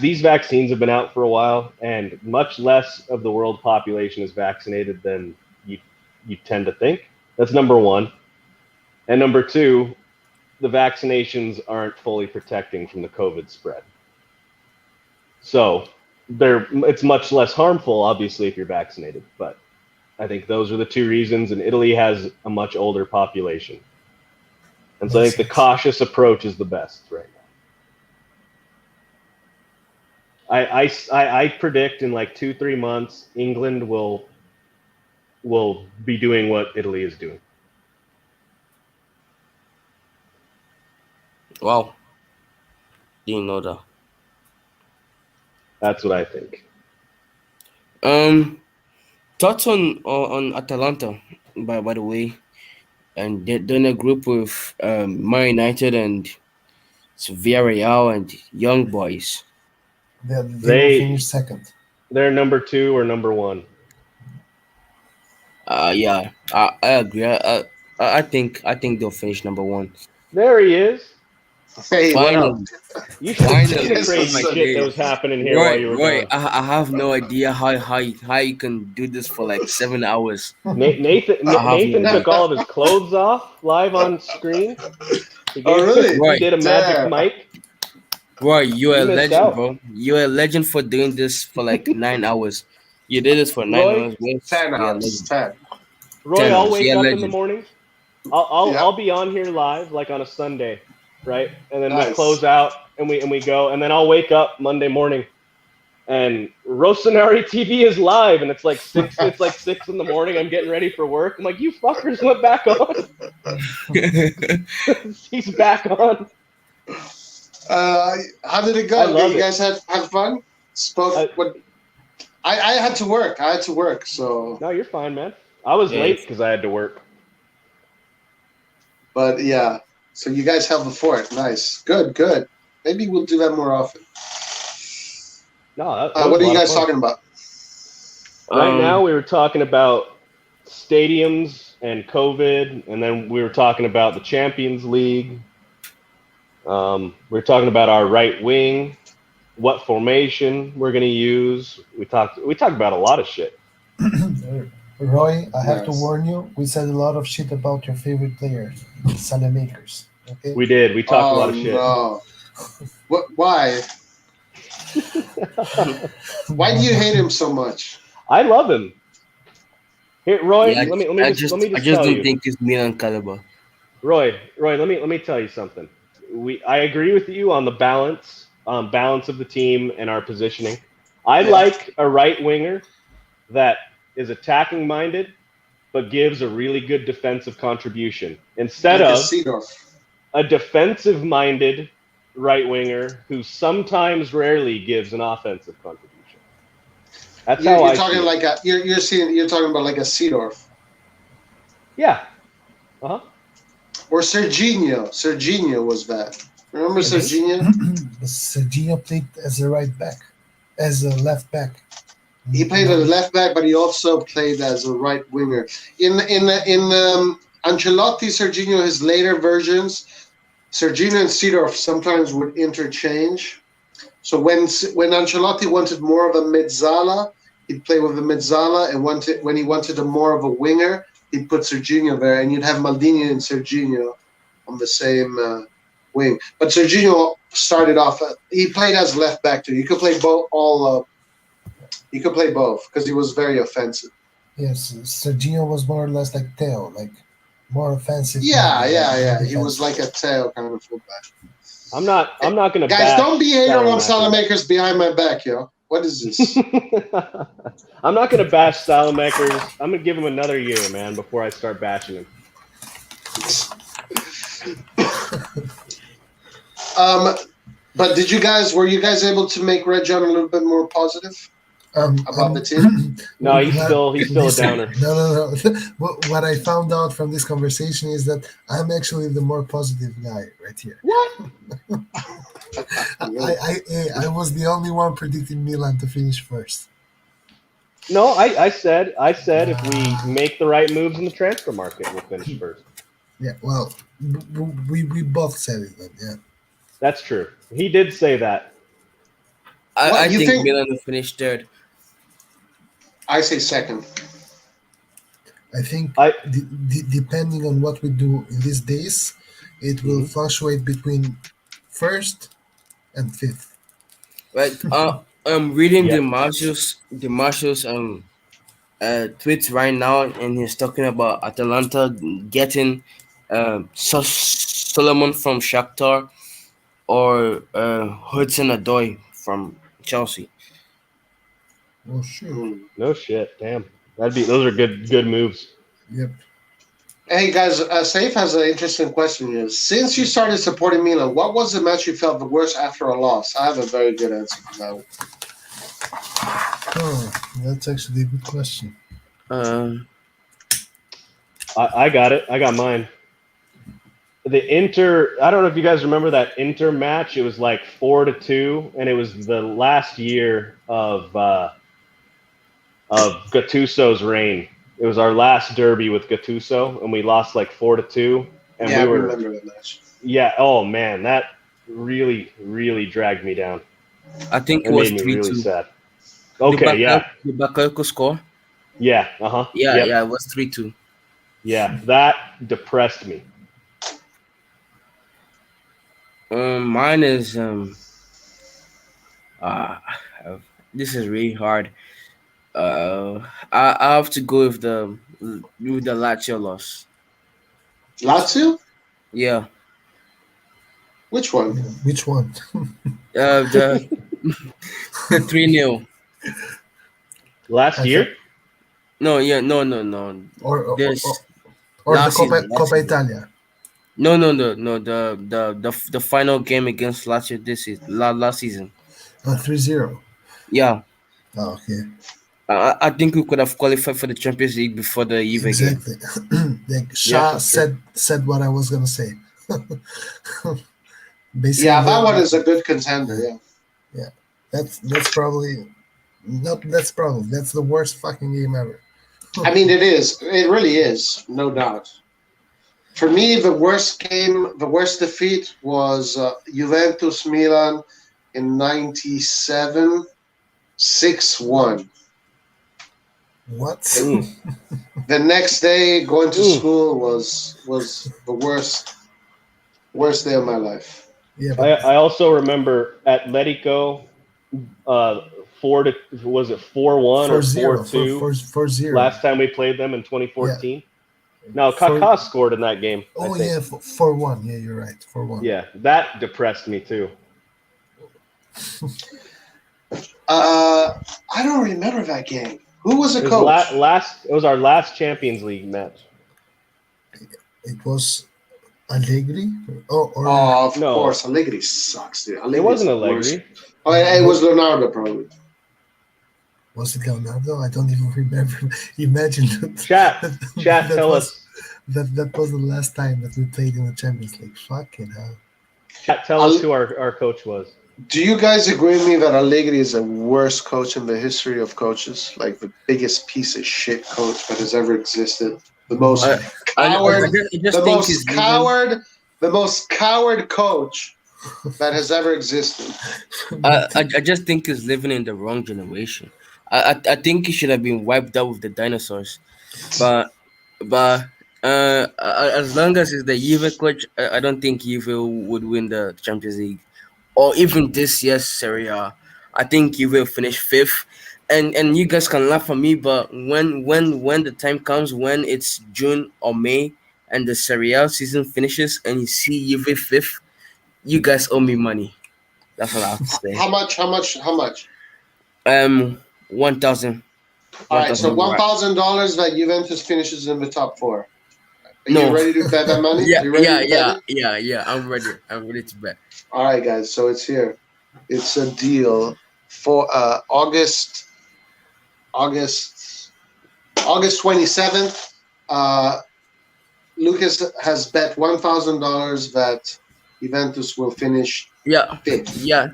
F: These vaccines have been out for a while, and much less of the world population is vaccinated than you tend to think. That's number one. And number two, the vaccinations aren't fully protecting from the COVID spread. So it's much less harmful, obviously, if you're vaccinated. But I think those are the two reasons, and Italy has a much older population. And so I
E: Makes
F: think the
E: sense.
F: cautious approach is the best right now. I predict in like 2-3 months, England will be doing what Italy is doing.
C: Wow, didn't know that.
F: That's what I think.
C: Um, Thoughts on Atalanta, by the way, and they're in a group with Man United and Villarreal and Young Boys.
E: They will
F: They
E: finish second.
F: they're number 2 or number 1.
C: Yeah, I agree. I think they'll finish number one.
F: There he is.
A: Hey, what up?
C: Finally,
F: You should have seen the
A: Yes,
F: crazy
A: what's up?
F: shit that was happening here while you were
C: Roy,
F: gone.
C: I have no idea how you can do this for like 7 hours.
F: Nathan
C: I have
F: Nathan
C: no
F: took all of his clothes off live on screen.
A: Oh, really?
C: Roy,
F: He did a magic
A: Damn.
F: mic.
C: Roy, you're
F: You
C: a
F: missed
C: legend,
F: out.
C: bro. You're a legend for doing this for like 9 hours. You did this for 9
F: Roy?
C: hours. Wait.
A: 10
C: Yeah,
A: hours. 10.
F: Roy,
C: 10
F: I'll
C: hours.
F: wake
C: Yeah,
F: up in the
C: legend.
F: morning. I'll
A: Yeah.
F: I'll be on here live like on a Sunday, right? And then we
A: Nice.
F: close out and we go, and then I'll wake up Monday morning, and Rosanari TV is live, and it's like 6 in the morning. I'm getting ready for work. I'm like, you fuckers went back on. He's back on.
A: How did it
F: I
A: go?
F: love
A: You
F: it.
A: guys had fun? I had to work. So.
F: No, you're fine, man. I was
C: Yeah,
F: late because I had to work.
A: But yeah, so you guys held the fort. Nice. Good. Maybe we'll do that more often.
F: No, that was
A: What
F: a
A: are you
F: lot of
A: guys
F: fun.
A: talking about?
F: Right now, we were talking about stadiums and COVID, and then we were talking about the Champions League. We were talking about our right wing, what formation we're going to use. We talked about a lot of shit.
E: Roy, I have to
A: Nice.
E: warn you. We said a lot of shit about your favorite player, Salamakers. Okay.
F: We did. We talked a lot of shit.
A: No. Why? Why do you hate him so much?
F: I love him. Here, Roy.
C: Yeah,
F: let me
C: I
F: just
C: just
F: tell
C: don't
F: you.
C: think it's Milan caliber.
F: Roy, let me tell you something. I agree with you on the balance of the team and our positioning. I like a right winger that is attacking minded, but gives a really good defensive contribution instead
A: Like a
F: of
A: Seedorf.
F: a defensive minded right winger who sometimes rarely gives an offensive contribution. That's how
A: You're
F: I
A: talking
F: see
A: like
F: it.
A: you're talking about like a Seedorf.
F: Yeah. Uh-huh.
A: Or Serginho. Serginho was that. Remember Serginho?
E: Serginho played as a right back, as a left back.
A: He played as a left back, but he also played as a right winger. In Ancelotti, Serginho, his later versions, Serginho and Seedorf sometimes would interchange. So when Ancelotti wanted more of a mezzala, he'd play with the mezzala, and when he wanted more of a winger, he'd put Serginho there, and you'd have Maldini and Serginho on the same wing. But Serginho started off; he played as left back too. You could play both. You could play both because he was very offensive.
E: Yes, Serginho was more or less like Theo, like more offensive.
A: Yeah. He was like a tail kind of fullback.
F: I'm not gonna
A: Guys,
F: bash
A: don't be hater on
F: Salamakers.
A: Salamakers behind my back, yo. What is this?
F: I'm not gonna bash Salamakers. I'm gonna give him another year, man, before I start bashing him.
A: But were you guys able to make Red John a little bit more positive about the team?
F: No, he's still a downer.
E: No. What I found out from this conversation is that I'm actually the more positive guy right here.
F: What?
E: I was the only one predicting Milan to finish first.
F: No, I said if we make the right moves in the transfer market, we'll finish first.
E: Yeah, well, we both said it then, yeah.
F: That's true. He did say that.
C: I think Milan will finish third.
A: I say second.
E: I think depending on what we do in these days, it will fluctuate between first and fifth.
C: Right. I'm reading the Marshals tweets right now, and he's talking about Atalanta getting Solomon from Shakhtar or Hudson-Odoi from Chelsea.
E: Oh shit!
F: No shit. Damn. Those are good moves.
E: Yep.
A: Hey guys, Saif has an interesting question here. Since you started supporting Milan, what was the match you felt the worst after a loss? I have a very good answer for that one.
E: Oh, that's actually a good question.
F: I got it. I got mine. The Inter. I don't know if you guys remember that Inter match. It was like 4-2, and it was the last year of Gattuso's reign. It was our last derby with Gattuso, and we lost like 4-2. And
A: I remember that match.
F: Yeah. Oh man, that really, really dragged me down.
C: I think it
F: was
C: was 3-2.
F: Really sad. Okay.
C: The Bakayoko score.
F: Yeah. Uh-huh.
C: Yeah. It was 3-2.
F: Yeah, that depressed me.
C: Mine is this is really hard. I have to go with the Lazio loss.
A: Lazio?
C: Yeah.
A: Which one?
E: Which one?
C: The the 3-0.
F: Last
E: I
F: year?
E: thought-
C: No, yeah, no.
E: or or,
C: This
E: or the
C: last season. Last
E: Coppa
C: season.
E: Italia.
C: No. The final game against Lazio this is last season.
E: 3-0.
C: Yeah.
E: Oh, okay.
C: I think we could have qualified for the Champions League before the Juve game.
E: Exactly. Like Shah
F: for sure.
E: said what I was gonna say. Basically,
A: Yeah, that one is a good contender. Yeah.
E: that's probably not. That's probably that's the worst fucking game ever.
A: I mean, it is. It really is, no doubt. For me, the worst defeat was Juventus Milan in '97, 6-1.
E: What?
A: The next day, going to school was the worst day of my life.
E: Yeah,
F: I also remember Atletico, 4-1 or 4-2?
E: 4-0.
F: Last time we played them in 2014. No,
E: For-
F: Kaká scored in that game. I
E: Oh
F: think.
E: yeah, 4-1. Yeah, you're right. 4-1.
F: Yeah, that depressed me too.
A: I don't remember that game. Who was the
F: It
A: coach?
F: was it was our last Champions League match.
E: It was Allegri. Or
A: Oh, of
F: No.
A: course. Allegri sucks, dude.
F: It
A: Allegri's
F: wasn't
A: the worst.
F: Allegri.
A: Oh, it was Leonardo, probably.
E: was it Leonardo? I don't even remember. Imagine that.
F: Chat,
E: that
F: tell
E: was,
F: us.
E: That was the last time that we played in the Champions League. Fucking hell.
F: Chat, tell us who our coach was.
A: Do you guys agree with me that Allegri is the worst coach in the history of coaches? Like the biggest piece of shit coach that has ever existed. The most coward, the most coward coach that has ever existed.
C: I just think he's living in the wrong generation. I think he should have been wiped out with the dinosaurs. But as long as he's the Juve coach, I don't think Juve would win the Champions League or even this year's Serie A. I think Juve will finish fifth. And you guys can laugh at me, but when the time comes, when it's June or May and the Serie A season finishes and you see Juve fifth, you guys owe me money. That's what I have to say.
A: How much?
C: 1,000.
A: All right, so $1,000 that Juventus finishes in the top four. Are you ready to bet that money?
C: Yeah,
A: you ready to bet it?
C: yeah. I'm ready. I'm ready to bet.
A: All right, guys. So it's here. It's a deal for August 27th. Lucas has bet $1,000 that Juventus will finish fifth.
C: Yeah.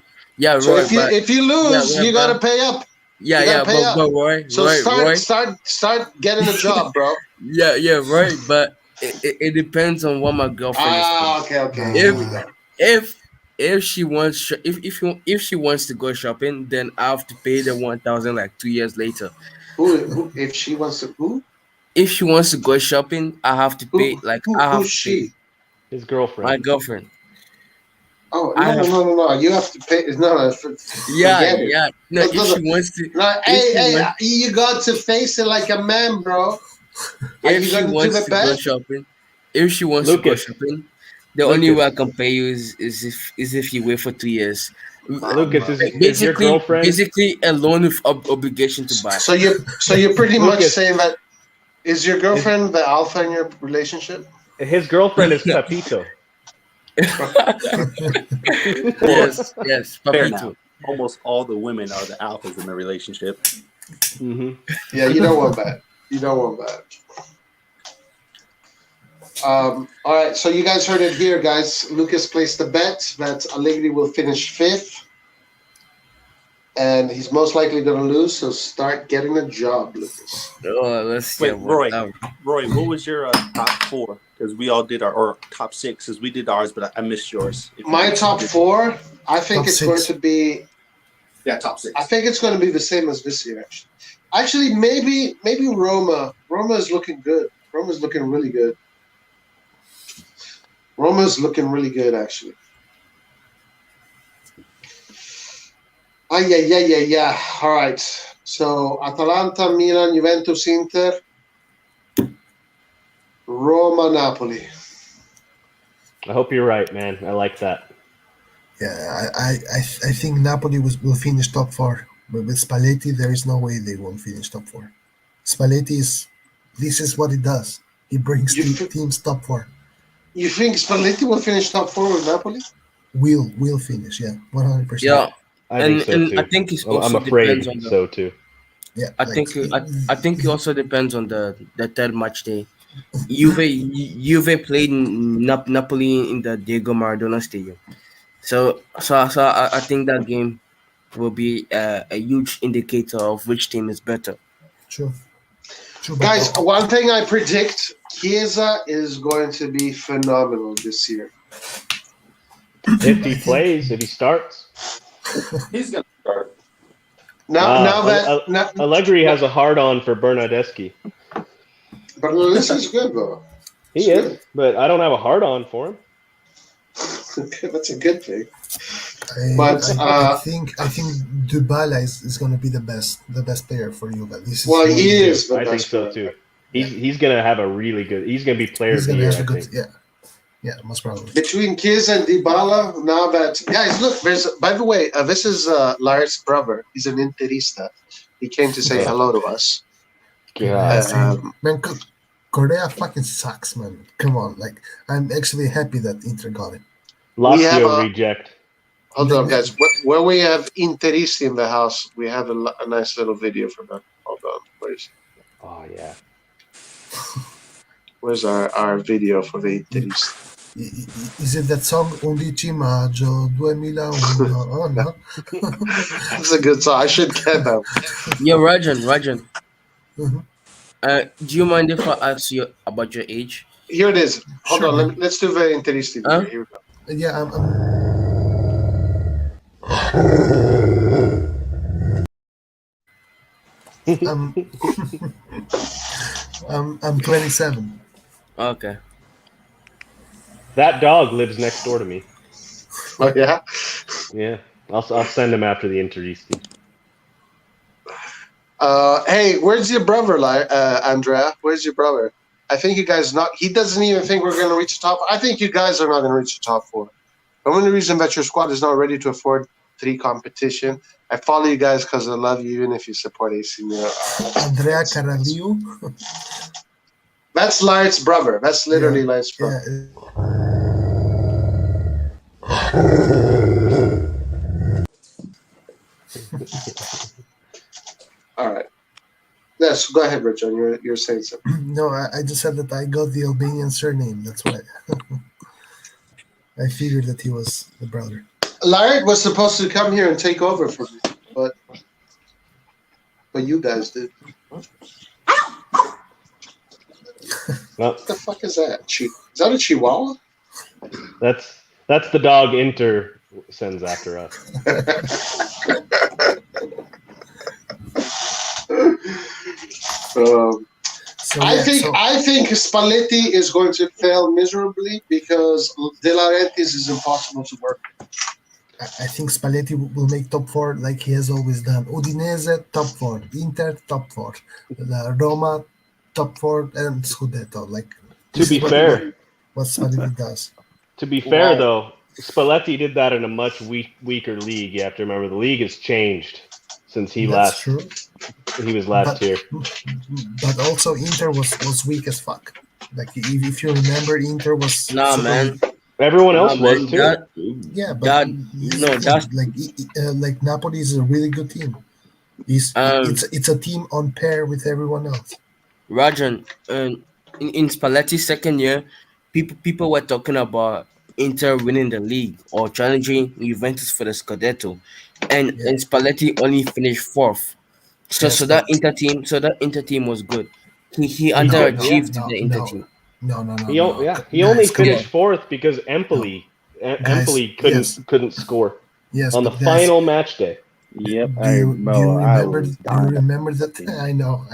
A: So
C: Roy,
A: if you lose, you gotta pay up.
C: But Roy,
A: So
C: Roy,
A: start getting a job, bro.
C: yeah, right. But it depends on what my girlfriend is doing.
A: Okay.
C: If she wants if she wants to go shopping, then I have to pay the 1,000 like 2 years later.
A: Who if she wants to who?
C: If she wants to go shopping, I have to pay
A: Who's she?
F: His girlfriend.
C: My girlfriend.
A: Oh no! You have to pay. No.
C: Yeah. No, if she wants to.
A: No, you got to face it like a man, bro.
C: If she wants to go shopping, the only way I can pay you is if you wait for 2 years.
F: Lucas, is your girlfriend
C: basically a loan with obligation to buy.
A: So you're pretty much saying that is your girlfriend the alpha in your relationship?
F: His girlfriend is Pepito.
C: yes, Papito.
G: Almost all the women are the alphas in the relationship.
F: Mm-hmm.
A: Yeah, you don't want that. All right, so you guys heard it here, guys. Lucas placed the bet that Allegri will finish fifth, and he's most likely going to lose. So start getting a job, Lucas.
C: Oh, let's see.
G: Wait, Roy, what was your top four? Because we all did or top six, because we did ours, but I missed yours.
A: My top four, I think
E: top
A: it's
E: six.
A: going to be.
G: Yeah, top six.
A: I think it's going to be the same as this year, actually. Actually, maybe Roma. Roma is looking good. Roma's looking really good. Roma's looking really good, actually. Yeah. All right. So Atalanta, Milan, Juventus, Inter, Roma, Napoli.
F: I hope you're right, man. I like that.
E: Yeah, I think Napoli will finish top four. But with Spalletti, there is no way they won't finish top four. Spalletti this is what he does. He brings teams top four.
A: You think Spalletti will finish top four with Napoli?
E: Will finish, yeah, 100%.
C: Yeah,
F: I think so too.
C: I think it's
F: I'm
C: also
F: afraid
C: depends on the.
F: so too.
E: Yeah,
C: I think it also depends on the third match day. Juve played Napoli in the Diego Maradona Stadium, so I think that game will be a huge indicator of which team is better.
E: True.
A: Guys, one thing I predict: Chiesa is going to be phenomenal this year.
F: If he plays, if he starts,
G: He's gonna start.
A: Now
F: Allegri has a hard-on for Bernardeschi.
A: But this is good though.
F: He is, but I don't have a hard-on for him.
A: That's a good thing.
E: I think Dybala is going to be the best player for you. But this is
A: he is.
F: I think so too. He's going to have a really good. He's going to be player of the year. I think.
E: Yeah, most probably.
A: Between Chiesa and Dybala, now that guys, look, by the way, this is Lars' brother. He's an Interista. He came to say hello to us.
E: Man, Korea fucking sucks, man. Come on, like I'm actually happy that Inter got it.
F: Lazio reject.
A: Hold on, guys. When we have Interisti in the house, we have a nice little video for them. Hold on, please.
F: Oh yeah.
A: Where's our video for the Interisti?
E: Is it that song 11 maggio 2001? Oh, no.
A: That's a good song. I should get that.
C: Yeah, Rajan.
E: Mm-hmm.
C: Do you mind if I ask you about your age?
A: Here it is. Hold
E: Sure.
A: on. Let's do the Interisti video. Here we go.
E: Yeah, I'm 27.
C: Okay.
F: That dog lives next door to me.
A: Oh yeah.
F: Yeah, I'll send him after the Interisti.
A: Hey, where's your brother, Andrea? Where's your brother? I think you guys he doesn't even think we're going to reach the top. I think you guys are not going to reach the top four. The only reason that your squad is not ready to afford 3 competition. I follow you guys because I love you, even if you support AC Milan.
E: Andrea Caraglio.
A: That's Lars' brother. That's literally Lars' brother. All right. Yes, go ahead, Richard. You're saying something.
E: No, I just said that I got the Albanian surname. That's why. I figured that he was the brother.
A: Lars was supposed to come here and take over for me, but you guys did. What the fuck is that? Is that a Chihuahua?
F: That's the dog Inter sends after us. I think Spalletti is going to fail miserably because De Laurentiis is impossible to work with.
E: I think Spalletti will make top 4 like he has always done. Udinese, top 4. Inter, top 4. Roma, top 4, and Scudetto.
F: To be fair,
E: what Spalletti does.
F: To be fair, though, Spalletti did that in a much weaker league. You have to remember the league has changed since he
E: That's true.
F: He was last year.
E: But also Inter was weak as fuck. Like if you remember, Inter was
C: man.
F: Everyone else was too.
E: Like Napoli is a really good team. It's a team on pair with everyone else.
C: Rajan, in Spalletti's second year, people were talking about Inter winning the league or challenging Juventus for the Scudetto, and Spalletti only finished 4th. So that Inter team was good. He underachieved the Inter team.
E: No.
F: He only finished 4th because Empoli couldn't score on the final match day.
E: Yep. Do you remember that? I know.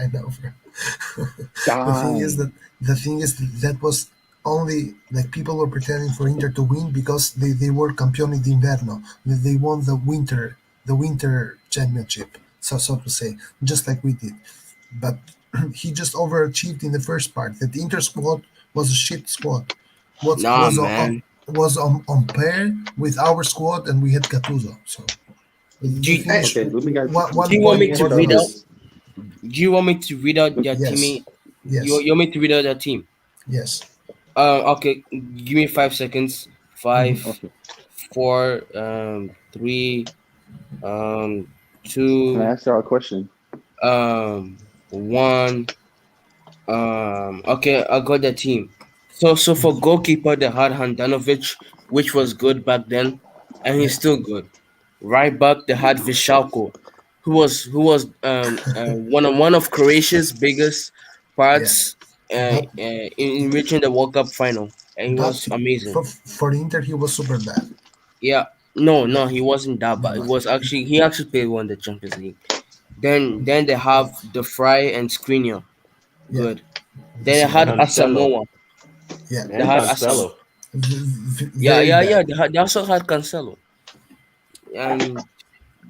E: The thing is that was only like people were pretending for Inter to win because they were campioni d'inverno. They won the winter championship. so to say, just like we did. But he just overachieved in the first part. That Inter squad was a shit squad. Was
C: Nah,
E: was on,
C: man.
E: was on pair with our squad, and we had Gattuso. So
C: Do
E: we
C: you,
E: finished
D: Okay, let me guys.
E: one
C: do you want
E: point
C: me
D: Let
C: to
D: me
E: further
C: read
D: start
C: out?
E: us.
D: this.
C: Do you want me to read out their
E: Yes,
C: team?
E: yes,
C: You want me to read out their team?
E: yes.
C: Okay. Give me 5 seconds. Five,
E: Mhm.
D: Okay,
C: 4, 3,
D: can I
C: 2,
D: ask y'all a question?
C: 1. Okay, I got the team. So for goalkeeper, they had Handanovic, which was good back then, and
E: Yeah,
C: he's still good. Right back, they had Vishalko, who was one of Croatia's biggest
E: yeah.
C: parts
E: But
C: in reaching the World Cup final, and he
E: but
C: was amazing.
E: for Inter, he was super bad.
C: Yeah, no,
E: Yeah,
C: no, he wasn't that
E: no,
C: bad. It
E: no.
C: was actually he actually played one in the Champions League. Then they have
E: Yeah,
C: De Vrij and Skriniar,
E: yeah.
C: good.
E: The
C: Then they
E: same.
C: had
F: Cancelo
C: Asamoah.
E: Yeah,
C: They
F: and
C: had Asamoah.
F: Cancelo.
C: Yeah,
E: Very
C: yeah, yeah.
E: bad.
C: They also had Cancelo, and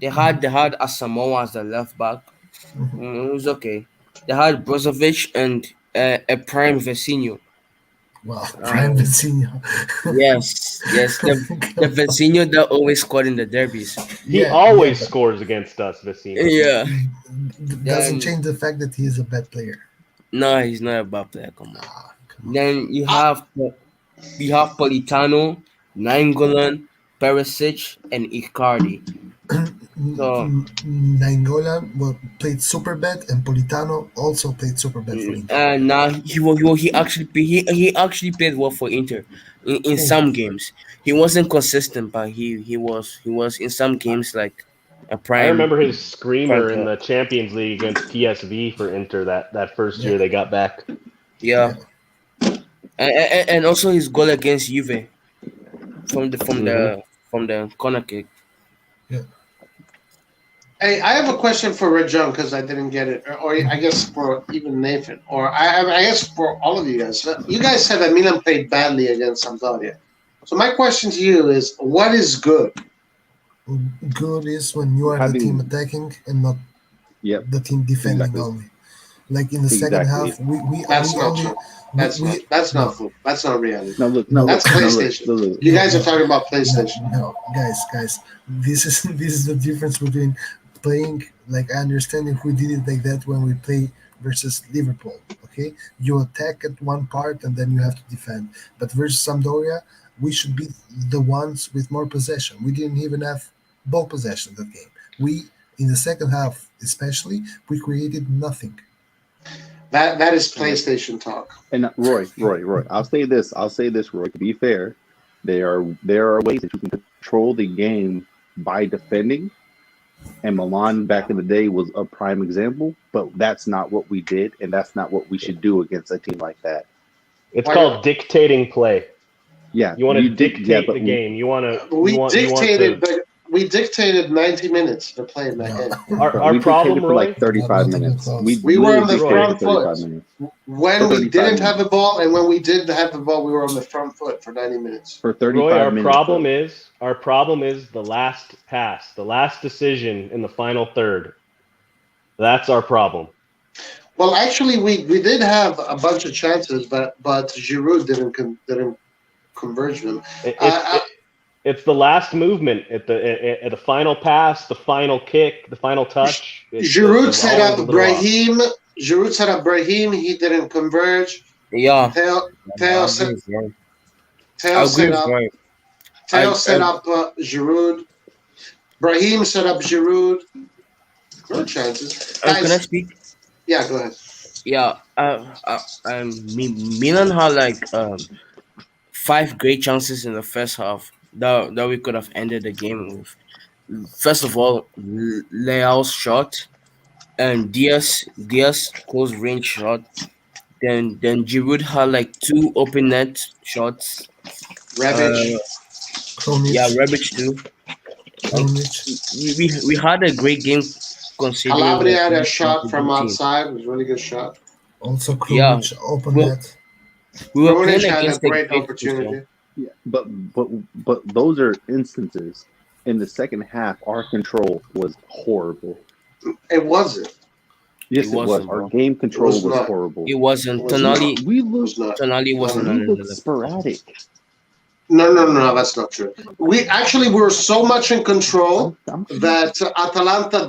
C: they had Asamoah as the left back. It was okay. They had Brozovic and a prime Vecino.
E: Wow, Prime
C: Um,
E: Vecino.
C: yes, yes. The
E: Come on.
C: Vecino that always scored in the derbies.
F: He
E: Yeah, yeah,
F: always
E: but
F: scores against us, Vecino.
C: Yeah.
E: doesn't
C: Then
E: change the fact that he is a bad player.
C: no, he's not a bad player. Come on.
E: Ah, come on.
C: Then you have Politano, Nainggolan, Perisic, and Icardi. So
E: Nainggolan played super bad, and Politano also played super bad for Inter.
C: and now he actually played well for Inter in
E: Who?
C: some games. He wasn't consistent, but he was in some games like a
F: I
C: prime
F: remember his
C: prime
F: screamer in
C: player.
F: the Champions League against PSV for Inter that first
E: Yeah,
F: year they got back.
C: Yeah,
E: yeah,
C: and also his goal against Juve from the from
F: Hmm.
C: the from the corner kick.
E: yeah.
A: Hey, I have a question for Red John because I didn't get it, or I guess for even Nathan, or I guess for all of you guys. You guys said that Milan played badly against Sampdoria. So my question to you is, what is good?
E: Good is when you are the team
D: Having,
E: attacking and not
D: yep,
E: the team defending
D: exactly,
E: only. Like in the second
D: exactly.
E: half, we
A: That's not
E: only
A: true. That's not.
E: we
A: That's not
E: no
A: food. That's not reality.
D: Now look, now
E: no
D: look,
A: That's
D: now look,
A: PlayStation.
D: look, look.
A: You
E: no
A: guys are
E: no
A: talking about
E: no
A: PlayStation.
E: no guys, this is this is the difference between playing. Like, I understand if we did it like that when we play versus Liverpool. Okay, you attack at one part and then you have to defend. But versus Sampdoria, we should be the ones with more possession. We didn't even have ball possession that game. We, in the second half especially, we created nothing.
A: That is
D: Yep.
A: PlayStation talk.
D: And Roy. I'll say this, Roy. To be fair, there are ways that you can control the game by defending. And Milan back in the day was a prime example, but that's not what we did, and that's not what we should do against a team like that.
F: It's
A: Why
F: called
A: not?
F: dictating play.
D: Yeah,
F: You want to
D: you did. Yeah,
F: dictate
D: but
F: the game. You want to
A: We
F: you want
A: dictated.
F: to.
A: We dictated 90 minutes to play in that
E: No,
A: game.
F: Our
D: we
F: problem,
D: dictated for like
F: Roy.
D: 35
E: not even
D: minutes. We
E: close.
A: We were
D: literally
A: on the
F: Roy.
D: dictated for
A: front foot
D: 35 minutes.
A: when
D: For
A: we
D: 35
A: didn't have the
D: minutes.
A: ball, and when we did have the ball, we were on the front foot for 90 minutes.
D: For
F: Roy,
D: 35 minutes, though.
F: our problem is the last pass, the last decision in the final third. That's our problem.
A: Well, actually, we did have a bunch of chances, but Giroud didn't converge them.
F: It, it,
A: Uh,
F: it, it's the last movement at the final pass, the final kick, the final touch.
A: Giroud
F: It's
A: set
F: always
A: up
F: a little off.
A: Brahim. Giroud set up Brahim. He didn't converge.
C: Yeah,
A: Theo
C: I
A: Theo
C: agree
A: set
C: with Roy. I
A: Theo
C: agree
A: set
C: with
A: up
C: Roy.
A: Theo
C: I,
A: set
C: I
A: up Giroud. Brahim set up Giroud. No chances,
C: can I
A: guys.
C: speak?
A: Yeah, go ahead.
C: Yeah, Milan had like 5 great chances in the first half that we could have ended the game with. First of all, Leao's shot and Diaz close range shot. Then Giroud had like 2 open net shots.
A: Rebic.
C: Uh, yeah,
E: Kronic,
C: Rebic too. Uh,
E: Kronic,
C: we had a great game considering we were
A: Calabria had a
C: playing against
A: shot
C: a
A: from
C: good team.
A: outside. It was a really good shot.
E: also
C: Yeah,
E: Kronic, open
C: we
E: net.
C: we were
A: Krunic
C: playing
A: had a
C: against a
A: great
C: great team. So
A: opportunity.
D: Yeah, but those are instances. In the second half, our control was horrible.
A: It wasn't.
D: Yes,
C: It
D: it was.
C: wasn't,
D: Our
C: bro.
D: game control
A: was
D: was
A: not.
D: horrible.
C: It wasn't.
A: It was not.
C: Tonali
D: We
A: It was
D: looked
A: not.
C: Tonali wasn't
A: No,
D: we
C: on
D: looked
C: the
D: sporadic.
A: no, that's not true. We were so much in control
D: I'm
A: that Atalanta,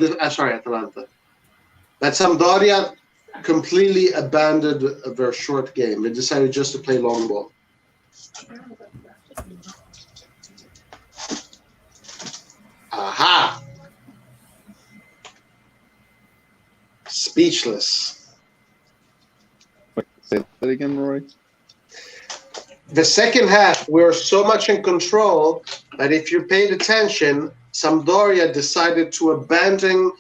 A: that Sampdoria completely abandoned their short game. They decided just to play long ball. Aha! Speechless.
D: Say that again, Roy.
A: The second half, we were so much in control that if you paid attention, Sampdoria decided to abandon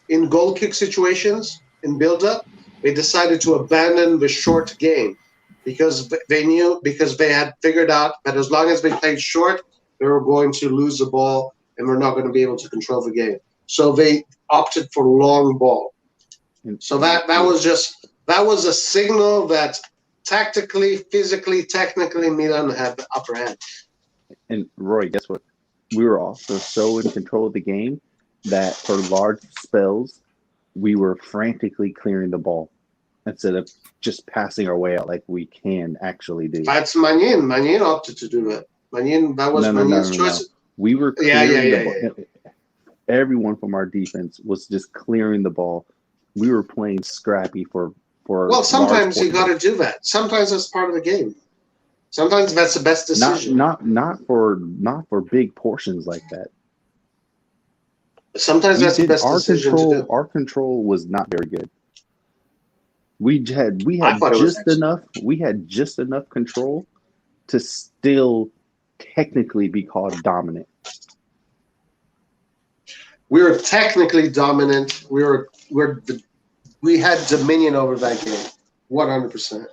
A: in goal kick situations, in build-up, they decided to abandon the short game because they had figured out that as long as they played short, they were going to lose the ball and we're not going to be able to control the game. So they opted for long ball. So that was a signal that tactically, physically, technically, Milan had the upper hand.
D: And Roy, guess what? We were also so in control of the game that for large spells, we were frantically clearing the ball instead of just passing our way out like we can actually do.
A: That's Magnin. Magnin opted to do that. That was Magnin's choice.
D: No. We were clearing the ball. Everyone from our defense was just clearing the ball. We were playing scrappy for.
A: Well, sometimes you got to do that. Sometimes that's part of the game. Sometimes that's the best decision.
D: Not for big portions like that.
A: Sometimes that's the best decision to do.
D: Our control was not very good. We had just enough control to still technically be called dominant.
A: We were technically dominant. We had dominion over that game, 100%.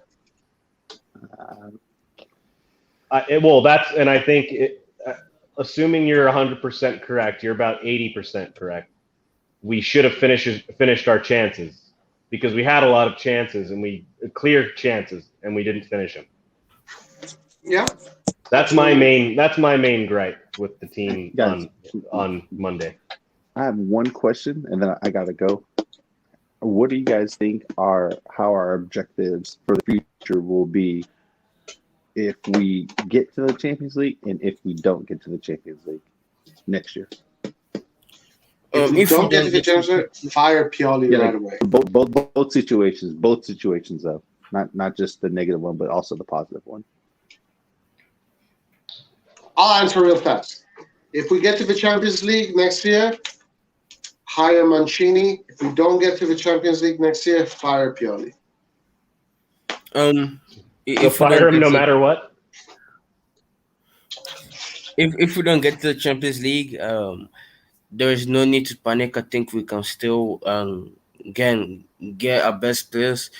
F: I think assuming you're 100% correct, you're about 80% correct. We should have finished our chances because we had a lot of chances and clear chances and we didn't finish them.
A: Yeah,
F: that's my main gripe with the team on Monday.
D: I have one question and then I gotta go. What do you guys think how our objectives for the future will be if we get to the Champions League and if we don't get to the Champions League next year?
A: If we don't get to the Champions League, fire Pioli right away.
D: Both situations though, not just the negative one, but also the positive one.
A: I'll answer real fast. If we get to the Champions League next year, hire Mancini. If we don't get to the Champions League next year, fire Pioli.
F: You'll fire him no matter what?
C: If we don't get to the Champions League, there is no need to panic. I think we can still get our best players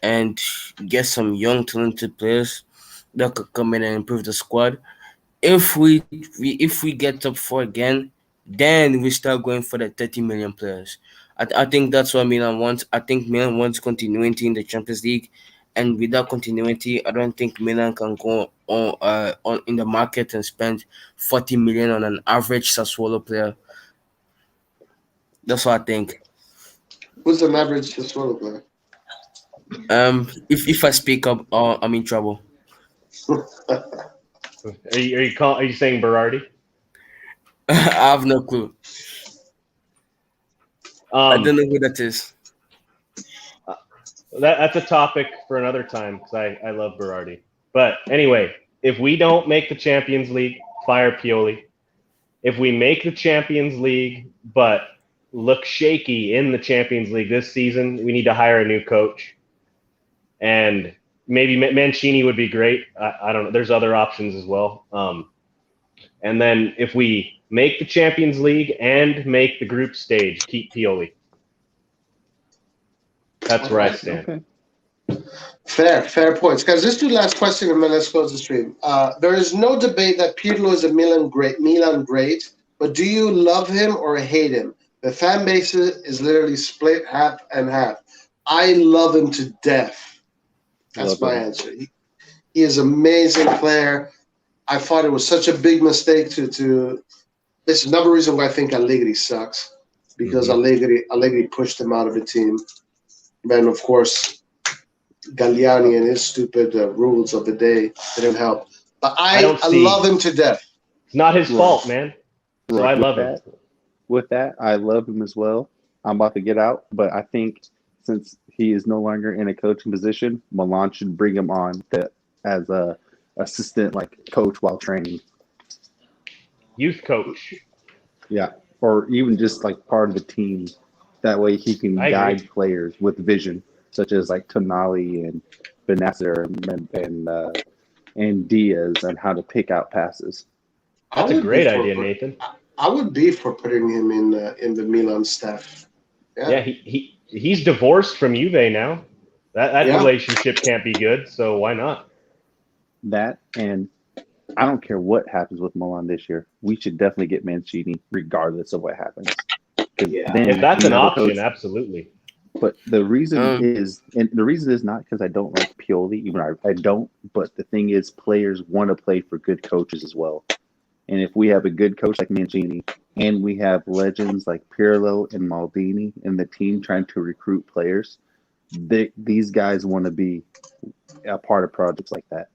C: and get some young talented players that could come in and improve the squad. If we get top 4 again, then we start going for the 30 million players. I think that's what Milan wants. I think Milan wants continuity in the Champions League, and without continuity, I don't think Milan can go on in the market and spend 40 million on an average Sassuolo player. That's what I think.
A: Who's an average Sassuolo player?
C: If I speak up, I'm in trouble.
F: Are you saying Berardi?
C: I have no clue. I don't know who that is.
F: That's a topic for another time because I love Berardi. But anyway, if we don't make the Champions League, fire Pioli. If we make the Champions League but look shaky in the Champions League this season, we need to hire a new coach. And maybe Mancini would be great. I don't know. There's other options as well. And then if we make the Champions League and make the group stage, keep Pioli. That's where I stand.
A: Okay. Fair points. Guys, let's do the last question and then let's close the stream. There is no debate that Pirlo is a Milan great, but do you love him or hate him? The fan base is literally split half and half. I love him to death. That's my answer. He is an amazing player. I thought it was such a big mistake to this is another reason why I think Allegri sucks. because Allegri pushed him out of the team. Then, of course, Galliani and his stupid rules of the day didn't help. But I love him to death.
F: It's not his fault, man. So I love him.
D: With that, I love him as well. I'm about to get out, but I think since he is no longer in a coaching position, Milan should bring him on as a assistant, like coach while training.
F: Youth coach.
D: Yeah, or even just like part of the team. That way he can guide players with vision, such as like Tonali and Benacer and Diaz, and how to pick out passes.
F: That's a great idea, Nathan.
A: I would be for putting him in the Milan staff.
F: Yeah, he's divorced from Juve now. That relationship can't be good, so why not?
D: That, and I don't care what happens with Milan this year. We should definitely get Mancini regardless of what happens.
F: If that's an option, absolutely.
D: But the reason is not because I don't like Pioli, even I don't, but the thing is players want to play for good coaches as well. And if we have a good coach like Mancini, and we have legends like Pirlo and Maldini in the team trying to recruit players, these guys want to be a part of projects like that.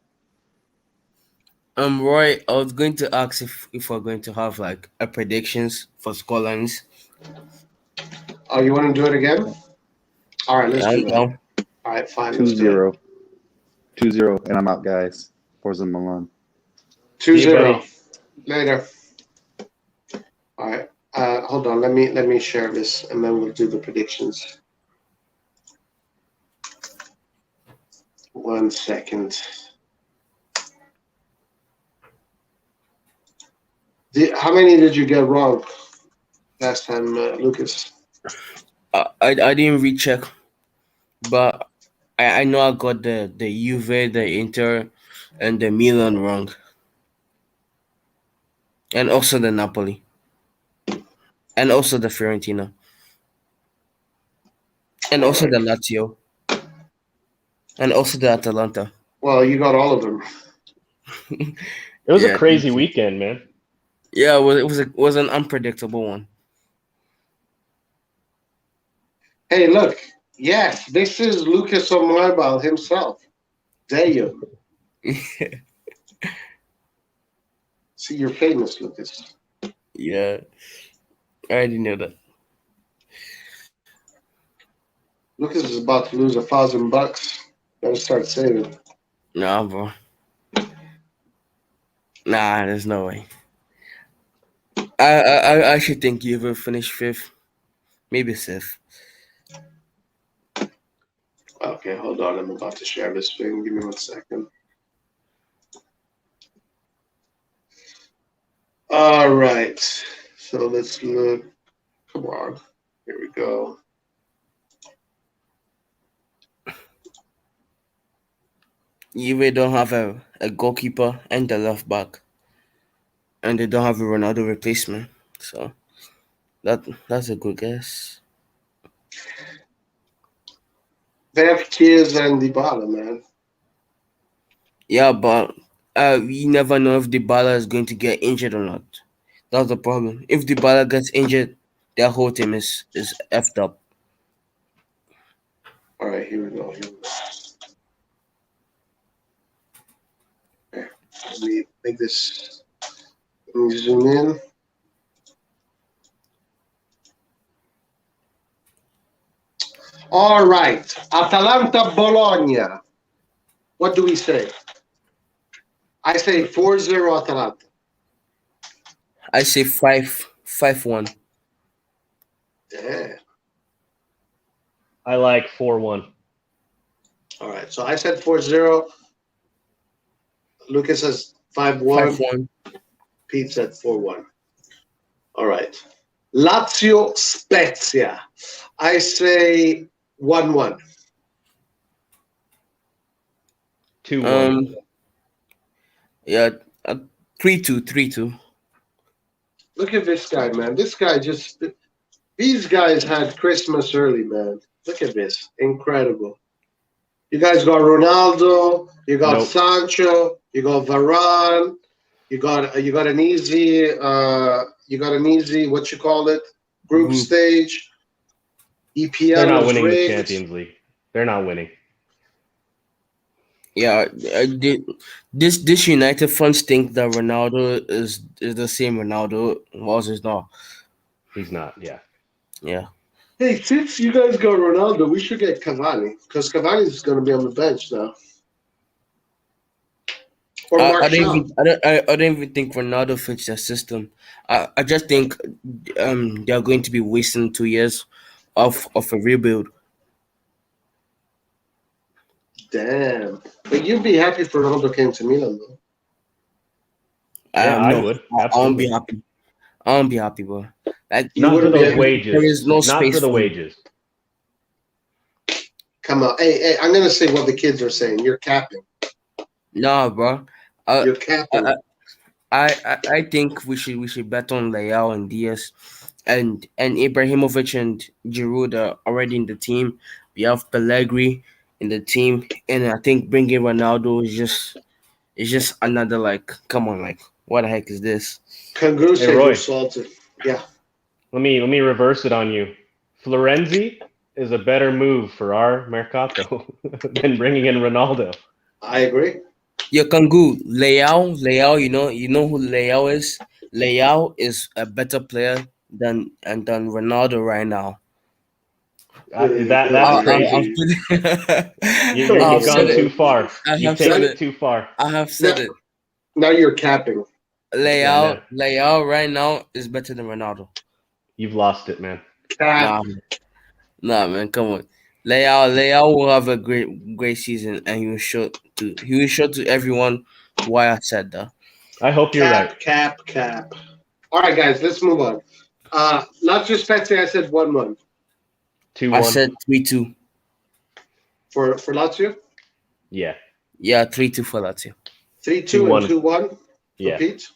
C: Roy, I was going to ask if we're going to have like a predictions for scorelines.
A: Oh, you want to do it again? All right, let's do it. All right, fine.
D: 2-0. 2-0, and I'm out, guys. Forza Milan.
A: 2-0. Later. All right. Hold on. Let me share this, and then we'll do the predictions. 1 second. How many did you get wrong last time, Lucas?
C: I didn't recheck, but I know I got the Juve, the Inter, and the Milan wrong. And also the Napoli. And also the Fiorentina. And also the Lazio. And also the Atalanta.
A: Well, you got all of them.
F: It was a crazy weekend, man.
C: Yeah, it was an unpredictable one.
A: Hey, look. Yes, this is Lucas Mobile himself. Damn. See, you're famous, Lucas.
C: Yeah, I already knew that.
A: Lucas is about to lose $1,000. Better start saving.
C: Nah, bro. Nah, there's no way. I should think you will finish 5th, maybe 6th.
A: Okay, hold on. I'm about to share this thing. Give me 1 second. All right. So let's look. Come on. Here we go.
C: Juve don't have a goalkeeper and a left back. And they don't have a Ronaldo replacement. So that's a good guess.
A: They have Kessié and Dybala, man.
C: Yeah, but we never know if Dybala is going to get injured or not. That's the problem. If Dybala gets injured, their whole team is effed up.
A: All right, here we go. Okay, let me make this. Let me zoom in. All right, Atalanta Bologna. What do we say? I say 4-0 Atalanta.
C: I say 5-1.
A: Yeah.
F: I like 4-1.
A: All right, so I said 4-0. Lucas says 5-1.
C: 5-1.
A: Pete said 4-1. All right. Lazio Spezia. I say 1-1.
F: 2-1.
C: Yeah, 3-2.
A: Look at this guy, man. This guy just. These guys had Christmas early, man. Look at this. Incredible. You guys got Ronaldo. You got Sancho. You got Varane. You got an easy. What you call it? group stage. EPL
F: They're not
A: was
F: winning the
A: rigged.
F: Champions League. They're not winning.
C: Yeah, this United fans think that Ronaldo is the same Ronaldo was is not.
F: He's not. Yeah.
C: Yeah.
A: Hey, since you guys got Ronaldo, we should get Cavani because Cavani's going to be on the bench now. Or
C: I don't
A: Martial.
C: even I don't even think Ronaldo fits their system. I just think they are going to be wasting 2 years of a rebuild.
A: Damn. But you'd be happy if Ronaldo came to Milan, though.
F: Yeah, I
C: No,
F: would.
C: I won't be
F: Absolutely.
C: happy. I won't be happy, bro. Like
A: You
F: Not for
A: wouldn't be
F: those
A: happy.
F: wages.
C: there is no
F: Not
C: space
F: for the
C: for him.
F: wages.
A: Come on. Hey, I'm going to say what the kids are saying. You're capping.
C: Nah, bro. I
A: You're capping.
C: I think we should bet on Leao and Diaz, and Ibrahimovic and Giroud are already in the team. We have Pellegrini in the team, and I think bringing Ronaldo is just another like, come on, like what the heck is this?
A: Kanguru
F: Hey,
A: said
F: Roy.
A: you're salted. Yeah.
F: Let me reverse it on you. Florenzi is a better move for our Mercato than bringing in Ronaldo.
A: I agree.
C: Yeah, Kangu, Leao, you know who Leao is? Leao is a better player than Ronaldo right now.
F: That's
C: I've
F: crazy.
C: I've
F: You've
C: said
F: gone
C: it.
F: too far.
C: I
F: You've
C: have said
F: taken
C: it.
F: it too far.
C: I have said it.
A: Now you're capping.
F: Yeah,
C: Leao right now is better than Ronaldo.
F: You've lost it, man.
A: Cap.
C: Nah, man, come on. Leao will have a great season, and he will show to everyone why I said that.
F: I hope you're right.
A: Cap. All right, guys, let's move on. Not just Petsy, I said 1-1.
F: 2-1.
C: I said 3-2.
A: For Lazio?
F: Yeah.
C: Yeah, 3-2 for Lazio.
A: 3-2 and 2-1.
F: Yeah.
A: Repeat.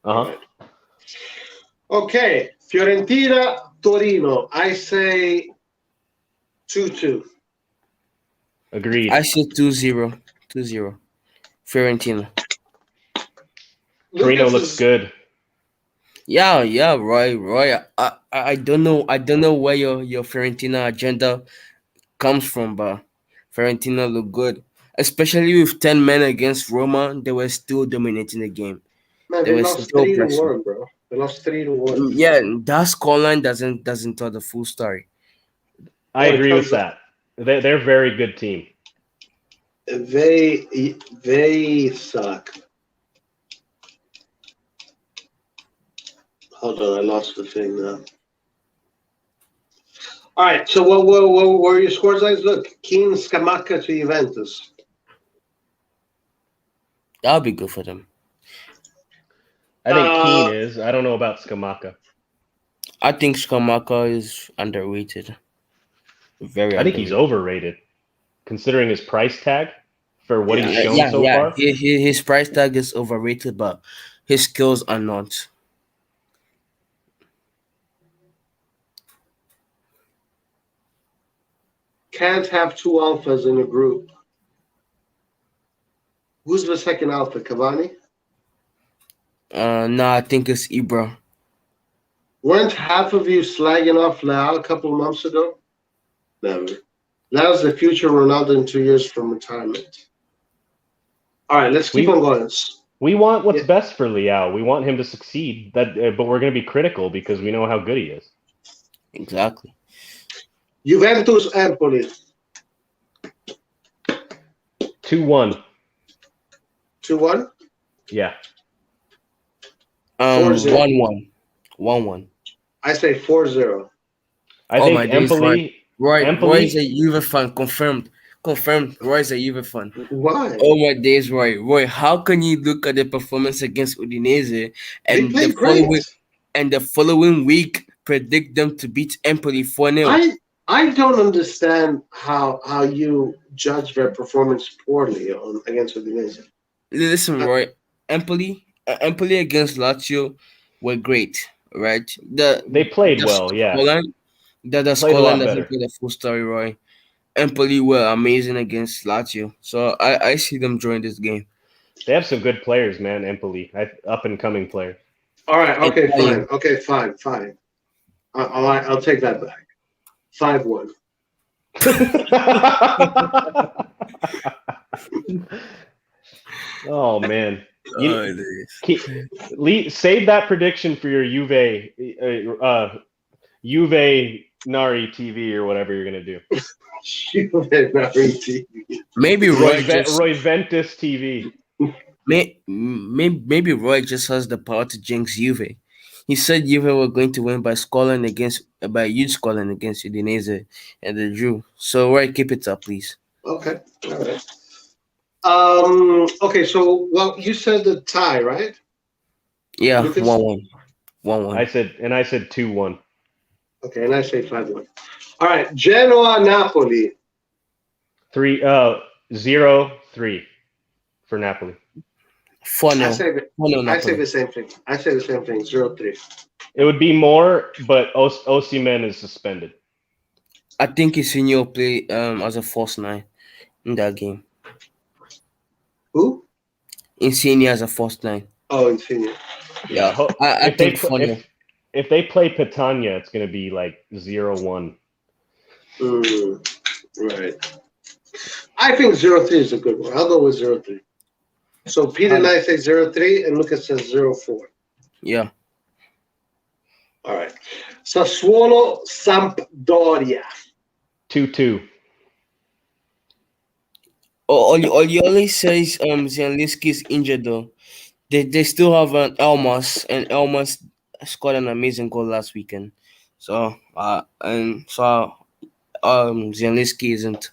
F: Uh-huh.
A: Right. Okay, Fiorentina, Torino. I say 2-2.
F: Agreed.
C: I said 2-0. 2-0. Fiorentina.
F: Torino looks good.
C: Yeah, Roy. I don't know where your Fiorentina agenda comes from, but Fiorentina look good. Especially with 10 men against Roma, they were still dominating the game.
A: Man,
C: They
A: they
C: were
A: lost
C: still
A: 3-1,
C: pressing.
A: bro. They lost 3-1.
C: Yeah, that scoreline doesn't tell the full story.
F: I agree with that. They're a very good team.
A: They suck. Hold on, I lost the thing now. All right, so what were your scores, guys? Look, Keane Scamacca to Juventus.
C: That'll be good for them.
F: I think Keane is. I don't know about Scamacca.
C: I think Scamacca is underrated. Very.
F: I think he's overrated, considering his price tag for what he's shown so far.
C: His price tag is overrated, but his skills are not.
A: Can't have two alphas in a group. Who's the second alpha? Cavani?
C: No, I think it's Ibra.
A: Weren't half of you slagging off Leao a couple of months ago? Never. Leao's the future Ronaldo in 2 years from retirement. All right, let's keep on going.
F: We want what's best for Leao. We want him to succeed. But we're going to be critical because we know how good he is.
C: Exactly.
A: Juventus Empoli.
F: 2-1.
A: 2-1?
F: Yeah.
C: 1-1. 1-1.
A: I say 4-0.
F: I think Empoli.
C: Roy is a Juve fan. Confirmed. Roy is a Juve fan.
A: Why?
C: Oh my days, Roy. Roy, how can you look at the performance against Udinese and the following week predict them to beat Empoli 4-0?
A: I don't understand how you judge their performance poorly against Udinese.
C: Listen, Roy, Empoli against Lazio were great, right?
F: They played well, yeah.
C: The scoreline doesn't tell the full story, Roy. Empoli were amazing against Lazio, so I see them join this game.
F: They have some good players, man. Empoli, up and coming players.
A: All right, okay, fine. I'll take that back. 5-1.
F: Oh man,
C: Oh,
F: save that prediction for your Juve Nari TV or whatever you're gonna do.
C: maybe
F: Roy Ventus TV.
C: maybe Roy just has the power to jinx Juve. He said Juve were going to win by huge scoring against Udinese, and they drew. So Roy, keep it up, please.
A: Okay. All right. Okay. So, well, you said the tie, right?
C: Yeah,
A: Lucas?
C: 1-1. 1-1.
F: I said 2-1.
A: Okay, and I say 5-1. All right. Genoa, Napoli.
F: 0-3 for Napoli.
C: 4-0.
A: I say the same thing. 0-3.
F: It would be more, but Osimhen is suspended.
C: I think Insigne will play as a false 9 in that game.
A: Who?
C: Insigne as a false 9.
A: Oh, Insigne.
C: Yeah, I think 4-0.
F: If they play Petagna, it's going to be like 0-1.
A: Right. I think 0-3 is a good one. I'll go with 0-3. So Peter and I say 0-3, and Lucas says 0-4.
C: Yeah.
A: All right. Sassuolo, Sampdoria.
F: 2-2.
C: Olioli says Zielinski is injured though. They still have Elmas, and Elmas scored an amazing goal last weekend. So Zielinski isn't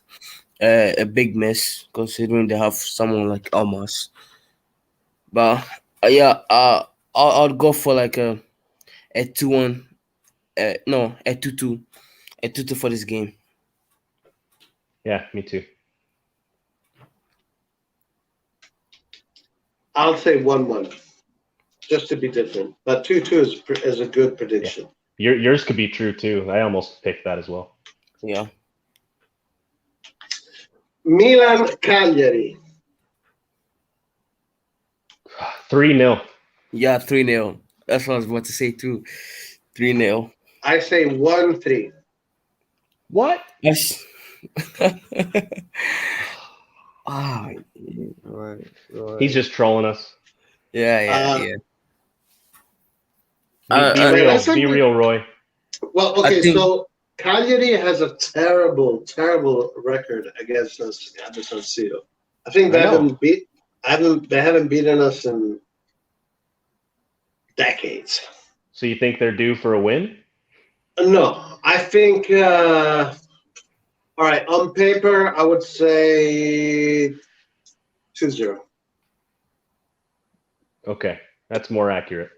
C: a big miss considering they have someone like Elmas. But I'll go for like a 2-1. No, a 2-2. A 2-2 for this game.
F: Yeah, me too.
A: I'll say 1-1, just to be different. But 2-2 is a good prediction.
F: Yeah. Yours could be true too. I almost picked that as well.
C: Yeah.
A: Milan, Cagliari.
F: 3-0.
C: Yeah, 3-0. That's what I was about to say too. 3-0.
A: I say 1-3.
F: What?
C: Yes. Right.
F: He's just trolling us.
C: Yeah.
F: Be real, Roy.
A: Well, okay, so Cagliari has a terrible, terrible record against us at the San Siro. I think they haven't beaten us in decades.
F: So you think they're due for a win?
A: No, I think. All right, on paper, I would say 2-0.
F: Okay, that's more accurate.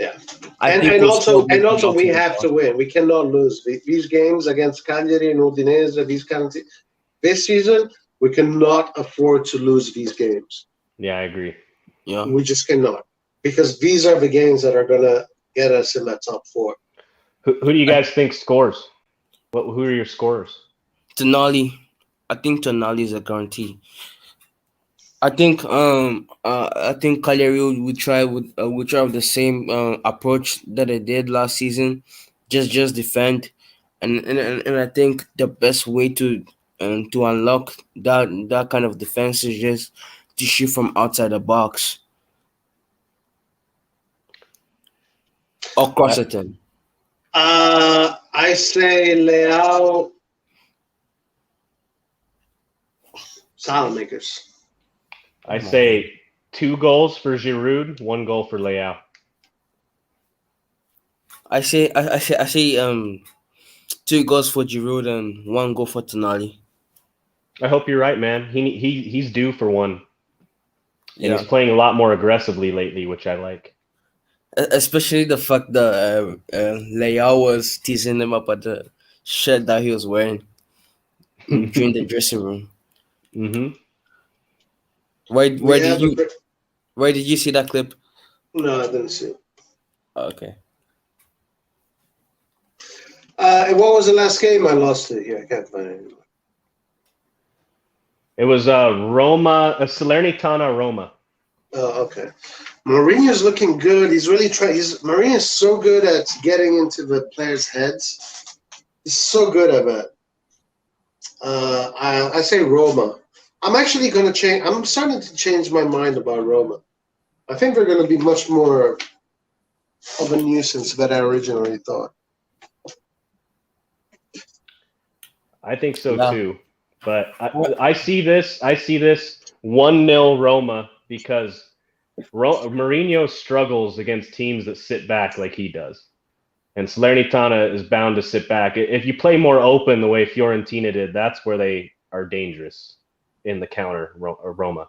A: Yeah, and also we have to win. We cannot lose these games against Cagliari and Udinese. These kind of this season, we cannot afford to lose these games.
F: Yeah, I agree.
C: Yeah,
A: we just cannot, because these are the games that are gonna get us in that top 4.
F: Who do you guys think scores? Who are your scorers?
C: Tonali. I think Tonali is a guarantee. I think Cagliari would try with the same approach that they did last season, just defend, and I think the best way to unlock that kind of defense is just to shoot from outside the box or cross it in.
A: I say Leao, Salamakers.
F: I say 2 goals for Giroud, 1 goal for Leao.
C: I say 2 goals for Giroud and 1 goal for Tonali.
F: I hope you're right, man. He's due for one. And
C: Yeah.
F: he's playing a lot more aggressively lately, which I like.
C: Especially the fact that Leao was teasing him up at the shirt that he was wearing during the dressing room.
F: Mm-hmm.
C: Where did you see that clip?
A: No, I didn't see it.
C: Okay.
A: And what was the last game? I lost it here. I can't find it anymore.
F: It was Roma, Salernitana Roma.
A: Oh, okay. Mourinho's looking good. He's really trying. Mourinho's so good at getting into the players' heads. He's so good at it. I say Roma. I'm actually going to change. I'm starting to change my mind about Roma. I think they're going to be much more of a nuisance than I originally thought.
F: I think so
C: Yeah.
F: too. But I see this 1-0 Roma because Mourinho struggles against teams that sit back like he does. And Salernitana is bound to sit back. If you play more open the way Fiorentina did, that's where they are dangerous in the counter, Roma.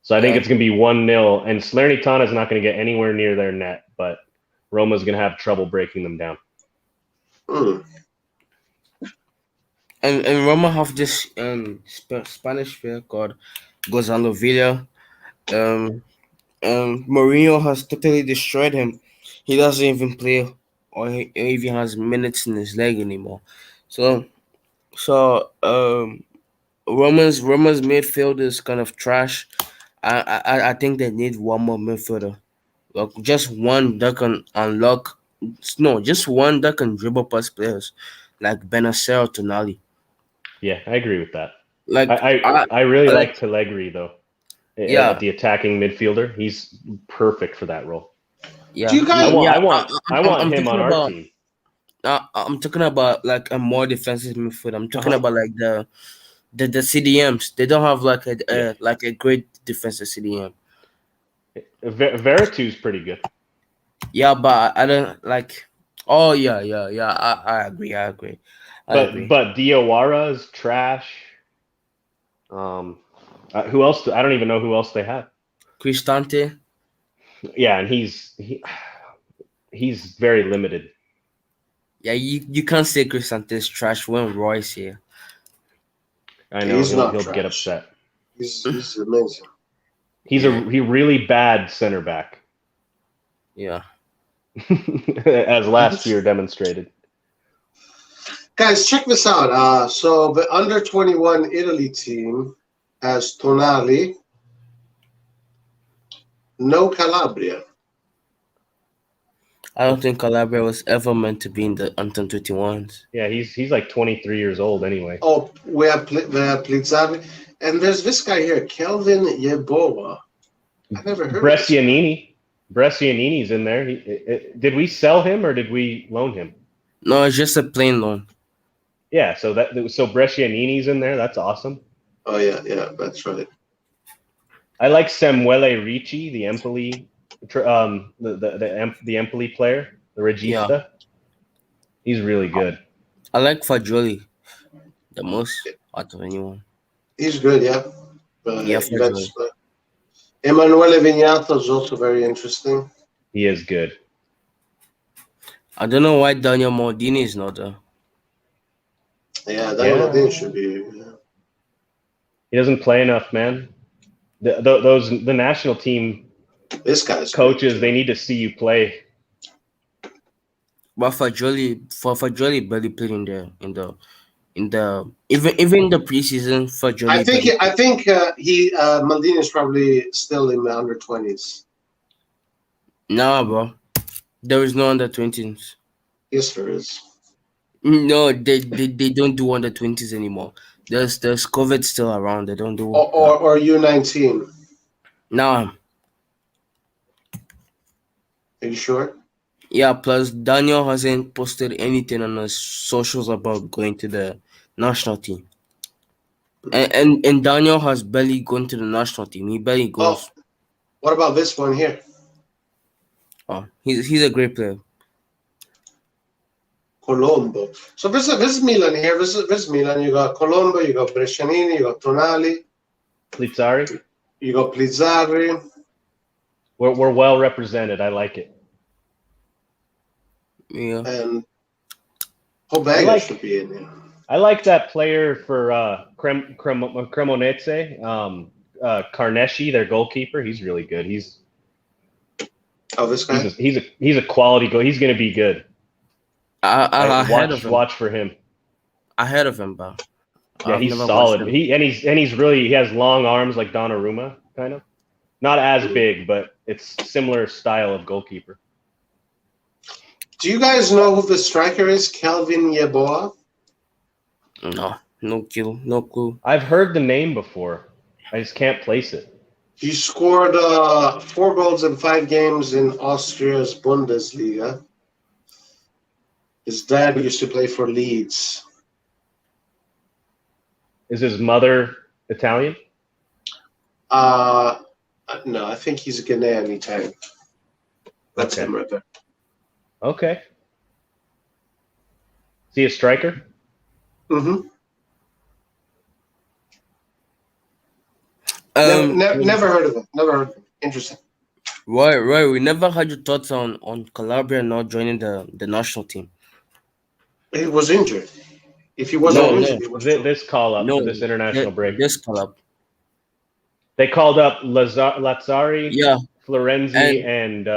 F: So I think it's going to be 1-0, and Salernitana is not going to get anywhere near their net, but Roma's going to have trouble breaking them down.
C: And Roma have this Spanish player called Gonzalo Villa. Mourinho has totally destroyed him. He doesn't even play or he even has minutes in his leg anymore. So Roma's midfield is kind of trash. I think they need one more midfielder. Like just one that can unlock. No, just one that can dribble past players, like Benacer or Tonali.
F: Yeah, I agree with that.
C: Like
F: I really like Pellegrini though.
C: Yeah.
F: The attacking midfielder, he's perfect for that role.
C: Yeah,
A: Do you guys-
F: I want
C: I'm
F: him on our team.
C: I'm talking about like a more defensive midfield. I'm talking about like the CDMs. They don't have like a great defensive CDM.
F: Veritu's pretty good.
C: Yeah, but I don't like. Oh yeah. I agree. I agree.
F: But Diawara is trash. Who else? I don't even know who else they have.
C: Cristante.
F: Yeah, and he's very limited.
C: Yeah, you can't say Cristante is trash when Roy's here.
F: I know
A: He's not
F: he'll
A: trash.
F: get upset.
A: He's amazing.
F: He's a really bad center back,
C: Yeah.
F: as last year demonstrated.
A: Guys, check this out. So the under 21 Italy team has Tonali, no Calabria.
C: I don't think Calabria was ever meant to be in the under 21s.
F: Yeah, he's like 23 years old anyway.
A: Oh, we have Plizzari. And there's this guy here, Kelvin Yeboah. I never heard of this.
F: Brescianini's in there. Did we sell him or did we loan him?
C: No, it's just a plain loan.
F: Yeah, so Brescianini's in there. That's awesome.
A: Oh, yeah, that's right.
F: I like Samuele Ricci, the Empoli, the Empoli player, the regista.
C: Yeah.
F: He's really good.
C: I like Fagioli the most out of anyone.
A: He's good, yeah.
C: Yeah, Fagioli.
A: Emanuele Vignato is also very interesting.
F: He is good.
C: I don't know why Daniel Maldini is not there.
A: Yeah, Daniel should be. Yeah.
F: He doesn't play enough, man. The national team
A: This guy's
F: coaches, they need to see you play.
C: But Fagioli barely played in the even the preseason. Fagioli.
A: I think Maldini is probably still in the under 20s.
C: Nah, bro. There is no under 20s.
A: Yes, there is.
C: No, they don't do under 20s anymore. There's COVID still around. They don't do
A: or U19.
C: Nah.
A: Are you sure?
C: Yeah, plus Daniel hasn't posted anything on his socials about going to the national team. And Daniel has barely gone to the national team. He barely goes.
A: Oh, what about this one here?
C: Oh, he's a great player.
A: Colombo. So this is Milan here. This is Milan. You got Colombo, you got Brescianini, you got Tonali,
F: Plizzari.
A: you got Plizzari.
F: We're well represented. I like it.
C: Yeah.
A: And Pobega should be in there.
F: I like that player for Cremonese, Carnesci, their goalkeeper. He's really good. This guy. He's a quality goal. He's going to be good. Watch for him.
C: Ahead of him, bro.
F: Yeah, he's solid. He has long arms like Donnarumma, kind of. Not as big, but it's similar style of goalkeeper.
A: Do you guys know who the striker is? Calvin Yeboah?
C: No clue.
F: I've heard the name before. I just can't place it.
A: He scored 4 goals in 5 games in Austria's Bundesliga. His dad used to play for Leeds.
F: Is his mother Italian?
A: No, I think he's a Ghanaian Italian. That's him right there.
F: Okay. Is he a striker?
A: Mm-hmm. Never heard of him. Never heard of him. Interesting.
C: Roy, we never had your thoughts on Calabria not joining the national team.
A: He was injured. If he wasn't injured, he was
F: this call up for this international break.
C: This call up.
F: They called up Lazzari,
C: Yeah,
F: Florenzi, and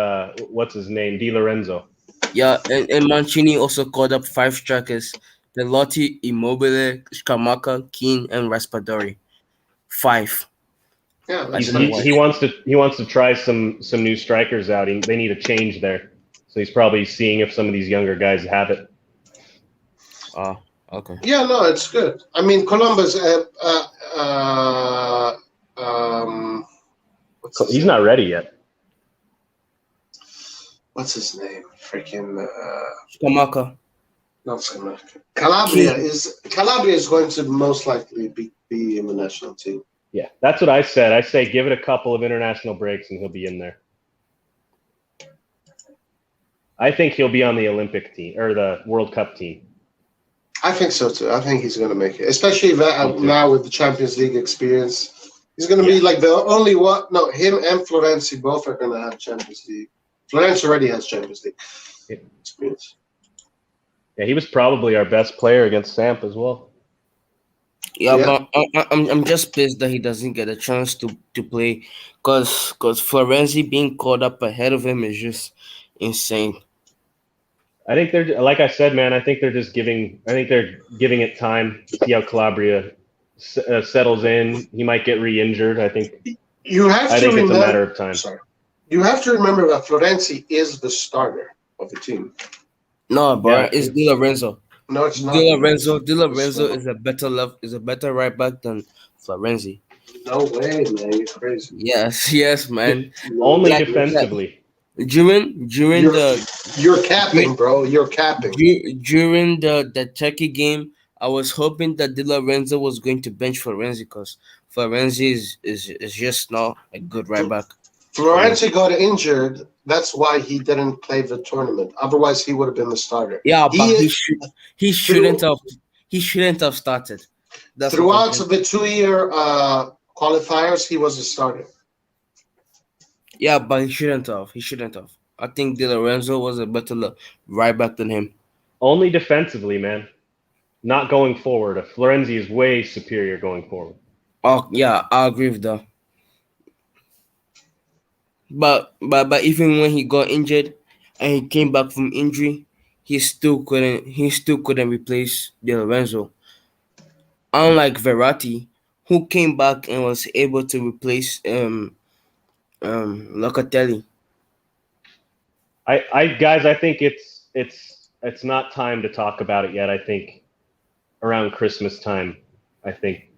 F: what's his name? Di Lorenzo.
C: yeah, and Mancini also called up 5 strikers: Pelotti, Immobile, Scamacca, Keane, and Raspadori. 5.
A: Yeah, that's
F: He wants to try some new strikers out. They need a change there, so he's probably seeing if some of these younger guys have it.
C: Okay.
A: Yeah, no, it's good. I mean, Columbus.
F: He's not ready yet.
A: What's his name? Freaking
C: Scamacca.
A: not Scamacca. Calabria is going to most likely be in the national team.
F: Yeah, that's what I said. I say give it a couple of international breaks and he'll be in there. I think he'll be on the Olympic team or the World Cup team.
A: I think so too. I think he's going to make it, especially now with the Champions League experience. He's going to be like the only one. No, him and Florenzi both are going to have Champions League. Florenzi already has Champions League experience.
F: Yeah, he was probably our best player against Samp as well.
C: Yeah, but I'm just pissed that he doesn't get a chance to play, because Florenzi being called up ahead of him is just insane.
F: I think they're, like I said, man. I think they're giving it time to see how Calabria settles in. He might get re-injured. I think it's a matter of time.
A: Sorry. You have to remember that Florenzi is the starter of the team.
C: No, bro, it's Di Lorenzo.
A: No, it's not.
C: Di Lorenzo is a better right back than Florenzi.
A: No way, man! You're crazy.
C: Yes, man.
F: Only defensively.
C: During
A: You're capping, bro. You're capping.
C: During the Turkey game, I was hoping that Di Lorenzo was going to bench Florenzi, because Florenzi is just not a good right back.
A: Florenzi got injured. That's why he didn't play the tournament. Otherwise, he would have been the starter.
C: Yeah, but he shouldn't have started.
A: Throughout the 2-year qualifiers, he was a starter.
C: Yeah, but he shouldn't have. I think Di Lorenzo was a better right back than him.
F: Only defensively, man. Not going forward. Florenzi is way superior going forward.
C: Oh yeah, I agree with that. But even when he got injured and he came back from injury, he still couldn't replace Di Lorenzo. Unlike Verratti, who came back and was able to replace Locatelli.
F: I think it's not time to talk about it yet. I think around Christmas time, I think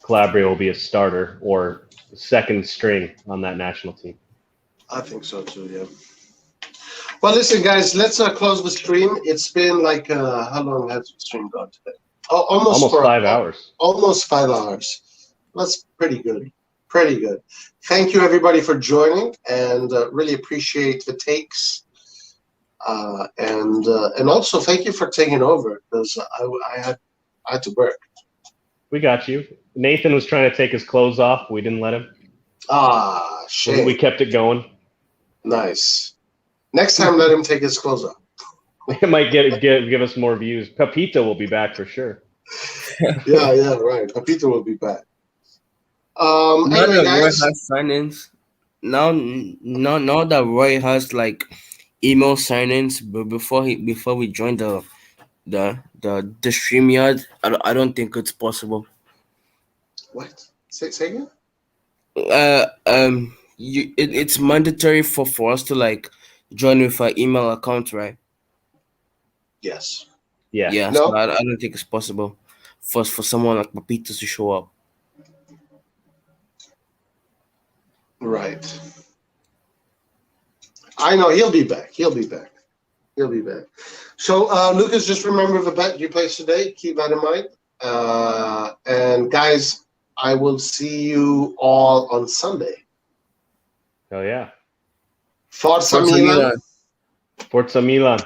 F: Calabria will be a starter or second string on that national team.
A: I think so too, yeah. Well, listen, guys, let's close the stream. It's been like, how long has the stream gone today? Almost
F: 5 hours.
A: Almost 5 hours. That's pretty good. Pretty good. Thank you, everybody, for joining, and really appreciate the takes. And also thank you for taking over, because I had to work.
F: We got you. Nathan was trying to take his clothes off. We didn't let him.
A: Shame.
F: We kept it going.
A: Nice. Next time, let him take his clothes off.
F: It might give us more views. Pepito will be back for sure.
A: yeah, right. Pepito will be back.
C: Anyway,
A: guys.
C: Roy has signings. Now that Roy has like email signings, but before we join the StreamYard, I don't think it's possible.
A: What? Say again?
C: It's mandatory for us to like join with our email account, right?
A: Yes.
F: Yeah.
C: Yeah,
A: No.
C: so I don't think it's possible for someone like Papito to show up.
A: Right. I know he'll be back. He'll be back. So, Lucas, just remember the bet you placed today. Keep that in mind. And guys, I will see you all on Sunday.
F: Oh yeah.
A: Forza Milan.
F: Forza Milan.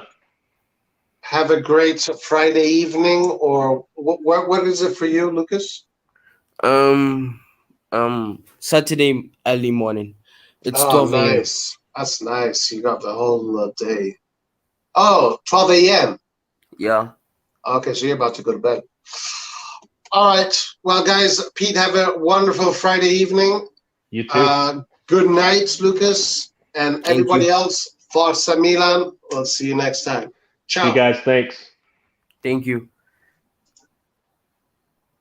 A: Have a great Friday evening, or what is it for you, Lucas?
C: Saturday early morning. It's
A: Oh,
C: 12 a.m.
A: nice. That's nice. You got the whole day. Oh, 12 a.m.
C: Yeah.
A: Okay, so you're about to go to bed. All right. Well, guys, Pete, have a wonderful Friday evening.
F: You too.
A: Good night, Lucas. And everybody else, Forza Milan. We'll see you next time. Ciao.
F: See you guys. Thanks.
C: Thank you.